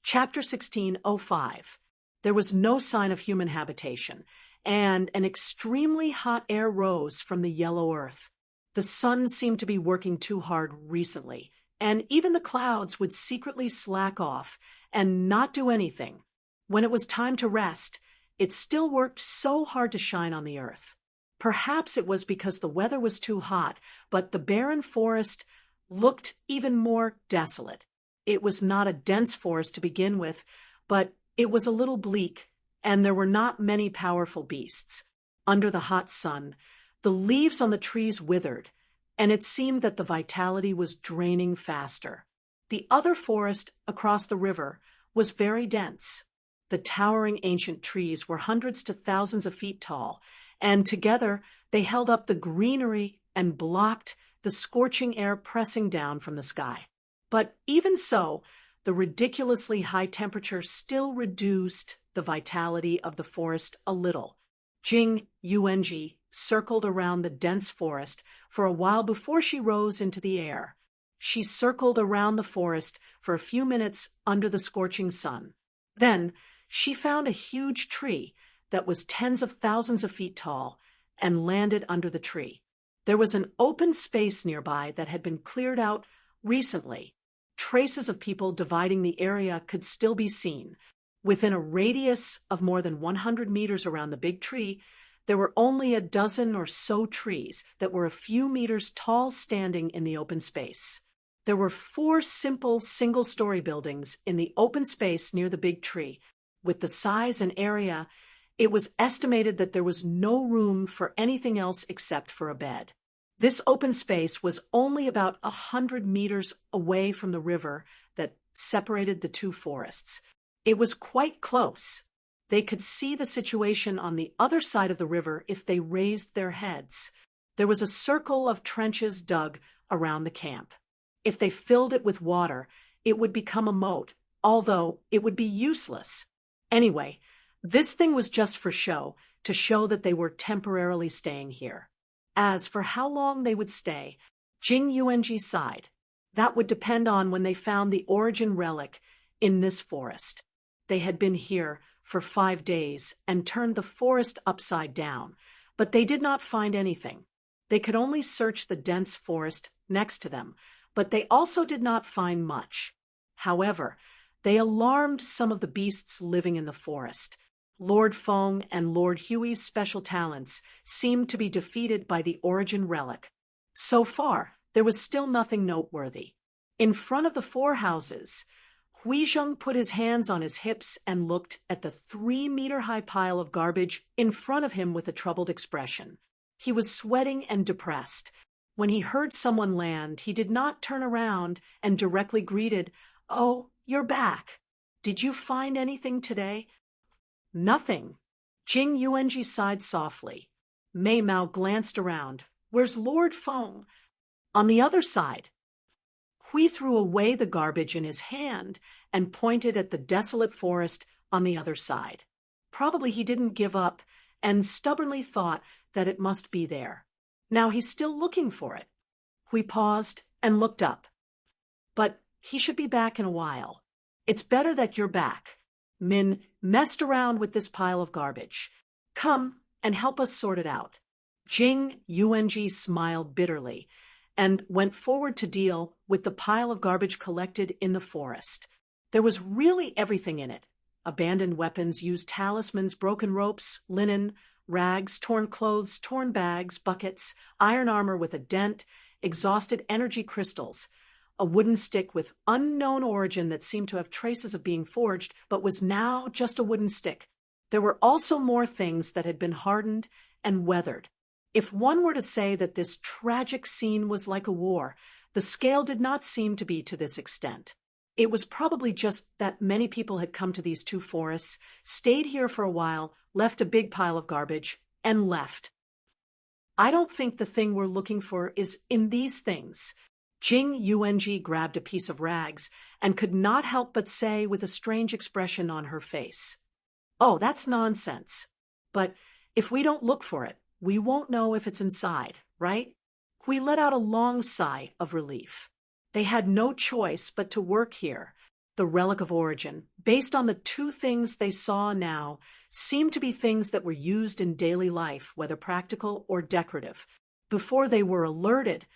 Chapter 16:05. There was no sign of human habitation, and an extremely hot air rose from the yellow earth. The sun seemed to be working too hard recently, and even the clouds would secretly slack off and not do anything. When it was time to rest, it still worked so hard to shine on the earth. Perhaps it was because the weather was too hot, but the barren forest looked even more desolate. It was not a dense forest to begin with, but it was a little bleak, and there were not many powerful beasts. Under the hot sun, the leaves on the trees withered, and it seemed that the vitality was draining faster. The other forest across the river was very dense. The towering ancient trees were hundreds to thousands of feet tall, and together they held up the greenery and blocked the scorching air pressing down from the sky. But even so, the ridiculously high temperature still reduced the vitality of the forest a little. Jing Yuanji circled around the dense forest for a while before she rose into the air. She circled around the forest for a few minutes under the scorching sun. Then she found a huge tree that was tens of thousands of feet tall and landed under the tree. There was an open space nearby that had been cleared out recently. Traces of people dividing the area could still be seen. Within a radius of more than 100 meters around the big tree, there were only a dozen or so trees that were a few meters tall standing in the open space. There were 4 simple single-story buildings in the open space near the big tree. With the size and area, it was estimated that there was no room for anything else except for a bed. This open space was only about 100 meters away from the river that separated the two forests. It was quite close. They could see the situation on the other side of the river if they raised their heads. There was a circle of trenches dug around the camp. If they filled it with water, it would become a moat, although it would be useless. Anyway, this thing was just for show, to show that they were temporarily staying here. As for how long they would stay, Jing Yuanji sighed. That would depend on when they found the origin relic in this forest. They had been here for 5 days and turned the forest upside down, but they did not find anything. They could only search the dense forest next to them, but they also did not find much. However, they alarmed some of the beasts living in the forest. Lord Feng and Lord Huey's special talents seemed to be defeated by the origin relic. So far, there was still nothing noteworthy. In front of the 4 houses, Huizheng put his hands on his hips and looked at the 3-meter-high pile of garbage in front of him with a troubled expression. He was sweating and depressed. When he heard someone land, he did not turn around and directly greeted, "Oh, you're back. Did you find anything today?" "Nothing." Jing Yuanji sighed softly. Mei Mao glanced around. "Where's Lord Feng?" "On the other side." Hui threw away the garbage in his hand and pointed at the desolate forest on the other side. Probably he didn't give up and stubbornly thought that it must be there. Now he's still looking for it. Hui paused and looked up. "But he should be back in a while. It's better that you're back. Min messed around with this pile of garbage. Come and help us sort it out." Jing Yuanji smiled bitterly and went forward to deal with the pile of garbage collected in the forest. There was really everything in it. Abandoned weapons, used talismans, broken ropes, linen, rags, torn clothes, torn bags, buckets, iron armor with a dent, exhausted energy crystals, a wooden stick with unknown origin that seemed to have traces of being forged, but was now just a wooden stick. There were also more things that had been hardened and weathered. If one were to say that this tragic scene was like a war, the scale did not seem to be to this extent. It was probably just that many people had come to these 2 forests, stayed here for a while, left a big pile of garbage, and left. "I don't think the thing we're looking for is in these things." Jing Yuanji grabbed a piece of rags and could not help but say with a strange expression on her face, "Oh, that's nonsense. But if we don't look for it, we won't know if it's inside, right?" Hui let out a long sigh of relief. They had no choice but to work here. the relic of origin, based on the two things they saw now, seemed to be things that were used in daily life, whether practical or decorative. Before they were alerted,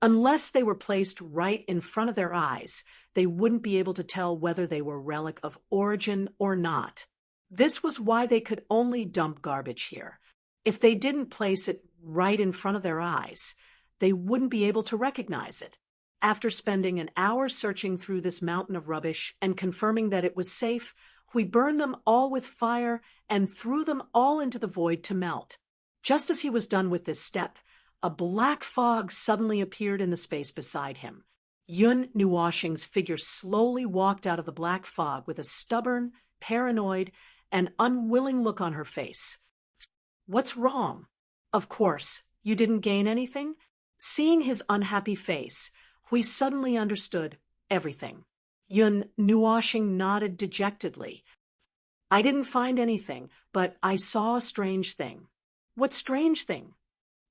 unless they were placed right in front of their eyes, they wouldn't be able to tell whether they were relic of origin or not. This was why they could only dump garbage here. If they didn't place it right in front of their eyes, they wouldn't be able to recognize it. After spending an hour searching through this mountain of rubbish and confirming that it was safe, we burned them all with fire and threw them all into the void to melt. Just as he was done with this step, a black fog suddenly appeared in the space beside him. Yun Nuoshing's figure slowly walked out of the black fog with a stubborn, paranoid, and unwilling look on her face. "What's wrong?" "Of course, you didn't gain anything?" Seeing his unhappy face, we suddenly understood everything. Yun Nuoshing nodded dejectedly. "I didn't find anything, but I saw a strange thing." "What strange thing?"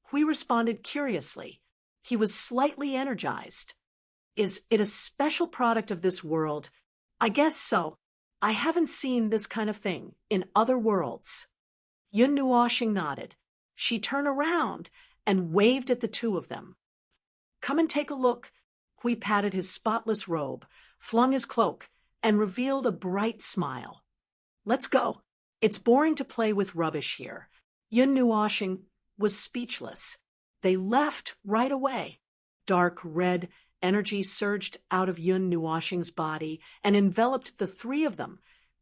Hui responded curiously. He was slightly energized. "Is it a special product of this world?" "I guess so. I haven't seen this kind of thing in other worlds." Yun Nuoshing nodded. She turned around and waved at the two of them. "Come and take a look." Hui patted his spotless robe, flung his cloak, and revealed a bright smile. "Let's go. It's boring to play with rubbish here." Yun Nuoshing was speechless. They left right away. Dark red energy surged out of Yun Nuoshing's body and enveloped the three of them,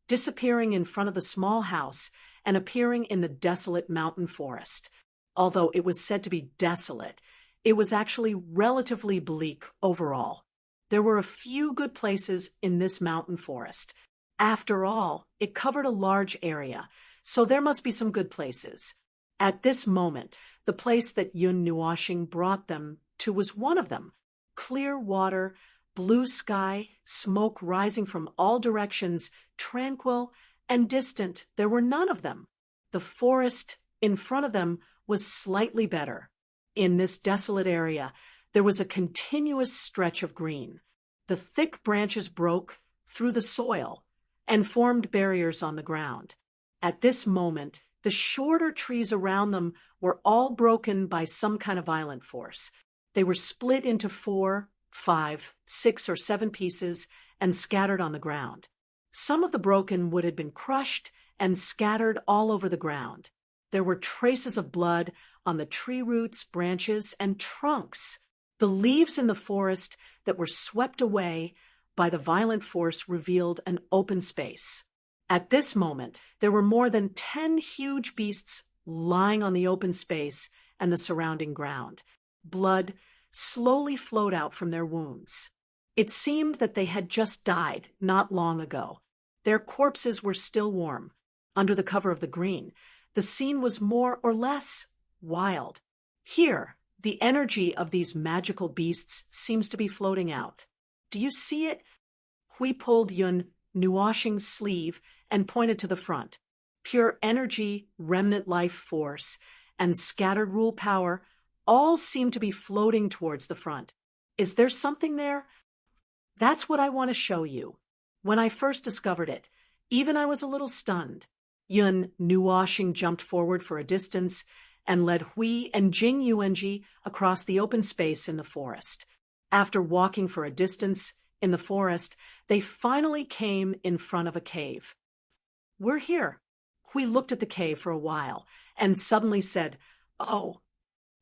disappearing in front of the small house and appearing in the desolate mountain forest. Although it was said to be desolate, it was actually relatively bleak overall. There were a few good places in this mountain forest. After all, it covered a large area, so there must be some good places. At this moment, the place that Yun Nuoshing brought them to was one of them. Clear water, blue sky, smoke rising from all directions, tranquil and distant. There were none of them. The forest in front of them was slightly better. In this desolate area, there was a continuous stretch of green. The thick branches broke through the soil and formed barriers on the ground. At this moment, the shorter trees around them were all broken by some kind of violent force. They were split into 4, 5, 6, or 7 pieces and scattered on the ground. Some of the broken wood had been crushed and scattered all over the ground. There were traces of blood on the tree roots, branches, and trunks. The leaves in the forest that were swept away by the violent force revealed an open space. At this moment, there were more than 10 huge beasts lying on the open space and the surrounding ground. Blood slowly flowed out from their wounds. It seemed that they had just died not long ago. Their corpses were still warm. Under the cover of the green, the scene was more or less wild. Here, the energy of these magical beasts seems to be floating out. "Do you see it?" Hui pulled Yun Nuoshing's sleeve and pointed to the front. Pure energy, remnant life force, and scattered rule power all seem to be floating towards the front. "Is there something there?" "That's what I want to show you. When I first discovered it, even I was a little stunned." Yun Nuoshing jumped forward for a distance and led Hui and Jing Yuanji across the open space in the forest. After walking for a distance in the forest, they finally came in front of a cave. "We're here." Hui looked at the cave for a while and suddenly said, "Oh."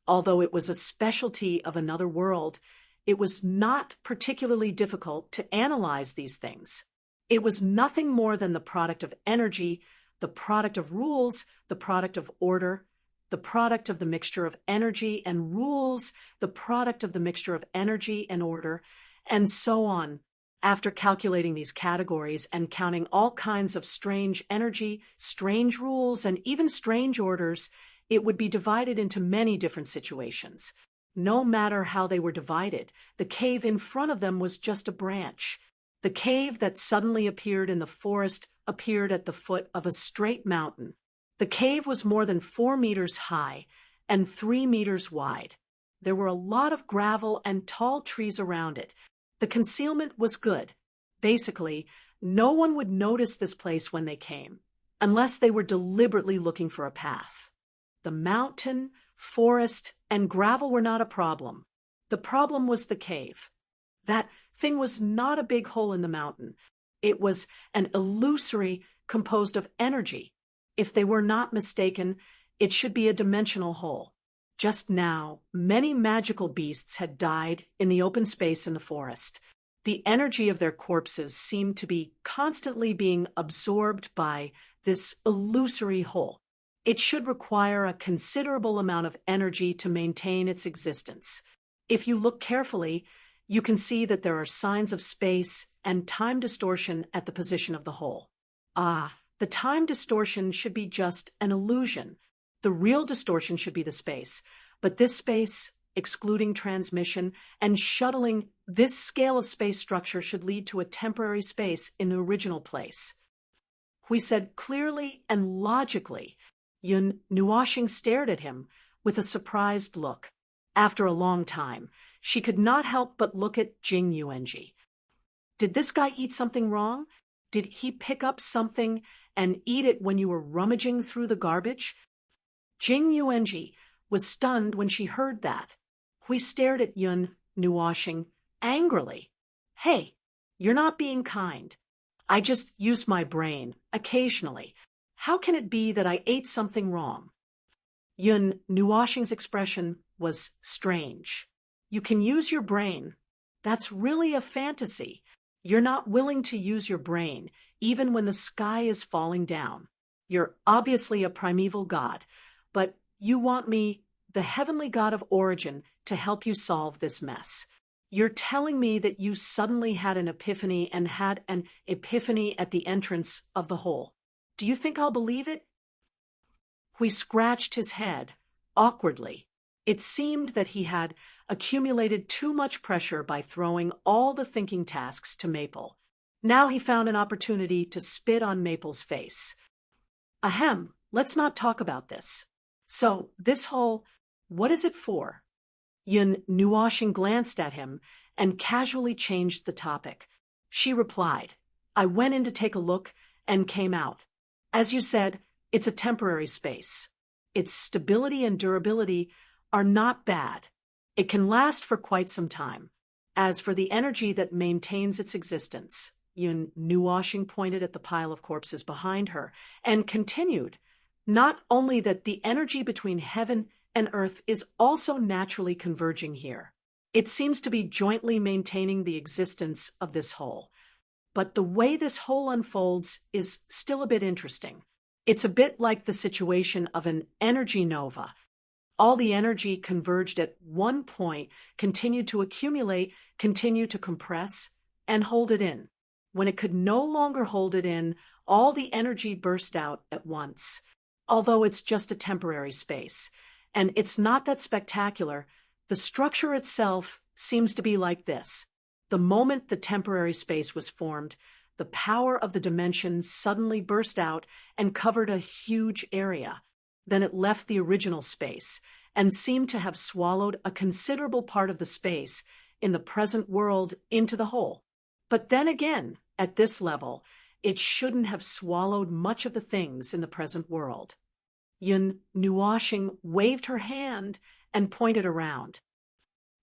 Although it was a specialty of another world, it was not particularly difficult to analyze these things. It was nothing more than the product of energy, the product of rules, the product of order, the product of the mixture of energy and rules, the product of the mixture of energy and order, and so on. After calculating these categories and counting all kinds of strange energy, strange rules, and even strange orders, it would be divided into many different situations. No matter how they were divided, the cave in front of them was just a branch. The cave that suddenly appeared in the forest appeared at the foot of a straight mountain. The cave was more than 4 meters high and 3 meters wide. There were a lot of gravel and tall trees around it. The concealment was good. Basically, no one would notice this place when they came, unless they were deliberately looking for a path. The mountain, forest, and gravel were not a problem. The problem was the cave. That thing was not a big hole in the mountain. It was an illusory composed of energy. If they were not mistaken, it should be a dimensional hole. Just now, many magical beasts had died in the open space in the forest. The energy of their corpses seemed to be constantly being absorbed by this illusory hole. It should require a considerable amount of energy to maintain its existence. If you look carefully, you can see that there are signs of space and time distortion at the position of the hole. The time distortion should be just an illusion. The real distortion should be the space, but this space, excluding transmission and shuttling, this scale of space structure should lead to a temporary space in the original place. We said clearly and logically. Yun Nuoshing stared at him with a surprised look. After a long time, she could not help but look at Jing Yuanji. Did this guy eat something wrong? Did he pick up something and eat it when you were rummaging through the garbage? Jing Yuanji was stunned when she heard that. Hui stared at Yun Nuoshing angrily. Hey, you're not being kind. I just use my brain, occasionally. How can it be that I ate something wrong? Yun Nuoshing's expression was strange. You can use your brain. That's really a fantasy. You're not willing to use your brain, even when the sky is falling down. You're obviously a primeval god, but you want me, the heavenly god of origin, to help you solve this mess. You're telling me that you suddenly had an epiphany and had an epiphany at the entrance of the hole. Do you think I'll believe it? Hui scratched his head, awkwardly. It seemed that he had accumulated too much pressure by throwing all the thinking tasks to Maple. Now he found an opportunity to spit on Maple's face. Ahem, let's not talk about this. So, this hole, what is it for? Yun Nuoshing glanced at him and casually changed the topic. She replied, I went in to take a look and came out. As you said, it's a temporary space. Its stability and durability are not bad. It can last for quite some time. As for the energy that maintains its existence, Yun Nuoshing pointed at the pile of corpses behind her and continued, not only that the energy between heaven and earth is also naturally converging here. It seems to be jointly maintaining the existence of this whole. But the way this whole unfolds is still a bit interesting. It's a bit like the situation of an energy nova. All the energy converged at one point, continued to accumulate, continued to compress, and hold it in. When it could no longer hold it in, all the energy burst out at once. Although it's just a temporary space, and it's not that spectacular, the structure itself seems to be like this. The moment the temporary space was formed, the power of the dimension suddenly burst out and covered a huge area. Then it left the original space and seemed to have swallowed a considerable part of the space in the present world into the whole. But then again, at this level, it shouldn't have swallowed much of the things in the present world. Yun Nuoshing waved her hand and pointed around.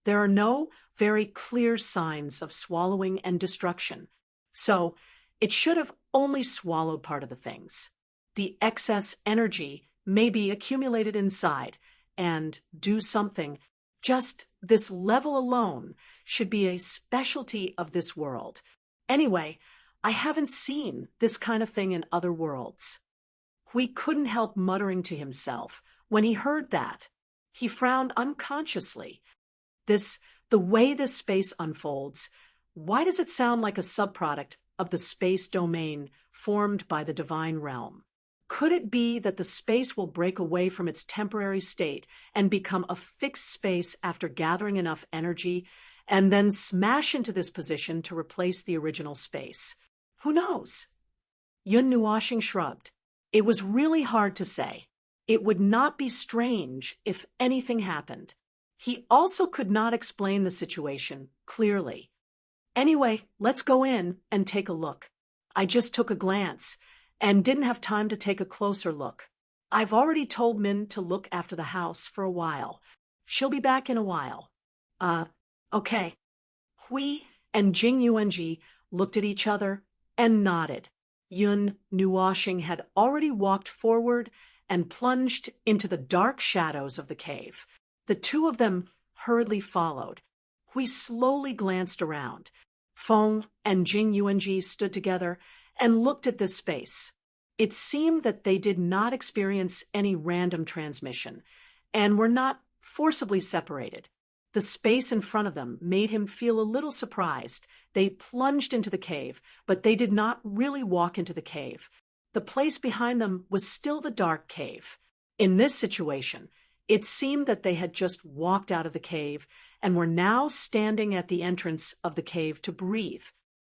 There are no very clear signs of swallowing and destruction, so it should have only swallowed part of the things. The excess energy may be accumulated inside and do something. Just this level alone should be a specialty of this world. Anyway, I haven't seen this kind of thing in other worlds. Hui couldn't help muttering to himself when he heard that. He frowned unconsciously. The way this space unfolds, why does it sound like a subproduct of the space domain formed by the divine realm? Could it be that the space will break away from its temporary state and become a fixed space after gathering enough energy and then smash into this position to replace the original space? Who knows? Yun Nuoshing shrugged. It was really hard to say. It would not be strange if anything happened. He also could not explain the situation clearly. Anyway, let's go in and take a look. I just took a glance and didn't have time to take a closer look. I've already told Min to look after the house for a while. She'll be back in a while. Okay. Hui and Jing Yuanji looked at each other and nodded. Yun Nuoxing had already walked forward and plunged into the dark shadows of the cave. The two of them hurriedly followed. Hui slowly glanced around. Feng and Jing Yuanji stood together and looked at this space. It seemed that they did not experience any random transmission and were not forcibly separated. The space in front of them made him feel a little surprised. They plunged into the cave, but they did not really walk into the cave. The place behind them was still the dark cave. In this situation, it seemed that they had just walked out of the cave and were now standing at the entrance of the cave to breathe.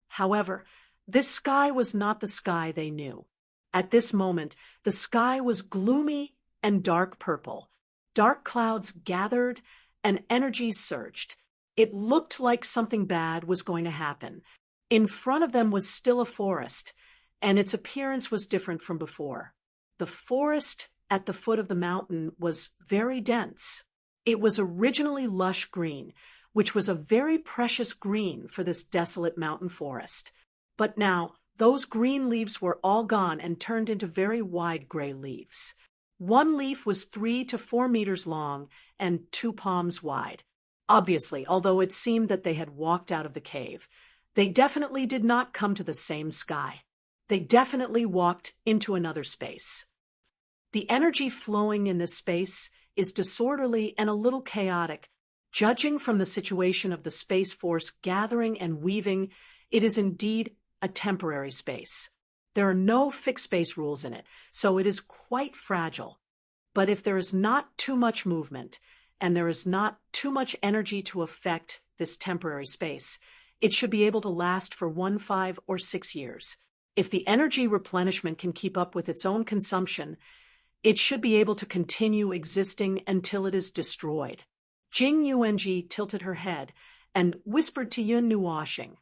However, this sky was not the sky they knew. At this moment, the sky was gloomy and dark purple. Dark clouds gathered and energy surged. It looked like something bad was going to happen. In front of them was still a forest, and its appearance was different from before. The forest at the foot of the mountain was very dense. It was originally lush green, which was a very precious green for this desolate mountain forest. But now, those green leaves were all gone and turned into very wide gray leaves. One leaf was 3 to 4 meters long and 2 palms wide. Obviously, although it seemed that they had walked out of the cave, they definitely did not come to the same sky. They definitely walked into another space. The energy flowing in this space is disorderly and a little chaotic. Judging from the situation of the space force gathering and weaving, it is indeed a temporary space. There are no fixed space rules in it, so it is quite fragile. But if there is not too much movement, and there is not too much energy to affect this temporary space, it should be able to last for 1, 5, or 6 years. If the energy replenishment can keep up with its own consumption, it should be able to continue existing until it is destroyed. Jing Yuanji tilted her head and whispered to Yun Nuoxing,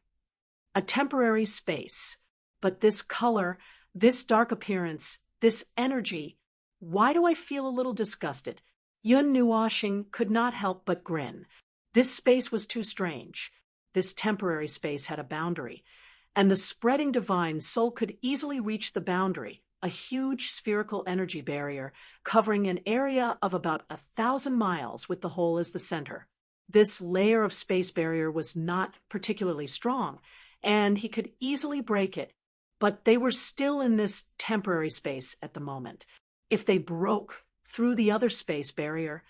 "A temporary space. But this color, this dark appearance, this energy, why do I feel a little disgusted?" Yun Nuoxing could not help but grin. This space was too strange. This temporary space had a boundary, and the spreading divine soul could easily reach the boundary, a huge spherical energy barrier covering an area of about 1,000 miles with the hole as the center. This layer of space barrier was not particularly strong, and he could easily break it. But they were still in this temporary space at the moment. If they broke through the other space barrier,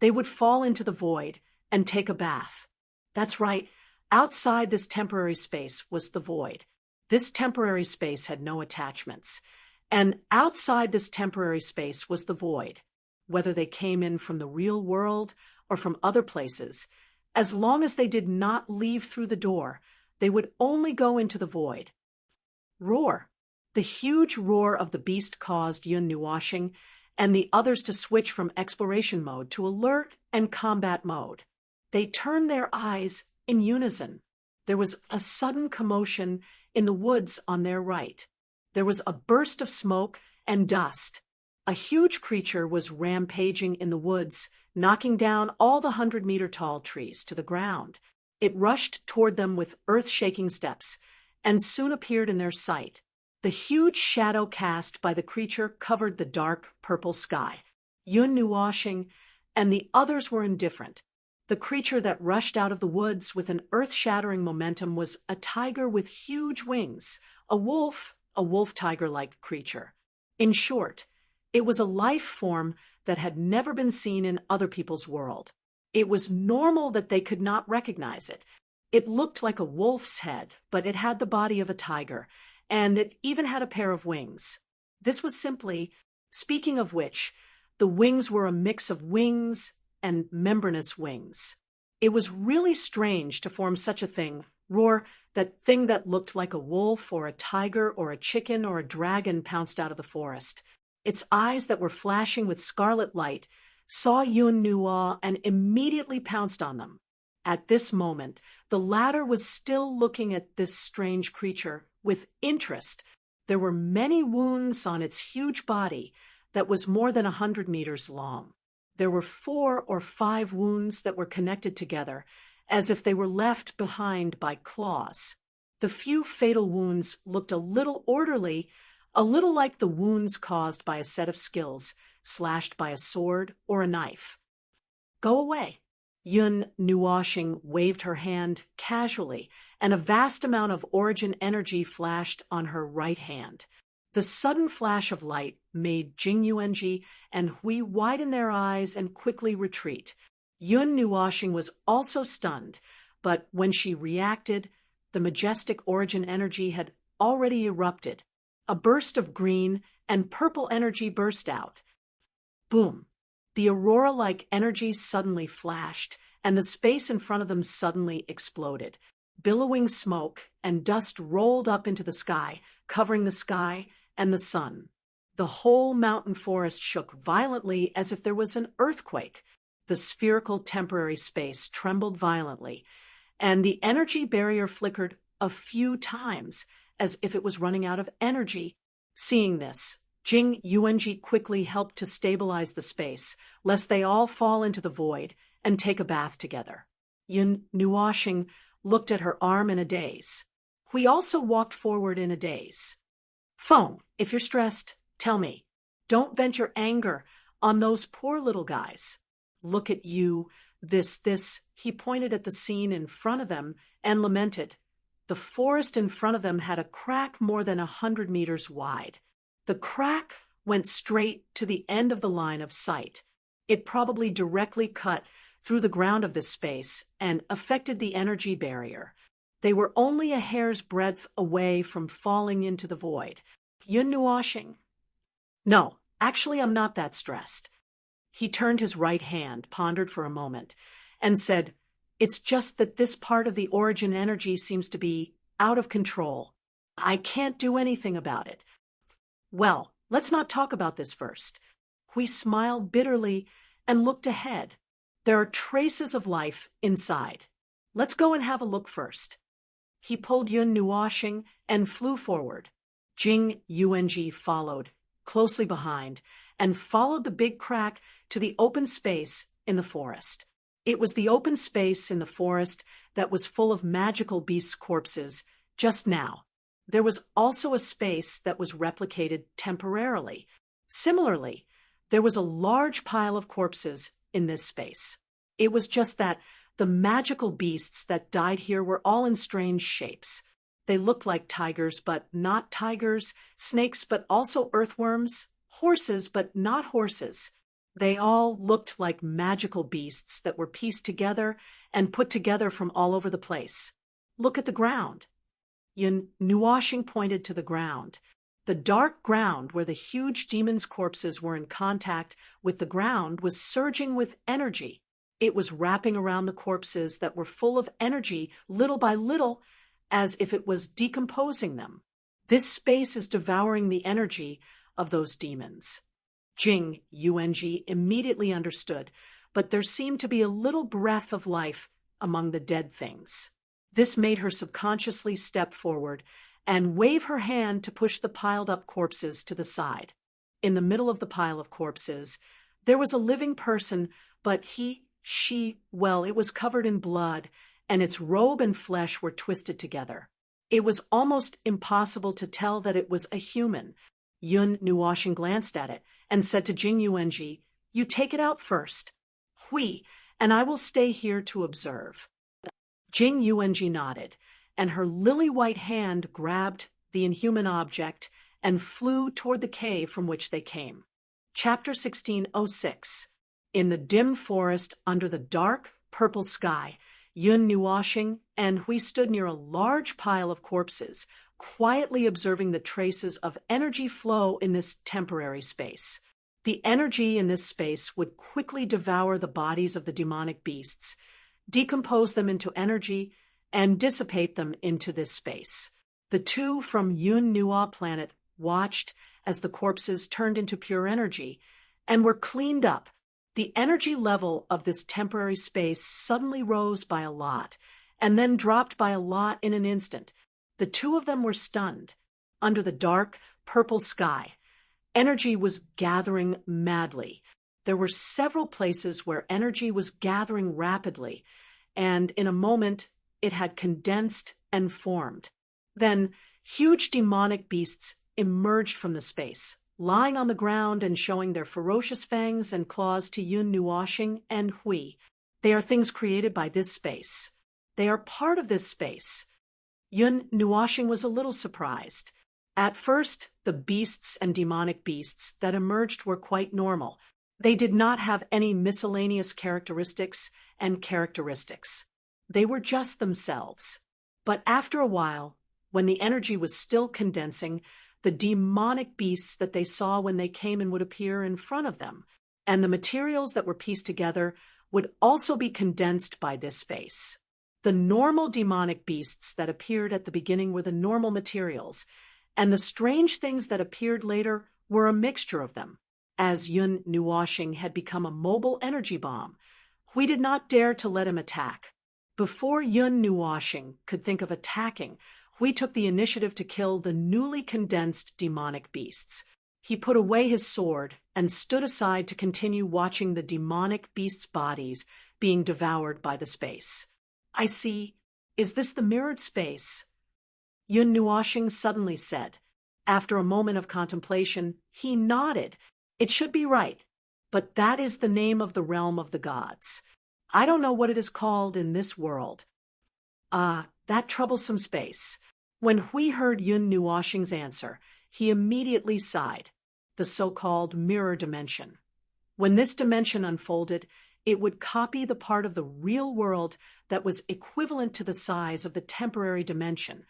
they would fall into the void and take a bath. That's right, outside this temporary space was the void. This temporary space had no attachments. And outside this temporary space was the void. Whether they came in from the real world or from other places, as long as they did not leave through the door, they would only go into the void. Roar. The huge roar of the beast caused Yun Nuoxing and the others to switch from exploration mode to alert and combat mode. They turned their eyes in unison. There was a sudden commotion in the woods on their right. There was a burst of smoke and dust. A huge creature was rampaging in the woods, knocking down all the 100-meter-tall trees to the ground. It rushed toward them with earth-shaking steps, and soon appeared in their sight. The huge shadow cast by the creature covered the dark purple sky. Yun Nuoxing and the others were indifferent. The creature that rushed out of the woods with an earth-shattering momentum was a tiger with huge wings, a wolf-tiger-like creature. In short, it was a life form that had never been seen in other people's world. It was normal that they could not recognize it. It looked like a wolf's head, but it had the body of a tiger, and it even had a pair of wings. This was simply, speaking of which, the wings were a mix of wings and membranous wings. It was really strange to form such a thing, Roar, that thing that looked like a wolf or a tiger or a chicken or a dragon pounced out of the forest. Its eyes that were flashing with scarlet light saw Yun Nuo and immediately pounced on them. At this moment, the latter was still looking at this strange creature with interest. There were many wounds on its huge body that was more than 100 meters long. There were 4 or 5 wounds that were connected together, as if they were left behind by claws. The few fatal wounds looked a little orderly, a little like the wounds caused by a set of skills, slashed by a sword or a knife. "Go away." Yun Nuoxing waved her hand casually, and a vast amount of origin energy flashed on her right hand. The sudden flash of light made Jing Yuanji and Hui widen their eyes and quickly retreat. Yun Nuoxing was also stunned, but when she reacted, the majestic origin energy had already erupted. A burst of green and purple energy burst out. Boom! The aurora-like energy suddenly flashed, and the space in front of them suddenly exploded. Billowing smoke and dust rolled up into the sky, covering the sky and the sun. The whole mountain forest shook violently as if there was an earthquake. The spherical temporary space trembled violently, and the energy barrier flickered a few times, as if it was running out of energy. Seeing this, Jing Yuanji quickly helped to stabilize the space, lest they all fall into the void and take a bath together. Yun Nuoxing looked at her arm in a daze. Hui also walked forward in a daze. "Feng, if you're stressed, tell me. Don't vent your anger on those poor little guys. Look at you, this." He pointed at the scene in front of them and lamented. The forest in front of them had a crack more than 100 meters wide. The crack went straight to the end of the line of sight. It probably directly cut through the ground of this space and affected the energy barrier. They were only a hair's breadth away from falling into the void. Yun Nuoxing. "No, actually I'm not that stressed." He turned his right hand, pondered for a moment, and said, "It's just that this part of the origin energy seems to be out of control. I can't do anything about it." "Well, let's not talk about this first." Hui smiled bitterly and looked ahead. "There are traces of life inside. Let's go and have a look first." He pulled Yun Nuoxing and flew forward. Jing Yuanji followed, closely behind, and followed the big crack to the open space in the forest. It was the open space in the forest that was full of magical beasts' corpses just now. There was also a space that was replicated temporarily. Similarly, there was a large pile of corpses in this space. It was just that the magical beasts that died here were all in strange shapes. They looked like tigers, but not tigers, snakes, but also earthworms, horses, but not horses. They all looked like magical beasts that were pieced together and put together from all over the place. "Look at the ground." Yun Nuoxing pointed to the ground. The dark ground where the huge demons' corpses were in contact with the ground was surging with energy. It was wrapping around the corpses that were full of energy little by little, as if it was decomposing them. This space is devouring the energy of those demons. Jing Yuanji immediately understood, but there seemed to be a little breath of life among the dead things. This made her subconsciously step forward and wave her hand to push the piled-up corpses to the side. In the middle of the pile of corpses, there was a living person, but it was covered in blood, and its robe and flesh were twisted together. It was almost impossible to tell that it was a human. Yun Nuoxing glanced at it and said to Jing Yuanji, "You take it out first. Hui, and I will stay here to observe." Jing Yuanji nodded, and her lily-white hand grabbed the inhuman object and flew toward the cave from which they came. Chapter 1606. In the dim forest under the dark purple sky, Yun Nuoxing and Hui stood near a large pile of corpses, quietly observing the traces of energy flow in this temporary space. The energy in this space would quickly devour the bodies of the demonic beasts, decompose them into energy, and dissipate them into this space. The two from Yun Nuo planet watched as the corpses turned into pure energy and were cleaned up, The energy level of this temporary space suddenly rose by a lot, and then dropped by a lot in an instant. The two of them were stunned. Under the dark, purple sky, energy was gathering madly. There were several places where energy was gathering rapidly, and in a moment it had condensed and formed. Then huge demonic beasts emerged from the space, lying on the ground and showing their ferocious fangs and claws to Yun Nuoxing and Hui. They are things created by this space. They are part of this space. Yun Nuoxing was a little surprised. At first, the beasts and demonic beasts that emerged were quite normal. They did not have any miscellaneous characteristics and characteristics. They were just themselves. But after a while, when the energy was still condensing, the demonic beasts that they saw when they came in would appear in front of them, and the materials that were pieced together would also be condensed by this space. The normal demonic beasts that appeared at the beginning were the normal materials, and the strange things that appeared later were a mixture of them. As Yun Nuoxing had become a mobile energy bomb, we did not dare to let him attack. Before Yun Nuoxing could think of attacking, we took the initiative to kill the newly condensed demonic beasts. He put away his sword and stood aside to continue watching the demonic beasts' bodies being devoured by the space. I see. Is this the mirrored space? Yun Nuoxing suddenly said. After a moment of contemplation, he nodded. It should be right, but that is the name of the realm of the gods. I don't know what it is called in this world. That troublesome space. When Hui heard Yun Nuoxing's answer, he immediately sighed. The so-called mirror dimension. When this dimension unfolded, it would copy the part of the real world that was equivalent to the size of the temporary dimension.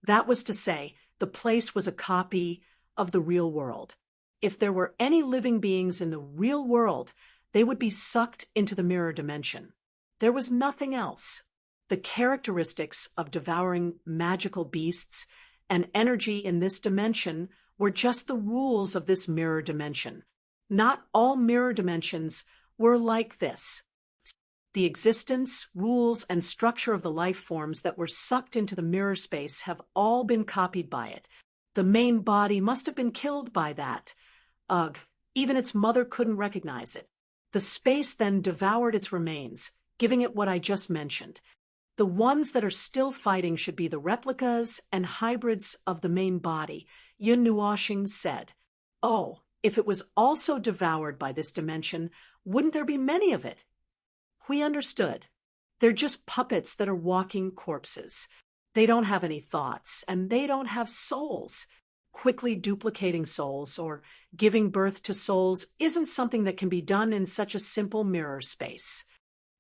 That was to say, the place was a copy of the real world. If there were any living beings in the real world, they would be sucked into the mirror dimension. There was nothing else. The characteristics of devouring magical beasts and energy in this dimension were just the rules of this mirror dimension. Not all mirror dimensions were like this. The existence, rules, and structure of the life forms that were sucked into the mirror space have all been copied by it. The main body must have been killed by that. Ugh, even its mother couldn't recognize it. The space then devoured its remains, giving it what I just mentioned. The ones that are still fighting should be the replicas and hybrids of the main body, Yun Nuoxing said. Oh, if it was also devoured by this dimension, wouldn't there be many of it? We understood. They're just puppets that are walking corpses. They don't have any thoughts, and they don't have souls. Quickly duplicating souls or giving birth to souls isn't something that can be done in such a simple mirror space.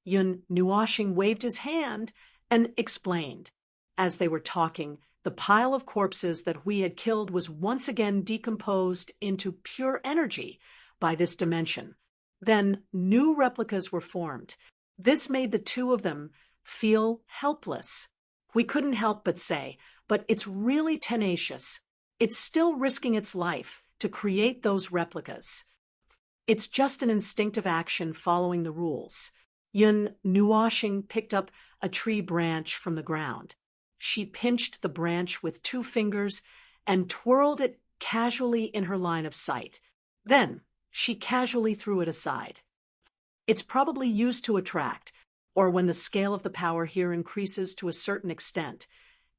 Yun Nuoxing waved his hand and explained. As they were talking, the pile of corpses that we had killed was once again decomposed into pure energy by this dimension. Then new replicas were formed. This made the two of them feel helpless. We couldn't help but say, but it's really tenacious. It's still risking its life to create those replicas. It's just an instinctive action following the rules. Yun Nuoxing picked up a tree branch from the ground. She pinched the branch with 2 fingers and twirled it casually in her line of sight. Then she casually threw it aside. It's probably used to attract, or when the scale of the power here increases to a certain extent,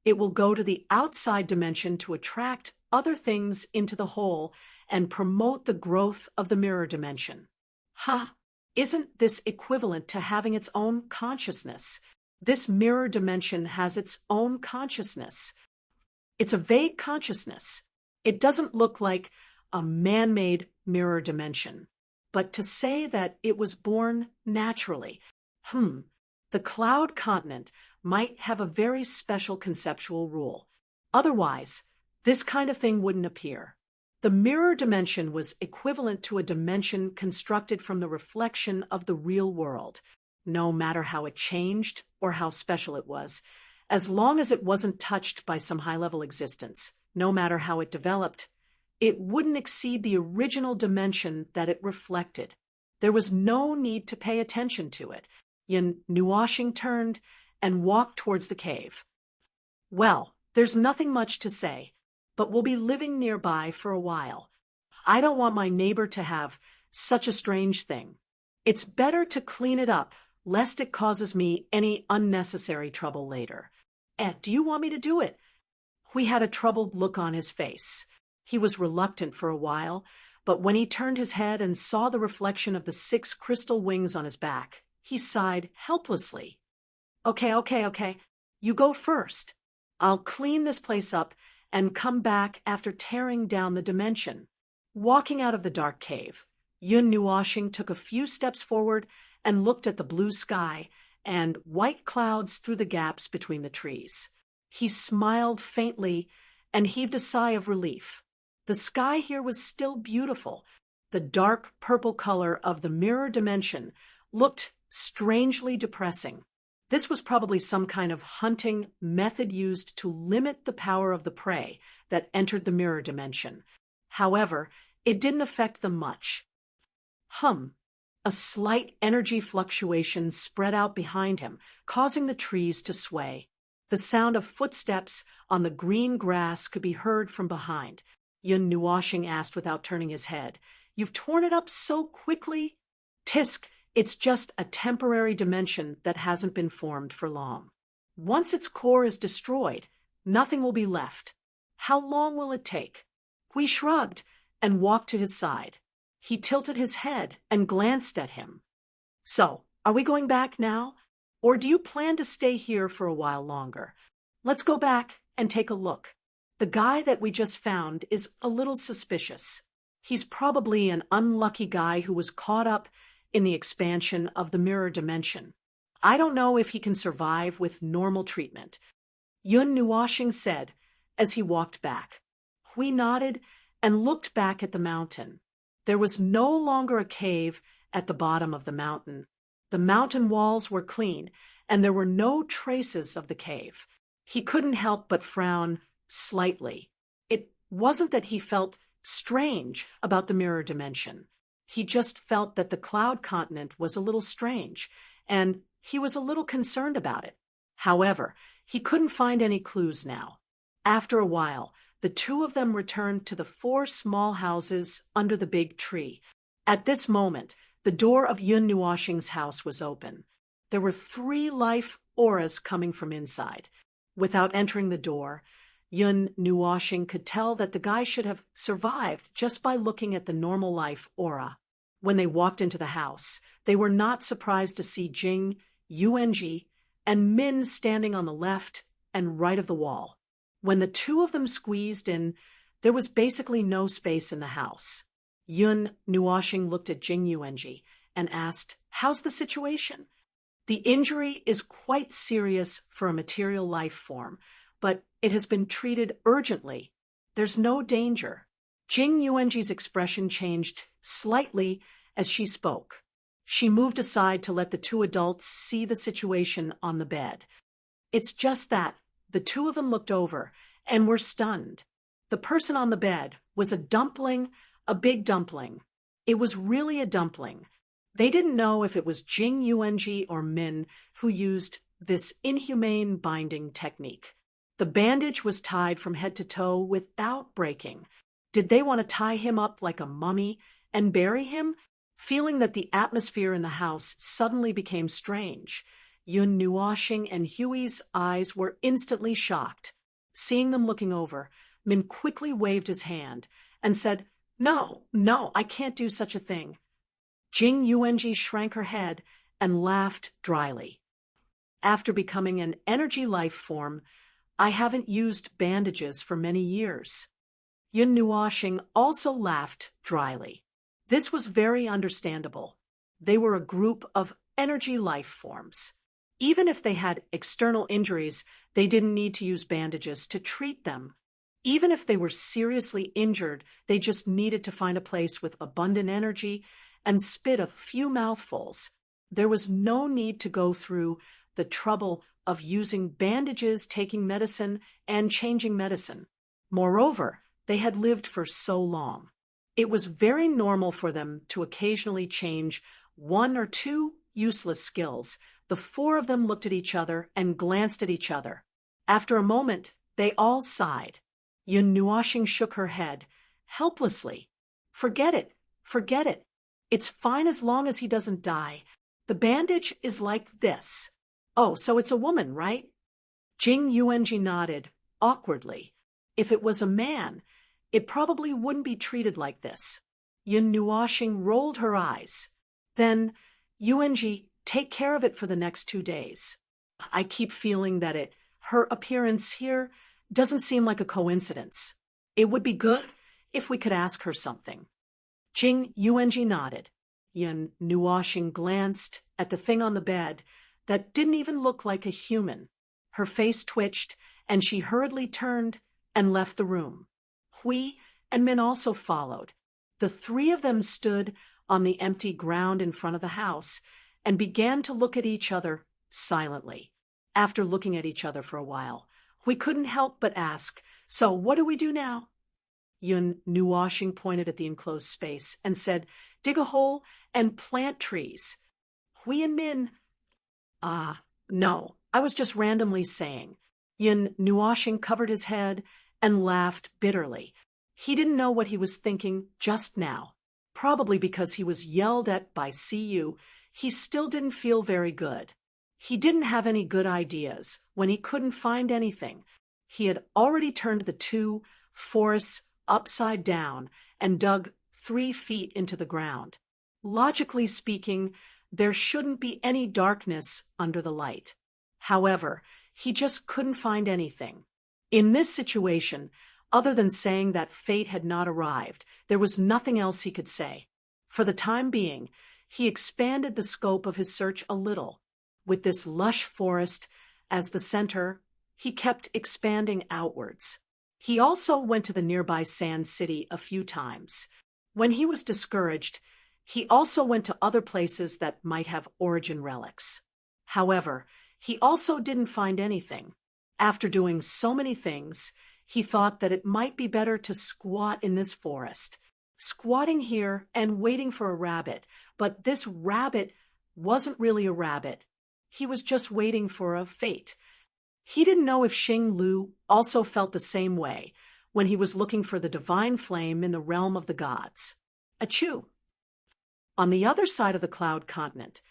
it will go to the outside dimension to attract other things into the whole and promote the growth of the mirror dimension. Ha! Isn't this equivalent to having its own consciousness? This mirror dimension has its own consciousness. It's a vague consciousness. It doesn't look like a man-made mirror dimension. But to say that it was born naturally, the cloud continent might have a very special conceptual rule. Otherwise, this kind of thing wouldn't appear. The mirror dimension was equivalent to a dimension constructed from the reflection of the real world, no matter how it changed or how special it was, as long as it wasn't touched by some high-level existence, no matter how it developed, it wouldn't exceed the original dimension that it reflected. There was no need to pay attention to it. Yun Nuoshing turned and walked towards the cave. Well, there's nothing much to say, but we'll be living nearby for a while. I don't want my neighbor to have such a strange thing. It's better to clean it up, lest it causes me any unnecessary trouble later. Do you want me to do it? Hui had a troubled look on his face. He was reluctant for a while, but when he turned his head and saw the reflection of the 6 crystal wings on his back, he sighed helplessly. Okay. You go first. I'll clean this place up and come back after tearing down the dimension. Walking out of the dark cave, Yun Nuoshing took a few steps forward and looked at the blue sky and white clouds through the gaps between the trees. He smiled faintly and heaved a sigh of relief. The sky here was still beautiful. The dark purple color of the mirror dimension looked strangely depressing. This was probably some kind of hunting method used to limit the power of the prey that entered the mirror dimension. However, it didn't affect them much. A slight energy fluctuation spread out behind him, causing the trees to sway. The sound of footsteps on the green grass could be heard from behind. Yun Nuoshing asked without turning his head, "You've torn it up so quickly?" "Tisk, it's just a temporary dimension that hasn't been formed for long. Once its core is destroyed, nothing will be left. How long will it take?" Hui shrugged and walked to his side. He tilted his head and glanced at him. "So, are we going back now? Or do you plan to stay here for a while longer? Let's go back and take a look. The guy that we just found is a little suspicious. He's probably an unlucky guy who was caught up in the expansion of the mirror dimension. I don't know if he can survive with normal treatment," Yun Nuoshing said as he walked back. Hui nodded and looked back at the mountain. There was no longer a cave at the bottom of the mountain. The mountain walls were clean, and there were no traces of the cave. He couldn't help but frown slightly. It wasn't that he felt strange about the mirror dimension. He just felt that the cloud continent was a little strange, and he was a little concerned about it. However, he couldn't find any clues now. After a while, the two of them returned to the 4 small houses under the big tree. At this moment, the door of Yun Nuoshing's house was open. There were 3 life auras coming from inside. Without entering the door, Yun Nuoshing could tell that the guy should have survived just by looking at the normal life aura. When they walked into the house, they were not surprised to see Jing, Yuanji, and Min standing on the left and right of the wall. When the 2 of them squeezed in, there was basically no space in the house. Yun Nuoshing looked at Jing Yuanji and asked, "How's the situation?" "The injury is quite serious for a material life form, but it has been treated urgently. There's no danger." Jing Yuanji's expression changed slightly as she spoke. She moved aside to let the 2 adults see the situation on the bed. It's just that the 2 of them looked over and were stunned. The person on the bed was a dumpling, a big dumpling. It was really a dumpling. They didn't know if it was Jing Yuanji or Min who used this inhumane binding technique. The bandage was tied from head to toe without breaking. Did they want to tie him up like a mummy and bury him? Feeling that the atmosphere in the house suddenly became strange, Yun Nuoshing and Huey's eyes were instantly shocked. Seeing them looking over, Min quickly waved his hand and said, No, I can't do such a thing." Jing Yuanji shrank her head and laughed dryly. "After becoming an energy life form, I haven't used bandages for many years." Yun Nuoshing also laughed dryly. This was very understandable. They were a group of energy life forms. Even if they had external injuries, they didn't need to use bandages to treat them. Even if they were seriously injured, they just needed to find a place with abundant energy and spit a few mouthfuls. There was no need to go through the trouble of using bandages, taking medicine, and changing medicine. Moreover, they had lived for so long. It was very normal for them to occasionally change one or two useless skills. The four of them looked at each other and glanced at each other. After a moment, they all sighed. Yun Nuoxing shook her head, helplessly. Forget it. Forget it. It's fine as long as he doesn't die. The bandage is like this. Oh, so it's a woman, right? Jing Yuanji nodded, awkwardly. If it was a man, it probably wouldn't be treated like this. Yun Nuoxing rolled her eyes. Then, Yuanji, take care of it for the next 2 days. I keep feeling that her appearance here doesn't seem like a coincidence. It would be good if we could ask her something. Jing Yuanji nodded. Yun Nuoxing glanced at the thing on the bed that didn't even look like a human. Her face twitched, and she hurriedly turned and left the room. Hui and Min also followed. The three of them stood on the empty ground in front of the house and began to look at each other silently. After looking at each other for a while, Hui couldn't help but ask, "So what do we do now?" Yun Nuoxing pointed at the enclosed space and said, "Dig a hole and plant trees." Hui and Min, no, I was just randomly saying. Yun Nuoxing covered his head and laughed bitterly. He didn't know what he was thinking just now. Probably because he was yelled at by CU, he still didn't feel very good. He didn't have any good ideas when he couldn't find anything. He had already turned the 2 forests upside down and dug 3 feet into the ground. Logically speaking, there shouldn't be any darkness under the light. However, he just couldn't find anything. In this situation, other than saying that fate had not arrived, there was nothing else he could say. For the time being, he expanded the scope of his search a little. With this lush forest as the center, he kept expanding outwards. He also went to the nearby Sand City a few times. When he was discouraged, he also went to other places that might have origin relics. However, he also didn't find anything. After doing so many things, he thought that it might be better to squat in this forest. Squatting here and waiting for a rabbit, but this rabbit wasn't really a rabbit. He was just waiting for a fate. He didn't know if Xing Lu also felt the same way when he was looking for the divine flame in the realm of the gods. Achoo! On the other side of the cloud continent,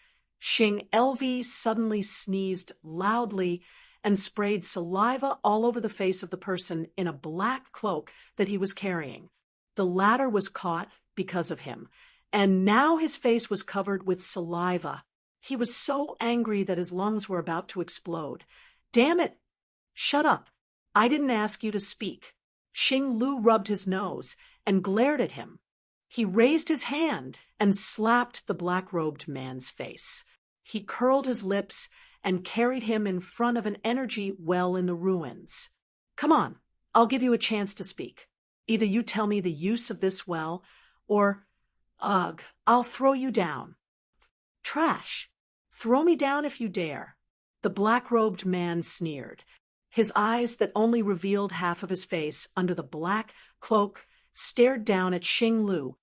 Xing Lv suddenly sneezed loudly and sprayed saliva all over the face of the person in a black cloak that he was carrying. The latter was caught because of him, and now his face was covered with saliva. He was so angry that his lungs were about to explode. "Damn it! Shut up! I didn't ask you to speak." Xing Lu rubbed his nose and glared at him. He raised his hand and slapped the black-robed man's face. He curled his lips and carried him in front of an energy well in the ruins. "Come on, I'll give you a chance to speak. Either you tell me the use of this well, or, ugh, I'll throw you down." "Trash! Throw me down if you dare." The black-robed man sneered. His eyes, that only revealed half of his face under the black cloak, stared down at Xing Lu.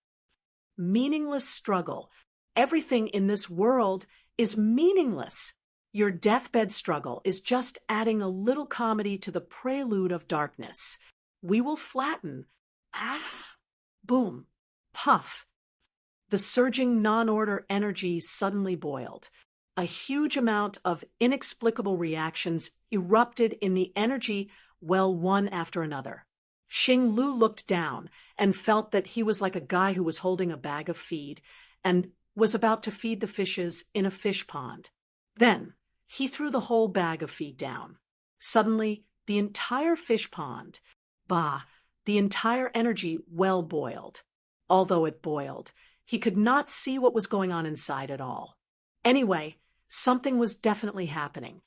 Meaningless struggle. Everything in this world is meaningless. Your deathbed struggle is just adding a little comedy to the prelude of darkness. We will flatten. Boom. Puff. The surging non-order energy suddenly boiled. A huge amount of inexplicable reactions erupted in the energy well one after another. Xing Lu looked down and felt that he was like a guy who was holding a bag of feed and was about to feed the fishes in a fish pond. Then he threw the whole bag of feed down. Suddenly, the entire fish pond, the entire energy well boiled. Although it boiled, he could not see what was going on inside at all. Anyway, something was definitely happening.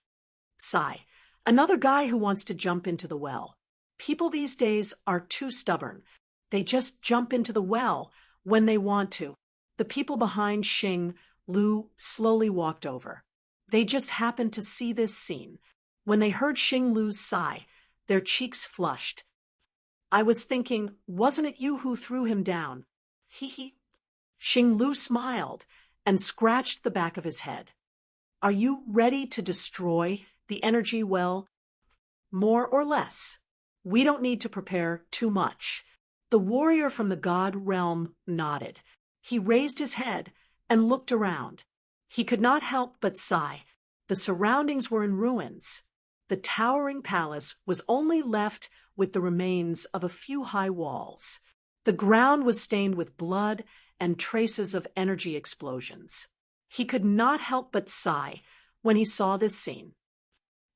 Sigh, another guy who wants to jump into the well. People these days are too stubborn. They just jump into the well when they want to. The people behind Xing Lu slowly walked over. They just happened to see this scene. When they heard Xing Lu's sigh, their cheeks flushed. "I was thinking, wasn't it you who threw him down?" He. Xing Lu smiled and scratched the back of his head. Are you ready to destroy the energy well? More or less. We don't need to prepare too much. The warrior from the god realm nodded. He raised his head and looked around. He could not help but sigh. The surroundings were in ruins. The towering palace was only left with the remains of a few high walls. The ground was stained with blood and traces of energy explosions. He could not help but sigh when he saw this scene.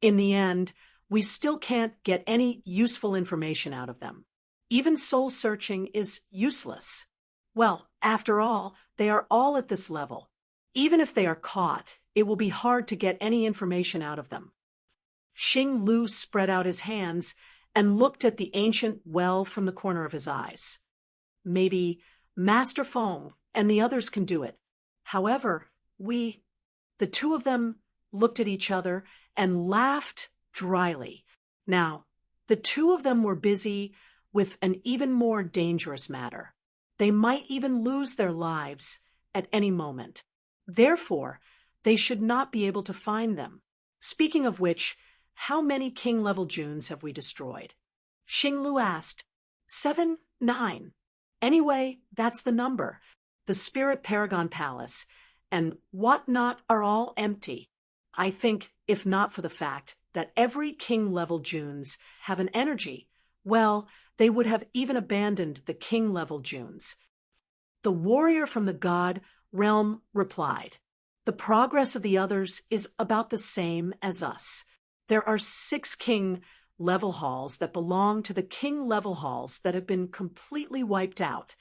In the end, we still can't get any useful information out of them. Even soul searching is useless. Well, after all, they are all at this level. Even if they are caught, it will be hard to get any information out of them. Xing Lu spread out his hands and looked at the ancient well from the corner of his eyes. Maybe Master Feng and the others can do it. However, the two of them looked at each other and laughed dryly. Now, the two of them were busy with an even more dangerous matter. They might even lose their lives at any moment. Therefore, they should not be able to find them. Speaking of which, how many king-level Junes have we destroyed? Xing Lu asked. 7, 9. Anyway, that's the number. The Spirit Paragon Palace and whatnot are all empty. I think, if not for the fact that every king-level Junes have an energy, well, they would have even abandoned the king-level Junes. The warrior from the god realm replied, the progress of the others is about the same as us. There are 6 king-level halls that belong to the king-level halls that have been completely wiped out.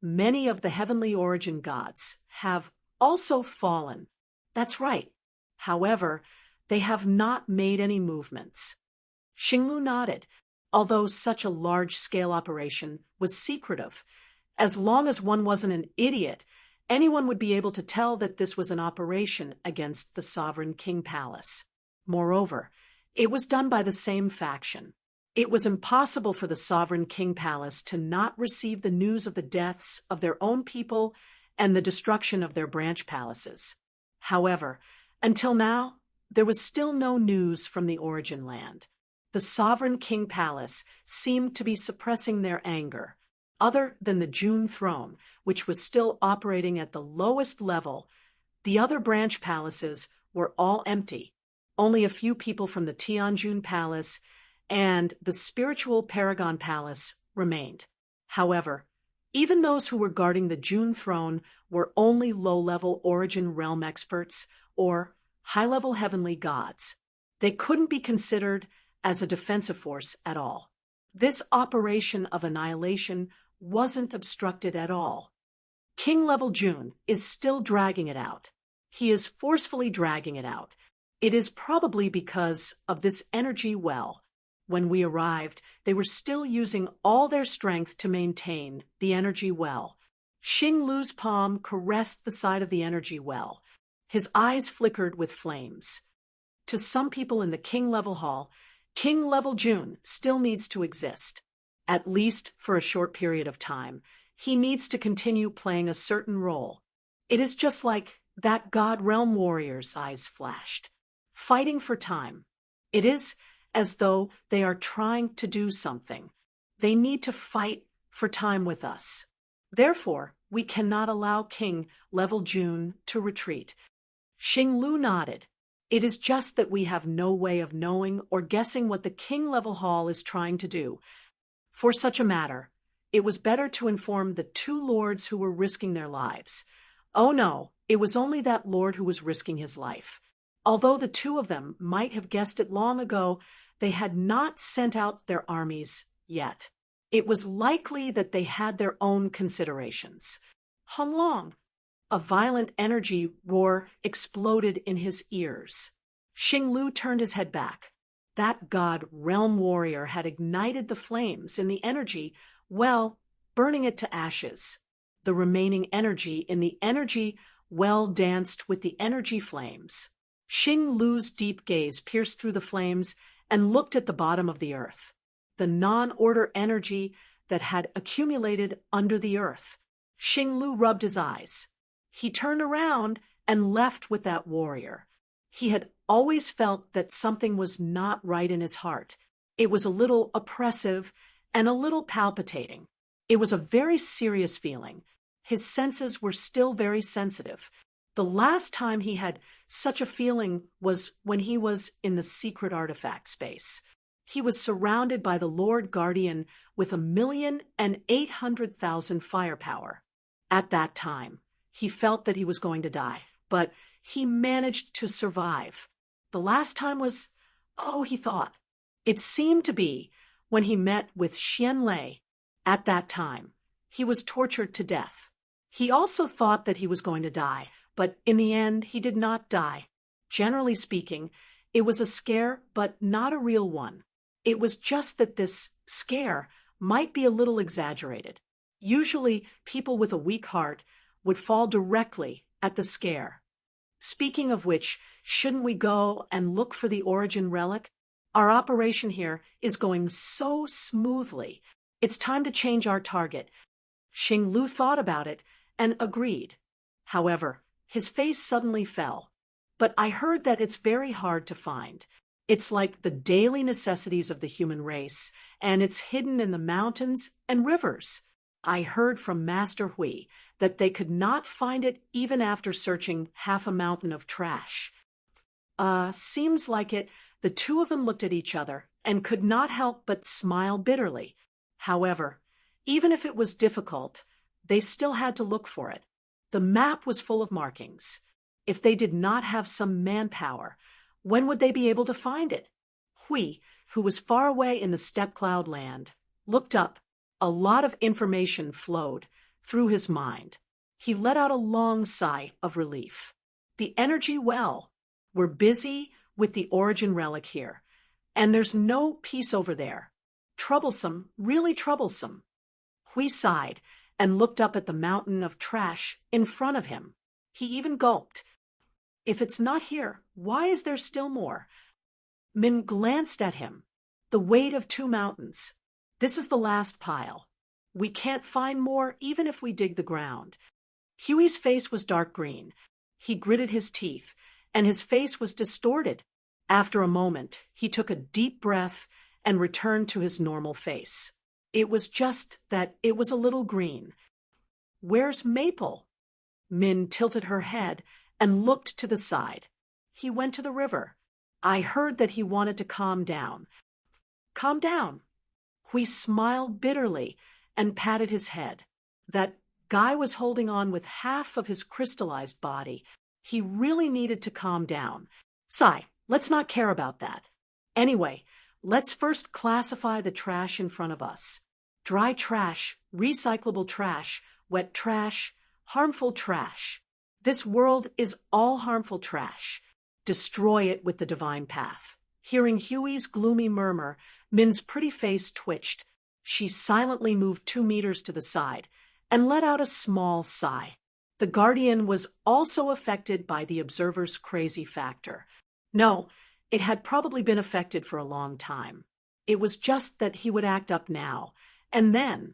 Many of the heavenly origin gods have also fallen. That's right. However, they have not made any movements. Xing Lu nodded. Although such a large-scale operation was secretive, as long as one wasn't an idiot, anyone would be able to tell that this was an operation against the Sovereign King Palace. Moreover, it was done by the same faction. It was impossible for the Sovereign King Palace to not receive the news of the deaths of their own people and the destruction of their branch palaces. However, until now, there was still no news from the origin land. The Sovereign King Palace seemed to be suppressing their anger. Other than the June throne, which was still operating at the lowest level, the other branch palaces were all empty. Only a few people from the Tianjun Palace and the Spiritual Paragon Palace remained. However, even those who were guarding the June throne were only low-level origin realm experts or high-level heavenly gods. They couldn't be considered as a defensive force at all. This operation of annihilation wasn't obstructed at all. King-level June is still dragging it out. He is forcefully dragging it out. It is probably because of this energy well. When we arrived, they were still using all their strength to maintain the energy well. Xing Lu's palm caressed the side of the energy well. His eyes flickered with flames. To some people in the king-level hall, king-level June still needs to exist, at least for a short period of time. He needs to continue playing a certain role. It is just like that God Realm warrior's eyes flashed, fighting for time. It is as though they are trying to do something. They need to fight for time with us. Therefore, we cannot allow king-level June to retreat. Xing Lu nodded. It is just that we have no way of knowing or guessing what the king-level hall is trying to do. For such a matter, it was better to inform the 2 lords who were risking their lives. Oh no, it was only that lord who was risking his life. Although the 2 of them might have guessed it long ago, they had not sent out their armies yet. It was likely that they had their own considerations. Hung Long. A violent energy roar exploded in his ears. Xing Lu turned his head back. That god realm warrior had ignited the flames in the energy well, burning it to ashes. The remaining energy in the energy well danced with the energy flames. Xing Lu's deep gaze pierced through the flames and looked at the bottom of the earth, the non-order energy that had accumulated under the earth. Xinglu rubbed his eyes. He turned around and left with that warrior. He had always felt that something was not right in his heart. It was a little oppressive and a little palpitating. It was a very serious feeling. His senses were still very sensitive. The last time he had such a feeling was when he was in the secret artifact space. He was surrounded by the Lord Guardian with 1,800,000 firepower. At that time, he felt that he was going to die, but he managed to survive. The last time was, he thought. It seemed to be when he met with Xian Lei. At that time, he was tortured to death. He also thought that he was going to die, but in the end, he did not die. Generally speaking, it was a scare, but not a real one. It was just that this scare might be a little exaggerated. Usually, people with a weak heart would fall directly at the scare. Speaking of which, shouldn't we go and look for the origin relic? Our operation here is going so smoothly. It's time to change our target. Xinglu thought about it and agreed. However, his face suddenly fell. But I heard that it's very hard to find. It's like the daily necessities of the human race, and it's hidden in the mountains and rivers. I heard from Master Hui that they could not find it even after searching half a mountain of trash. Seems like it. The two of them looked at each other and could not help but smile bitterly. However, even if it was difficult, they still had to look for it. The map was full of markings. If they did not have some manpower, when would they be able to find it? Hui, who was far away in the steppe cloud land, looked up. A lot of information flowed through his mind. He let out a long sigh of relief. The energy well. We're busy with the origin relic here, and there's no peace over there. Troublesome, really troublesome. Hui sighed and looked up at the mountain of trash in front of him. He even gulped. If it's not here, why is there still more? Min glanced at him. The weight of 2 mountains. This is the last pile. We can't find more even if we dig the ground. Huey's face was dark green. He gritted his teeth, and his face was distorted. After a moment, he took a deep breath and returned to his normal face. It was just that it was a little green. Where's Maple? Min tilted her head and looked to the side. He went to the river. I heard that he wanted to calm down. Calm down. Hui smiled bitterly and patted his head. That guy was holding on with half of his crystallized body. He really needed to calm down. Sigh, let's not care about that. Anyway, let's first classify the trash in front of us. Dry trash, recyclable trash, wet trash, harmful trash. This world is all harmful trash. Destroy it with the divine path. Hearing Huey's gloomy murmur, Min's pretty face twitched. She silently moved 2 meters to the side and let out a small sigh. The Guardian was also affected by the observer's crazy factor. No, it had probably been affected for a long time. It was just that he would act up now. And then,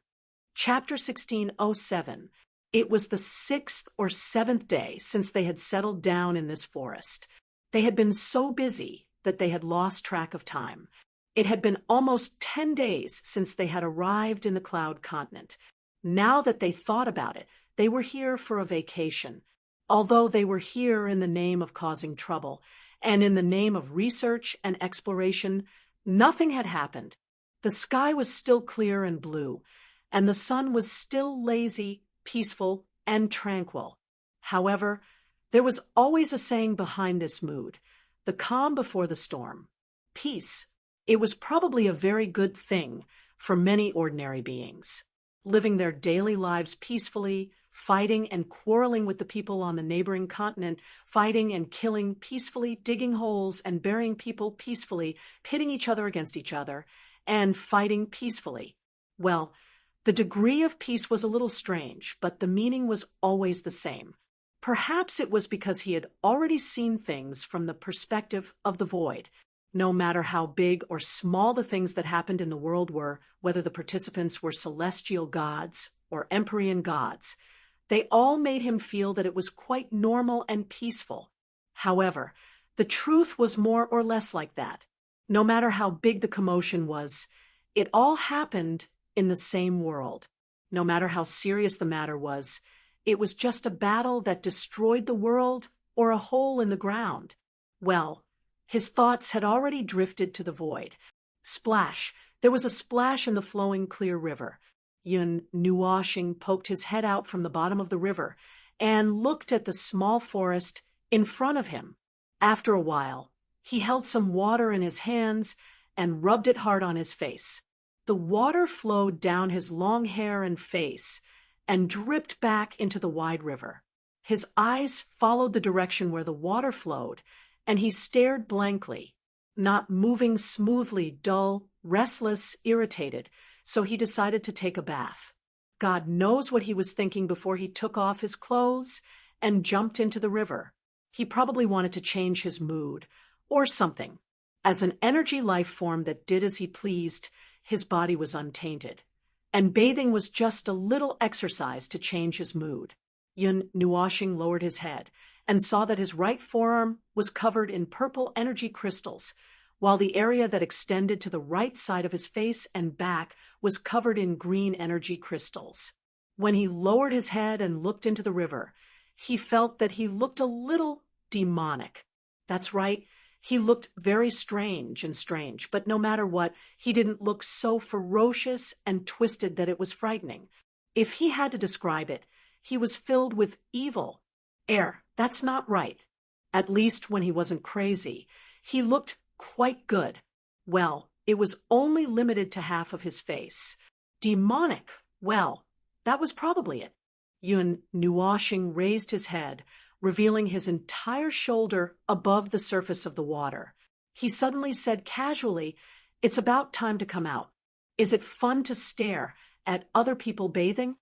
Chapter 1607, it was the 6th or 7th day since they had settled down in this forest. They had been so busy that they had lost track of time. It had been almost 10 days since they had arrived in the Cloud Continent. Now that they thought about it, they were here for a vacation. Although they were here in the name of causing trouble, and in the name of research and exploration, nothing had happened. The sky was still clear and blue, and the sun was still lazy, peaceful, and tranquil. However, there was always a saying behind this mood, the calm before the storm. Peace. It was probably a very good thing for many ordinary beings, living their daily lives peacefully, fighting and quarreling with the people on the neighboring continent, fighting and killing peacefully, digging holes and burying people peacefully, pitting each other against each other, and fighting peacefully. Well, the degree of peace was a little strange, but the meaning was always the same. Perhaps it was because he had already seen things from the perspective of the void. No matter how big or small the things that happened in the world were, whether the participants were celestial gods or Empyrean gods, They all made him feel that it was quite normal and peaceful. However, the truth was more or less like that. No matter how big the commotion was, it all happened in the same world. No matter how serious the matter was, it was just a battle that destroyed the world or a hole in the ground. Well, his thoughts had already drifted to the void. Splash! There was a splash in the flowing clear river. Yun Nuoshing poked his head out from the bottom of the river and looked at the small forest in front of him. After a while, he held some water in his hands and rubbed it hard on his face. The water flowed down his long hair and face and dripped back into the wide river. His eyes followed the direction where the water flowed, and he stared blankly, not moving smoothly, dull, restless, irritated, so he decided to take a bath. God knows what he was thinking before he took off his clothes and jumped into the river. He probably wanted to change his mood, or something. As an energy life form that did as he pleased, his body was untainted. And bathing was just a little exercise to change his mood. Yun Nuoshing lowered his head and saw that his right forearm was covered in purple energy crystals, while the area that extended to the right side of his face and back was covered in green energy crystals. When he lowered his head and looked into the river, he felt that he looked a little demonic. That's right, he looked very strange, but no matter what, he didn't look so ferocious and twisted that it was frightening. If he had to describe it, he was filled with evil. That's not right. At least when he wasn't crazy. He looked quite good. Well, it was only limited to half of his face. Demonic, well, that was probably it. Yun Nuoshing raised his head, revealing his entire shoulder above the surface of the water. He suddenly said casually, "It's about time to come out. Is it fun to stare at other people bathing?"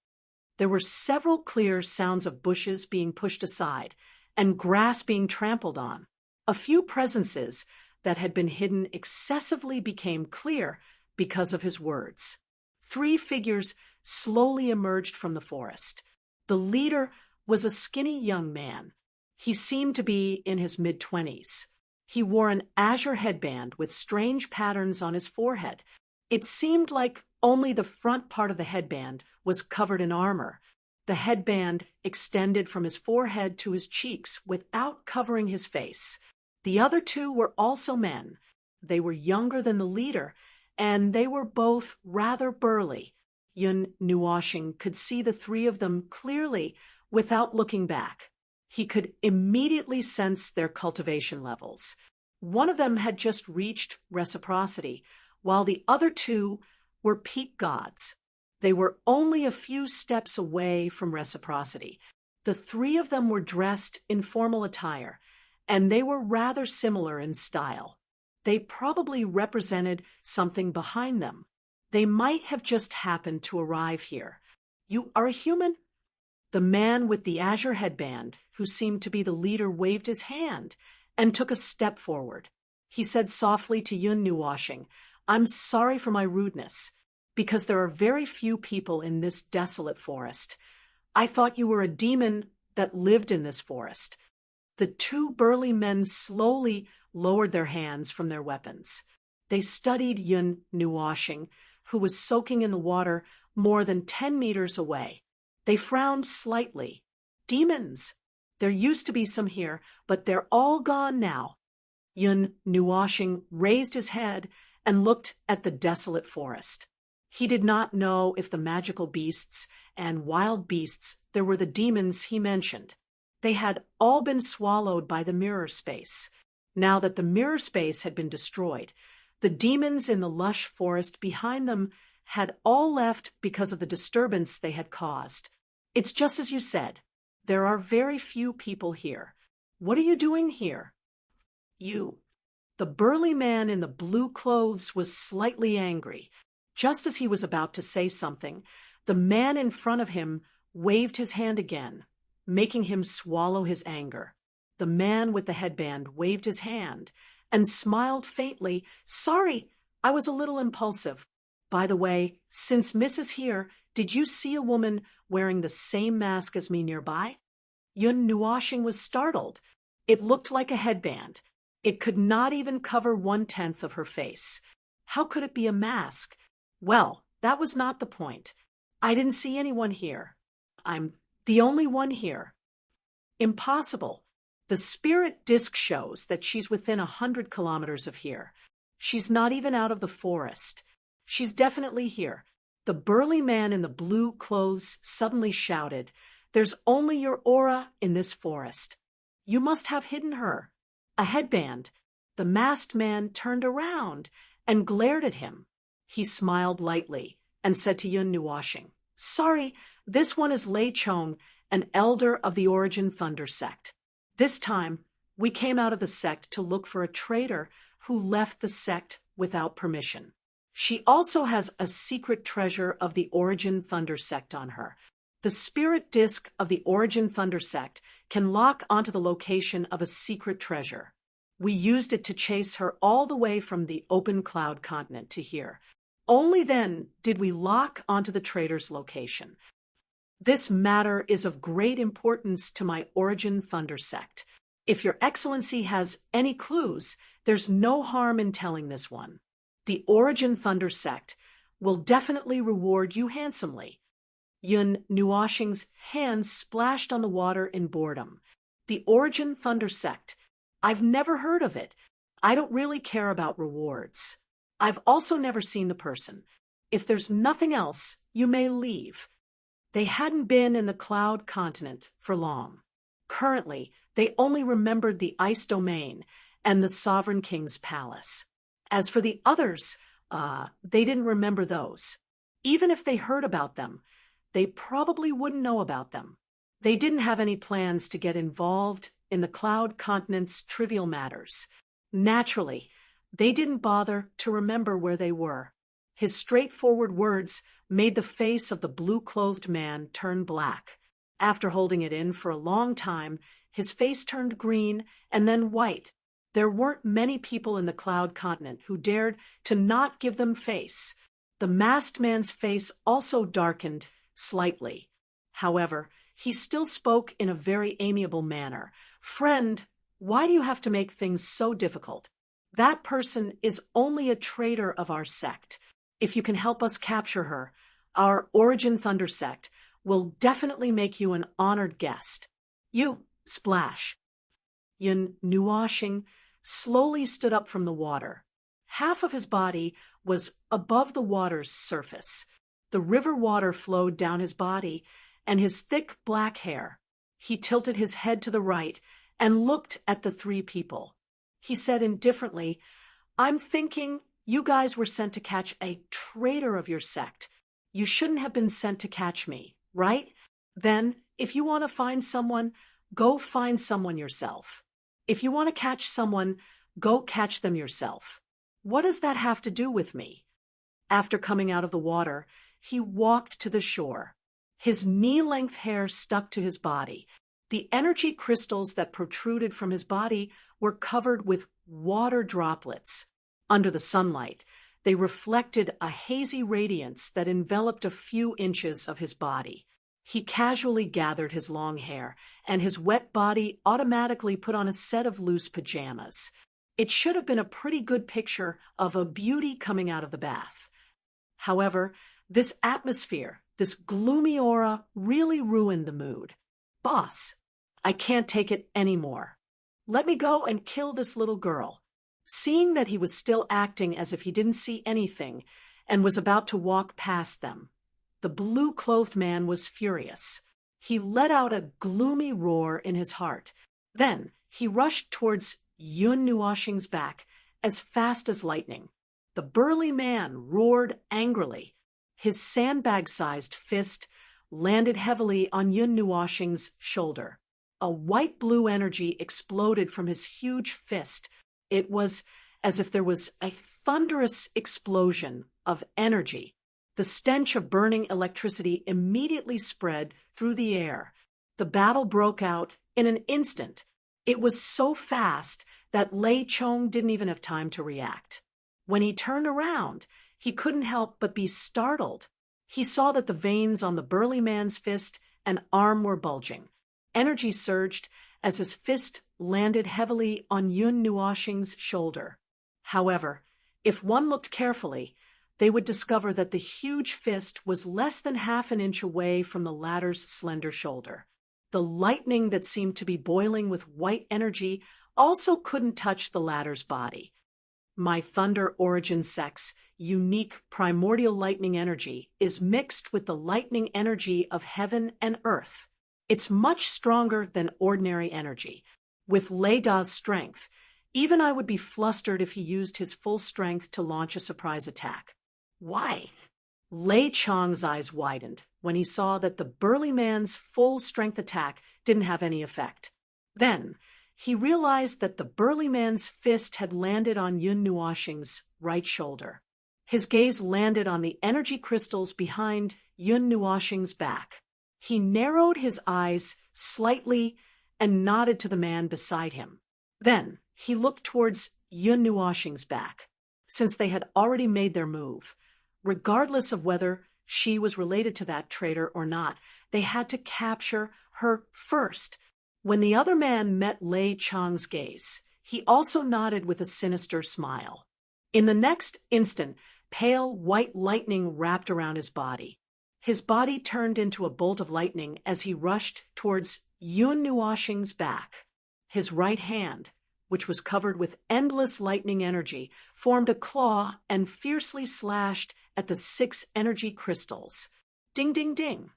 There were several clear sounds of bushes being pushed aside and grass being trampled on. A few presences that had been hidden excessively became clear because of his words. 3 figures slowly emerged from the forest. The leader was a skinny young man. He seemed to be in his mid-20s. He wore an azure headband with strange patterns on his forehead. It seemed like only the front part of the headband was covered in armor. The headband extended from his forehead to his cheeks without covering his face. The other 2 were also men. They were younger than the leader, and they were both rather burly. Yun Nuoshing could see the 3 of them clearly without looking back. He could immediately sense their cultivation levels. One of them had just reached reciprocity, while the other 2 were peak gods. They were only a few steps away from reciprocity. The 3 of them were dressed in formal attire, and they were rather similar in style. They probably represented something behind them. They might have just happened to arrive here. "You are a human?" The man with the azure headband, who seemed to be the leader, waved his hand and took a step forward. He said softly to Yun Nuoshing, "I'm sorry for my rudeness, because there are very few people in this desolate forest. I thought you were a demon that lived in this forest." The 2 burly men slowly lowered their hands from their weapons. They studied Yun Nuoshing, who was soaking in the water more than 10 meters away. They frowned slightly. "Demons! There used to be some here, but they're all gone now." Yun Nuoshing raised his head and looked at the desolate forest. He did not know if the magical beasts and wild beasts there were the demons he mentioned. They had all been swallowed by the mirror space. Now that the mirror space had been destroyed, the demons in the lush forest behind them had all left because of the disturbance they had caused. "It's just as you said. There are very few people here. What are you doing here?" "You." The burly man in the blue clothes was slightly angry. Just as he was about to say something, the man in front of him waved his hand again, making him swallow his anger. The man with the headband waved his hand and smiled faintly. "Sorry, I was a little impulsive. By the way, since Miss is here, Did you see a woman wearing the same mask as me nearby? Yun Nuashing was startled. It looked like a headband. It could not even cover 1/10 of her face. How could it be a mask? Well, that was not the point. I didn't see anyone here. I'm the only one here. Impossible. The spirit disc shows that she's within 100 kilometers of here. She's not even out of the forest. She's definitely here. The burly man in the blue clothes suddenly shouted, "There's only your aura in this forest. You must have hidden her." A headband. The masked man turned around and glared at him. He smiled lightly and said to Yun Nuashing, "Sorry, this one is Lei Chong, an elder of the Origin Thunder sect. This time, we came out of the sect to look for a traitor who left the sect without permission. She also has a secret treasure of the Origin Thunder sect on her. The spirit disc of the Origin Thunder sect can lock onto the location of a secret treasure. We used it to chase her all the way from the open cloud continent to here. Only then did we lock onto the traitor's location. This matter is of great importance to my Origin Thunder sect. If your excellency has any clues, there's no harm in telling this one. The Origin Thunder sect will definitely reward you handsomely." Yun Nuashing's hands splashed on the water in boredom. The Origin Thunder sect. I've never heard of it. I don't really care about rewards. I've also never seen the person. If there's nothing else, you may leave. They hadn't been in the Cloud Continent for long. Currently, they only remembered the Ice Domain and the Sovereign King's palace. As for the others, they didn't remember those. Even if they heard about them, they probably wouldn't know about them. They didn't have any plans to get involved in the Cloud Continent's trivial matters. Naturally, they didn't bother to remember where they were. His straightforward words made the face of the blue-clothed man turn black. After holding it in for a long time, his face turned green and then white. There weren't many people in the Cloud Continent who dared to not give them face. The masked man's face also darkened slightly. However, he still spoke in a very amiable manner. "Friend, why do you have to make things so difficult? That person is only a traitor of our sect. If you can help us capture her, our Origin Thunder sect will definitely make you an honored guest." You, splash. Yun Nuashing slowly stood up from the water. Half of his body was above the water's surface. The river water flowed down his body and his thick black hair. He tilted his head to the right and looked at the three people. He said indifferently, "I'm thinking you guys were sent to catch a traitor of your sect. You shouldn't have been sent to catch me, right? Then, if you want to find someone, go find someone yourself. If you want to catch someone, go catch them yourself. What does that have to do with me?" After coming out of the water, he walked to the shore. His knee-length hair stuck to his body. The energy crystals that protruded from his body were covered with water droplets. Under the sunlight, they reflected a hazy radiance that enveloped a few inches of his body. He casually gathered his long hair, and his wet body automatically put on a set of loose pajamas. It should have been a pretty good picture of a beauty coming out of the bath. However, this atmosphere, this gloomy aura, really ruined the mood. "Boss, I can't take it anymore. Let me go and kill this little girl." Seeing that he was still acting as if he didn't see anything and was about to walk past them, the blue-clothed man was furious. He let out a gloomy roar in his heart. Then he rushed towards Yun Nuashing's back as fast as lightning. The burly man roared angrily. His sandbag-sized fist landed heavily on Yun Nuashing's shoulder. A white-blue energy exploded from his huge fist. It was as if there was a thunderous explosion of energy. The stench of burning electricity immediately spread through the air. The battle broke out in an instant. It was so fast that Lei Chong didn't even have time to react. When he turned around, he couldn't help but be startled. He saw that the veins on the burly man's fist and arm were bulging. Energy surged as his fist landed heavily on Yun Nuoxing's shoulder. However, if one looked carefully, they would discover that the huge fist was less than half an inch away from the latter's slender shoulder. The lightning that seemed to be boiling with white energy also couldn't touch the latter's body. My Thunder Origin Sect's unique primordial lightning energy is mixed with the lightning energy of heaven and earth. It's much stronger than ordinary energy. With Lei Da's strength, even I would be flustered if he used his full strength to launch a surprise attack. Why? Lei Chang's eyes widened when he saw that the burly man's full strength attack didn't have any effect. Then, he realized that the burly man's fist had landed on Yun Nuoxing's right shoulder. His gaze landed on the energy crystals behind Yun Nuoxing's back. He narrowed his eyes slightly and nodded to the man beside him. Then, he looked towards Yun Nuoxing's back. Since they had already made their move, regardless of whether she was related to that traitor or not, they had to capture her first. When the other man met Lei Chang's gaze, he also nodded with a sinister smile. In the next instant, pale white lightning wrapped around his body. His body turned into a bolt of lightning as he rushed towards Yun Nuoxing's back. His right hand, which was covered with endless lightning energy, formed a claw and fiercely slashed at the 6 energy crystals. Ding, ding, ding.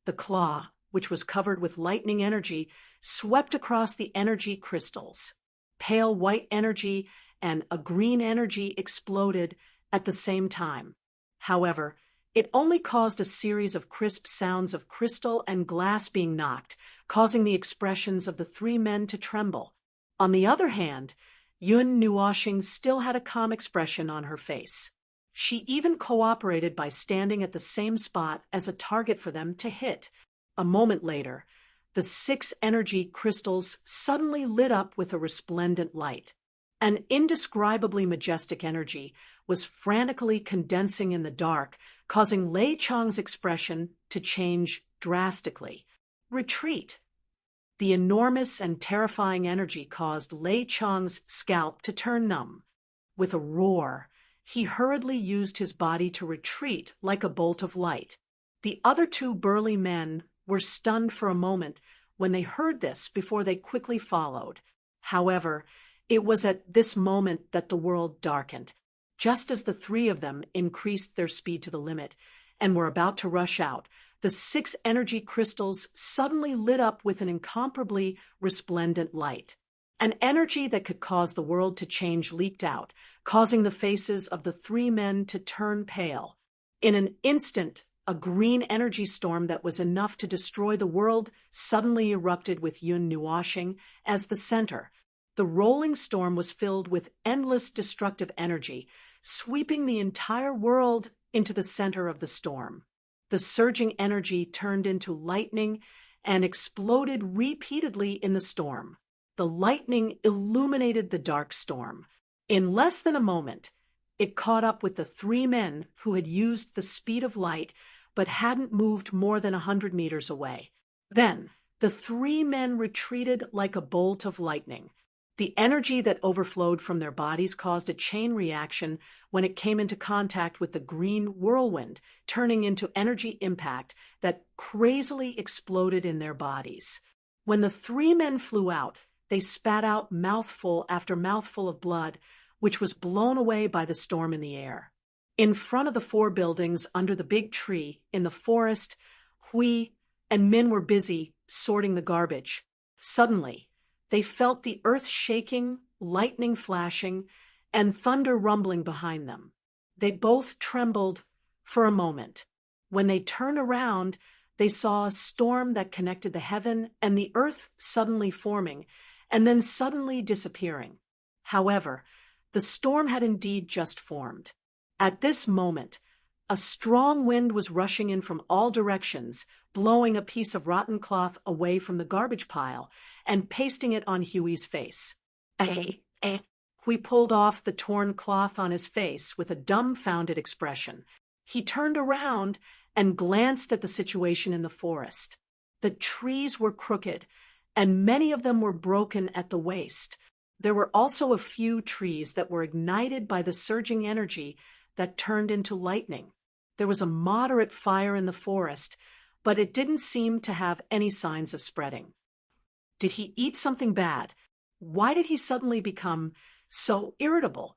The claw, which was covered with lightning energy, swept across the energy crystals. Pale white energy and a green energy exploded at the same time. However, it only caused a series of crisp sounds of crystal and glass being knocked, causing the expressions of the 3 men to tremble. On the other hand, Yun Nuoxing still had a calm expression on her face. She even cooperated by standing at the same spot as a target for them to hit. A moment later, the 6 energy crystals suddenly lit up with a resplendent light. An indescribably majestic energy was frantically condensing in the dark, causing Lei Chang's expression to change drastically. Retreat. The enormous and terrifying energy caused Lei Chang's scalp to turn numb. With a roar, he hurriedly used his body to retreat like a bolt of light. The other 2 burly men were stunned for a moment when they heard this before they quickly followed. However, it was at this moment that the world darkened. Just as the 3 of them increased their speed to the limit and were about to rush out, the 6 energy crystals suddenly lit up with an incomparably resplendent light. An energy that could cause the world to change leaked out, causing the faces of the 3 men to turn pale. In an instant, a green energy storm that was enough to destroy the world suddenly erupted with Yun Nuoxing as the center. The rolling storm was filled with endless destructive energy, sweeping the entire world into the center of the storm. The surging energy turned into lightning and exploded repeatedly in the storm. The lightning illuminated the dark storm. In less than a moment, it caught up with the 3 men who had used the speed of light but hadn't moved more than 100 meters away. Then, the 3 men retreated like a bolt of lightning. The energy that overflowed from their bodies caused a chain reaction when it came into contact with the green whirlwind, turning into energy impact that crazily exploded in their bodies. When the 3 men flew out, they spat out mouthful after mouthful of blood, which was blown away by the storm in the air. In front of the 4 buildings under the big tree in the forest, Hui and Min were busy sorting the garbage. Suddenly, they felt the earth shaking, lightning flashing, and thunder rumbling behind them. They both trembled for a moment. When they turned around, they saw a storm that connected the heaven and the earth suddenly forming, and then suddenly disappearing. However, the storm had indeed just formed. At this moment, a strong wind was rushing in from all directions, blowing a piece of rotten cloth away from the garbage pile and pasting it on Huey's face. Hui pulled off the torn cloth on his face with a dumbfounded expression. He turned around and glanced at the situation in the forest. The trees were crooked, and many of them were broken at the waist. There were also a few trees that were ignited by the surging energy that turned into lightning. There was a moderate fire in the forest, but it didn't seem to have any signs of spreading. Did he eat something bad? Why did he suddenly become so irritable?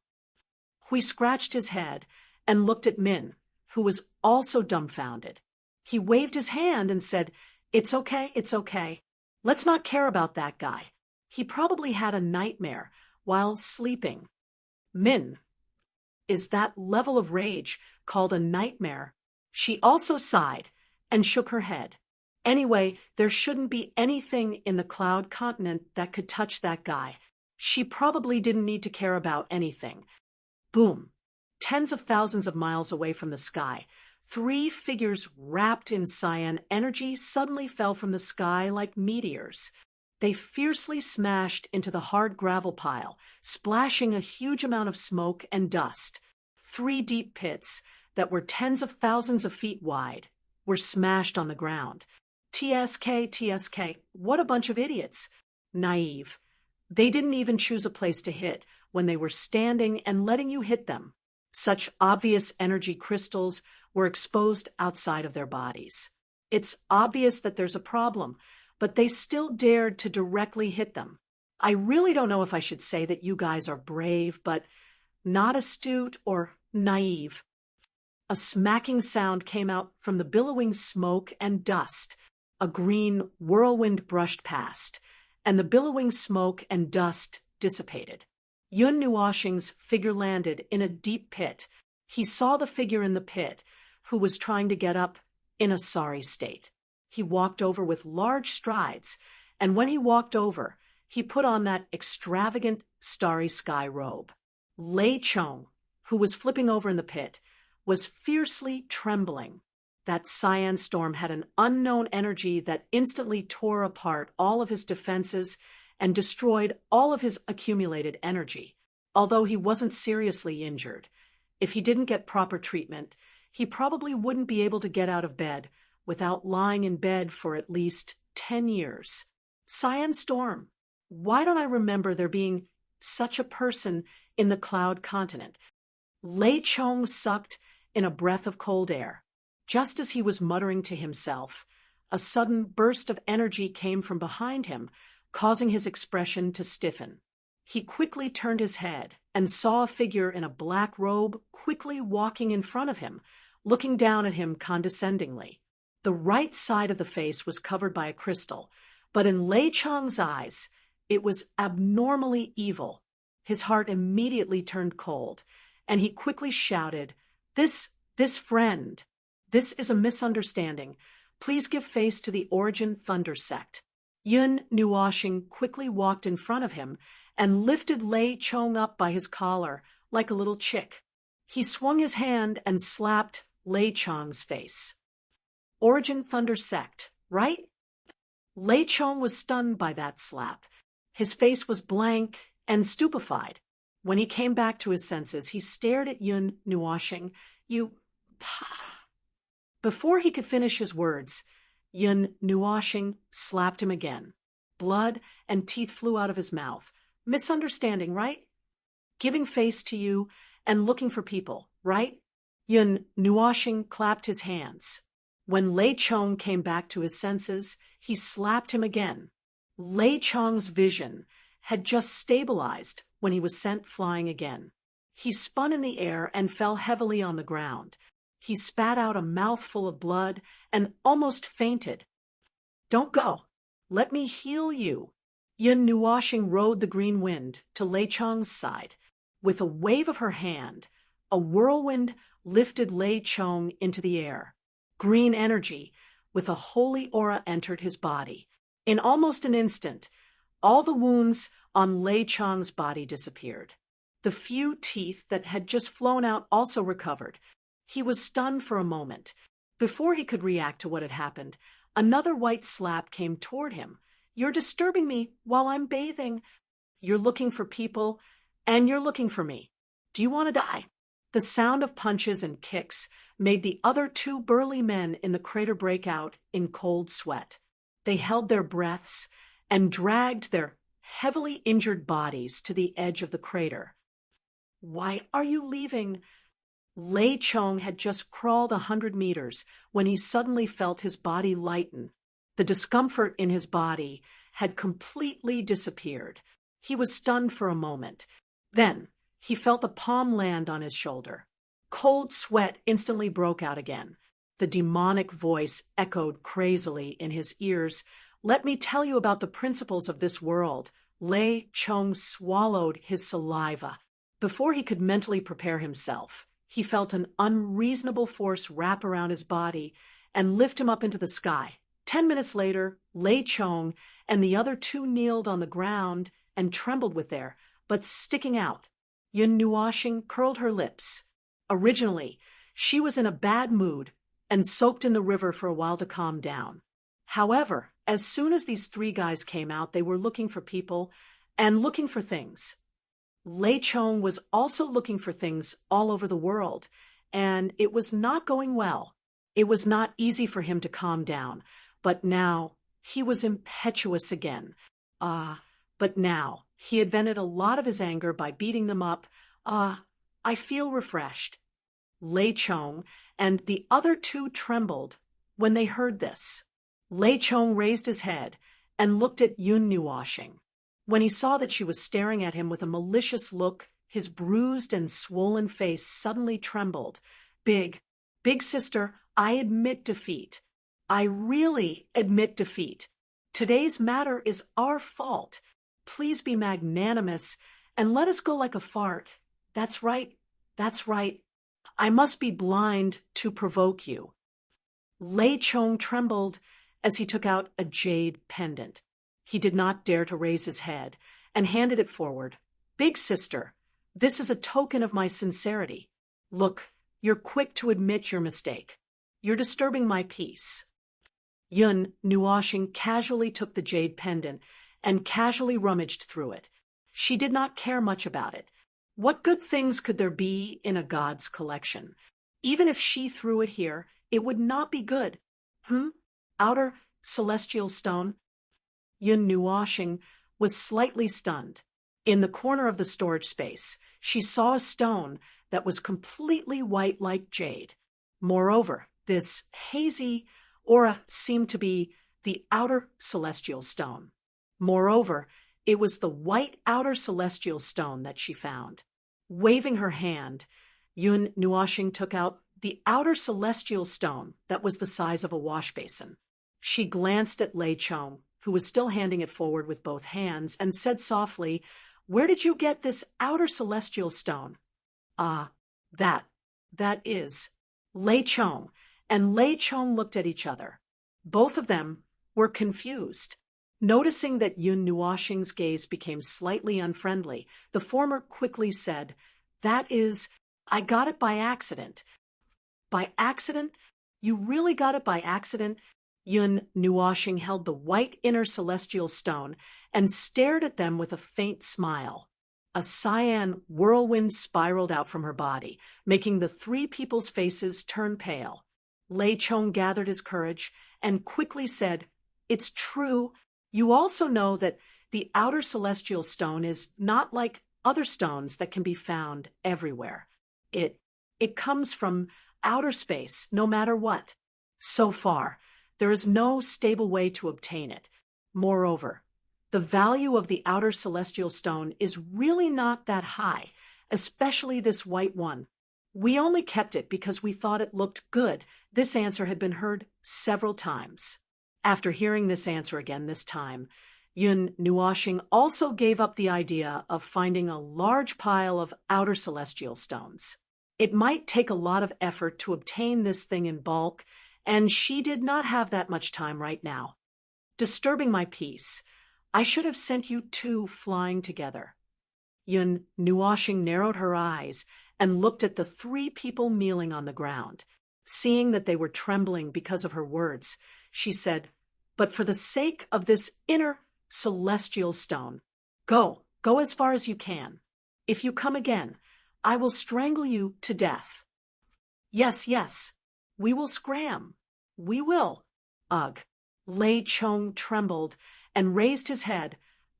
Hui scratched his head and looked at Min, who was also dumbfounded. He waved his hand and said, "It's okay, it's okay. Let's not care about that guy. He probably had a nightmare while sleeping." Min, is that level of rage called a nightmare? She also sighed and shook her head. Anyway, there shouldn't be anything in the cloud continent that could touch that guy. She probably didn't need to care about anything. Boom! Tens of thousands of miles away from the sky, 3 figures wrapped in cyan energy suddenly fell from the sky like meteors. They fiercely smashed into the hard gravel pile, splashing a huge amount of smoke and dust. 3 deep pits that were tens of thousands of feet wide were smashed on the ground. TSK, what a bunch of idiots. Naive. They didn't even choose a place to hit when they were standing and letting you hit them. Such obvious energy crystals were exposed outside of their bodies. It's obvious that there's a problem, but they still dared to directly hit them. I really don't know if I should say that you guys are brave, but not astute or naive. A smacking sound came out from the billowing smoke and dust. A green whirlwind brushed past, and the billowing smoke and dust dissipated. Yun Nuoshing's figure landed in a deep pit. He saw the figure in the pit, who was trying to get up in a sorry state. He walked over with large strides, and when he walked over, he put on that extravagant starry sky robe. Lei Chong, who was flipping over in the pit, was fiercely trembling. That cyan storm had an unknown energy that instantly tore apart all of his defenses and destroyed all of his accumulated energy. Although he wasn't seriously injured, if he didn't get proper treatment, he probably wouldn't be able to get out of bed without lying in bed for at least 10 years. Cyan storm. Why don't I remember there being such a person in the cloud continent? Lei Chong sucked in a breath of cold air. Just as he was muttering to himself, a sudden burst of energy came from behind him, causing his expression to stiffen. He quickly turned his head and saw a figure in a black robe quickly walking in front of him, looking down at him condescendingly. The right side of the face was covered by a crystal, but in Lei Chong's eyes, it was abnormally evil. His heart immediately turned cold, and he quickly shouted, This friend. This is a misunderstanding. Please give face to the Origin Thunder Sect." Yun Nuoshing quickly walked in front of him and lifted Lei Chong up by his collar like a little chick. He swung his hand and slapped Lei Chong's face. Origin Thunder Sect, right? Lei Chong was stunned by that slap. His face was blank and stupefied. When he came back to his senses, he stared at Yun Nuoshing. Before he could finish his words, Yun Nuoshing slapped him again. Blood and teeth flew out of his mouth. Misunderstanding, right? Giving face to you and looking for people, right? Yun Nuoshing clapped his hands. When Lei Chong came back to his senses, he slapped him again. Lei Chong's vision had just stabilized when he was sent flying again. He spun in the air and fell heavily on the ground. He spat out a mouthful of blood and almost fainted. "Don't go. Let me heal you." Yun Nuoshing rode the green wind to Lei Chong's side. With a wave of her hand, a whirlwind lifted Lei Chong into the air. Green energy with a holy aura entered his body. In almost an instant, all the wounds on Lei Chong's body disappeared. The few teeth that had just flown out also recovered. He was stunned for a moment. Before he could react to what had happened, another white slap came toward him. "You're disturbing me while I'm bathing. You're looking for people, and you're looking for me. Do you want to die?" The sound of punches and kicks made the other two burly men in the crater break out in cold sweat. They held their breaths and dragged their heavily injured bodies to the edge of the crater. "Why are you leaving?" Lei Chong had just crawled 100 meters when he suddenly felt his body lighten. The discomfort in his body had completely disappeared. He was stunned for a moment. Then he felt a palm land on his shoulder. Cold sweat instantly broke out again. The demonic voice echoed crazily in his ears. "Let me tell you about the principles of this world." Lei Chong swallowed his saliva. Before he could mentally prepare himself, he felt an unreasonable force wrap around his body and lift him up into the sky. 10 minutes later, Lei Chong and the other two kneeled on the ground and trembled with their butts sticking out. Yun Nuoxing curled her lips. Originally, she was in a bad mood and soaked in the river for a while to calm down. However, as soon as these three guys came out, they were looking for people and looking for things. Lei Chong was also looking for things all over the world, and it was not going well. It was not easy for him to calm down, but now he was impetuous again. But now he had vented a lot of his anger by beating them up. I feel refreshed." Lei Chong and the other two trembled when they heard this. Lei Chong raised his head and looked at Yun Nuoxing. When he saw that she was staring at him with a malicious look, his bruised and swollen face suddenly trembled. Big sister, I admit defeat. I really admit defeat. Today's matter is our fault. Please be magnanimous and let us go like a fart. That's right. I must be blind to provoke you." Lei Chong trembled as he took out a jade pendant. He did not dare to raise his head and handed it forward. "Big sister, this is a token of my sincerity. Look, you're quick to admit your mistake. You're disturbing my peace." Yun Nuoxing casually took the jade pendant and casually rummaged through it. She did not care much about it. What good things could there be in a god's collection? Even if she threw it here, it would not be good. Outer celestial stone? Yun Nuoxing was slightly stunned. In the corner of the storage space, she saw a stone that was completely white like jade. Moreover, this hazy aura seemed to be the outer celestial stone. Moreover, it was the white outer celestial stone that she found. Waving her hand, Yun Nuoxing took out the outer celestial stone that was the size of a wash basin. She glanced at Lei Chong, who was still handing it forward with both hands, and said softly, "Where did you get this outer celestial stone?" That is." Lei Chong and Lei Chong looked at each other. Both of them were confused. Noticing that Yun Nuoxing's gaze became slightly unfriendly, the former quickly said, "That is, I got it by accident." "By accident? You really got it by accident?" Yun Nuoxing held the white inner celestial stone and stared at them with a faint smile. A cyan whirlwind spiraled out from her body, making the three people's faces turn pale. Lei Chong gathered his courage and quickly said, "It's true. You also know that the outer celestial stone is not like other stones that can be found everywhere. It comes from outer space, no matter what. So far, there is no stable way to obtain it. Moreover, the value of the outer celestial stone is really not that high, especially this white one. We only kept it because we thought it looked good." This answer had been heard several times. After hearing this answer again this time, Yun Nuoxing also gave up the idea of finding a large pile of outer celestial stones. It might take a lot of effort to obtain this thing in bulk, and she did not have that much time right now. "Disturbing my peace. I should have sent you two flying together." Yun Nuoxing narrowed her eyes and looked at the three people kneeling on the ground. Seeing that they were trembling because of her words, she said, "But for the sake of this inner celestial stone, go as far as you can. If you come again, I will strangle you to death. Yes, yes, we will scram. We will. Ugh. Lei Chong trembled and raised his head,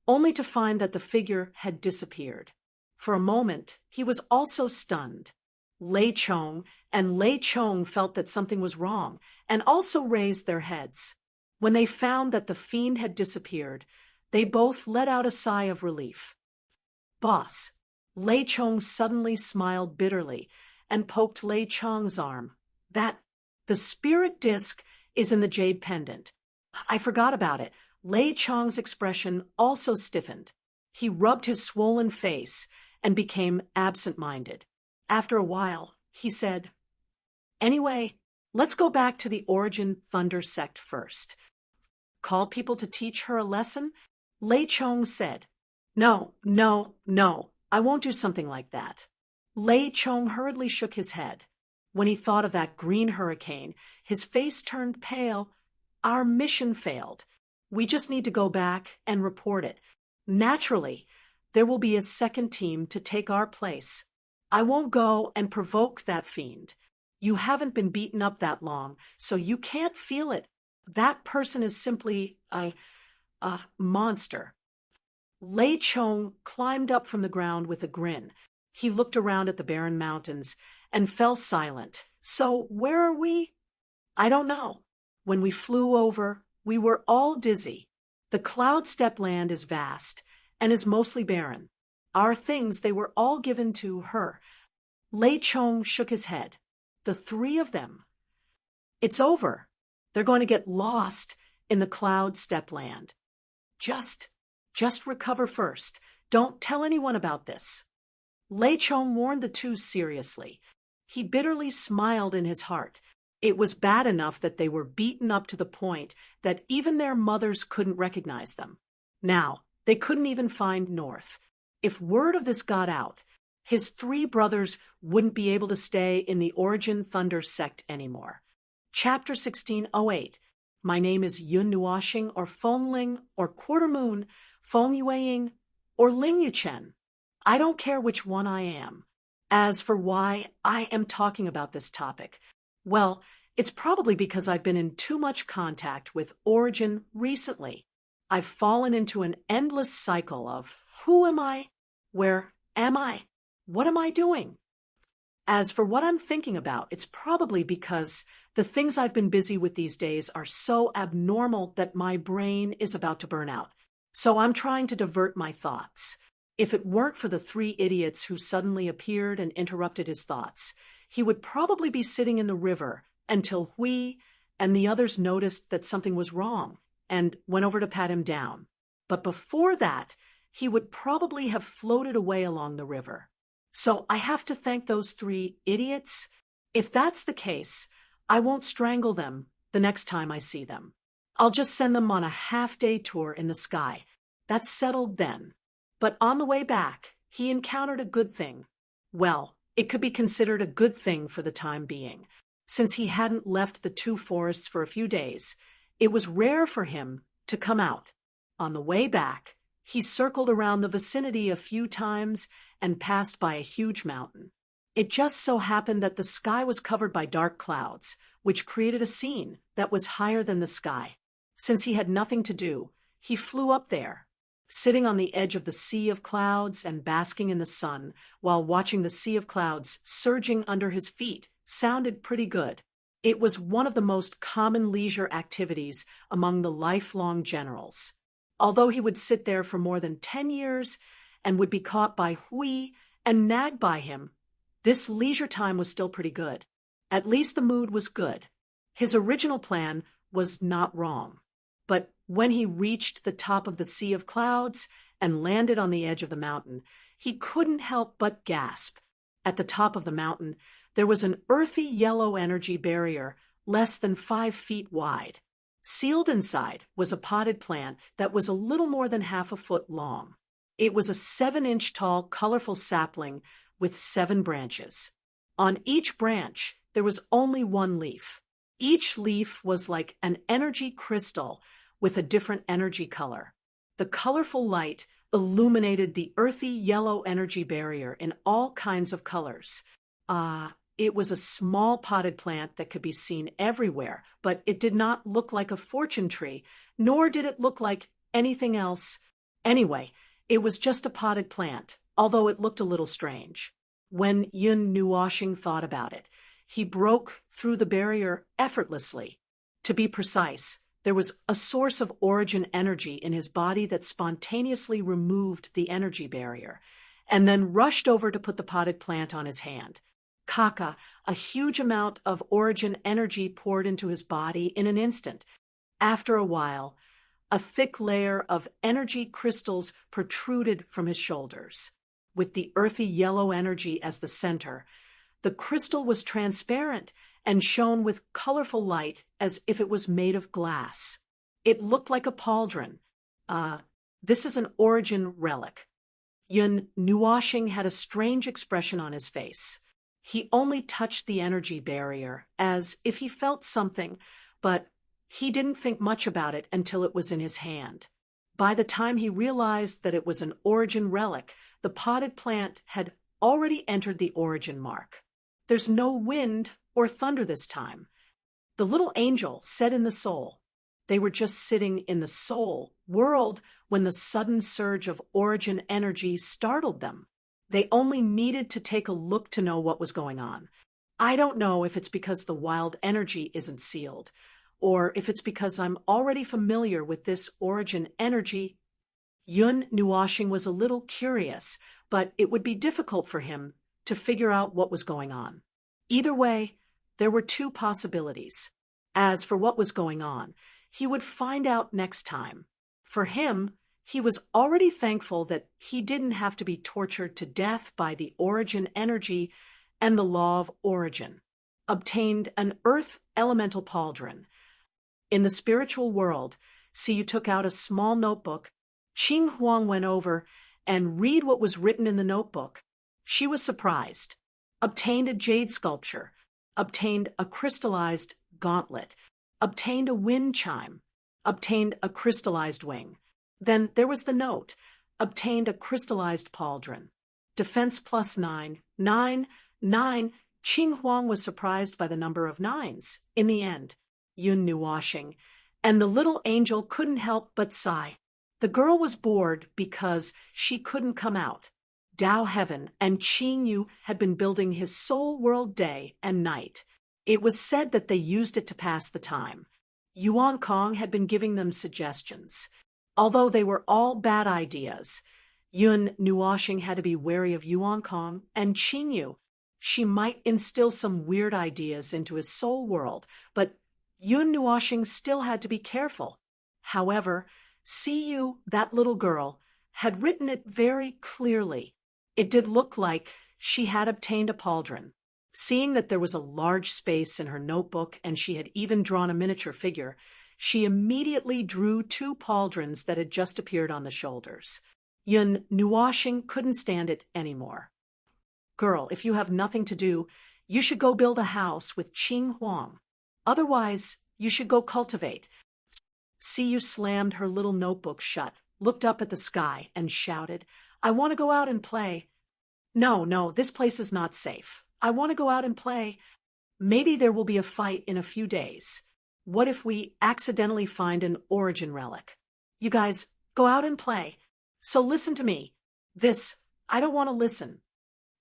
only to find that the figure had disappeared. For a moment, he was also stunned. Lei Chong and Lei Chong felt that something was wrong, and also raised their heads. When they found that the fiend had disappeared, they both let out a sigh of relief. Boss. Lei Chong suddenly smiled bitterly and poked Lei Chong's arm. The spirit disc is in the jade pendant. I forgot about it. Lei Chong's expression also stiffened. He rubbed his swollen face and became absent-minded. After a while, he said, Anyway, let's go back to the Origin Thunder sect first. Call people to teach her a lesson? Lei Chong said, No, no, no, I won't do something like that. Lei Chong hurriedly shook his head. When he thought of that green hurricane, his face turned pale. Our mission failed. We just need to go back and report it. Naturally, there will be a second team to take our place. I won't go and provoke that fiend. You haven't been beaten up that long, so you can't feel it. That person is simply a monster. Lei Chong climbed up from the ground with a grin. He looked around at the barren mountains and fell silent. So where are we? I don't know. When we flew over, we were all dizzy. The cloud steppe land is vast and is mostly barren. Our things, they were all given to her. Lei Chong shook his head. The three of them. It's over. They're going to get lost in the cloud steppe land. Just recover first. Don't tell anyone about this. Lei Chong warned the two seriously. He bitterly smiled in his heart. It was bad enough that they were beaten up to the point that even their mothers couldn't recognize them. Now, they couldn't even find North. If word of this got out, his three brothers wouldn't be able to stay in the Origin Thunder sect anymore. Chapter 1608. My name is Yun Nuoxing or Feng Ling or Quarter Moon, Feng Yueying or Ling Yuchen. I don't care which one I am. As for why I am talking about this topic, well, it's probably because I've been in too much contact with Origin recently. I've fallen into an endless cycle of who am I? Where am I? What am I doing? As for what I'm thinking about, it's probably because the things I've been busy with these days are so abnormal that my brain is about to burn out. So I'm trying to divert my thoughts. If it weren't for the three idiots who suddenly appeared and interrupted his thoughts, he would probably be sitting in the river until Hui and the others noticed that something was wrong and went over to pat him down. But before that, he would probably have floated away along the river. So I have to thank those three idiots. If that's the case, I won't strangle them the next time I see them. I'll just send them on a half-day tour in the sky. That's settled then. But on the way back, he encountered a good thing. Well, it could be considered a good thing for the time being. Since he hadn't left the two forests for a few days, it was rare for him to come out. On the way back, he circled around the vicinity a few times and passed by a huge mountain. It just so happened that the sky was covered by dark clouds, which created a scene that was higher than the sky. Since he had nothing to do, he flew up there, sitting on the edge of the sea of clouds and basking in the sun while watching the sea of clouds surging under his feet sounded pretty good. It was one of the most common leisure activities among the lifelong generals. Although he would sit there for more than 10 years and would be caught by Hui and nagged by him, this leisure time was still pretty good. At least the mood was good. His original plan was not wrong. But when he reached the top of the sea of clouds and landed on the edge of the mountain, he couldn't help but gasp. At the top of the mountain, there was an earthy yellow energy barrier less than 5 feet wide. Sealed inside was a potted plant that was a little more than half a foot long. It was a 7-inch tall, colorful sapling with 7 branches. On each branch, there was only 1 leaf. Each leaf was like an energy crystal with a different energy color. The colorful light illuminated the earthy yellow energy barrier in all kinds of colors. It was a small potted plant that could be seen everywhere, but it did not look like a fortune tree, nor did it look like anything else. Anyway, it was just a potted plant, although it looked a little strange. When Yun Nuoshing thought about it, he broke through the barrier effortlessly. To be precise, there was a source of origin energy in his body that spontaneously removed the energy barrier, and then rushed over to put the potted plant on his hand. Kaka, a huge amount of origin energy poured into his body in an instant. After a while, a thick layer of energy crystals protruded from his shoulders. With the earthy yellow energy as the center, the crystal was transparent and shone with colorful light as if it was made of glass. It looked like a pauldron. This is an origin relic. Yun Nuoshing had a strange expression on his face. He only touched the energy barrier, as if he felt something, but he didn't think much about it until it was in his hand. By the time he realized that it was an origin relic, the potted plant had already entered the origin mark. There's no wind or thunder this time. The little angel said in the soul. They were just sitting in the soul world when the sudden surge of origin energy startled them. They only needed to take a look to know what was going on. I don't know if it's because the wild energy isn't sealed, or if it's because I'm already familiar with this origin energy. Yun Nuoshing was a little curious, but it would be difficult for him to figure out what was going on. Either way, there were two possibilities. As for what was going on, he would find out next time. For him, he was already thankful that he didn't have to be tortured to death by the origin energy and the law of origin. Obtained an earth elemental pauldron. In the spiritual world, Siyu took out a small notebook. Qing Huang went over and read what was written in the notebook. She was surprised. Obtained a jade sculpture. Obtained a crystallized gauntlet. Obtained a wind chime. Obtained a crystallized wing. Then there was the note. Obtained a crystallized pauldron. Defense plus 9. 9. 9. Qing Huang was surprised by the number of nines. In the end, Yun Nuoshing, and the little angel couldn't help but sigh. The girl was bored because she couldn't come out. Tao Heaven and Qing Yu had been building his soul world day and night. It was said that they used it to pass the time. Yuan Kong had been giving them suggestions. Although they were all bad ideas, Yun Nuoshing had to be wary of Yuan Kong and Qing Yu. She might instill some weird ideas into his soul world, but Yun Nuoshing still had to be careful. However, Siyu, that little girl, had written it very clearly. It did look like she had obtained a pauldron. Seeing that there was a large space in her notebook and she had even drawn a miniature figure, she immediately drew 2 pauldrons that had just appeared on the shoulders. Yun Nuoshing couldn't stand it anymore. Girl, if you have nothing to do, you should go build a house with Qing Huang. Otherwise, you should go cultivate. Siyu slammed her little notebook shut, looked up at the sky, and shouted, I want to go out and play. No, this place is not safe. I want to go out and play. Maybe there will be a fight in a few days. What if we accidentally find an origin relic? You guys, go out and play. So listen to me. I don't want to listen.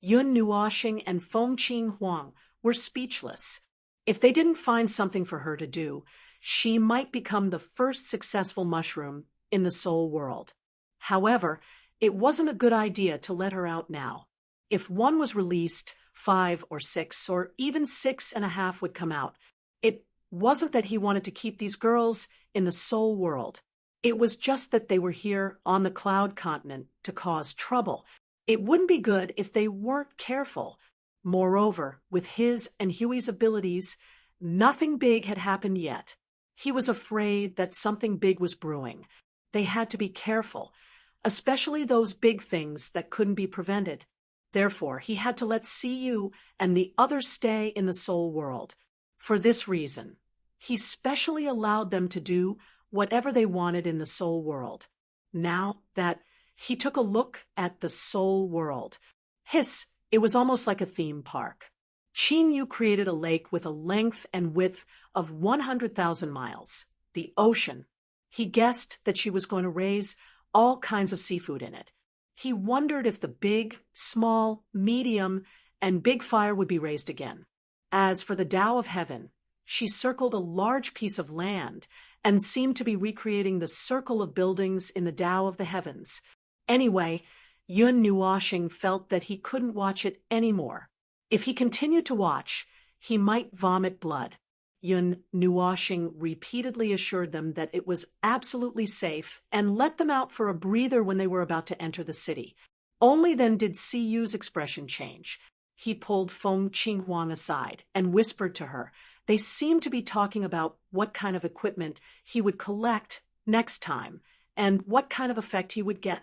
Yun Nuoshing and Feng Qing Huang were speechless. If they didn't find something for her to do, she might become the first successful mushroom in the soul world. However, it wasn't a good idea to let her out now. If one was released, 5 or 6 or even 6.5 would come out. It wasn't that he wanted to keep these girls in the soul world. It was just that they were here on the cloud continent to cause trouble. It wouldn't be good if they weren't careful. Moreover, with his and Huey's abilities, nothing big had happened yet. He was afraid that something big was brewing. They had to be careful, especially those big things that couldn't be prevented. Therefore, he had to let Siyu and the others stay in the soul world. For this reason, he specially allowed them to do whatever they wanted in the soul world. Now that He took a look at the soul world. It was almost like a theme park. Qing Yu created a lake with a length and width of 100,000 miles. The ocean. He guessed that she was going to raise all kinds of seafood in it. He wondered if the big, small, medium, and big fire would be raised again. As for the Tao of Heaven, she circled a large piece of land and seemed to be recreating the circle of buildings in the Tao of the Heavens. Anyway, Yun Nuoxing felt that he couldn't watch it anymore. If he continued to watch, he might vomit blood. Yun Nuoxing repeatedly assured them that it was absolutely safe and let them out for a breather when they were about to enter the city. Only then did Si Yu's expression change. He pulled Feng Qinghuang aside and whispered to her. They seemed to be talking about what kind of equipment he would collect next time and what kind of effect he would get.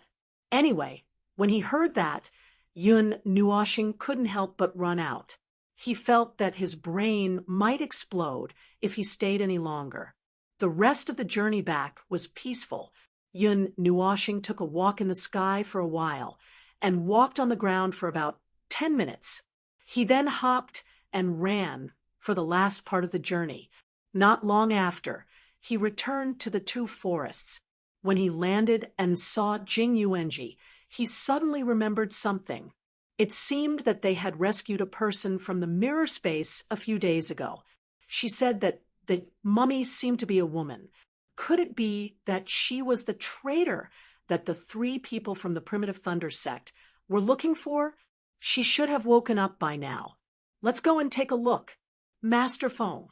Anyway, when he heard that, Yun Nuoxing couldn't help but run out. He felt that his brain might explode if he stayed any longer. The rest of the journey back was peaceful. Yun Nuoxing took a walk in the sky for a while and walked on the ground for about 10 minutes. He then hopped and ran for the last part of the journey. Not long after, he returned to the two forests. When he landed and saw Jing Yuanji, he suddenly remembered something. It seemed that they had rescued a person from the mirror space a few days ago. She said that the mummy seemed to be a woman. Could it be that she was the traitor that the 3 people from the Primitive Thunder sect were looking for? She should have woken up by now. Let's go and take a look. Master Feng.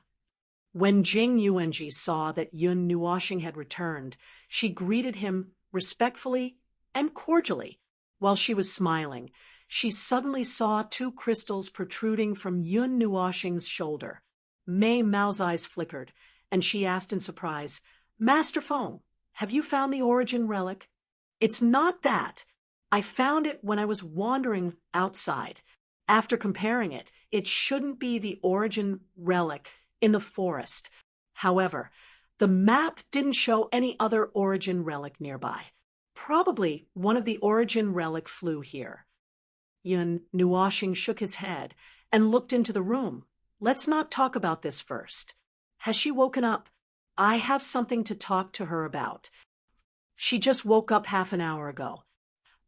When Jing Yuanji saw that Yun Nuoxing had returned, she greeted him respectfully and cordially. While she was smiling, she suddenly saw 2 crystals protruding from Yun Nuoxing's shoulder. Mei Mao's eyes flickered, and she asked in surprise, Master Feng, have you found the origin relic? It's not that. I found it when I was wandering outside. After comparing it, it shouldn't be the origin relic in the forest. However, the map didn't show any other origin relic nearby. Probably one of the origin relic flew here. Yun Nuoxing shook his head and looked into the room. Let's not talk about this first. Has she woken up? I have something to talk to her about. She just woke up half an hour ago.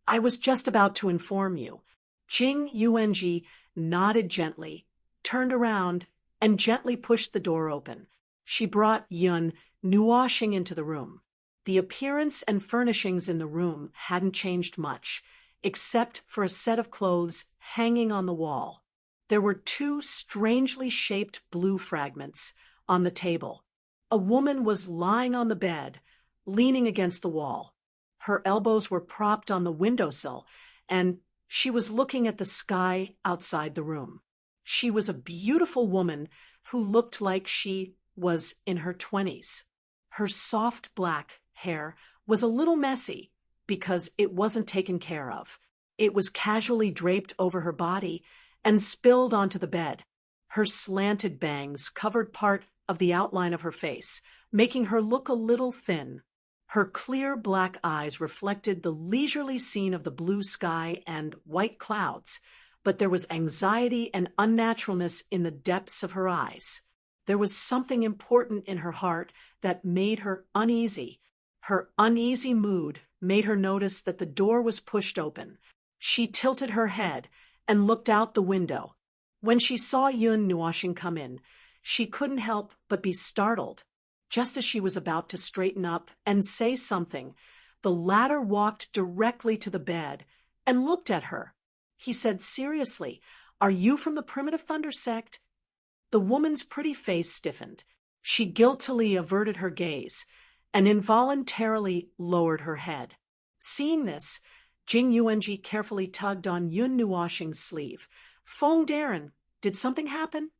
I was just about to inform you. Jing Yuanji nodded gently, turned around, and gently pushed the door open. She brought Yun Nuoxing into the room. The appearance and furnishings in the room hadn't changed much, except for a set of clothes hanging on the wall. There were 2 strangely shaped blue fragments on the table. A woman was lying on the bed, leaning against the wall. Her elbows were propped on the windowsill, and she was looking at the sky outside the room. She was a beautiful woman who looked like she was in her 20s. Her soft black hair was a little messy because it wasn't taken care of. It was casually draped over her body and spilled onto the bed. Her slanted bangs covered part of the outline of her face, making her look a little thin. Her clear black eyes reflected the leisurely scene of the blue sky and white clouds, but there was anxiety and unnaturalness in the depths of her eyes. There was something important in her heart that made her uneasy. Her uneasy mood made her notice that the door was pushed open. She tilted her head and looked out the window. When she saw Yun Nuoxing come in, she couldn't help but be startled. Just as she was about to straighten up and say something, the latter walked directly to the bed and looked at her. He said seriously, "Are you from the Primitive Thunder sect?" The woman's pretty face stiffened. She guiltily averted her gaze and involuntarily lowered her head. Seeing this, Jing Yuanji carefully tugged on Yun Nuoxing's sleeve. "Feng Darren, did something happen?"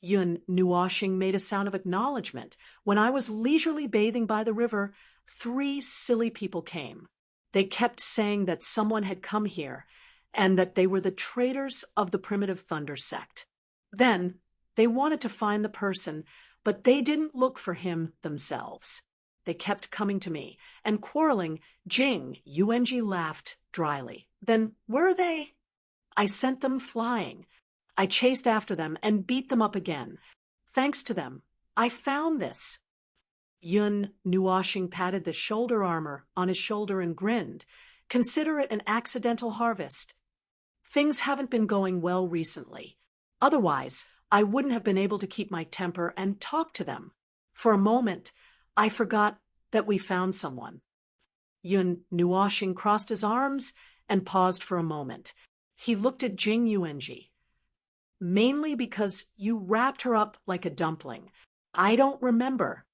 Yun Nuoxing made a sound of acknowledgement. "When I was leisurely bathing by the river, 3 silly people came. They kept saying that someone had come here and that they were the traitors of the Primitive Thunder sect. Then they wanted to find the person, but they didn't look for him themselves. They kept coming to me, and quarreling. Jing, UNG laughed dryly. Then where are they? I sent them flying. I chased after them and beat them up again. Thanks to them, I found this. Yun Nuashing patted the shoulder armor on his shoulder and grinned. Consider it an accidental harvest. Things haven't been going well recently. Otherwise, I wouldn't have been able to keep my temper and talk to them. For a moment, I forgot that we found someone. Yun Nuashing crossed his arms and paused for a moment. He looked at Jing Yuanji. Mainly because you wrapped her up like a dumpling. I don't remember.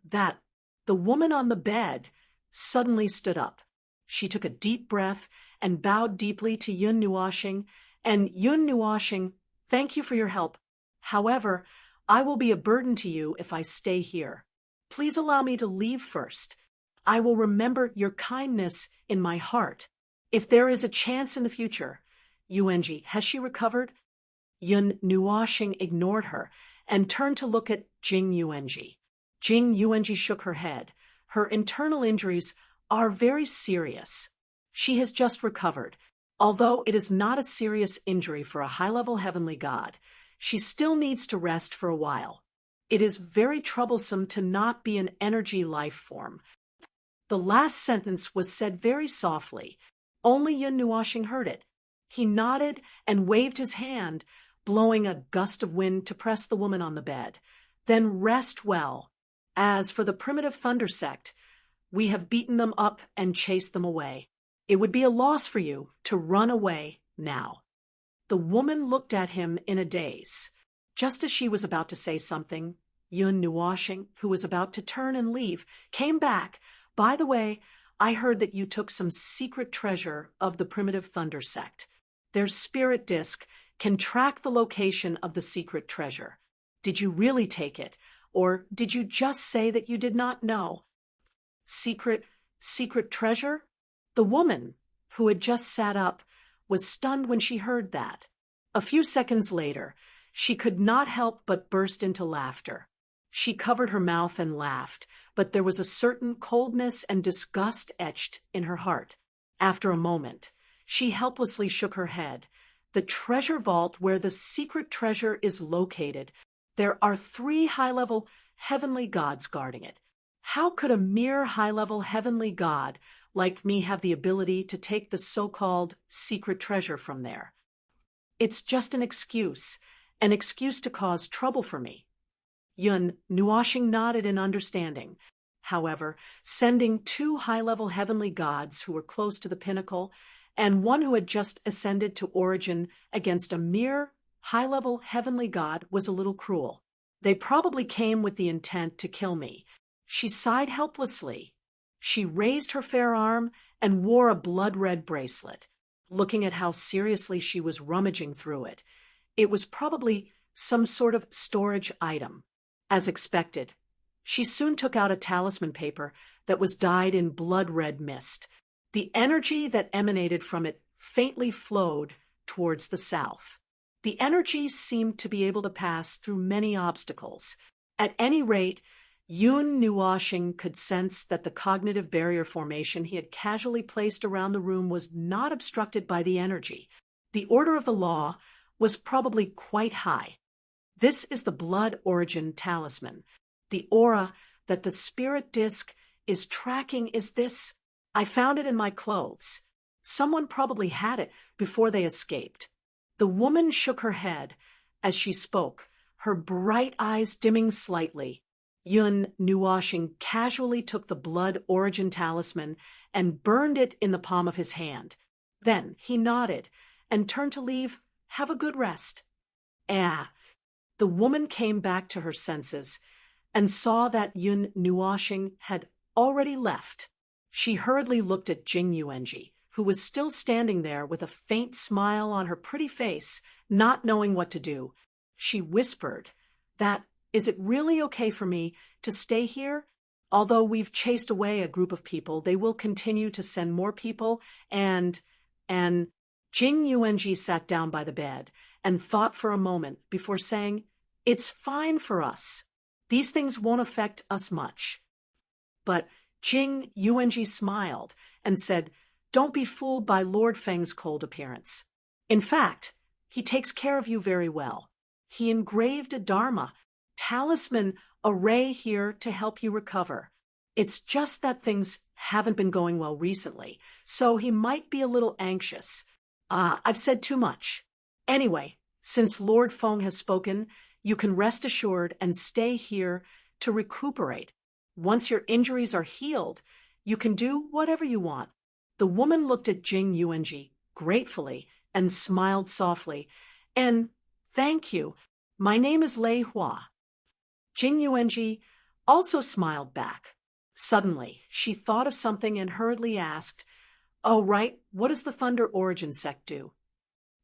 That the woman on the bed suddenly stood up. She took a deep breath and bowed deeply to Yun Nuashing. And Yun Nuashing, thank you for your help. However, I will be a burden to you if I stay here. Please allow me to leave first. I will remember your kindness in my heart. If there is a chance in the future. UNG, has she recovered? Yun Nuashing ignored her and turned to look at Jing Yuanji. Jing Yuanji shook her head. Her internal injuries are very serious. She has just recovered. Although it is not a serious injury for a high-level heavenly god, she still needs to rest for a while. It is very troublesome to not be an energy life form. The last sentence was said very softly. Only Yun Nuashing heard it. He nodded and waved his hand, blowing a gust of wind to press the woman on the bed. Then rest well. As for the primitive thunder sect, we have beaten them up and chased them away. It would be a loss for you to run away now. The woman looked at him in a daze. Just as she was about to say something, Yun Nuashing, who was about to turn and leave, came back. By the way, I heard that you took some secret treasure of the primitive thunder sect. Their spirit disk can track the location of the secret treasure. Did you really take it, or did you just say that you did not know? Secret treasure? The woman, who had just sat up, was stunned when she heard that. A few seconds later, she could not help but burst into laughter. She covered her mouth and laughed, but there was a certain coldness and disgust etched in her heart. After a moment, she helplessly shook her head. The treasure vault where the secret treasure is located, there are 3 high-level heavenly gods guarding it. How could a mere high-level heavenly god like me have the ability to take the so-called secret treasure from there? It's just an excuse to cause trouble for me. Yun Nuashing nodded in understanding. However, sending 2 high-level heavenly gods who were close to the pinnacle and one who had just ascended to origin against a mere high-level heavenly god was a little cruel. They probably came with the intent to kill me. She sighed helplessly. She raised her fair arm and wore a blood-red bracelet. Looking at how seriously she was rummaging through it, it was probably some sort of storage item. As expected, she soon took out a talisman paper that was dyed in blood-red mist. The energy that emanated from it faintly flowed towards the south. The energy seemed to be able to pass through many obstacles. At any rate, Yun Nuashing could sense that the cognitive barrier formation he had casually placed around the room was not obstructed by the energy. The order of the law was probably quite high. This is the blood origin talisman. The aura that the spirit disk is tracking is this. I found it in my clothes. Someone probably had it before they escaped. The woman shook her head as she spoke, her bright eyes dimming slightly. Yun Nuashing casually took the blood origin talisman and burned it in the palm of his hand. Then he nodded and turned to leave. Have a good rest. The woman came back to her senses and saw that Yun Nuashing had already left. She hurriedly looked at Jing Yuanji, who was still standing there with a faint smile on her pretty face, not knowing what to do. She whispered, Is it really okay for me to stay here? Although we've chased away a group of people, they will continue to send more people, and Jing Yuanji sat down by the bed and thought for a moment before saying, It's fine for us. These things won't affect us much. But Jing Yuanji smiled and said, "Don't be fooled by Lord Feng's cold appearance. In fact, he takes care of you very well. He engraved a Dharma, talisman array here to help you recover. It's just that things haven't been going well recently, so he might be a little anxious. I've said too much. Anyway, since Lord Feng has spoken, you can rest assured and stay here to recuperate. Once your injuries are healed, you can do whatever you want." The woman looked at Jing Yuanji gratefully and smiled softly. "And thank you. My name is Lei Hua." Jing Yuanji also smiled back. Suddenly, she thought of something and hurriedly asked, "Oh, right, what does the Thunder Origin sect do?"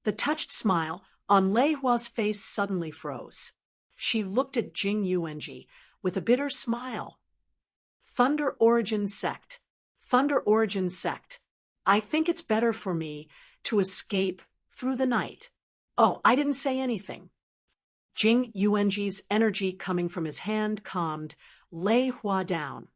The touched smile on Lei Hua's face suddenly froze. She looked at Jing Yuanji with a bitter smile. "Thunder Origin sect. Thunder Origin sect. I think it's better for me to escape through the night." "Oh, I didn't say anything." Jing Yuanji's energy coming from his hand calmed Lei Hua down,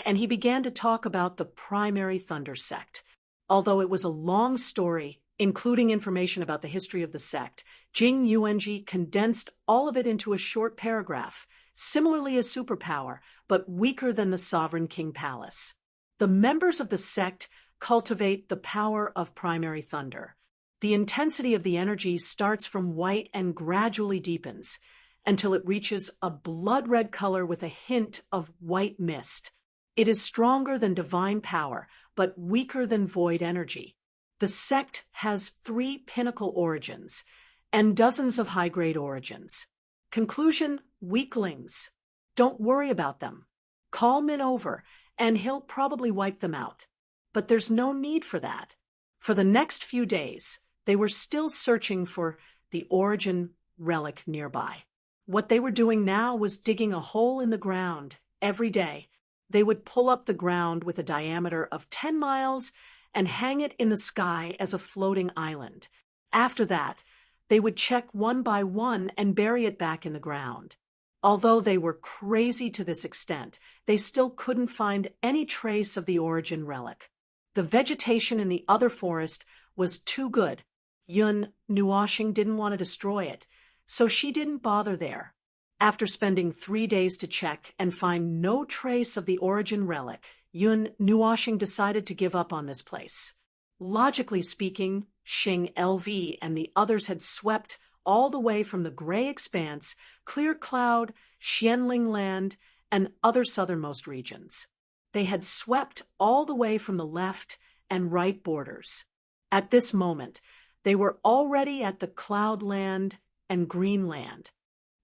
and he began to talk about the primary Thunder sect. Although it was a long story, including information about the history of the sect, Jing Yuanji condensed all of it into a short paragraph, similarly a superpower, but weaker than the Sovereign King Palace. The members of the sect cultivate the power of primary thunder. The intensity of the energy starts from white and gradually deepens until it reaches a blood-red color with a hint of white mist. It is stronger than divine power, but weaker than void energy. The sect has 3 pinnacle origins and dozens of high-grade origins. Conclusion: weaklings. Don't worry about them. Call Min over, and he'll probably wipe them out. But there's no need for that. For the next few days, they were still searching for the origin relic nearby. What they were doing now was digging a hole in the ground every day. They would pull up the ground with a diameter of 10 miles and hang it in the sky as a floating island. After that, they would check one by one and bury it back in the ground. Although they were crazy to this extent, they still couldn't find any trace of the origin relic. The vegetation in the other forest was too good. Yun Nuoshing didn't want to destroy it, so she didn't bother there. After spending 3 days to check and find no trace of the origin relic, Yun Nuoshing decided to give up on this place. Logically speaking, Xing LV and the others had swept all the way from the gray expanse, Clear Cloud, Xianling Land, and other southernmost regions. They had swept all the way from the left and right borders. At this moment, they were already at the Cloudland and Greenland.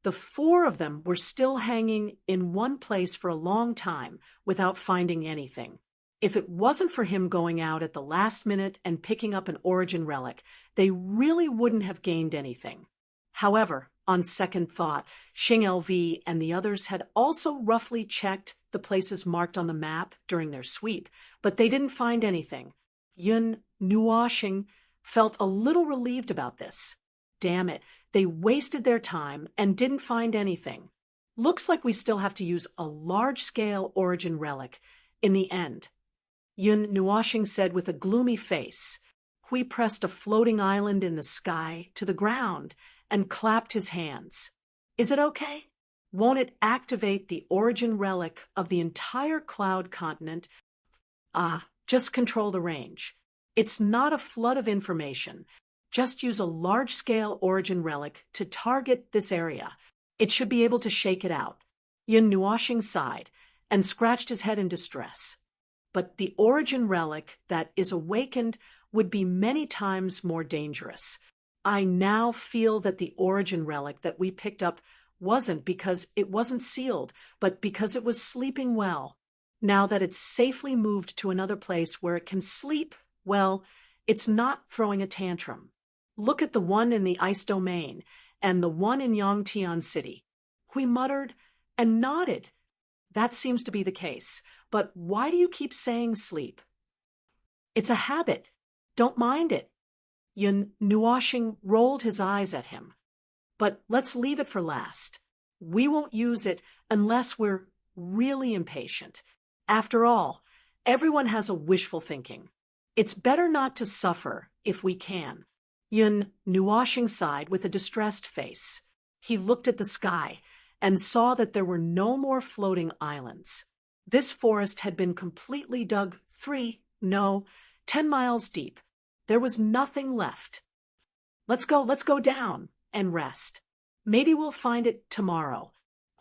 The 4 of them were still hanging in one place for a long time without finding anything. If it wasn't for him going out at the last minute and picking up an origin relic, they really wouldn't have gained anything. However, on second thought, Xing LV and the others had also roughly checked the places marked on the map during their sweep, but they didn't find anything. Yun Nuoshing felt a little relieved about this. Damn it, they wasted their time and didn't find anything. Looks like we still have to use a large-scale origin relic in the end. Yun Nuoshing said with a gloomy face. Hui pressed a floating island in the sky to the ground and clapped his hands. "Is it okay? Won't it activate the origin relic of the entire cloud continent?" Just control the range. It's not a flood of information. Just use a large-scale origin relic to target this area. It should be able to shake it out." Yun Nuoshing sighed and scratched his head in distress. But the origin relic that is awakened would be many times more dangerous. I now feel that the origin relic that we picked up wasn't because it wasn't sealed, but because it was sleeping well. Now that it's safely moved to another place where it can sleep, well, it's not throwing a tantrum. Look at the one in the ice domain and the one in Yangtian City. Hui muttered and nodded. That seems to be the case. But why do you keep saying sleep? It's a habit. Don't mind it. Yun Nuoshing rolled his eyes at him. But let's leave it for last. We won't use it unless we're really impatient. After all, everyone has a wishful thinking. It's better not to suffer if we can. Yun Nuashing sighed with a distressed face. He looked at the sky and saw that there were no more floating islands. This forest had been completely dug 10 miles deep. There was nothing left. Let's go down and rest. Maybe we'll find it tomorrow.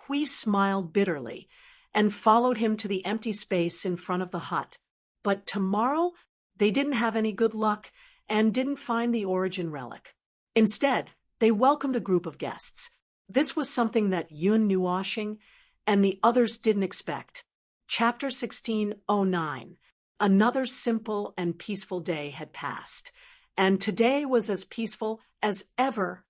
Hui smiled bitterly and followed him to the empty space in front of the hut. But tomorrow, they didn't have any good luck and didn't find the origin relic. Instead, they welcomed a group of guests. This was something that Yun Nuashing and the others didn't expect. Chapter 1609. Another simple and peaceful day had passed, and today was as peaceful as ever.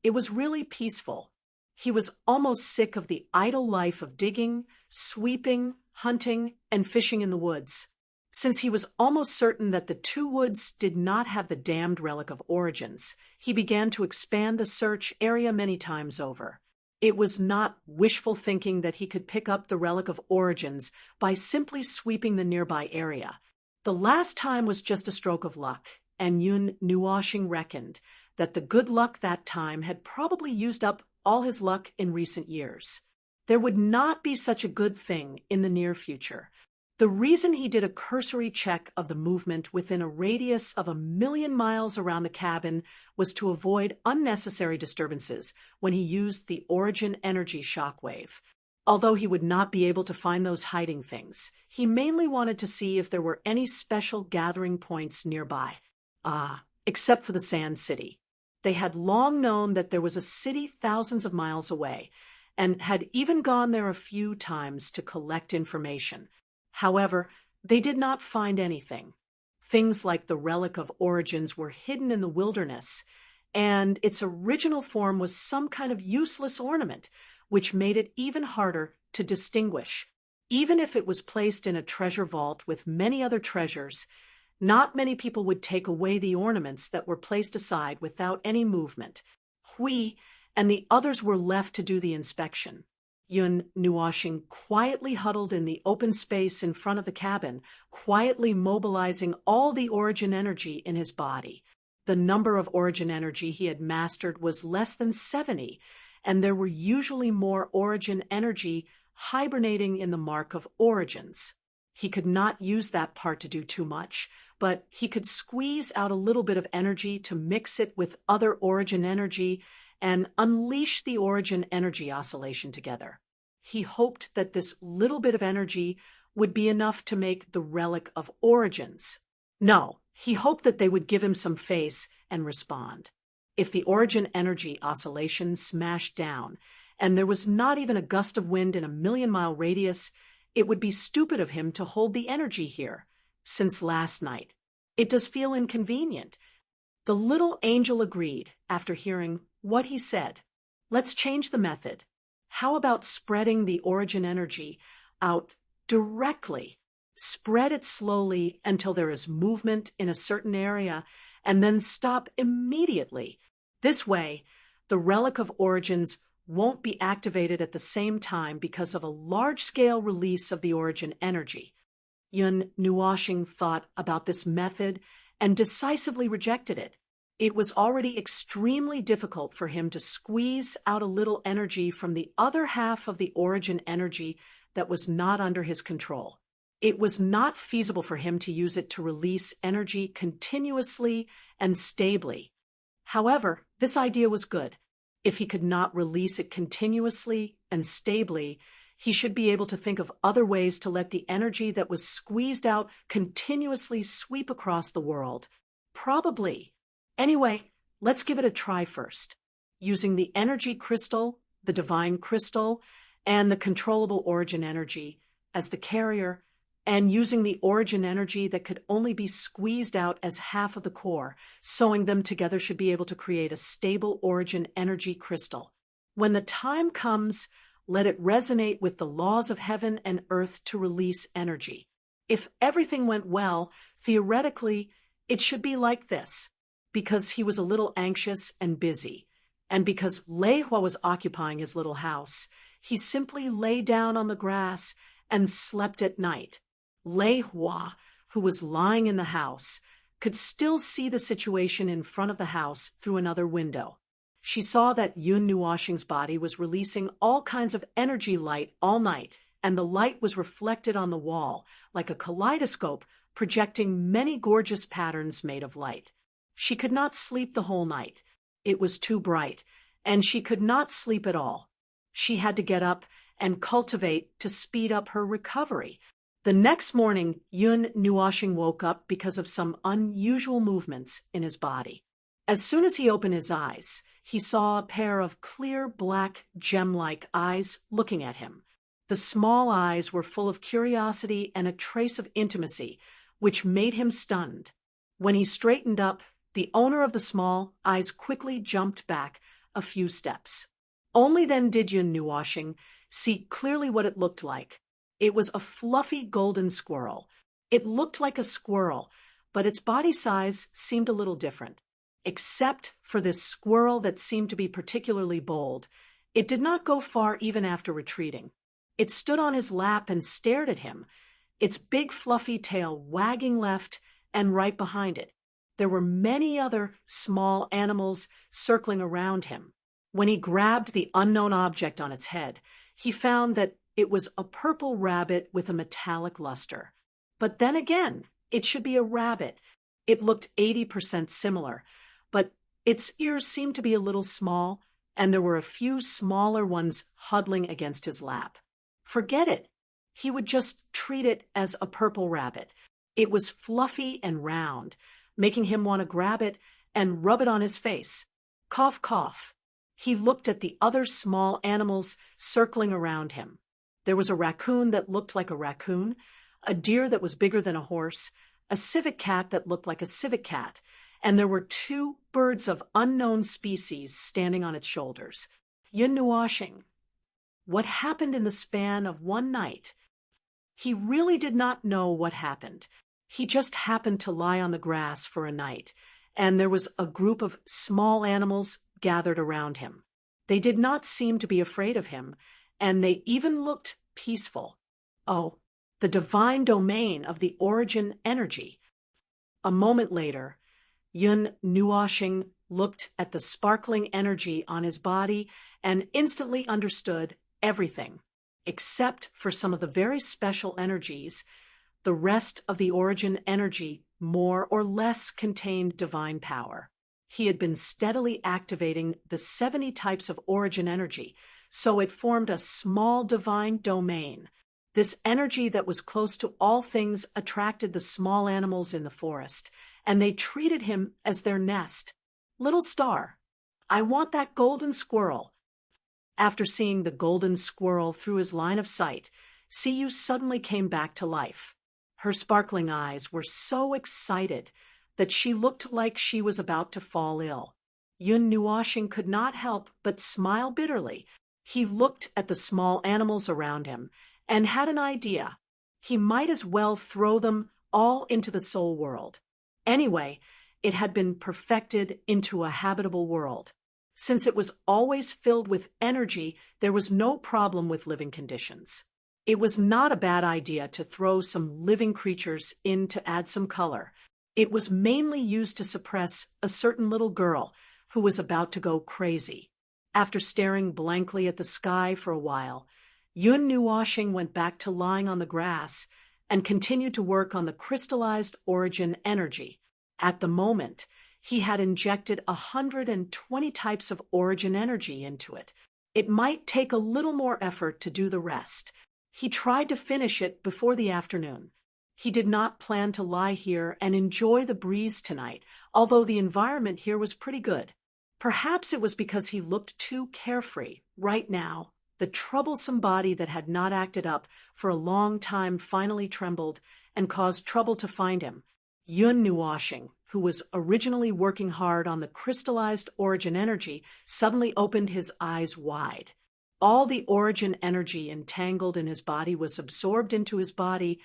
It was really peaceful. He was almost sick of the idle life of digging, sweeping, hunting, and fishing in the woods. Since he was almost certain that the two woods did not have the damned relic of origins, he began to expand the search area many times over. It was not wishful thinking that he could pick up the relic of origins by simply sweeping the nearby area. The last time was just a stroke of luck, and Yun Nuashing reckoned that the good luck that time had probably used up all his luck in recent years. There would not be such a good thing in the near future. The reason he did a cursory check of the movement within a radius of 1,000,000 miles around the cabin was to avoid unnecessary disturbances when he used the origin energy shockwave. Although he would not be able to find those hiding things, he mainly wanted to see if there were any special gathering points nearby. Except for the Sand City. They had long known that there was a city thousands of miles away, and had even gone there a few times to collect information. However, they did not find anything. Things like the relic of origins were hidden in the wilderness, and its original form was some kind of useless ornament, which made it even harder to distinguish. Even if it was placed in a treasure vault with many other treasures, not many people would take away the ornaments that were placed aside without any movement. Hui and the others were left to do the inspection. Yun Nuashing quietly huddled in the open space in front of the cabin, quietly mobilizing all the origin energy in his body. The number of origin energy he had mastered was less than 70, and there were usually more origin energy hibernating in the mark of origins. He could not use that part to do too much, but he could squeeze out a little bit of energy to mix it with other origin energy and unleash the origin energy oscillation together. He hoped that this little bit of energy would be enough to make the relic of origins. No, he hoped that they would give him some face and respond. If the origin energy oscillation smashed down, and there was not even a gust of wind in a 1,000,000-mile radius, it would be stupid of him to hold the energy here, since last night. It does feel inconvenient. The little angel agreed after hearing what he said. Let's change the method. How about spreading the origin energy out directly? Spread it slowly until there is movement in a certain area, and then stop immediately. This way, the relic of origins won't be activated at the same time because of a large-scale release of the origin energy. Yun Nuashing thought about this method and decisively rejected it. It was already extremely difficult for him to squeeze out a little energy from the other half of the origin energy that was not under his control. It was not feasible for him to use it to release energy continuously and stably. However, this idea was good. If he could not release it continuously and stably, he should be able to think of other ways to let the energy that was squeezed out continuously sweep across the world. Probably. Anyway, let's give it a try first. Using the energy crystal, the divine crystal, and the controllable origin energy as the carrier, and using the origin energy that could only be squeezed out as half of the core, sewing them together should be able to create a stable origin energy crystal. When the time comes, let it resonate with the laws of heaven and earth to release energy. If everything went well, theoretically, it should be like this. Because he was a little anxious and busy, and because Lei Hua was occupying his little house, he simply lay down on the grass and slept at night. Lei Hua, who was lying in the house, could still see the situation in front of the house through another window. She saw that Yun Nuoxing's body was releasing all kinds of energy light all night, and the light was reflected on the wall like a kaleidoscope, projecting many gorgeous patterns made of light. She could not sleep the whole night. It was too bright, and she could not sleep at all. She had to get up and cultivate to speed up her recovery. The next morning, Yun Nuoxing woke up because of some unusual movements in his body. As soon as he opened his eyes, he saw a pair of clear black gem-like eyes looking at him. The small eyes were full of curiosity and a trace of intimacy, which made him stunned. When he straightened up, the owner of the small eyes quickly jumped back a few steps. Only then did Yun Nuoxing see clearly what it looked like. It was a fluffy golden squirrel. It looked like a squirrel, but its body size seemed a little different. Except for this squirrel that seemed to be particularly bold, it did not go far even after retreating. It stood on his lap and stared at him, its big fluffy tail wagging left and right behind it. There were many other small animals circling around him. When he grabbed the unknown object on its head, he found that it was a purple rabbit with a metallic luster. But then again, it should be a rabbit. It looked 80% similar, but its ears seemed to be a little small, and there were a few smaller ones huddling against his lap. Forget it. He would just treat it as a purple rabbit. It was fluffy and round, making him want to grab it and rub it on his face. Cough, cough. He looked at the other small animals circling around him. There was a raccoon that looked like a raccoon, a deer that was bigger than a horse, a civet cat that looked like a civet cat, and there were 2 birds of unknown species standing on its shoulders. Yun Nuoxing. What happened in the span of one night? He really did not know what happened. He just happened to lie on the grass for a night, and there was a group of small animals gathered around him. They did not seem to be afraid of him, and they even looked peaceful. Oh, the divine domain of the origin energy. A moment later, Yun Nuoxing looked at the sparkling energy on his body and instantly understood everything, except for some of the very special energies. The rest of the origin energy more or less contained divine power. He had been steadily activating the 70 types of origin energy, so it formed a small divine domain. This energy that was close to all things attracted the small animals in the forest, and they treated him as their nest. Little star, I want that golden squirrel. After seeing the golden squirrel through his line of sight, Siyu suddenly came back to life. Her sparkling eyes were so excited that she looked like she was about to fall ill. Yun Nuoxing could not help but smile bitterly. He looked at the small animals around him and had an idea. He might as well throw them all into the soul world. Anyway, it had been perfected into a habitable world. Since it was always filled with energy, there was no problem with living conditions. It was not a bad idea to throw some living creatures in to add some color. It was mainly used to suppress a certain little girl who was about to go crazy. After staring blankly at the sky for a while, Yun Nuoxing went back to lying on the grass and continued to work on the crystallized origin energy. At the moment, he had injected 120 types of origin energy into it. It might take a little more effort to do the rest. He tried to finish it before the afternoon. He did not plan to lie here and enjoy the breeze tonight, although the environment here was pretty good. Perhaps it was because he looked too carefree. Right now, the troublesome body that had not acted up for a long time finally trembled and caused trouble to find him. Yun Nuoxing, who was originally working hard on the crystallized origin energy, suddenly opened his eyes wide. All the origin energy entangled in his body was absorbed into his body,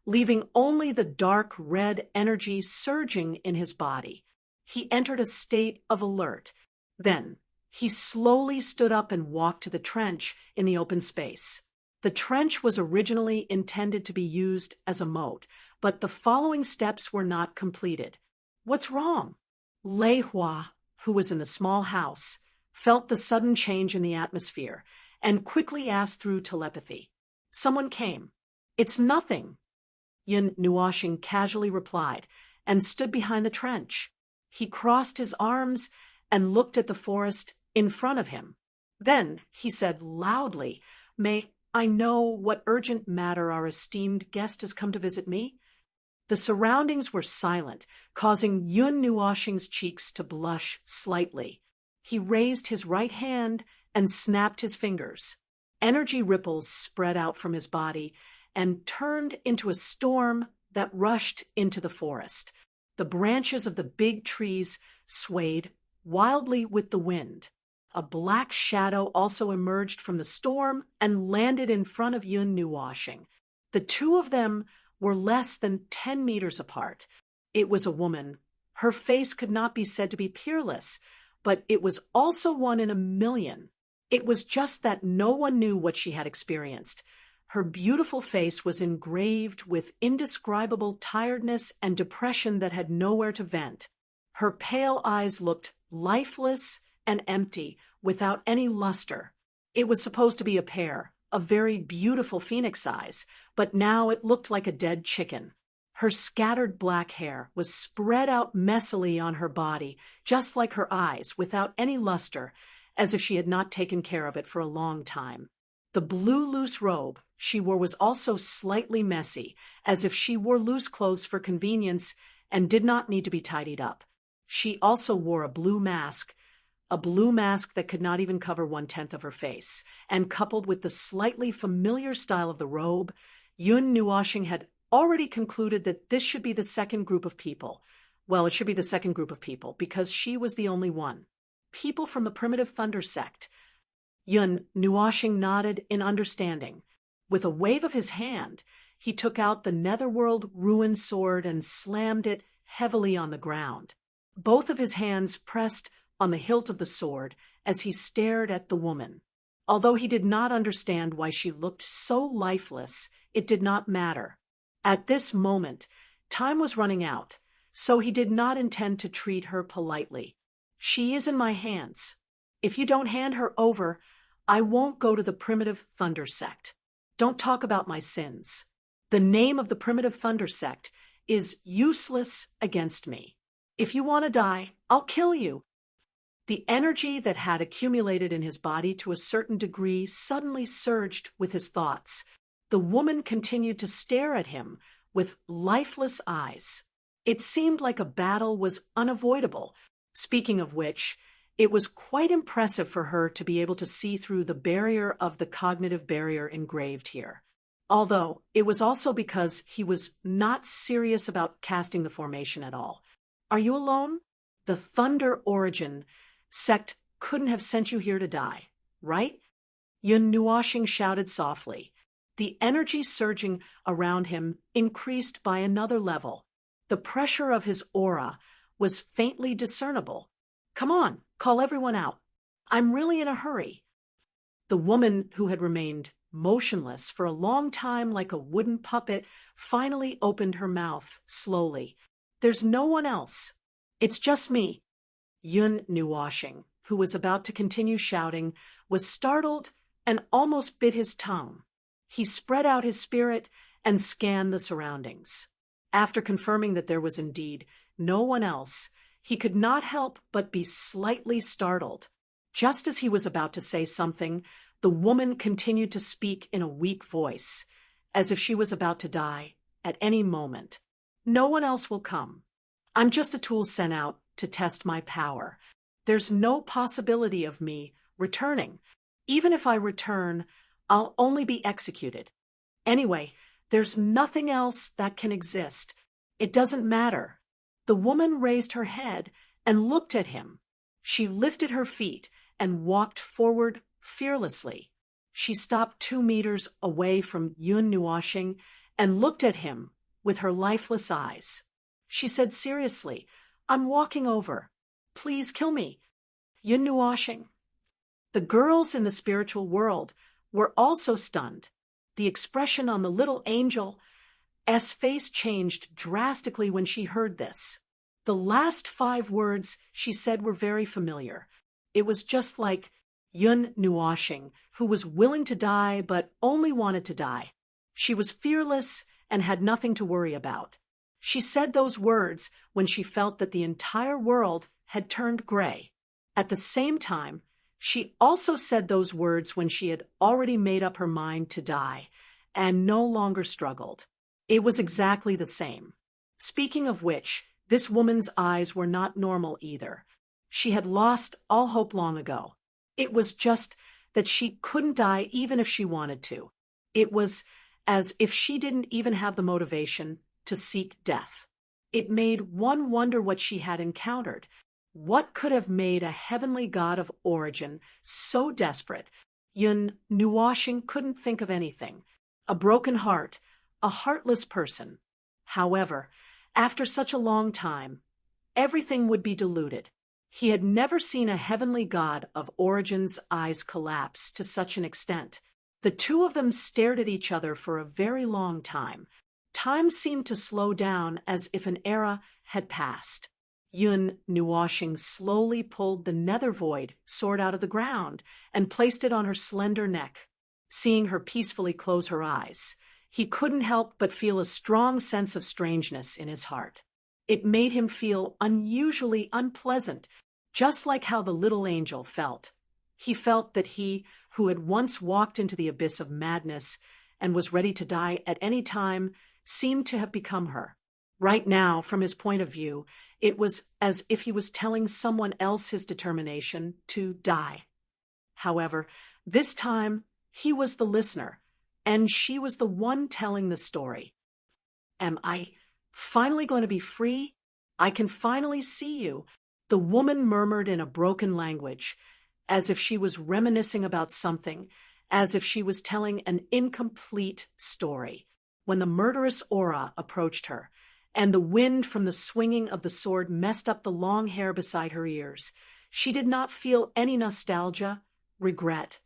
leaving only the dark red energy surging in his body. He entered a state of alert. Then, he slowly stood up and walked to the trench in the open space. The trench was originally intended to be used as a moat, but the following steps were not completed. What's wrong? Lei Hua, who was in the small house, felt the sudden change in the atmosphere and quickly asked through telepathy. Someone came. It's nothing, Yun Nuoxing casually replied, and stood behind the trench. He crossed his arms and looked at the forest in front of him. Then he said loudly, "May I know what urgent matter our esteemed guest has come to visit me?" The surroundings were silent, causing Yun Nuoxing's cheeks to blush slightly. He raised his right hand and snapped his fingers. Energy ripples spread out from his body and turned into a storm that rushed into the forest. The branches of the big trees swayed wildly with the wind. A black shadow also emerged from the storm and landed in front of Yun Nuoxing. The two of them were less than 10 meters apart. It was a woman. Her face could not be said to be peerless, but it was also one in a million. It was just that no one knew what she had experienced. Her beautiful face was engraved with indescribable tiredness and depression that had nowhere to vent. Her pale eyes looked lifeless and empty, without any luster. It was supposed to be a pair, a very beautiful phoenix eyes, but now it looked like a dead chicken. Her scattered black hair was spread out messily on her body, just like her eyes, without any luster, as if she had not taken care of it for a long time. The blue loose robe she wore was also slightly messy, as if she wore loose clothes for convenience and did not need to be tidied up. She also wore a blue mask that could not even cover 1/10 of her face, and coupled with the slightly familiar style of the robe, Yun Nuoxing had already concluded that this should be the second group of people. Well, it should be the second group of people, because she was the only one. People from the primitive thunder sect. Yun Nuoxing nodded in understanding. With a wave of his hand, he took out the netherworld ruin sword and slammed it heavily on the ground. Both of his hands pressed on the hilt of the sword as he stared at the woman. Although he did not understand why she looked so lifeless, it did not matter. At this moment, time was running out, so he did not intend to treat her politely. She is in my hands. If you don't hand her over, I won't go to the primitive thunder sect. Don't talk about my sins. The name of the primitive thunder sect is useless against me. If you want to die, I'll kill you. The energy that had accumulated in his body to a certain degree suddenly surged with his thoughts. The woman continued to stare at him with lifeless eyes. It seemed like a battle was unavoidable. Speaking of which, it was quite impressive for her to be able to see through the barrier of the cognitive barrier engraved here. Although it was also because he was not serious about casting the formation at all. Are you alone? The Thunder Origin sect couldn't have sent you here to die, right? Yun Nuoxing shouted softly. The energy surging around him increased by another level. The pressure of his aura was faintly discernible. Come on, call everyone out. I'm really in a hurry. The woman, who had remained motionless for a long time like a wooden puppet, finally opened her mouth slowly. There's no one else. It's just me. Yun Nuoxing, who was about to continue shouting, was startled and almost bit his tongue. He spread out his spirit and scanned the surroundings. After confirming that there was indeed no one else, he could not help but be slightly startled. Just as he was about to say something, the woman continued to speak in a weak voice, as if she was about to die at any moment. No one else will come. I'm just a tool sent out to test my power. There's no possibility of me returning. Even if I return, I'll only be executed. Anyway, there's nothing else that can exist. It doesn't matter. The woman raised her head and looked at him. She lifted her feet and walked forward fearlessly. She stopped 2 meters away from Yun Nuoxing and looked at him with her lifeless eyes. She said seriously, I'm walking over. Please kill me. Yun Nuoxing. The girls in the spiritual world were also stunned. the expression on the little angel's face changed drastically when she heard this. The last 5 words she said were very familiar. It was just like Yun Nuoshing, who was willing to die but only wanted to die. She was fearless and had nothing to worry about. She said those words when she felt that the entire world had turned gray. At the same time, she also said those words when she had already made up her mind to die and no longer struggled. It was exactly the same. Speaking of which, this woman's eyes were not normal either. She had lost all hope long ago. It was just that she couldn't die even if she wanted to. It was as if she didn't even have the motivation to seek death. It made one wonder what she had encountered. What could have made a heavenly god of origin so desperate? Yun Nuoshing couldn't think of anything. A broken heart, a heartless person. However, after such a long time, everything would be diluted. He had never seen a heavenly god of origin's eyes collapse to such an extent. The two of them stared at each other for a very long time. Time seemed to slow down as if an era had passed. Yun Nuoshing slowly pulled the nether void sword out of the ground and placed it on her slender neck. Seeing her peacefully close her eyes, he couldn't help but feel a strong sense of strangeness in his heart. It made him feel unusually unpleasant, just like how the little angel felt. He felt that he, who had once walked into the abyss of madness and was ready to die at any time, seemed to have become her. Right now, from his point of view, it was as if he was telling someone else his determination to die. However, this time he was the listener, and she was the one telling the story. Am I finally going to be free? I can finally see you, the woman murmured in a broken language, as if she was reminiscing about something, as if she was telling an incomplete story. When the murderous aura approached her, and the wind from the swinging of the sword messed up the long hair beside her ears, she did not feel any nostalgia, regret.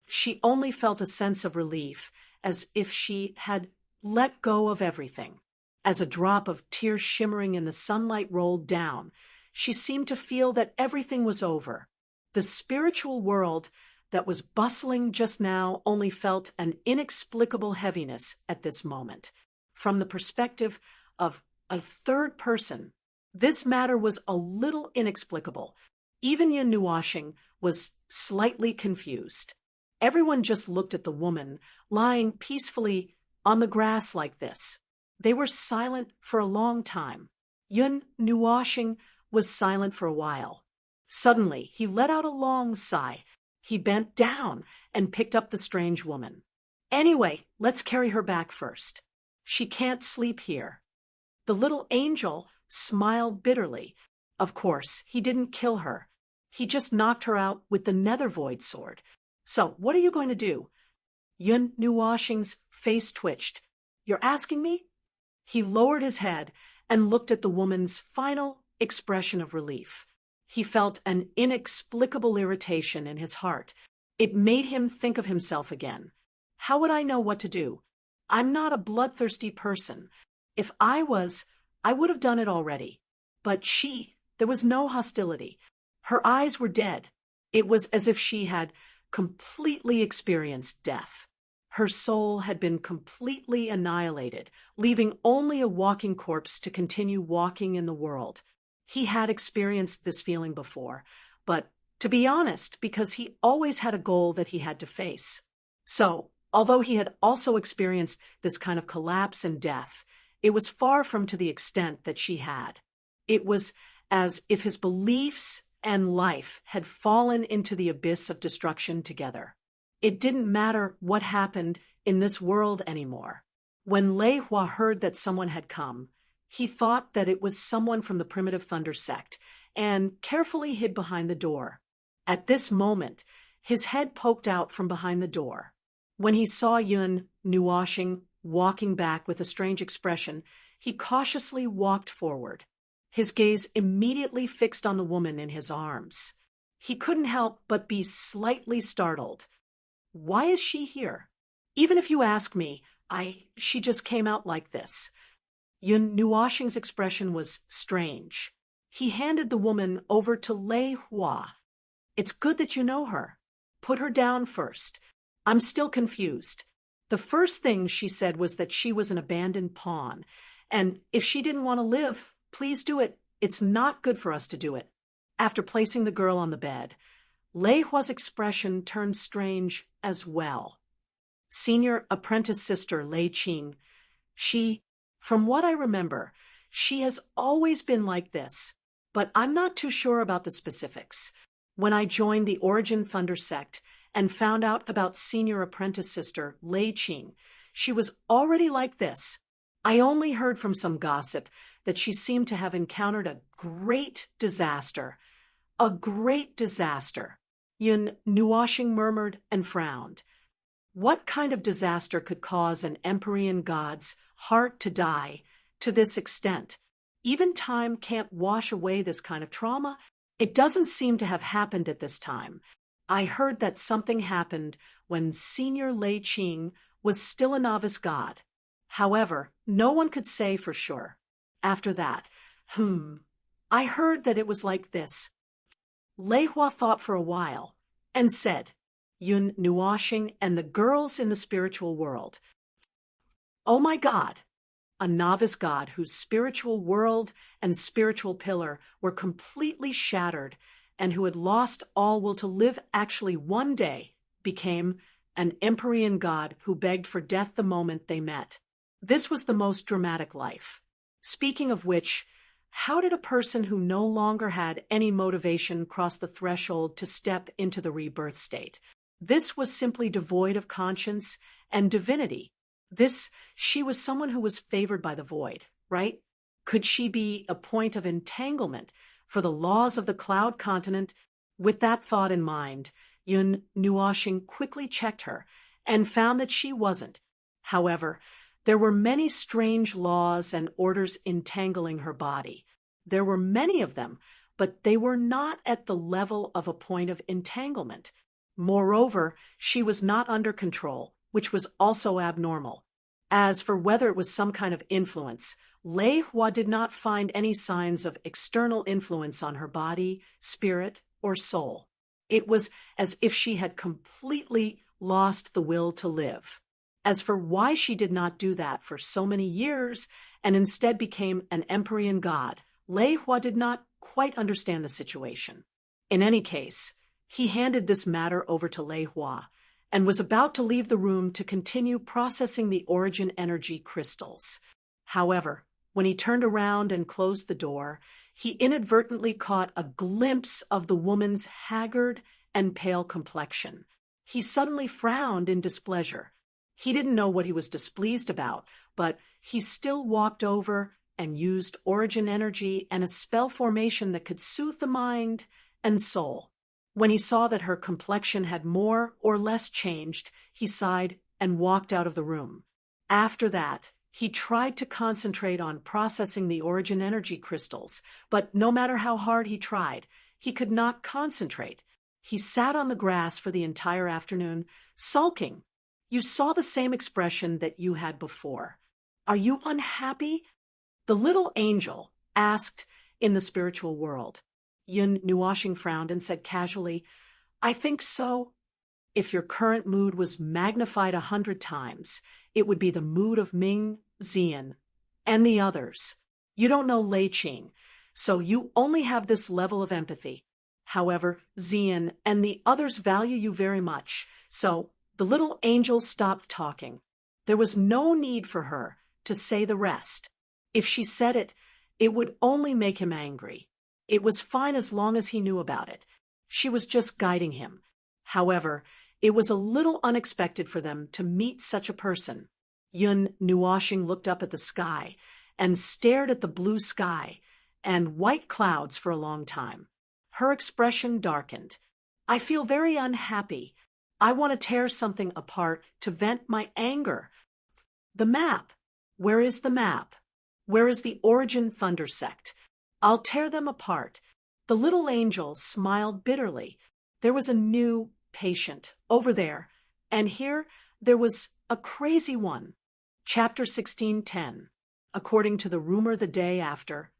She only felt a sense of relief, as if she had let go of everything. As a drop of tears shimmering in the sunlight rolled down, she seemed to feel that everything was over. The spiritual world that was bustling just now only felt an inexplicable heaviness at this moment. From the perspective of a third person, this matter was a little inexplicable. Even Yun Nuoshing was slightly confused. Everyone just looked at the woman lying peacefully on the grass like this. They were silent for a long time. Yun Nuoshing was silent for a while. Suddenly, he let out a long sigh. He bent down and picked up the strange woman. Anyway, let's carry her back first. She can't sleep here. The little angel smiled bitterly. Of course, he didn't kill her. He just knocked her out with the nether void sword. So, what are you going to do? Yun Nuoshing's face twitched. You're asking me? He lowered his head and looked at the woman's final expression of relief. He felt an inexplicable irritation in his heart. It made him think of himself again. How would I know what to do? I'm not a bloodthirsty person. If I was, I would have done it already. But there was no hostility. Her eyes were dead. It was as if she had completely experienced death. Her soul had been completely annihilated, leaving only a walking corpse to continue walking in the world. He had experienced this feeling before, but to be honest, because he always had a goal that he had to face. So, although he had also experienced this kind of collapse and death, it was far from to the extent that she had. It was as if his beliefs and life had fallen into the abyss of destruction together. It didn't matter what happened in this world anymore. When Lei Hua heard that someone had come, he thought that it was someone from the Primitive Thunder sect and carefully hid behind the door. At this moment, his head poked out from behind the door. When he saw Yun Nuoshing walking back with a strange expression, he cautiously walked forward. His gaze immediately fixed on the woman in his arms. He couldn't help but be slightly startled. Why is she here? Even if you ask me, she just came out like this. Yun Nuoxing's expression was strange. He handed the woman over to Lei Hua. It's good that you know her. Put her down first. I'm still confused. The first thing she said was that she was an abandoned pawn, and if she didn't want to live, please do it. It's not good for us to do it. After placing the girl on the bed, Lei Hua's expression turned strange as well. Senior apprentice sister Lei Qing, from what I remember, she has always been like this, but I'm not too sure about the specifics. When I joined the Origin Thunder sect and found out about senior apprentice sister Lei Qing, she was already like this. I only heard from some gossip that she seemed to have encountered a great disaster. A great disaster. Yun Nuoxing murmured and frowned. What kind of disaster could cause an Empyrean god's heart to die to this extent? Even time can't wash away this kind of trauma. It doesn't seem to have happened at this time. I heard that something happened when Senior Lei Qing was still a novice god. However, no one could say for sure. After that, I heard that it was like this. Lei Hua thought for a while and said, Yun Nuoxing and the girls in the spiritual world. Oh my God! A novice god whose spiritual world and spiritual pillar were completely shattered and who had lost all will to live actually one day became an Empyrean god who begged for death the moment they met. This was the most dramatic life. Speaking of which, how did a person who no longer had any motivation cross the threshold to step into the rebirth state? This was simply devoid of conscience and divinity. She was someone who was favored by the void, right? Could she be a point of entanglement for the laws of the cloud continent? With that thought in mind, Yun Nuoxing quickly checked her and found that she wasn't. However, there were many strange laws and orders entangling her body. There were many of them, but they were not at the level of a point of entanglement. Moreover, she was not under control, which was also abnormal. As for whether it was some kind of influence, Lei Hua did not find any signs of external influence on her body, spirit, or soul. It was as if she had completely lost the will to live. As for why she did not do that for so many years and instead became an Empyrean god, Lei Hua did not quite understand the situation. In any case, he handed this matter over to Lei Hua and was about to leave the room to continue processing the origin energy crystals. However, when he turned around and closed the door, he inadvertently caught a glimpse of the woman's haggard and pale complexion. He suddenly frowned in displeasure. He didn't know what he was displeased about, but he still walked over and used origin energy and a spell formation that could soothe the mind and soul. When he saw that her complexion had more or less changed, he sighed and walked out of the room. After that, he tried to concentrate on processing the origin energy crystals, but no matter how hard he tried, he could not concentrate. He sat on the grass for the entire afternoon, sulking. You saw the same expression that you had before. Are you unhappy? The little angel asked in the spiritual world. Yun Nuoxing frowned and said casually, I think so. If your current mood was magnified 100 times, it would be the mood of Ming, Xian, and the others. You don't know Lei Qing, so you only have this level of empathy. However, Xian and the others value you very much, so the little angel stopped talking. There was no need for her to say the rest. If she said it, it would only make him angry. It was fine as long as he knew about it. She was just guiding him. However, it was a little unexpected for them to meet such a person. Yun Nuoxing looked up at the sky and stared at the blue sky and white clouds for a long time. Her expression darkened. I feel very unhappy. I want to tear something apart to vent my anger. The map. Where is the map? Where is the Origin Thunder sect? I'll tear them apart. The little angel smiled bitterly. There was a new patient over there, and here there was a crazy one. Chapter 16:10. According to the rumor the day after,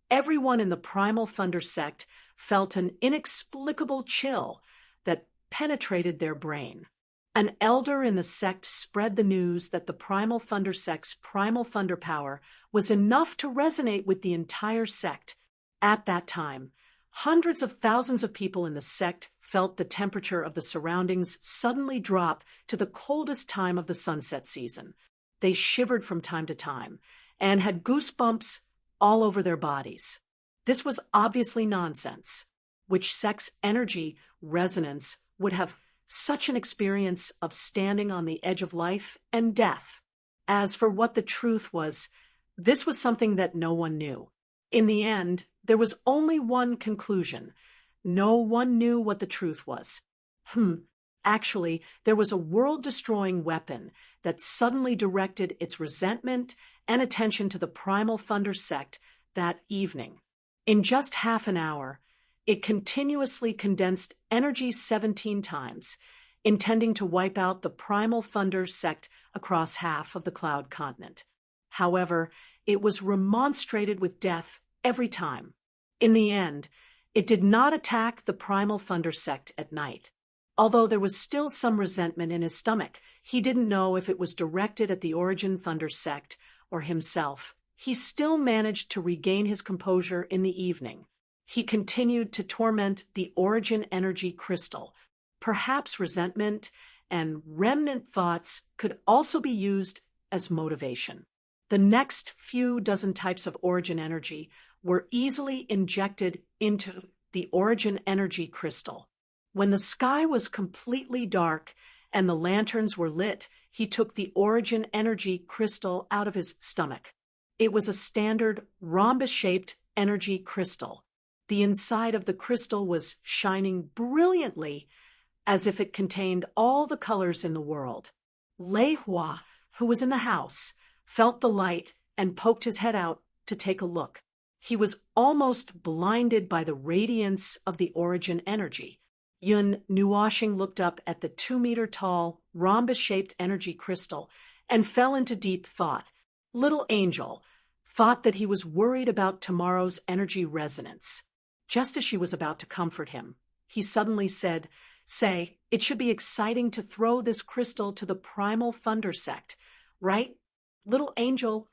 everyone in the Primal Thunder sect felt an inexplicable chill that penetrated their brain. An elder in the sect spread the news that the Primal Thunder sect's primal thunder power was enough to resonate with the entire sect. At that time, hundreds of thousands of people in the sect felt the temperature of the surroundings suddenly drop to the coldest time of the sunset season. They shivered from time to time and had goosebumps all over their bodies. This was obviously nonsense. Which sect's energy resonance would have such an experience of standing on the edge of life and death? As for what the truth was, this was something that no one knew. In the end, there was only one conclusion. No one knew what the truth was. Actually, there was a world-destroying weapon that suddenly directed its resentment and attention to the Primal Thunder sect that evening. In just half an hour, it continuously condensed energy 17 times, intending to wipe out the Primal Thunder sect across half of the Cloud Continent. However, it was remonstrated with death every time. In the end, it did not attack the Primal Thunder sect at night. Although there was still some resentment in his stomach, he didn't know if it was directed at the Origin Thunder sect or himself. He still managed to regain his composure in the evening. He continued to torment the Origin Energy Crystal. Perhaps resentment and remnant thoughts could also be used as motivation. The next few dozen types of Origin Energy were easily injected into the Origin Energy Crystal. When the sky was completely dark and the lanterns were lit, he took the Origin Energy Crystal out of his stomach. It was a standard rhombus-shaped energy crystal. The inside of the crystal was shining brilliantly, as if it contained all the colors in the world. Lei Hua, who was in the house, felt the light and poked his head out to take a look. He was almost blinded by the radiance of the Origin energy. Yun Nuoshing looked up at the 2-meter-tall, rhombus-shaped energy crystal and fell into deep thought. Little Angel thought that he was worried about tomorrow's energy resonance. Just as she was about to comfort him, he suddenly said, "Say, it should be exciting to throw this crystal to the Primal Thunder sect, right? Little Angel,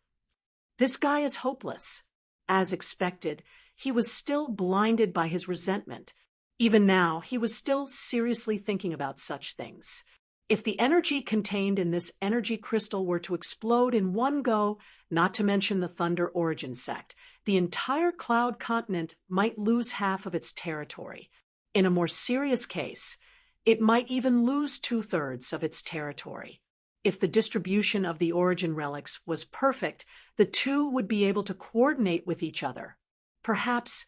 this guy is hopeless." As expected, he was still blinded by his resentment. Even now, he was still seriously thinking about such things. If the energy contained in this energy crystal were to explode in one go, not to mention the Thunder Origin sect, the entire Cloud Continent might lose half of its territory. In a more serious case, it might even lose 2/3 of its territory. If the distribution of the Origin relics was perfect, the two would be able to coordinate with each other. Perhaps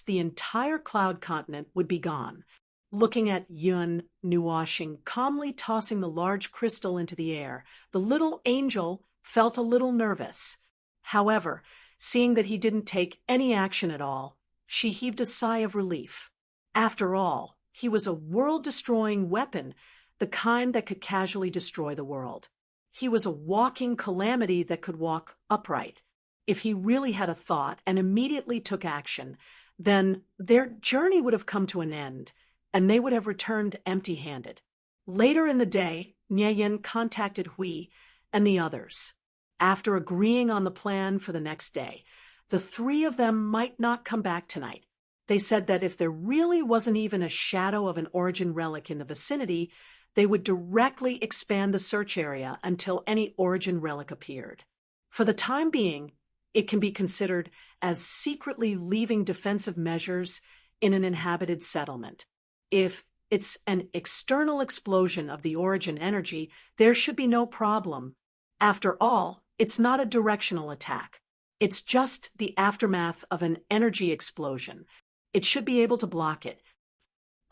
the entire Cloud Continent would be gone. Looking at Yun Nuoshing calmly tossing the large crystal into the air, the little angel felt a little nervous. However, seeing that he didn't take any action at all, she heaved a sigh of relief. After all, he was a world-destroying weapon, the kind that could casually destroy the world. He was a walking calamity that could walk upright. If he really had a thought and immediately took action, then their journey would have come to an end, and they would have returned empty-handed. Later in the day, Nieyen contacted Hui and the others. After agreeing on the plan for the next day, the three of them might not come back tonight. They said that if there really wasn't even a shadow of an Origin relic in the vicinity, they would directly expand the search area until any Origin relic appeared. For the time being, it can be considered as secretly leaving defensive measures in an inhabited settlement. If it's an external explosion of the Origin energy, there should be no problem. After all, it's not a directional attack. It's just the aftermath of an energy explosion. It should be able to block it.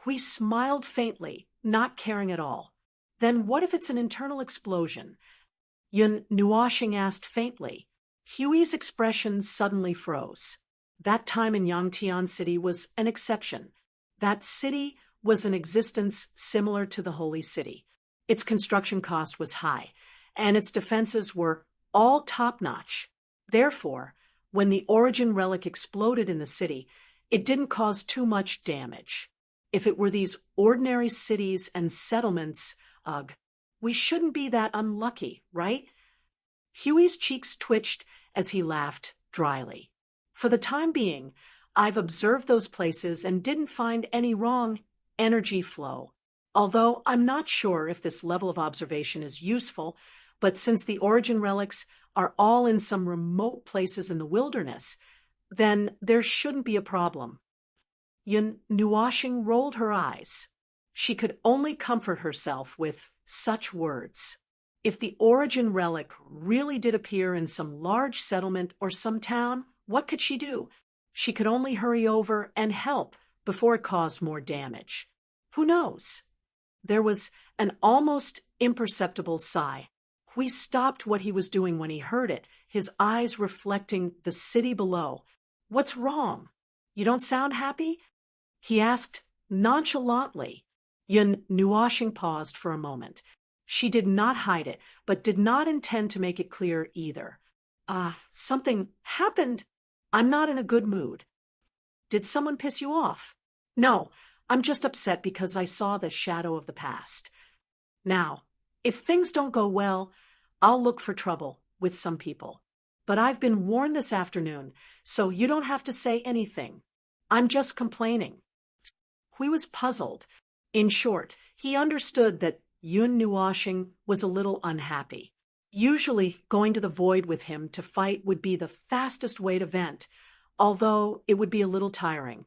Hui smiled faintly, not caring at all. Then what if it's an internal explosion? Yun Nuoshing asked faintly. Huey's expression suddenly froze. That time in Yangtian City was an exception. That city was an existence similar to the Holy City. Its construction cost was high, and its defenses were all top-notch. Therefore, when the origin relic exploded in the city, it didn't cause too much damage. If it were these ordinary cities and settlements, ugh, we shouldn't be that unlucky, right? Huey's cheeks twitched as he laughed dryly. For the time being, I've observed those places and didn't find any wrong energy flow. Although I'm not sure if this level of observation is useful, but since the origin relics are all in some remote places in the wilderness, then there shouldn't be a problem. Yun Nuashing rolled her eyes. She could only comfort herself with such words. If the origin relic really did appear in some large settlement or some town, what could she do? She could only hurry over and help before it caused more damage. Who knows? There was an almost imperceptible sigh. Hui stopped what he was doing when he heard it, his eyes reflecting the city below. What's wrong? You don't sound happy? He asked nonchalantly. Yun Nuashing paused for a moment. She did not hide it, but did not intend to make it clear either. Something happened. I'm not in a good mood. Did someone piss you off? No, I'm just upset because I saw the shadow of the past. Now, if things don't go well, I'll look for trouble with some people. But I've been warned this afternoon, so you don't have to say anything. I'm just complaining. Hui was puzzled. In short, he understood that Yun Nuashing was a little unhappy. Usually, going to the void with him to fight would be the fastest way to vent, although it would be a little tiring.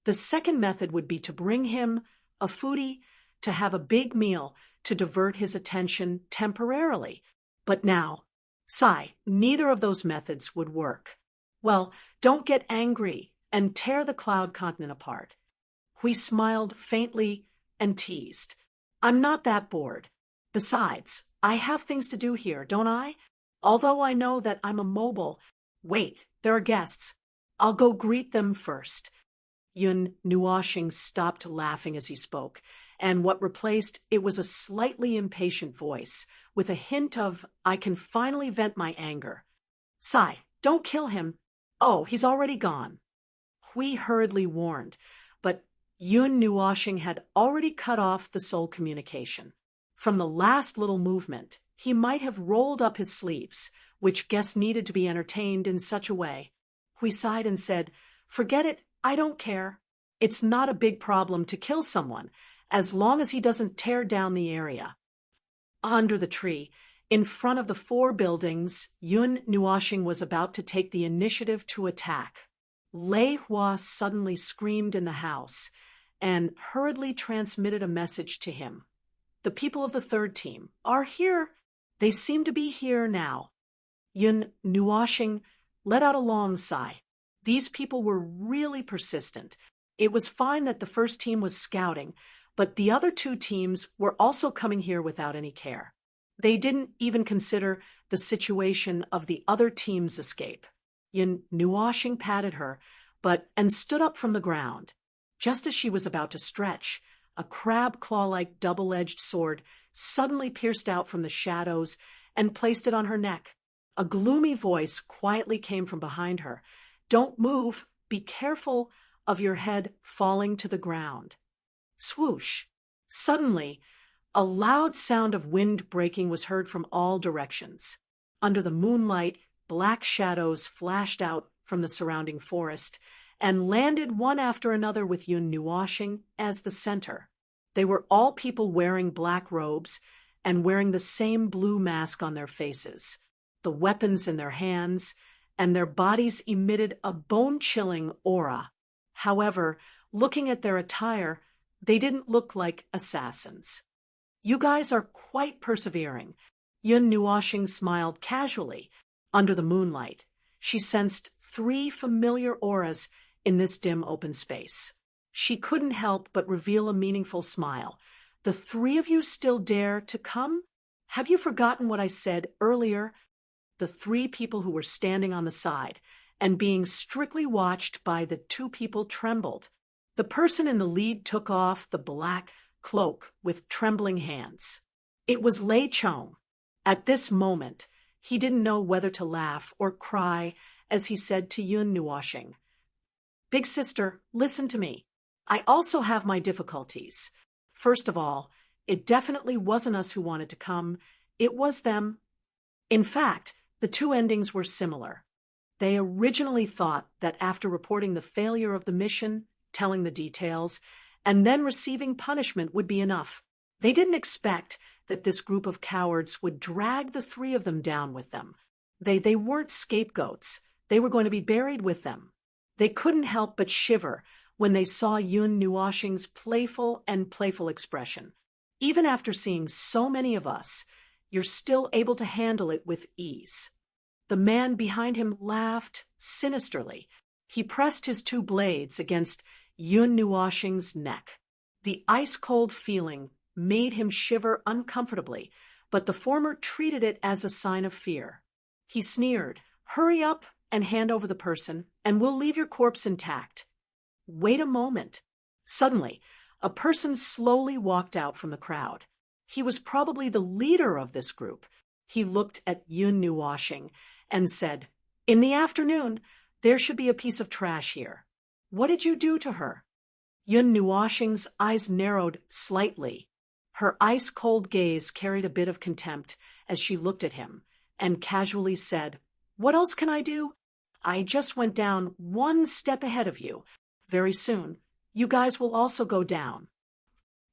The second method would be to bring him a foodie, to have a big meal, to divert his attention temporarily. But now, neither of those methods would work. Well, don't get angry and tear the cloud continent apart. Hui smiled faintly and teased. I'm not that bored. Besides, I have things to do here, don't I? Although I know that I'm immobile. Wait, there are guests. I'll go greet them first. Yun Nuashing stopped laughing as he spoke, and what replaced it was a slightly impatient voice, with a hint of, I can finally vent my anger. Don't kill him. Oh, he's already gone. Hui hurriedly warned, but Yun Nuashing had already cut off the soul communication. From the last little movement, he might have rolled up his sleeves, which guests needed to be entertained in such a way. Hui sighed and said, Forget it, I don't care. It's not a big problem to kill someone, as long as he doesn't tear down the area. Under the tree, in front of the 4 buildings, Yun Nuashing was about to take the initiative to attack. Lei Hua suddenly screamed in the house and hurriedly transmitted a message to him. The people of the 3rd team are here. They seem to be here now. Yun Nuashing let out a long sigh. These people were really persistent. It was fine that the 1st team was scouting, but the other 2 teams were also coming here without any care. They didn't even consider the situation of the other team's escape. Yun Nuashing patted her, and stood up from the ground. Just as she was about to stretch, a crab claw-like double-edged sword suddenly pierced out from the shadows and placed it on her neck. A gloomy voice quietly came from behind her. Don't move. Be careful of your head falling to the ground. Swoosh. Suddenly, a loud sound of wind breaking was heard from all directions. Under the moonlight, black shadows flashed out from the surrounding forest and landed one after another with Yun Nuashing as the center. They were all people wearing black robes and wearing the same blue mask on their faces, the weapons in their hands, and their bodies emitted a bone-chilling aura. However, looking at their attire, they didn't look like assassins. You guys are quite persevering. Yun Nuashing smiled casually. Under the moonlight, she sensed 3 familiar auras in this dim open space. She couldn't help but reveal a meaningful smile. The 3 of you still dare to come? Have you forgotten what I said earlier? The 3 people who were standing on the side and being strictly watched by the 2 people trembled. The person in the lead took off the black cloak with trembling hands. It was Lei Chong. At this moment, he didn't know whether to laugh or cry as he said to Yun Nuoshing, "Big sister, listen to me. I also have my difficulties. First of all, it definitely wasn't us who wanted to come. It was them." In fact, the two endings were similar. They originally thought that after reporting the failure of the mission, telling the details, and then receiving punishment would be enough. They didn't expect that this group of cowards would drag the three of them down with them. They weren't scapegoats. They were going to be buried with them. They couldn't help but shiver when they saw Yun Nuoshing's playful expression. Even after seeing so many of us, you're still able to handle it with ease. The man behind him laughed sinisterly. He pressed his two blades against Yun Nuoshing's neck. The ice-cold feeling made him shiver uncomfortably, but the former treated it as a sign of fear. He sneered, "Hurry up and hand over the person, and we'll leave your corpse intact." Wait a moment. Suddenly, a person slowly walked out from the crowd. He was probably the leader of this group. He looked at Yun Nuoshing and said, "In the afternoon, there should be a piece of trash here. What did you do to her?" Yun Nuoshing's eyes narrowed slightly. Her ice-cold gaze carried a bit of contempt as she looked at him and casually said, "What else can I do? I just went down one step ahead of you. Very soon, you guys will also go down."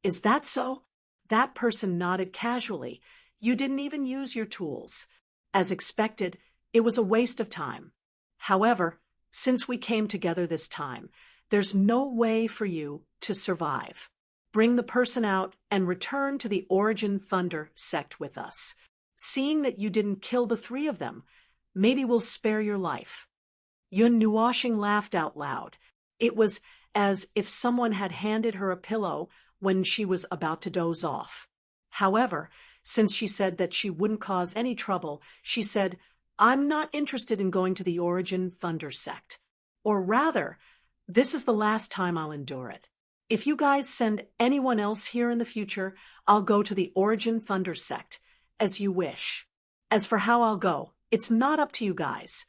"Is that so?" That person nodded casually. "You didn't even use your tools. As expected, it was a waste of time. However, since we came together this time, there's no way for you to survive. Bring the person out and return to the Origin Thunder sect with us. Seeing that you didn't kill the three of them, maybe we'll spare your life." Yun Nuoshing laughed out loud. It was as if someone had handed her a pillow when she was about to doze off. However, since she said that she wouldn't cause any trouble, she said, "I'm not interested in going to the Origin Thunder sect. Or rather, this is the last time I'll endure it. If you guys send anyone else here in the future, I'll go to the Origin Thunder sect, as you wish. As for how I'll go, it's not up to you guys.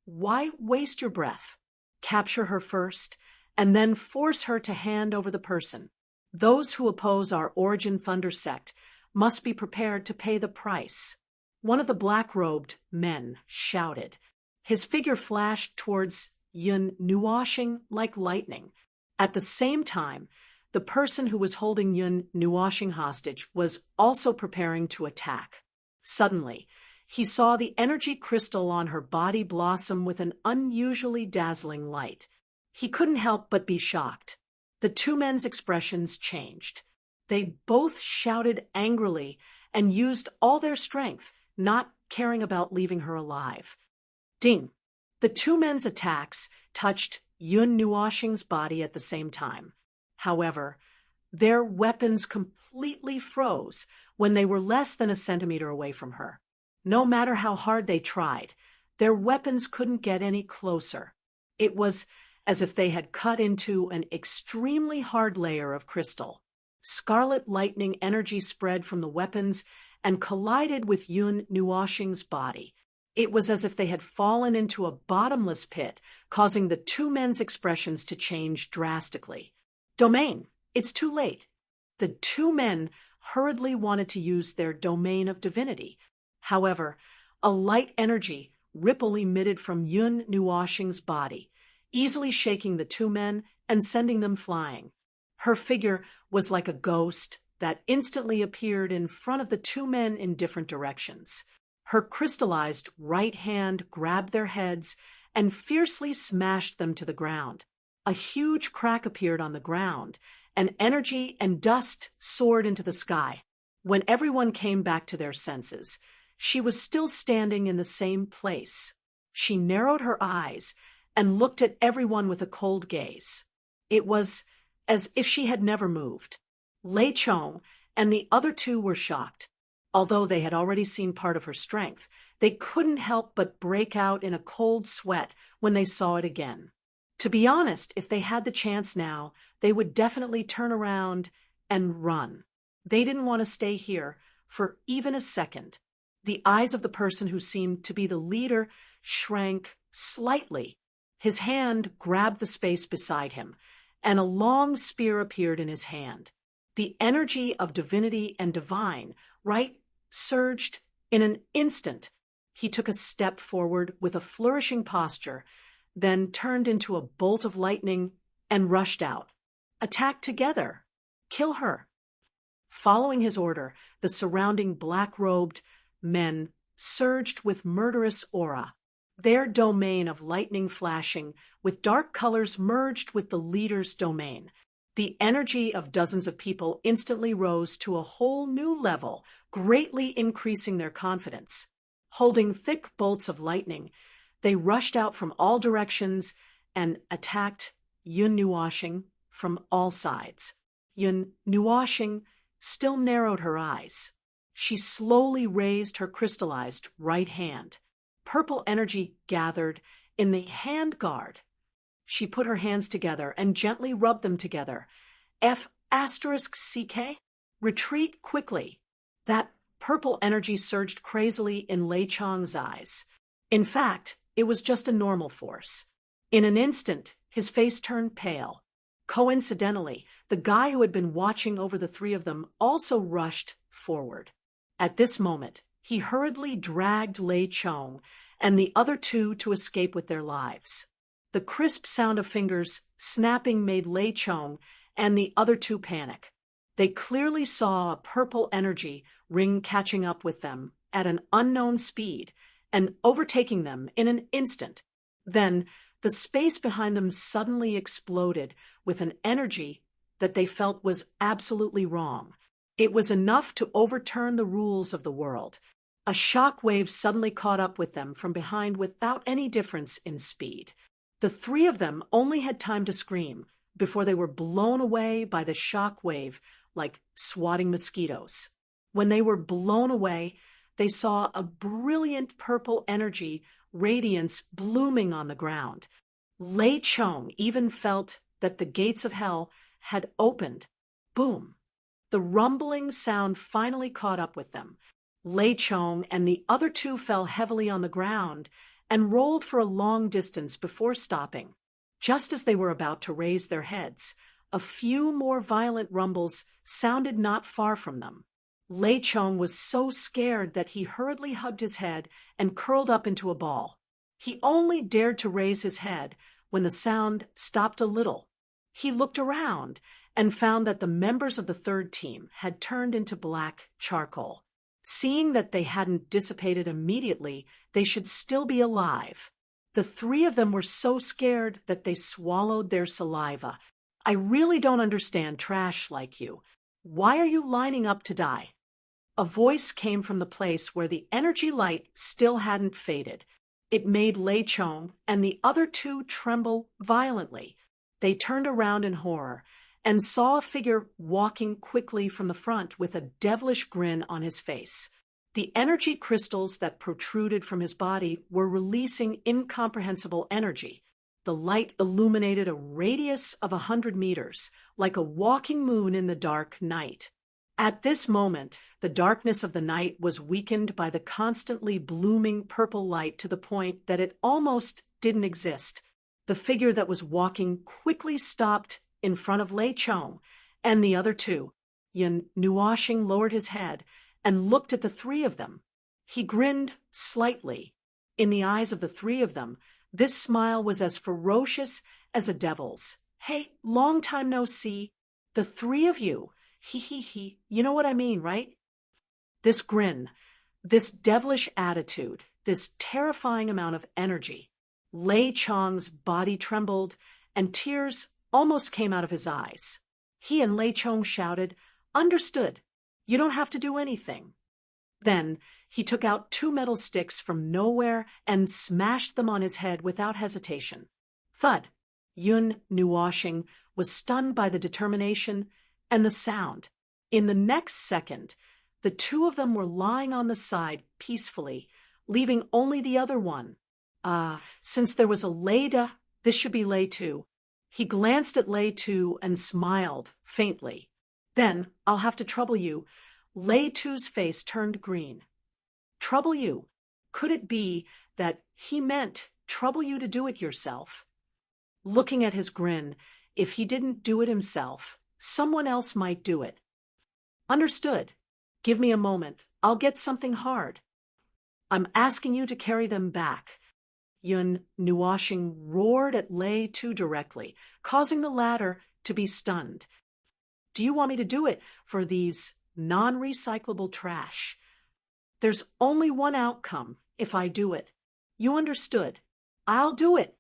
Why waste your breath? Capture her first, and then force her to hand over the person. Those who oppose our Origin Thunder sect must be prepared to pay the price." One of the black-robed men shouted. His figure flashed towards Yun Nuoshing like lightning. At the same time, the person who was holding Yun Nuoshing hostage was also preparing to attack. Suddenly, he saw the energy crystal on her body blossom with an unusually dazzling light. He couldn't help but be shocked. The two men's expressions changed. They both shouted angrily and used all their strength, not caring about leaving her alive. Ding! The two men's attacks touched Yun Nuoshing's body at the same time. However, their weapons completely froze when they were less than a centimeter away from her. No matter how hard they tried, their weapons couldn't get any closer. It was as if they had cut into an extremely hard layer of crystal. Scarlet lightning energy spread from the weapons and collided with Yun Nuoshing's body. It was as if they had fallen into a bottomless pit, causing the two men's expressions to change drastically. Domain, it's too late. The two men hurriedly wanted to use their domain of divinity. However, a light energy ripple emitted from Yun Nuoshing's body, easily shaking the two men and sending them flying. Her figure was like a ghost that instantly appeared in front of the two men in different directions. Her crystallized right hand grabbed their heads and fiercely smashed them to the ground. A huge crack appeared on the ground, and energy and dust soared into the sky. When everyone came back to their senses, she was still standing in the same place. She narrowed her eyes and looked at everyone with a cold gaze. It was as if she had never moved. Lei Chong and the other two were shocked. Although they had already seen part of her strength, they couldn't help but break out in a cold sweat when they saw it again. To be honest, if they had the chance now, they would definitely turn around and run. They didn't want to stay here for even a second. The eyes of the person who seemed to be the leader shrank slightly. His hand grabbed the space beside him, and a long spear appeared in his hand. The energy of divinity and divine, right, surged in an instant. He took a step forward with a flourishing posture, then turned into a bolt of lightning and rushed out. Attack together. Kill her. Following his order, the surrounding black-robed men surged with murderous aura. Their domain of lightning flashing with dark colors merged with the leader's domain. The energy of dozens of people instantly rose to a whole new level, greatly increasing their confidence. Holding thick bolts of lightning, they rushed out from all directions and attacked Yun Nuoshing from all sides. Yun Nuoshing still narrowed her eyes. She slowly raised her crystallized right hand. Purple energy gathered in the hand guard. She put her hands together and gently rubbed them together. F***CK? Retreat quickly. That purple energy surged crazily in Lei Chong's eyes. In fact, it was just a normal force. In an instant, his face turned pale. Coincidentally, the guy who had been watching over the three of them also rushed forward. At this moment, he hurriedly dragged Lei Chong and the other two to escape with their lives. The crisp sound of fingers snapping made Lei Chong and the other two panic. They clearly saw a purple energy ring catching up with them at an unknown speed and overtaking them in an instant. Then, the space behind them suddenly exploded with an energy that they felt was absolutely wrong. It was enough to overturn the rules of the world. A shock wave suddenly caught up with them from behind without any difference in speed. The three of them only had time to scream before they were blown away by the shock wave like swatting mosquitoes. When they were blown away, they saw a brilliant purple energy radiance blooming on the ground. Lei Chong even felt that the gates of hell had opened. Boom! The rumbling sound finally caught up with them. Lei Chong and the other two fell heavily on the ground and rolled for a long distance before stopping. Just as they were about to raise their heads, a few more violent rumbles sounded not far from them. Lei Chong was so scared that he hurriedly hugged his head and curled up into a ball. He only dared to raise his head when the sound stopped a little. He looked around and found that the members of the third team had turned into black charcoal. Seeing that they hadn't dissipated immediately, they should still be alive. The three of them were so scared that they swallowed their saliva. I really don't understand trash like you. Why are you lining up to die? A voice came from the place where the energy light still hadn't faded. It made Lei Chong and the other two tremble violently. They turned around in horror and saw a figure walking quickly from the front with a devilish grin on his face. The energy crystals that protruded from his body were releasing incomprehensible energy. The light illuminated a radius of 100 meters, like a walking moon in the dark night. At this moment, the darkness of the night was weakened by the constantly blooming purple light to the point that it almost didn't exist. The figure that was walking quickly stopped in front of Lei Chong and the other two. Yun Nuoshing lowered his head and looked at the three of them. He grinned slightly. In the eyes of the three of them, this smile was as ferocious as a devil's. Hey, long time no see. The three of you. He. You know what I mean, right? This grin, this devilish attitude, this terrifying amount of energy. Lei Chong's body trembled, and tears almost came out of his eyes. He and Lei Chong shouted, "Understood. You don't have to do anything." Then he took out 2 metal sticks from nowhere and smashed them on his head without hesitation. Thud! Yun Nuoshing was stunned by the determination and the sound. In the next second, the two of them were lying on the side peacefully, leaving only the other one. Since there was a Lei Da, this should be Lei Tu. He glanced at Lei Tu and smiled faintly. Then I'll have to trouble you. Lei Tu's face turned green. Trouble you? Could it be that he meant trouble you to do it yourself? Looking at his grin, if he didn't do it himself, someone else might do it. Understood. Give me a moment. I'll get something hard. I'm asking you to carry them back. Yun Nuoshing roared at Lei Tu directly, causing the latter to be stunned. Do you want me to do it for these non-recyclable trash? There's only one outcome if I do it. You understood. I'll do it.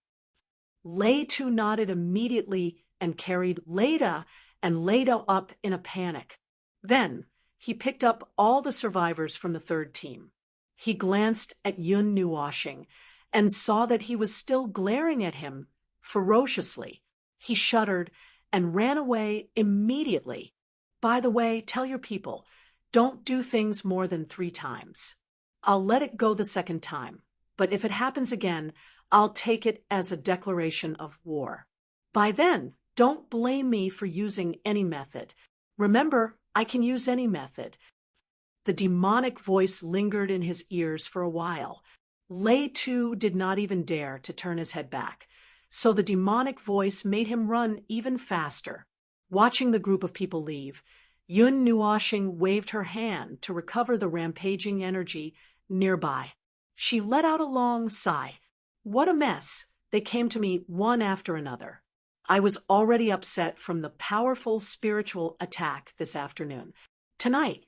Lei Tu nodded immediately and carried Leda and Leda up in a panic. Then he picked up all the survivors from the third team. He glanced at Yun Nuoshing and saw that he was still glaring at him ferociously. He shuddered and ran away immediately. By the way, tell your people, don't do things more than 3 times. I'll let it go the second time, but if it happens again, I'll take it as a declaration of war. By then, don't blame me for using any method. Remember, I can use any method. The demonic voice lingered in his ears for a while. Lei Tu did not even dare to turn his head back, so the demonic voice made him run even faster. Watching the group of people leave, Yun Nuoshing waved her hand to recover the rampaging energy nearby. She let out a long sigh. What a mess! They came to me one after another. I was already upset from the powerful spiritual attack this afternoon. Tonight,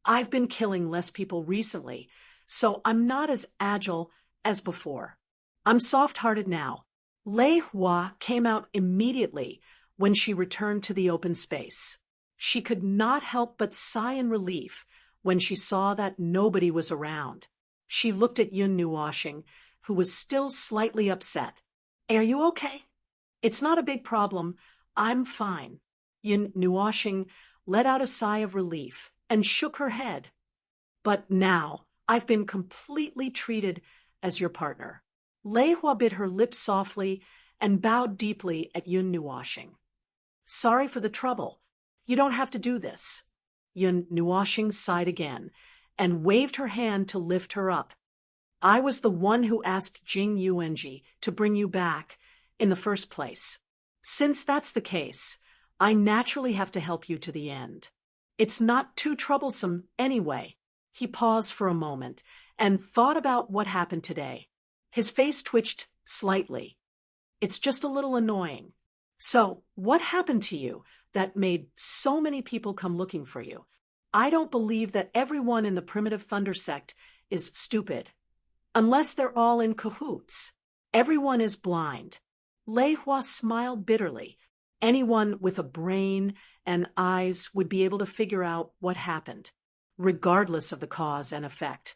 I've been killing less people recently, so I'm not as agile as before. I'm soft-hearted now. Lei Hua came out immediately when she returned to the open space. She could not help but sigh in relief when she saw that nobody was around. She looked at Yun Nuoshing, who was still slightly upset. Are you okay? It's not a big problem. I'm fine. Yun Nuoshing let out a sigh of relief and shook her head. But now I've been completely treated as your partner. Lei Hua bit her lips softly and bowed deeply at Yun Nuoshing. Sorry for the trouble. You don't have to do this. Yun Nuoshing sighed again and waved her hand to lift her up. I was the one who asked Jing Yuanji to bring you back in the first place. Since that's the case, I naturally have to help you to the end. It's not too troublesome anyway. He paused for a moment and thought about what happened today. His face twitched slightly. It's just a little annoying. So, what happened to you that made so many people come looking for you? I don't believe that everyone in the Primitive Thunder sect is stupid. Unless they're all in cahoots. Everyone is blind. Lei Hua smiled bitterly. Anyone with a brain and eyes would be able to figure out what happened, regardless of the cause and effect.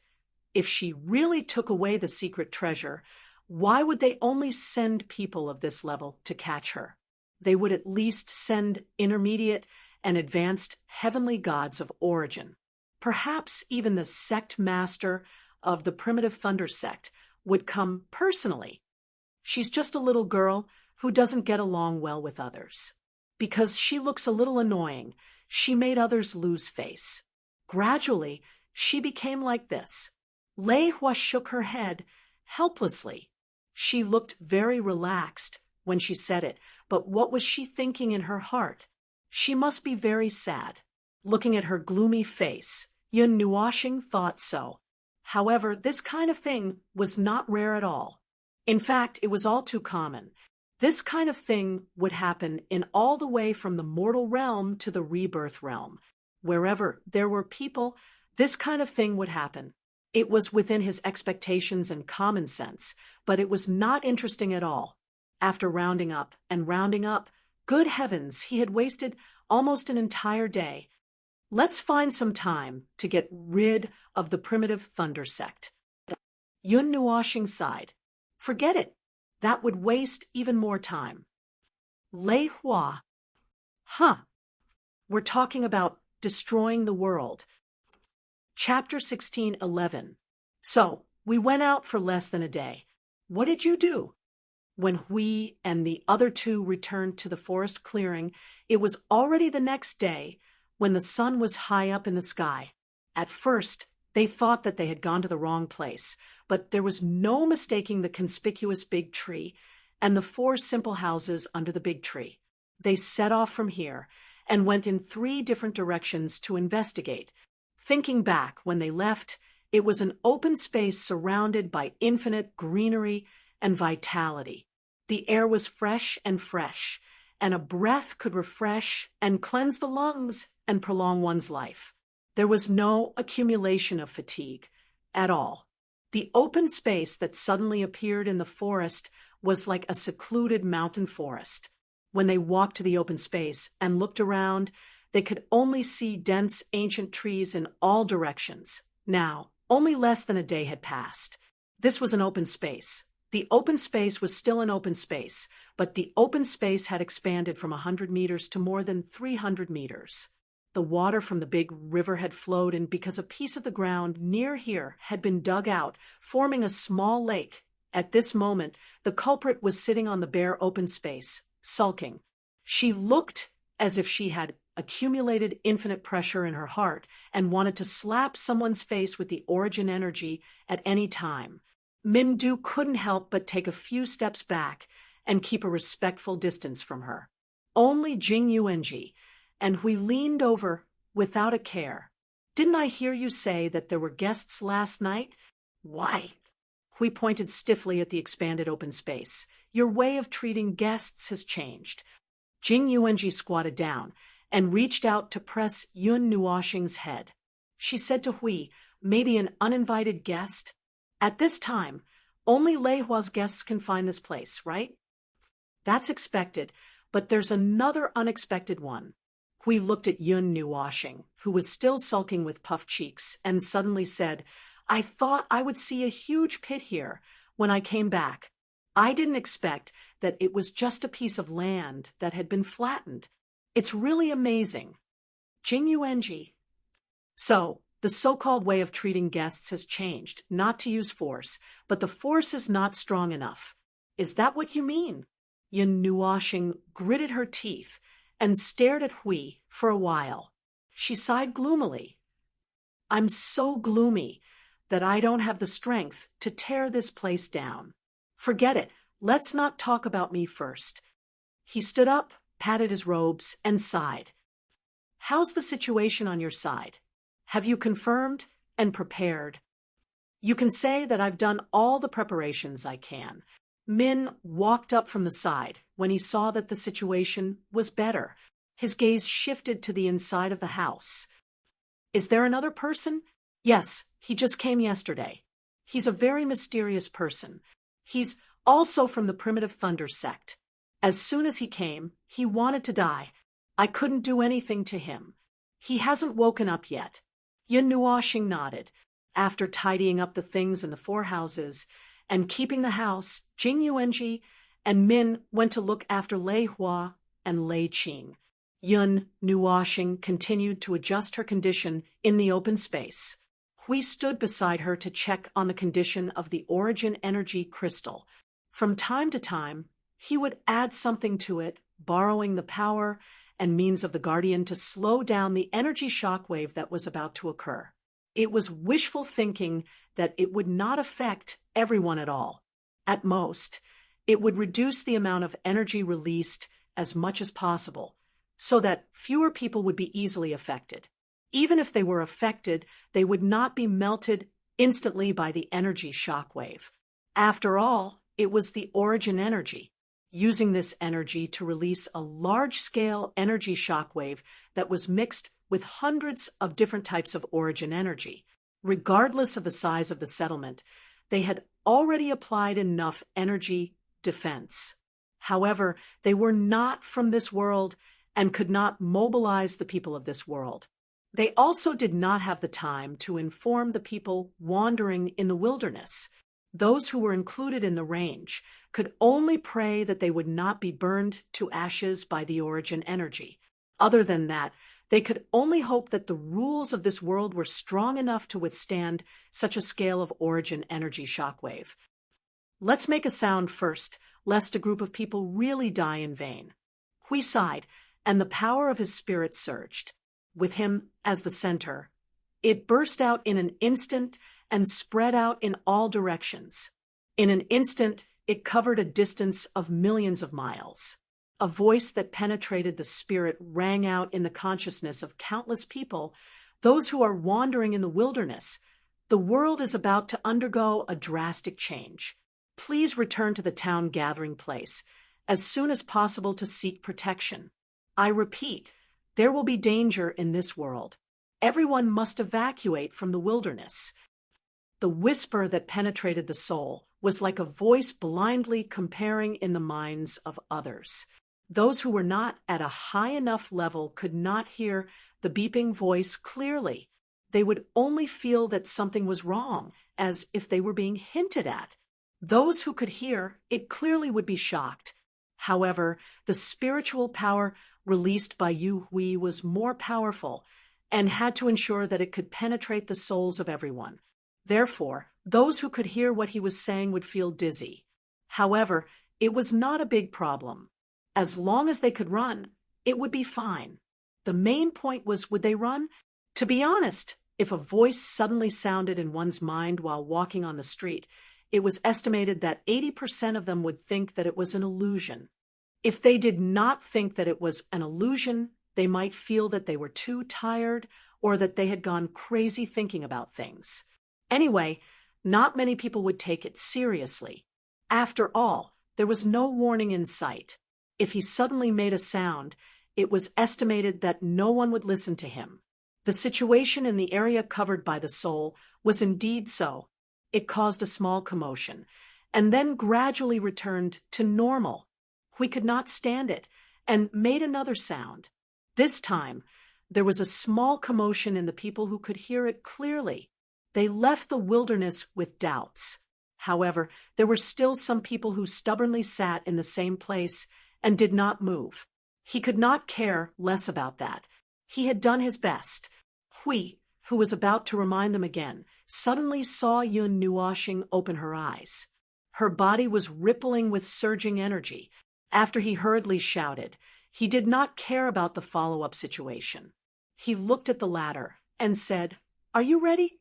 If she really took away the secret treasure, why would they only send people of this level to catch her? They would at least send intermediate and advanced heavenly gods of origin. Perhaps even the sect master of the Primitive Thunder sect would come personally. She's just a little girl who doesn't get along well with others. Because she looks a little annoying, she made others lose face. Gradually, she became like this. Lei Hua shook her head helplessly. She looked very relaxed when she said it, but what was she thinking in her heart? She must be very sad. Looking at her gloomy face, Yun Nuoshing thought so. However, this kind of thing was not rare at all. In fact, it was all too common. This kind of thing would happen in all the way from the mortal realm to the rebirth realm. Wherever there were people, this kind of thing would happen. It was within his expectations and common sense, but it was not interesting at all. After rounding up and rounding up, good heavens, he had wasted almost an entire day. Let's find some time to get rid of the Primitive Thunder sect. Yun Nuoshing sighed. Forget it. That would waste even more time. Lei Hua. We're talking about destroying the world. Chapter 16:11. So, we went out for less than a day. What did you do? When Hui and the other two returned to the forest clearing, it was already the next day when the sun was high up in the sky. At first, they thought that they had gone to the wrong place, but there was no mistaking the conspicuous big tree and the 4 simple houses under the big tree. They set off from here and went in 3 different directions to investigate. Thinking back, when they left, it was an open space surrounded by infinite greenery and vitality. The air was fresh, and a breath could refresh and cleanse the lungs and prolong one's life. There was no accumulation of fatigue at all. The open space that suddenly appeared in the forest was like a secluded mountain forest. When they walked to the open space and looked around, they could only see dense ancient trees in all directions. Now, only less than a day had passed. This was an open space. The open space was still an open space, but the open space had expanded from 100 meters to more than 300 meters. The water from the big river had flowed in because a piece of the ground near here had been dug out, forming a small lake. At this moment, the culprit was sitting on the bare open space, sulking. She looked as if she had accumulated infinite pressure in her heart and wanted to slap someone's face with the origin energy at any time. Mindu couldn't help but take a few steps back and keep a respectful distance from her. Only Jing Yuanji and Hui leaned over without a care. "Didn't I hear you say that there were guests last night?" "Why?" Hui pointed stiffly at the expanded open space. "Your way of treating guests has changed." Jing Yuanji squatted down and reached out to press Yun Nuoxing's head. She said to Hui, "Maybe an uninvited guest? At this time, only Lei Hua's guests can find this place, right?" "That's expected, but there's another unexpected one." Hui looked at Yun Nuoxing, who was still sulking with puffed cheeks, and suddenly said, "I thought I would see a huge pit here when I came back. I didn't expect that it was just a piece of land that had been flattened. It's really amazing." Jing Yuanji. "So, the so-called way of treating guests has changed, not to use force, but the force is not strong enough. Is that what you mean?" Yun Nuoxing gritted her teeth and stared at Hui for a while. She sighed gloomily. "I'm so gloomy that I don't have the strength to tear this place down. Forget it. Let's not talk about me first." He stood up, patted his robes, and sighed. "How's the situation on your side? Have you confirmed and prepared?" "You can say that I've done all the preparations I can." Min walked up from the side when he saw that the situation was better. His gaze shifted to the inside of the house. "Is there another person?" "Yes, he just came yesterday. He's a very mysterious person. He's also from the primitive thunder sect. As soon as he came, he wanted to die. I couldn't do anything to him. He hasn't woken up yet." Yun Nuoxing nodded. After tidying up the things in the 4 houses and keeping the house, Jing Yuanji and Min went to look after Lei Hua and Lei Qing. Yun Nuoxing continued to adjust her condition in the open space. Hui stood beside her to check on the condition of the origin energy crystal. From time to time, he would add something to it, borrowing the power and means of the guardian to slow down the energy shockwave that was about to occur. It was wishful thinking that it would not affect everyone at all. At most, it would reduce the amount of energy released as much as possible, so that fewer people would be easily affected. Even if they were affected, they would not be melted instantly by the energy shockwave. After all, it was the origin energy, using this energy to release a large-scale energy shockwave that was mixed with hundreds of different types of origin energy. Regardless of the size of the settlement, they had already applied enough energy defense. However, they were not from this world and could not mobilize the people of this world. They also did not have the time to inform the people wandering in the wilderness. Those who were included in the range could only pray that they would not be burned to ashes by the origin energy. Other than that, they could only hope that the rules of this world were strong enough to withstand such a scale of origin energy shockwave. "Let's make a sound first, lest a group of people really die in vain." Hui sighed, and the power of his spirit surged. With him as the center, It burst out in an instant and spread out in all directions. In an instant, it covered a distance of millions of miles. A voice that penetrated the spirit rang out in the consciousness of countless people, those who are wandering in the wilderness. The world is about to undergo a drastic change. Please return to the town gathering place as soon as possible to seek protection. I repeat, there will be danger in this world. Everyone must evacuate from the wilderness. The whisper that penetrated the soul was like a voice blindly comparing in the minds of others. Those who were not at a high enough level could not hear the beeping voice clearly. They would only feel that something was wrong, as if they were being hinted at. Those who could hear it clearly would be shocked. However, the spiritual power released by Yu Hui was more powerful and had to ensure that it could penetrate the souls of everyone. Therefore, those who could hear what he was saying would feel dizzy. However, it was not a big problem. As long as they could run, it would be fine. The main point was, would they run? To be honest, if a voice suddenly sounded in one's mind while walking on the street, it was estimated that 80% of them would think that it was an illusion. If they did not think that it was an illusion, they might feel that they were too tired or that they had gone crazy thinking about things. Anyway, not many people would take it seriously. After all, there was no warning in sight. If he suddenly made a sound, it was estimated that no one would listen to him. The situation in the area covered by the soul was indeed so. It caused a small commotion, and then gradually returned to normal. We could not stand it, and made another sound. This time, there was a small commotion in the people who could hear it clearly. They left the wilderness with doubts. However, there were still some people who stubbornly sat in the same place and did not move. He could not care less about that. He had done his best. Hui, who was about to remind them again, suddenly saw Yun Nuoxing open her eyes. Her body was rippling with surging energy. After he hurriedly shouted, he did not care about the follow-up situation. He looked at the ladder and said, "Are you ready?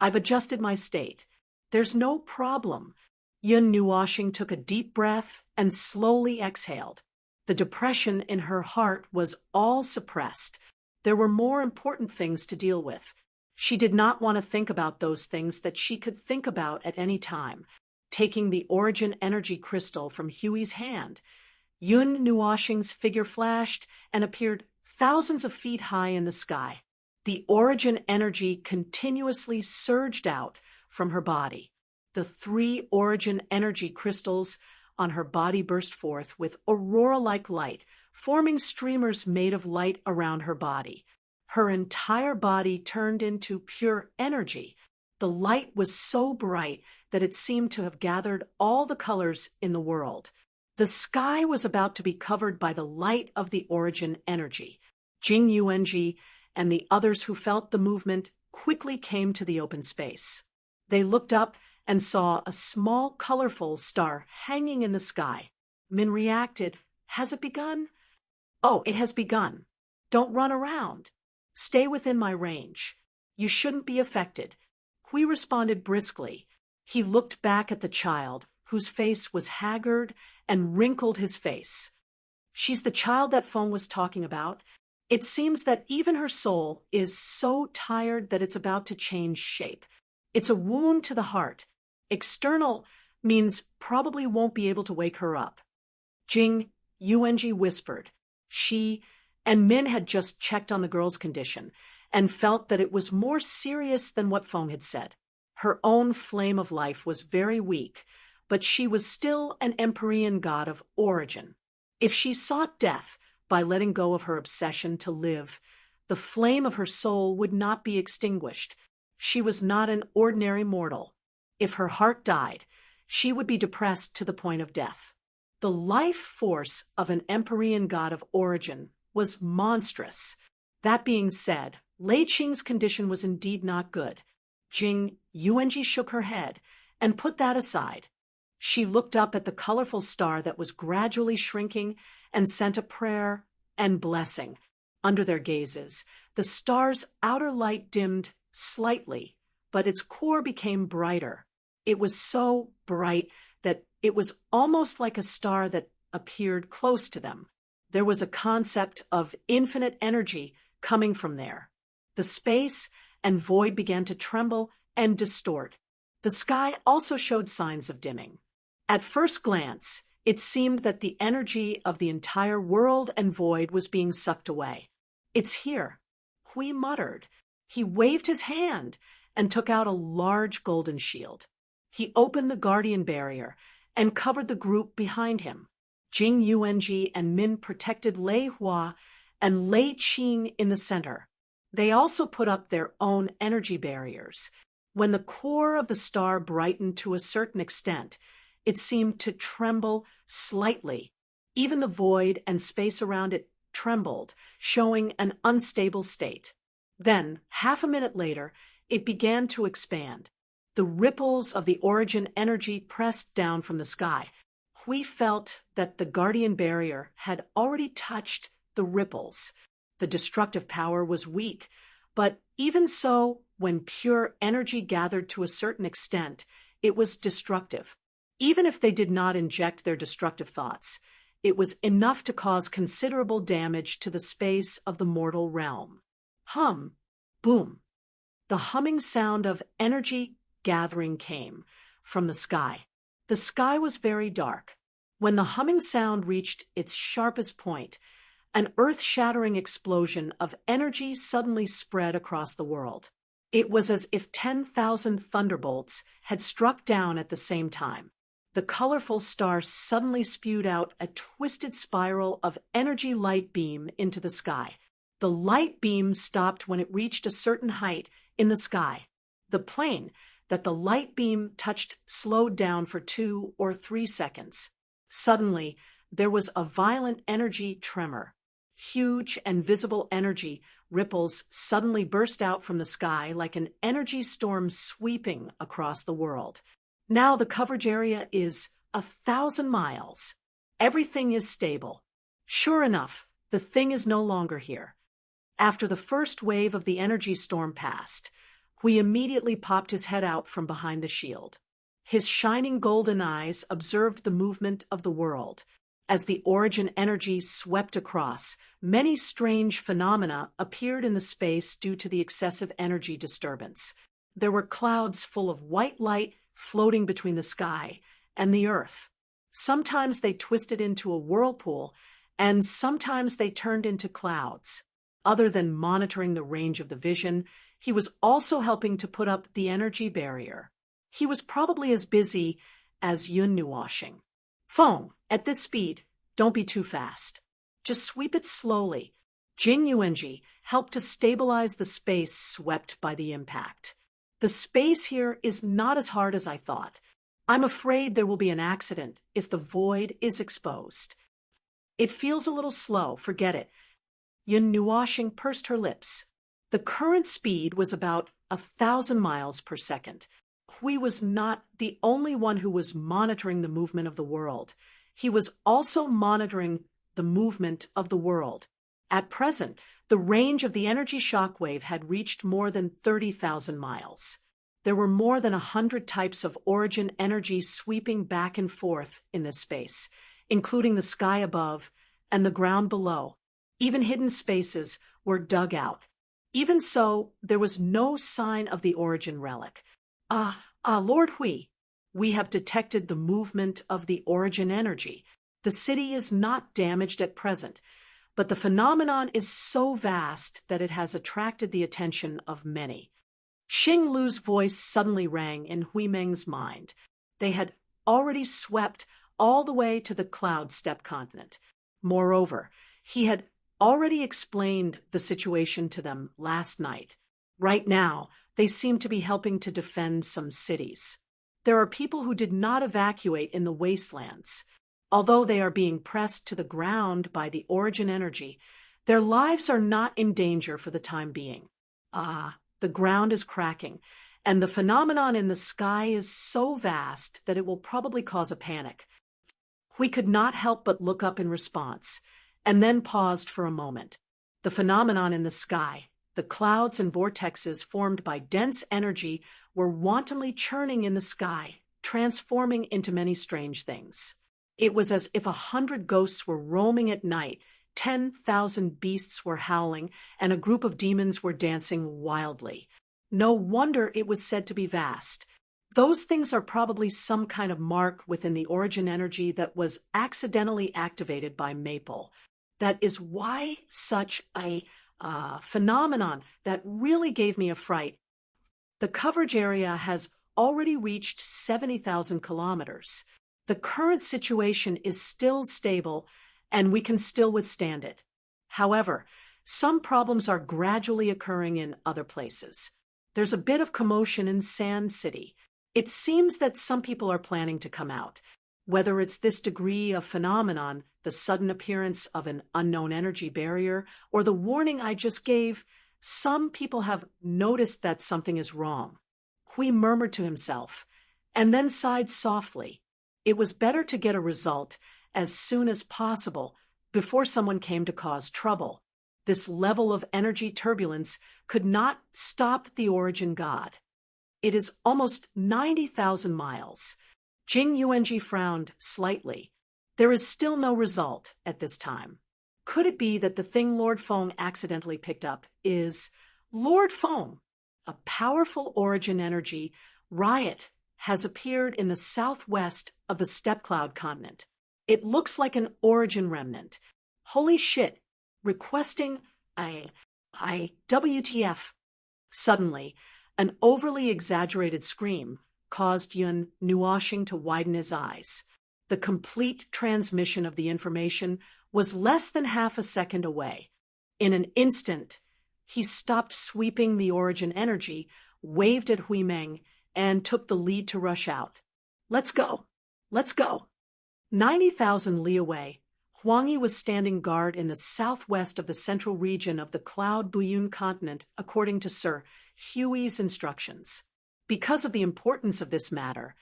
I've adjusted my state. There's no problem." Yun Nuoxing took a deep breath and slowly exhaled. The depression in her heart was all suppressed. There were more important things to deal with. She did not want to think about those things that she could think about at any time. Taking the origin energy crystal from Huey's hand, Yun Nuoxing's figure flashed and appeared thousands of feet high in the sky. The origin energy continuously surged out from her body. The 3 origin energy crystals on her body burst forth with aurora-like light, forming streamers made of light around her body. Her entire body turned into pure energy. The light was so bright that it seemed to have gathered all the colors in the world. The sky was about to be covered by the light of the origin energy. Jing Yuanji and the others who felt the movement quickly came to the open space. They looked up and saw a small, colorful star hanging in the sky. Min reacted, "Has it begun?" "Oh, it has begun. Don't run around. Stay within my range. You shouldn't be affected." Hui responded briskly. He looked back at the child, whose face was haggard, and wrinkled his face. "She's the child that Feng was talking about. It seems that even her soul is so tired that it's about to change shape. It's a wound to the heart. External means probably won't be able to wake her up." Jing Yuanji whispered. She and Min had just checked on the girl's condition and felt that it was more serious than what Feng had said. Her own flame of life was very weak, but she was still an Empyrean god of origin. If she sought death by letting go of her obsession to live, the flame of her soul would not be extinguished. She was not an ordinary mortal. If her heart died, she would be depressed to the point of death. The life force of an Empyrean god of origin was monstrous. That being said, Lei Qing's condition was indeed not good. Jing Yuanji shook her head and put that aside. She looked up at the colorful star that was gradually shrinking and sent a prayer and blessing. Under their gazes, the star's outer light dimmed slightly, but its core became brighter. It was so bright that it was almost like a star that appeared close to them. There was a concept of infinite energy coming from there. The space and void began to tremble and distort. The sky also showed signs of dimming. At first glance, it seemed that the energy of the entire world and void was being sucked away. "It's here," Hui muttered. He waved his hand and took out a large golden shield. He opened the guardian barrier and covered the group behind him. Jing Yuanji and Min protected Lei Hua and Lei Qing in the center. They also put up their own energy barriers. When the core of the star brightened to a certain extent, it seemed to tremble slightly. Even the void and space around it trembled, showing an unstable state. Then, half a minute later, it began to expand. The ripples of the origin energy pressed down from the sky. We felt that the guardian barrier had already touched the ripples. The destructive power was weak, but even so, when pure energy gathered to a certain extent, it was destructive. Even if they did not inject their destructive thoughts, it was enough to cause considerable damage to the space of the mortal realm. Hum, boom. The humming sound of energy gathering came from the sky. The sky was very dark. When the humming sound reached its sharpest point, an earth-shattering explosion of energy suddenly spread across the world. It was as if 10,000 thunderbolts had struck down at the same time. The colorful star suddenly spewed out a twisted spiral of energy light beam into the sky. The light beam stopped when it reached a certain height in the sky. The plane that the light beam touched slowed down for 2 or 3 seconds. Suddenly, there was a violent energy tremor. Huge and visible energy ripples suddenly burst out from the sky like an energy storm sweeping across the world. Now the coverage area is 1,000 miles. Everything is stable. Sure enough, the thing is no longer here. After the first wave of the energy storm passed, Hui immediately popped his head out from behind the shield. His shining golden eyes observed the movement of the world. As the origin energy swept across, many strange phenomena appeared in the space due to the excessive energy disturbance. There were clouds full of white light floating between the sky and the earth. Sometimes they twisted into a whirlpool, and sometimes they turned into clouds. Other than monitoring the range of the vision, he was also helping to put up the energy barrier. He was probably as busy as yunnu washing. "Feng, at this speed, don't be too fast. Just sweep it slowly." Jing Yuanji helped to stabilize the space swept by the impact. "The space here is not as hard as I thought. I'm afraid there will be an accident if the void is exposed." "It feels a little slow, forget it." Yun Nuashing pursed her lips. The current speed was about 1,000 miles per second. Hui was not the only one who was monitoring the movement of the world. He was also monitoring the movement of the world. At present, the range of the energy shockwave had reached more than 30,000 miles. There were more than 100 types of origin energy sweeping back and forth in this space, including the sky above and the ground below. Even hidden spaces were dug out. Even so, there was no sign of the origin relic. Lord Hui, we have detected the movement of the origin energy. The city is not damaged at present, but the phenomenon is so vast that it has attracted the attention of many. Xing Lu's voice suddenly rang in Hui Meng's mind. They had already swept all the way to the cloud steppe continent. Moreover, he had already explained the situation to them last night. Right now, they seem to be helping to defend some cities. There are people who did not evacuate in the wastelands. Although they are being pressed to the ground by the origin energy, their lives are not in danger for the time being. The ground is cracking, and the phenomenon in the sky is so vast that it will probably cause a panic. We could not help but look up in response, and then paused for a moment. The phenomenon in the sky, The clouds and vortexes formed by dense energy were wantonly churning in the sky, transforming into many strange things. It was as if 100 ghosts were roaming at night, 10,000 beasts were howling, and a group of demons were dancing wildly. No wonder it was said to be vast. Those things are probably some kind of mark within the origin energy that was accidentally activated by Maple. That is why such a phenomenon that really gave me a fright. The coverage area has already reached 70,000 kilometers. The current situation is still stable, and we can still withstand it. However, some problems are gradually occurring in other places. There's a bit of commotion in Sand City. It seems that some people are planning to come out. Whether it's this degree of phenomenon, the sudden appearance of an unknown energy barrier, or the warning I just gave, some people have noticed that something is wrong. Hui murmured to himself, and then sighed softly. It was better to get a result as soon as possible before someone came to cause trouble. This level of energy turbulence could not stop the origin god. It is almost 90,000 miles. Jing Yuanji frowned slightly. There is still no result at this time. Could it be that the thing Lord Feng accidentally picked up is Lord Feng? A powerful origin energy riot has appeared in the southwest of the steppe cloud continent. It looks like an origin remnant. Holy shit, requesting a WTF. Suddenly, an overly exaggerated scream caused Yun Nuoshing to widen his eyes. The complete transmission of the information was less than half a second away. In an instant, he stopped sweeping the origin energy, waved at Hui Meng, and took the lead to rush out. Let's go! Let's go! 90,000 li away, Huang Yi was standing guard in the southwest of the central region of the Cloud Buyun continent, according to Sir Huey's instructions. Because of the importance of this matter,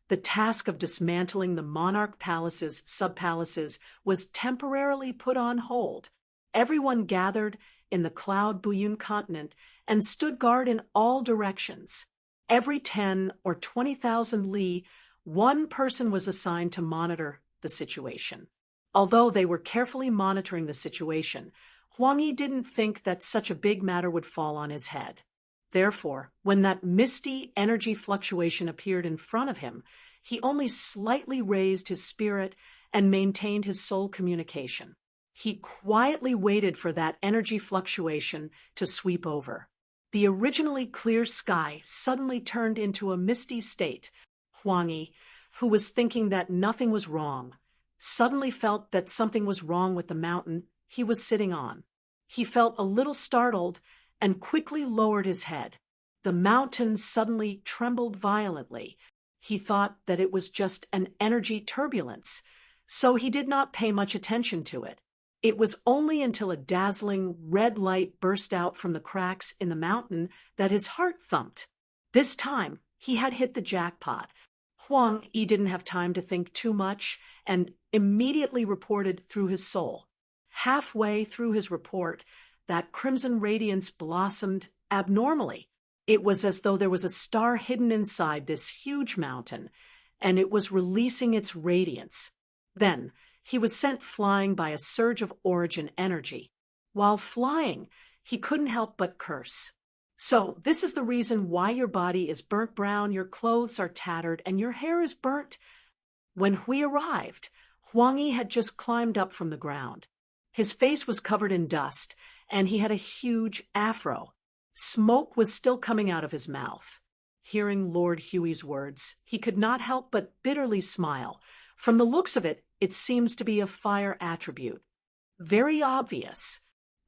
the task of dismantling the monarch palace's sub-palaces was temporarily put on hold. Everyone gathered in the Cloud Buyun continent and stood guard in all directions. Every 10 or 20,000 li, one person was assigned to monitor the situation. Although they were carefully monitoring the situation, Huang Yi didn't think that such a big matter would fall on his head. Therefore, when that misty energy fluctuation appeared in front of him, he only slightly raised his spirit and maintained his soul communication. He quietly waited for that energy fluctuation to sweep over. The originally clear sky suddenly turned into a misty state. Huang Yi, who was thinking that nothing was wrong, suddenly felt that something was wrong with the mountain he was sitting on. He felt a little startled and quickly lowered his head. The mountain suddenly trembled violently. He thought that it was just an energy turbulence, so he did not pay much attention to it. It was only until a dazzling red light burst out from the cracks in the mountain that his heart thumped. This time, he had hit the jackpot. Huang Yi didn't have time to think too much and immediately reported through his soul. Halfway through his report, that crimson radiance blossomed abnormally. It was as though there was a star hidden inside this huge mountain, and it was releasing its radiance. Then, he was sent flying by a surge of origin energy. While flying, he couldn't help but curse. So, this is the reason why your body is burnt brown, your clothes are tattered, and your hair is burnt. When Hui arrived, Huang Yi had just climbed up from the ground. His face was covered in dust, and he had a huge afro. Smoke was still coming out of his mouth. Hearing Lord Huey's words, he could not help but bitterly smile. From the looks of it, it seems to be a fire attribute. Very obvious.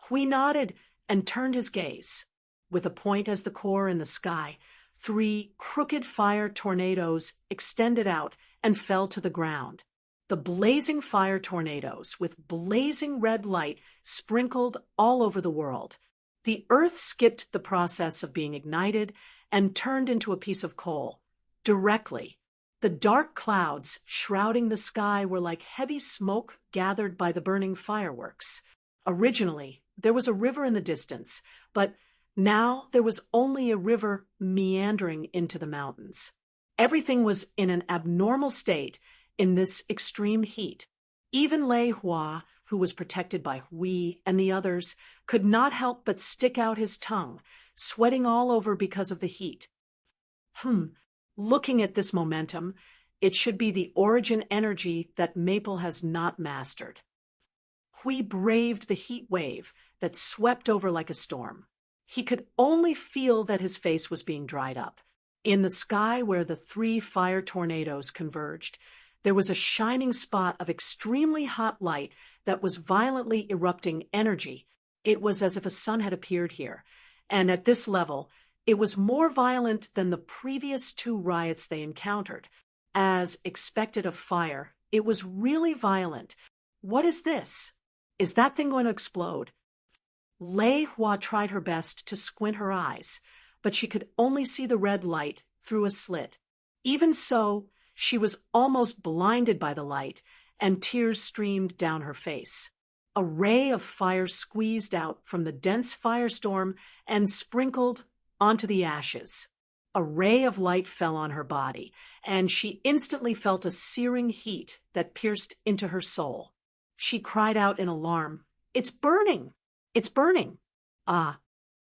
Hui nodded and turned his gaze. With a point as the core in the sky, 3 crooked fire tornadoes extended out and fell to the ground. The blazing fire tornadoes, with blazing red light, sprinkled all over the world. The earth skipped the process of being ignited and turned into a piece of coal. Directly, the dark clouds shrouding the sky were like heavy smoke gathered by the burning fireworks. Originally, there was a river in the distance, but Now there was only a river meandering into the mountains. Everything was in an abnormal state in this extreme heat. Even Lei Hua, who was protected by Hui and the others, could not help but stick out his tongue, sweating all over because of the heat. Looking at this momentum, it should be the origin energy that Maple has not mastered. Hui braved the heat wave that swept over like a storm. He could only feel that his face was being dried up. In the sky where the 3 fire tornadoes converged, there was a shining spot of extremely hot light that was violently erupting energy. It was as if a sun had appeared here, and at this level, it was more violent than the previous 2 riots they encountered. As expected of fire, it was really violent. What is this? Is that thing going to explode? Lei Hua tried her best to squint her eyes, but she could only see the red light through a slit. Even so, she was almost blinded by the light, and tears streamed down her face. A ray of fire squeezed out from the dense firestorm and sprinkled onto the ashes. A ray of light fell on her body, and she instantly felt a searing heat that pierced into her soul. She cried out in alarm, "It's burning! It's burning!"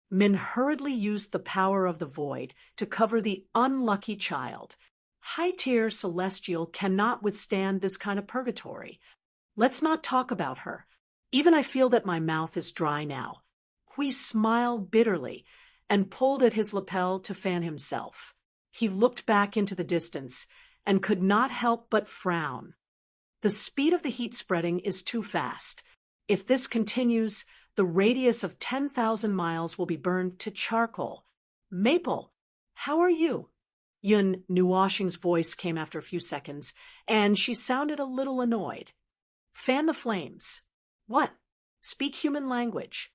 Min hurriedly used the power of the void to cover the unlucky child. High-tier celestial cannot withstand this kind of purgatory. Let's not talk about her. Even I feel that my mouth is dry now. Hui smiled bitterly and pulled at his lapel to fan himself. He looked back into the distance and could not help but frown. The speed of the heat spreading is too fast. If this continues, the radius of 10,000 miles will be burned to charcoal. Maple, how are you? Yun Nuoshing's voice came after a few seconds, and she sounded a little annoyed. Fan the flames. What? Speak human language.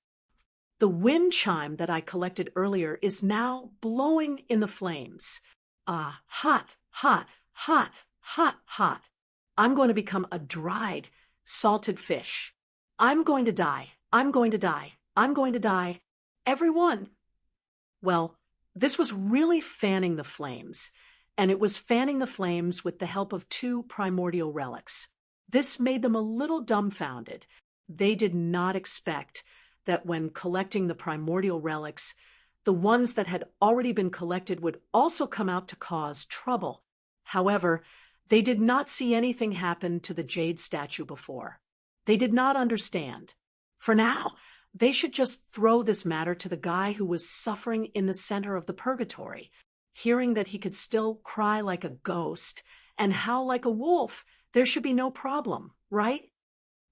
The wind chime that I collected earlier is now blowing in the flames. Hot, hot, hot, hot, hot. I'm going to become a dried, salted fish. I'm going to die. I'm going to die. I'm going to die. Everyone. Well, this was really fanning the flames, and it was fanning the flames with the help of 2 primordial relics. This made them a little dumbfounded. They did not expect that when collecting the primordial relics, the ones that had already been collected would also come out to cause trouble. However, they did not see anything happen to the jade statue before. They did not understand. For now, they should just throw this matter to the guy who was suffering in the center of the purgatory. Hearing that he could still cry like a ghost and howl like a wolf, there should be no problem, right?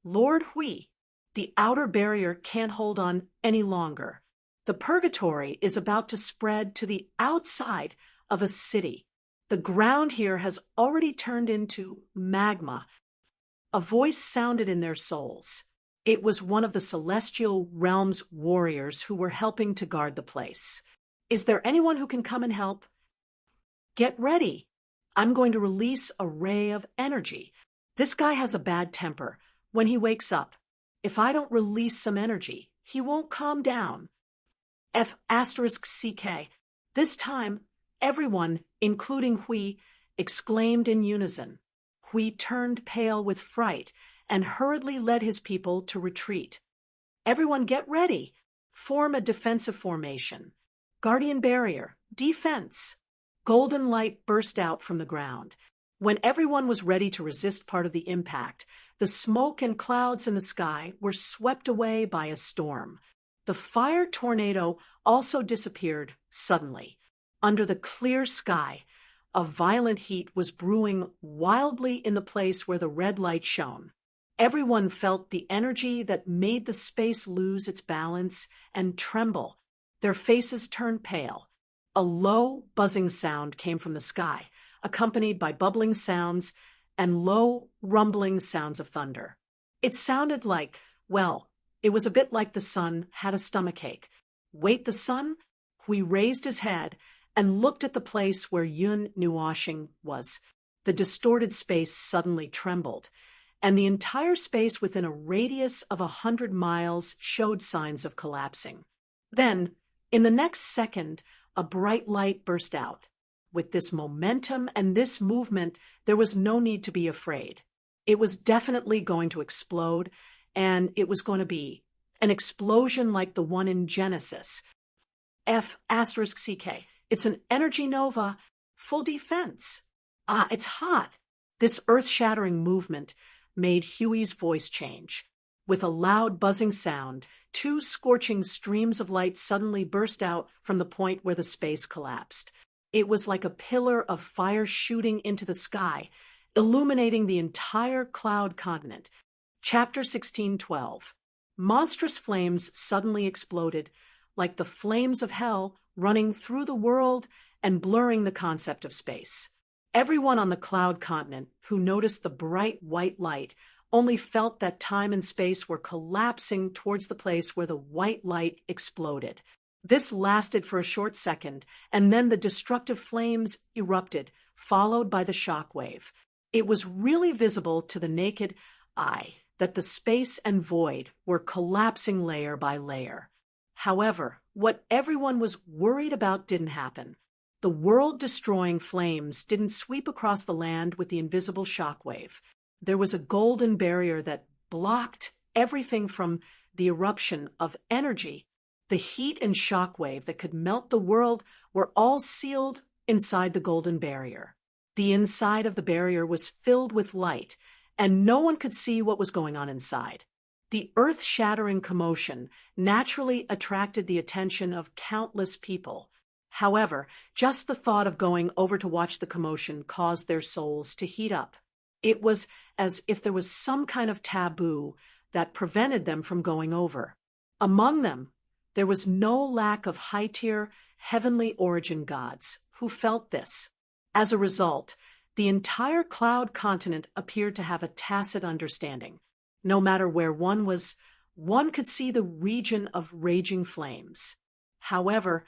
Lord Hui, the outer barrier can't hold on any longer. The purgatory is about to spread to the outside of a city. The ground here has already turned into magma. A voice sounded in their souls. It was one of the celestial realm's warriors who were helping to guard the place. Is there anyone who can come and help? Get ready. I'm going to release a ray of energy. This guy has a bad temper when he wakes up. If I don't release some energy, he won't calm down. F*CK. This time, everyone, including Hui, exclaimed in unison. Hui turned pale with fright and hurriedly led his people to retreat. Everyone get ready. Form a defensive formation. Guardian barrier. Defense. Golden light burst out from the ground. When everyone was ready to resist part of the impact, the smoke and clouds in the sky were swept away by a storm. The fire tornado also disappeared suddenly. Under the clear sky, a violent heat was brewing wildly in the place where the red light shone. Everyone felt the energy that made the space lose its balance and tremble. Their faces turned pale. A low, buzzing sound came from the sky, accompanied by bubbling sounds and low, rumbling sounds of thunder. It sounded like, well, it was a bit like the sun had a stomachache. Wait, the sun? Hui raised his head and looked at the place where Yun Nuoshing was. The distorted space suddenly trembled, and the entire space within a radius of 100 miles showed signs of collapsing. Then, In the next second, a bright light burst out. With this momentum and this movement, there was no need to be afraid. It was definitely going to explode, and it was going to be an explosion like the one in Genesis. F*CK. It's an energy nova, full defense. Ah, it's hot. This earth-shattering movement made Huey's voice change. With a loud buzzing sound, two scorching streams of light suddenly burst out from the point where the space collapsed. It was like a pillar of fire shooting into the sky, illuminating the entire cloud continent. Chapter 16:12. Monstrous flames suddenly exploded, like the flames of hell running through the world and blurring the concept of space. Everyone on the cloud continent who noticed the bright white light only felt that time and space were collapsing towards the place where the white light exploded. This lasted for a short second, and then the destructive flames erupted, followed by the shock wave. It was really visible to the naked eye that the space and void were collapsing layer by layer. However, what everyone was worried about didn't happen. The world-destroying flames didn't sweep across the land with the invisible shockwave. There was a golden barrier that blocked everything from the eruption of energy. The heat and shockwave that could melt the world were all sealed inside the golden barrier. The inside of the barrier was filled with light, and no one could see what was going on inside. The earth-shattering commotion naturally attracted the attention of countless people. However, just the thought of going over to watch the commotion caused their souls to heat up. It was as if there was some kind of taboo that prevented them from going over. Among them, there was no lack of high-tier, heavenly origin gods who felt this. As a result, the entire cloud continent appeared to have a tacit understanding. No matter where one was, one could see the region of raging flames. However,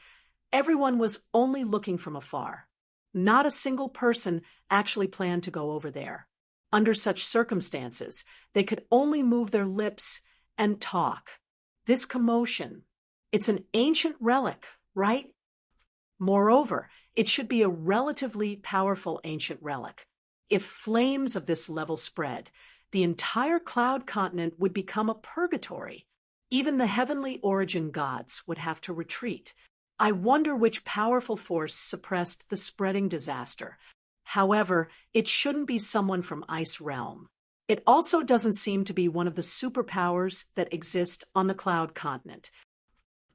everyone was only looking from afar. Not a single person actually planned to go over there. Under such circumstances, they could only move their lips and talk. This commotion, it's an ancient relic, right? Moreover, it should be a relatively powerful ancient relic. If flames of this level spread, the entire cloud continent would become a purgatory. Even the heavenly origin gods would have to retreat. I wonder which powerful force suppressed the spreading disaster. However, it shouldn't be someone from Ice Realm. It also doesn't seem to be one of the superpowers that exist on the cloud continent.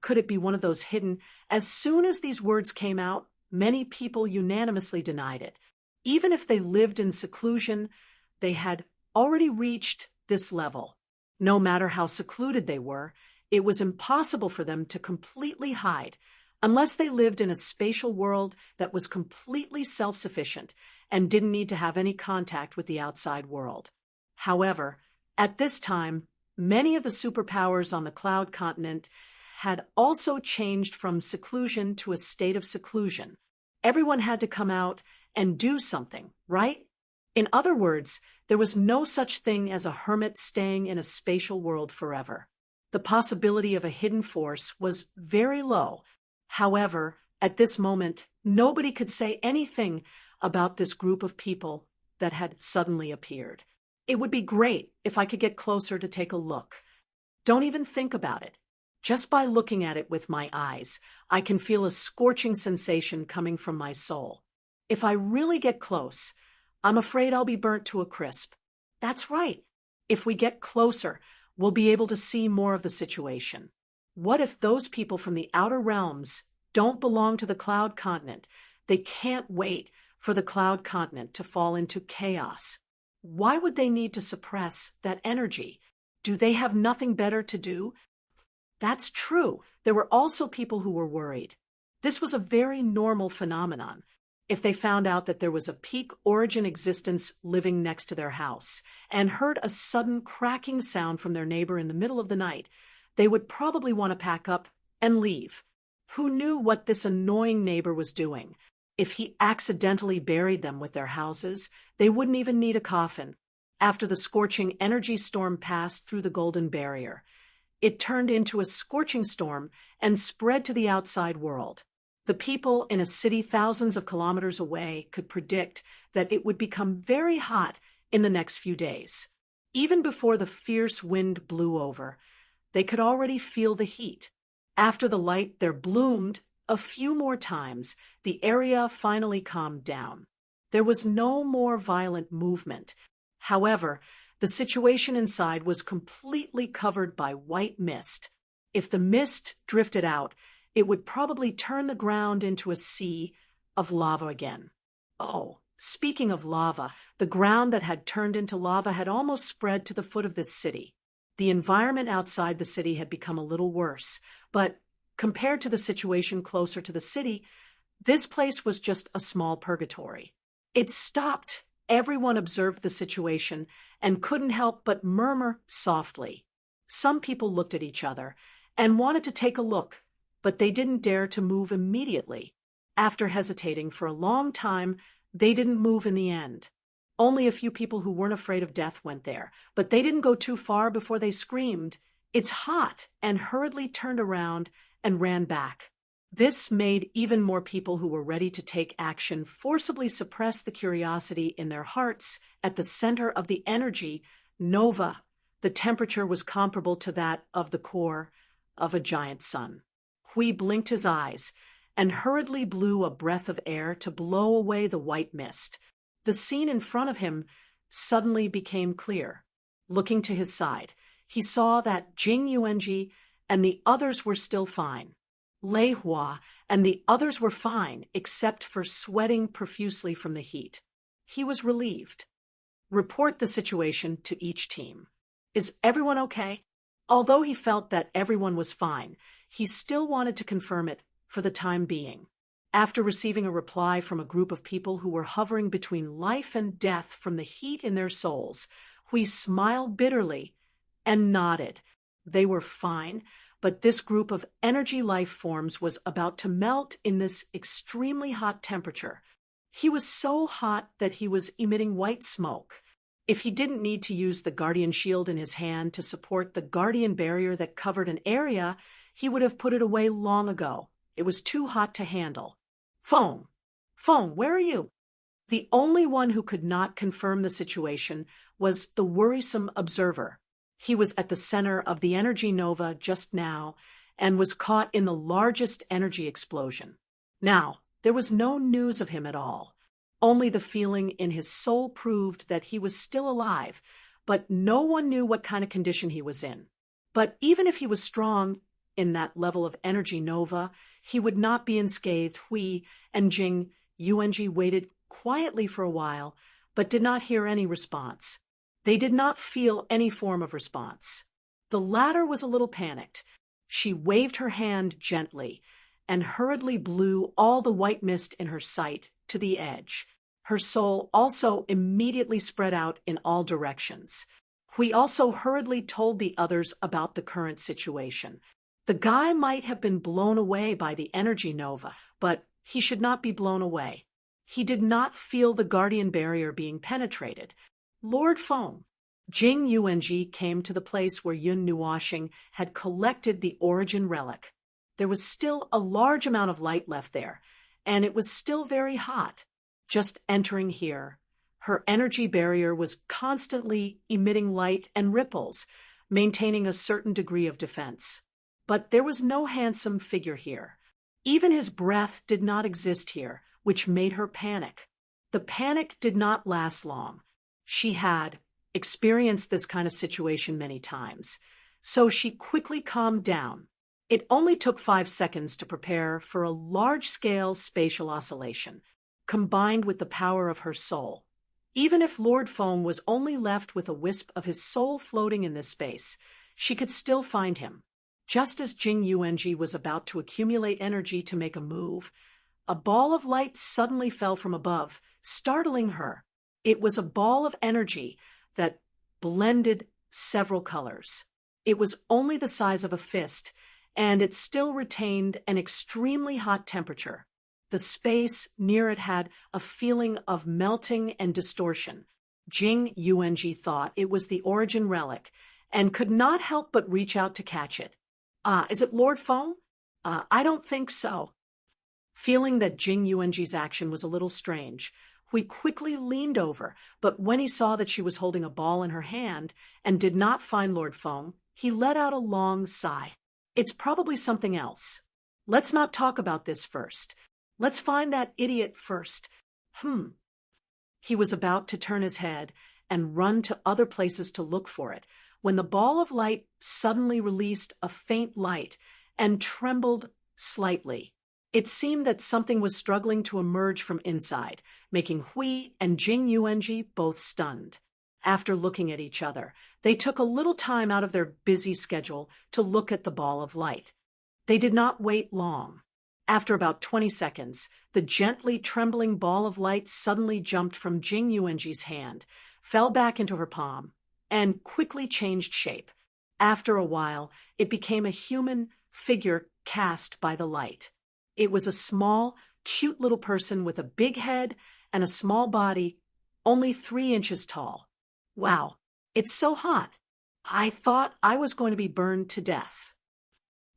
Could it be one of those hidden? As soon as these words came out, many people unanimously denied it. Even if they lived in seclusion, they had already reached this level. No matter how secluded they were, it was impossible for them to completely hide, unless they lived in a spatial world that was completely self-sufficient and didn't need to have any contact with the outside world. However, at this time, many of the superpowers on the cloud continent had also changed from seclusion to a state of seclusion. Everyone had to come out and do something, right? In other words, there was no such thing as a hermit staying in a spatial world forever. The possibility of a hidden force was very low. However, at this moment, nobody could say anything about this group of people that had suddenly appeared. It would be great if I could get closer to take a look. Don't even think about it. Just by looking at it with my eyes, I can feel a scorching sensation coming from my soul. If I really get close, I'm afraid I'll be burnt to a crisp. That's right. If we get closer, we'll be able to see more of the situation. What if those people from the outer realms don't belong to the cloud continent? They can't wait for the cloud continent to fall into chaos. Why would they need to suppress that energy? Do they have nothing better to do? That's true. There were also people who were worried. This was a very normal phenomenon. If they found out that there was a peak origin existence living next to their house and heard a sudden cracking sound from their neighbor in the middle of the night, they would probably want to pack up and leave. Who knew what this annoying neighbor was doing? If he accidentally buried them with their houses, they wouldn't even need a coffin. After the scorching energy storm passed through the golden barrier, It turned into a scorching storm and spread to the outside world. The people in a city thousands of kilometers away could predict that it would become very hot in the next few days. Even before the fierce wind blew over, they could already feel the heat. After the light there bloomed a few more times, the area finally calmed down. There was no more violent movement. However, the situation inside was completely covered by white mist. If the mist drifted out, it would probably turn the ground into a sea of lava again. Oh, speaking of lava, the ground that had turned into lava had almost spread to the foot of this city. The environment outside the city had become a little worse, but compared to the situation closer to the city, this place was just a small purgatory. It stopped. Everyone observed the situation and couldn't help but murmur softly. Some people looked at each other and wanted to take a look, but they didn't dare to move immediately. After hesitating for a long time, they didn't move in the end. Only a few people who weren't afraid of death went there, but they didn't go too far before they screamed, "It's hot!" and hurriedly turned around and ran back. This made even more people who were ready to take action forcibly suppress the curiosity in their hearts. At the center of the energy, nova, the temperature was comparable to that of the core of a giant sun. Hui blinked his eyes and hurriedly blew a breath of air to blow away the white mist. The scene in front of him suddenly became clear. Looking to his side, he saw that Jing Yuanji and the others were still fine. Lei Hua and the others were fine, except for sweating profusely from the heat. He was relieved. Report the situation to each team. Is everyone okay? Although he felt that everyone was fine, he still wanted to confirm it for the time being. After receiving a reply from a group of people who were hovering between life and death from the heat in their souls, Hui smiled bitterly and nodded. They were fine, but this group of energy life forms was about to melt in this extremely hot temperature. He was so hot that he was emitting white smoke. If he didn't need to use the guardian shield in his hand to support the guardian barrier that covered an area, he would have put it away long ago. It was too hot to handle. Phone, where are you? The only one who could not confirm the situation was the worrisome observer. He was at the center of the energy nova just now and was caught in the largest energy explosion. Now, there was no news of him at all. Only the feeling in his soul proved that he was still alive, but no one knew what kind of condition he was in. But even if he was strong in that level of energy nova, he would not be unscathed. Hui and Jing Yuanji waited quietly for a while, but did not hear any response. They did not feel any form of response. The latter was a little panicked. She waved her hand gently and hurriedly blew all the white mist in her sight to the edge. Her soul also immediately spread out in all directions. Hui also hurriedly told the others about the current situation. The guy might have been blown away by the energy nova, but he should not be blown away. He did not feel the guardian barrier being penetrated. Lord Feng. Jing Yuanji came to the place where Yun Nuoxing had collected the origin relic. There was still a large amount of light left there, and it was still very hot. Just entering here, her energy barrier was constantly emitting light and ripples, maintaining a certain degree of defense. But there was no handsome figure here. Even his breath did not exist here, which made her panic. The panic did not last long. She had experienced this kind of situation many times, so she quickly calmed down. It only took 5 seconds to prepare for a large-scale spatial oscillation, combined with the power of her soul. Even if Lord Feng was only left with a wisp of his soul floating in this space, she could still find him. Just as Jing Yuanji was about to accumulate energy to make a move, a ball of light suddenly fell from above, startling her. It was a ball of energy that blended several colors. It was only the size of a fist, and it still retained an extremely hot temperature. The space near it had a feeling of melting and distortion. Jing Yuanji thought it was the origin relic, and could not help but reach out to catch it. Is it Lord Feng? I don't think so. Feeling that Jing Yuanji's action was a little strange, Hui quickly leaned over, but when he saw that she was holding a ball in her hand and did not find Lord Feng, he let out a long sigh. It's probably something else. Let's not talk about this first. Let's find that idiot first. He was about to turn his head and run to other places to look for it, when the ball of light suddenly released a faint light and trembled slightly. It seemed that something was struggling to emerge from inside, making Hui and Jing Yuanji both stunned. After looking at each other, they took a little time out of their busy schedule to look at the ball of light. They did not wait long. After about 20 seconds, the gently trembling ball of light suddenly jumped from Jing Yuanji's hand, fell back into her palm, and quickly changed shape. After a while, it became a human figure cast by the light. It was a small, cute little person with a big head and a small body, only 3 inches tall. Wow, it's so hot. I thought I was going to be burned to death.